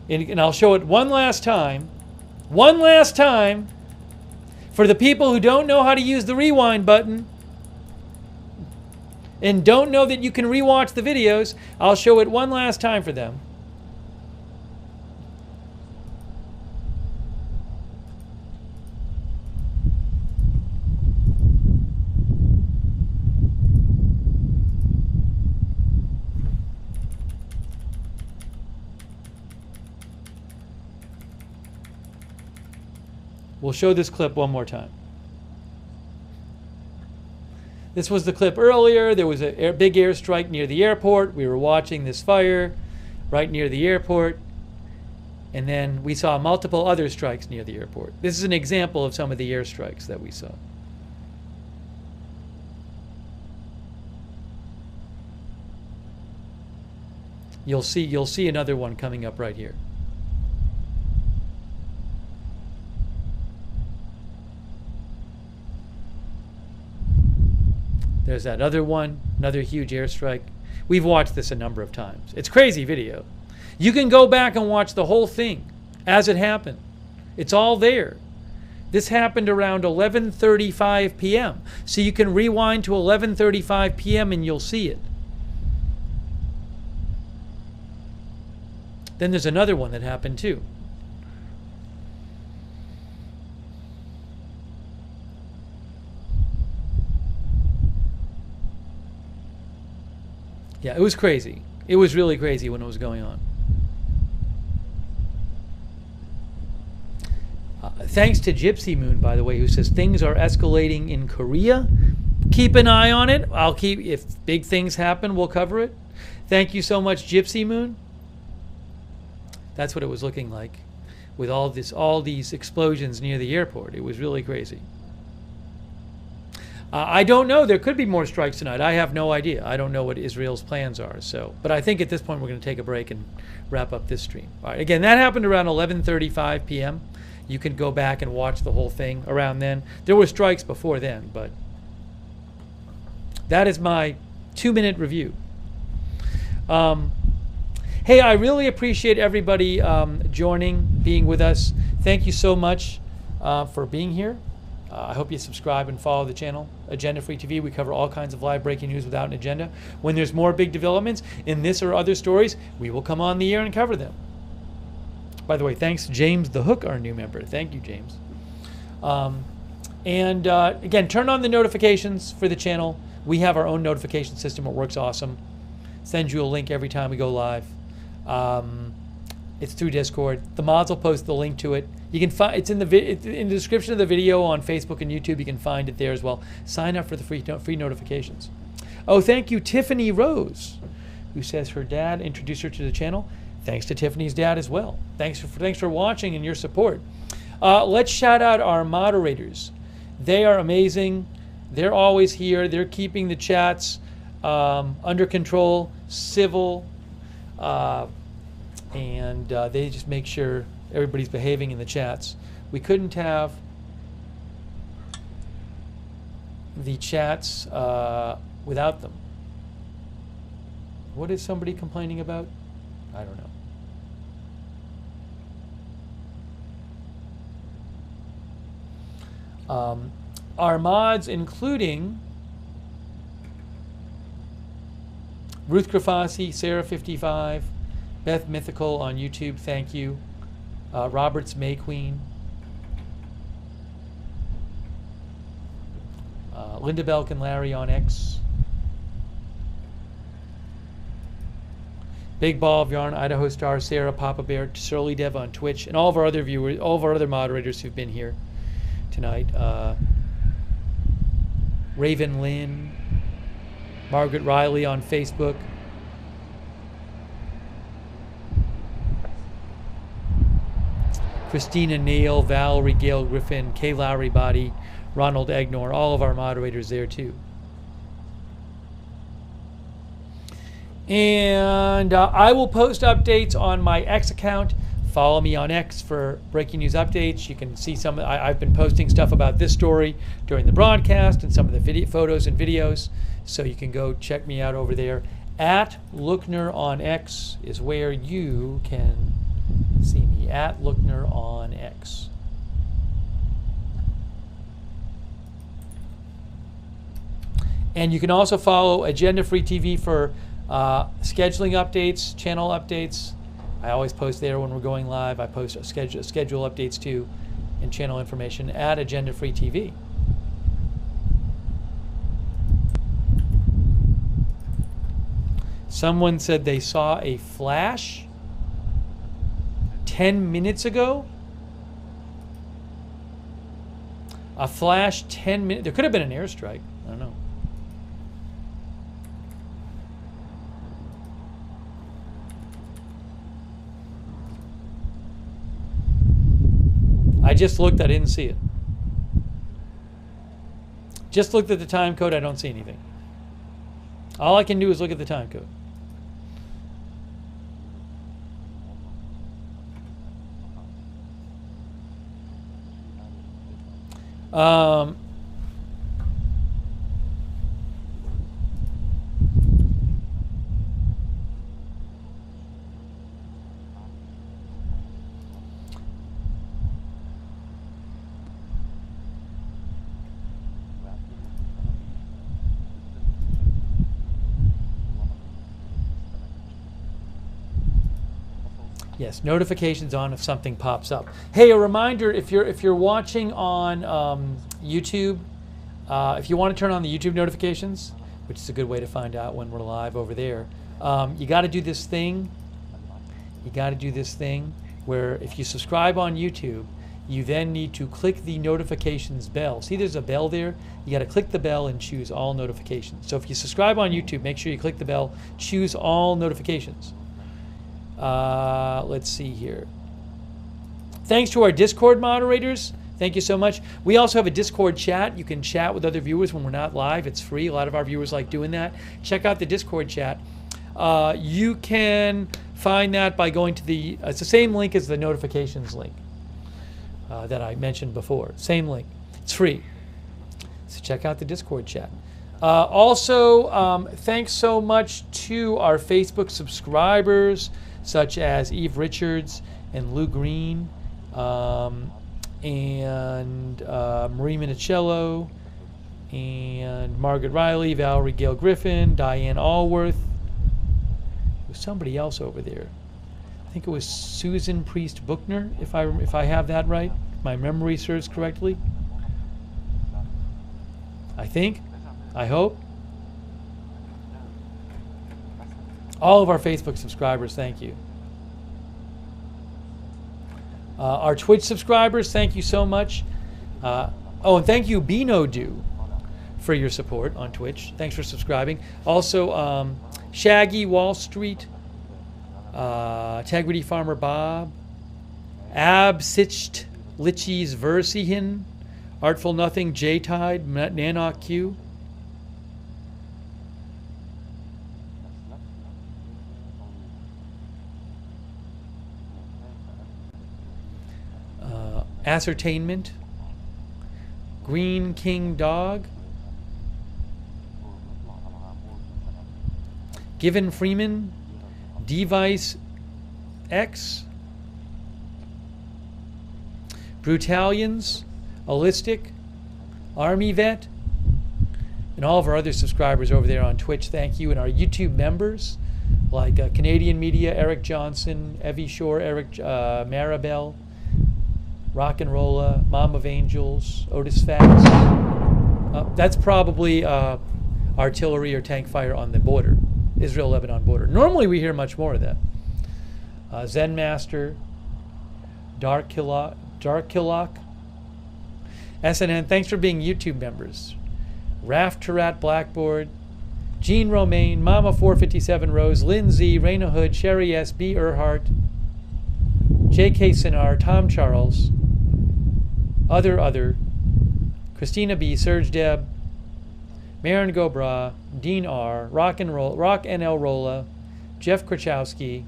S1: And I'll show it one last time. One last time for the people who don't know how to use the rewind button and don't know that you can rewatch the videos. I'll show it one last time for them. We'll show this clip one more time. This was the clip earlier. There was a big airstrike near the airport. We were watching this fire right near the airport. And then we saw multiple other strikes near the airport. This is an example of some of the airstrikes that we saw. You'll see another one coming up right here. There's that other one, another huge airstrike. We've watched this a number of times. It's crazy video. You can go back and watch the whole thing as it happened. It's all there. This happened around 11:35 p.m. So you can rewind to 11:35 p.m. and you'll see it. Then there's another one that happened too. Yeah, it was crazy. It was really crazy when it was going on. Thanks to Gypsy Moon, by the way, who says things are escalating in Korea. Keep an eye on it. If big things happen, we'll cover it. Thank you so much, Gypsy Moon. That's what it was looking like with all these explosions near the airport. It was really crazy. I don't know. There could be more strikes tonight. I have no idea. I don't know what Israel's plans are. But I think at this point we're going to take a break and wrap up this stream. All right. Again, that happened around 11:35 p.m. You can go back and watch the whole thing around then. There were strikes before then, but that is my 2-minute review. Hey, I really appreciate everybody being with us. Thank you so much for being here. I hope you subscribe and follow the channel, Agenda Free TV. We cover all kinds of live breaking news without an agenda. When there's more big developments in this or other stories, we will come on the air and cover them. By the way, thanks to James the Hook, our new member. Thank you, James. Again, turn on the notifications for the channel. We have our own notification system. It works awesome. Sends you a link every time we go live. It's through Discord. The mods will post the link to it. You can find it's in the description of the video on Facebook and YouTube. You can find it there as well. Sign up for the free notifications. Oh, thank you, Tiffany Rose, who says her dad introduced her to the channel. Thanks to Tiffany's dad as well. Thanks for watching and your support. Let's shout out our moderators. They are amazing. They're always here. They're keeping the chats under control, civil. And they just make sure everybody's behaving in the chats. We couldn't have the chats without them. What is somebody complaining about? I don't know. Our mods, including Ruth Grafasi, Sarah55, Beth Mythical on YouTube, thank you. Roberts May Queen. Linda Belk and Larry on X. Big Ball of Yarn, Idaho Star, Sarah, Papa Bear, Shirley Dev on Twitch, and all of our other viewers, all of our other moderators who've been here tonight. Raven Lynn, Margaret Riley on Facebook. Christina Nail, Valerie Gail Griffin, Kay Lowry Body, Ronald Egnor, all of our moderators there too. And I will post updates on my X account. Follow me on X for breaking news updates. You can see some. I've been posting stuff about this story during the broadcast and some of the video photos and videos. So you can go check me out over there. At Lookner on X is where you can see me. At Lookner on X. And you can also follow Agenda Free TV for scheduling updates, channel updates. I always post there when we're going live. I post schedule updates too, and channel information at Agenda Free TV. Someone said they saw a flash 10 minutes ago. A flash 10 minutes. There could have been an airstrike. I don't know. I just looked, I didn't see it. Just looked at the time code, I don't see anything. All I can do is look at the time code. Yes, notifications on if something pops up. Hey, a reminder: if you're watching on YouTube, if you want to turn on the YouTube notifications, which is a good way to find out when we're live over there, you got to do this thing. You got to do this thing where if you subscribe on YouTube, you then need to click the notifications bell. See, there's a bell there. You got to click the bell and choose all notifications. So if you subscribe on YouTube, make sure you click the bell, choose all notifications. Let's see here. Thanks to our Discord moderators. Thank you so much. We also have a Discord chat. You can chat with other viewers when we're not live. It's free. A lot of our viewers like doing that. Check out the Discord chat. You can find that by going to the, it's the same link as the notifications link that I mentioned before. Same link. It's free. So check out the Discord chat. Also, thanks so much to our Facebook subscribers, such as Eve Richards and Lou Green, and Marie Minicello, and Margaret Riley, Valerie Gail Griffin, Diane Allworth. There was somebody else over there. I think it was Susan Priest Bookner, if I have that right, if my memory serves correctly. I think. I hope. All of our Facebook subscribers, thank you. Our Twitch subscribers, thank you so much. Oh, and thank you, BinoDo, for your support on Twitch. Thanks for subscribing. Also, Shaggy Wall Street, Integrity Farmer Bob, Absicht Lichys Versihin, Artful Nothing, J-Tide, Nanok Q. Ascertainment, Green King Dog, Given Freeman, Device X, Brutalians, Allistic, Army Vet, and all of our other subscribers over there on Twitch. Thank you. And our YouTube members like Canadian Media, Eric Johnson, Evie Shore, Eric Maribel, Rock and Rolla, Mom of Angels, Otis Fax. That's probably artillery or tank fire on the border, Israel-Lebanon border. Normally we hear much more of that. Zen Master, Dark Killock, SNN, thanks for being YouTube members. Raf Tarat Blackboard, Jean Romaine, Mama 457 Rose, Lindsay, Raina Hood, Sherry S, B. Earhart, J.K. Sinar, Tom Charles, Other, Christina B, Serge Deb, Marin Gobra, Dean R, Rock NL Rolla, Jeff Krachowski,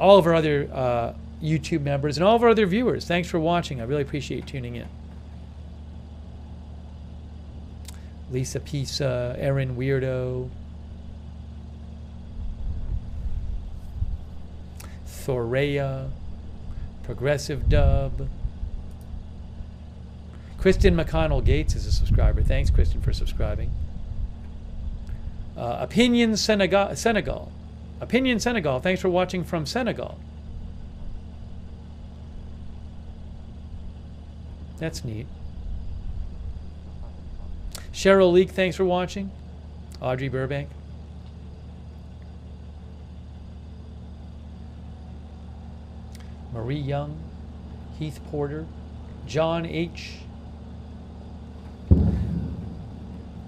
S1: all of our other YouTube members, and all of our other viewers. Thanks for watching. I really appreciate you tuning in. Lisa Pisa, Erin Weirdo, Thorea, Progressive Dub. Kristen McConnell Gates is a subscriber. Thanks, Kristen, for subscribing. Opinion Senegal. Opinion Senegal. Thanks for watching from Senegal. That's neat. Cheryl Leek, thanks for watching. Audrey Burbank. Marie Young, Heath Porter, John H.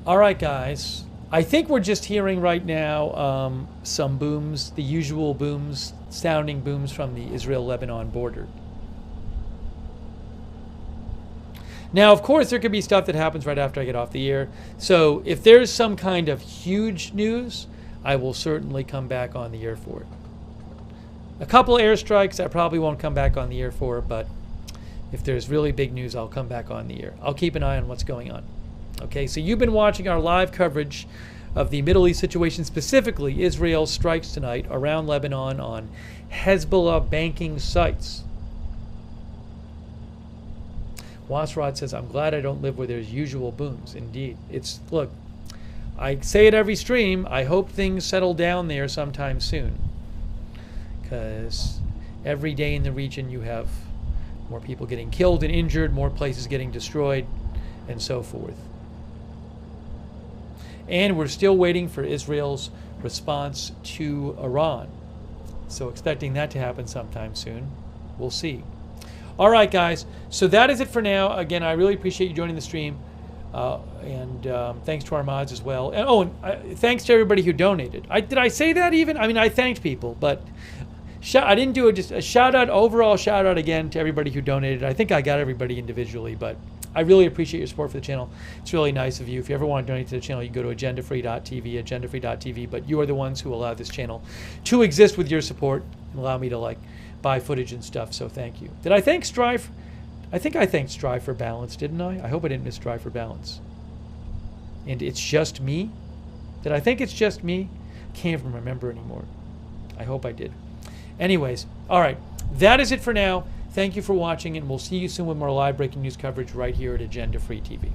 S1: All right, guys. I think we're just hearing right now some booms, the usual booms, sounding booms from the Israel-Lebanon border. Now, of course, there could be stuff that happens right after I get off the air. So if there's some kind of huge news, I will certainly come back on the air for it. A couple airstrikes I probably won't come back on the air for, but if there's really big news, I'll come back on the air. I'll keep an eye on what's going on. Okay, so you've been watching our live coverage of the Middle East situation, specifically Israel's strikes tonight around Lebanon on Hezbollah banking sites. Wasrod says, I'm glad I don't live where there's usual booms. Indeed. Look, I say it every stream, I hope things settle down there sometime soon. Because every day in the region you have more people getting killed and injured, more places getting destroyed, and so forth. And we're still waiting for Israel's response to Iran. So expecting that to happen sometime soon. We'll see. All right, guys. So that is it for now. Again, I really appreciate you joining the stream. And thanks to our mods as well. And thanks to everybody who donated. Did I say that even? I mean, I thanked people, but I didn't do it. Just a shout out, overall shout out again to everybody who donated. I think I got everybody individually, but I really appreciate your support for the channel. It's really nice of you. If you ever want to donate to the channel, you can go to agendafree.tv, agendafree.tv. But you are the ones who allow this channel to exist with your support and allow me to buy footage and stuff. So thank you. Did I thank Strive? I think I thanked Strive for Balance, didn't I? I hope I didn't miss Strive for Balance. And it's just me? Did I think it's just me? Can't even remember anymore. I hope I did. Anyways, all right. That is it for now. Thank you for watching, and we'll see you soon with more live breaking news coverage right here at Agenda Free TV.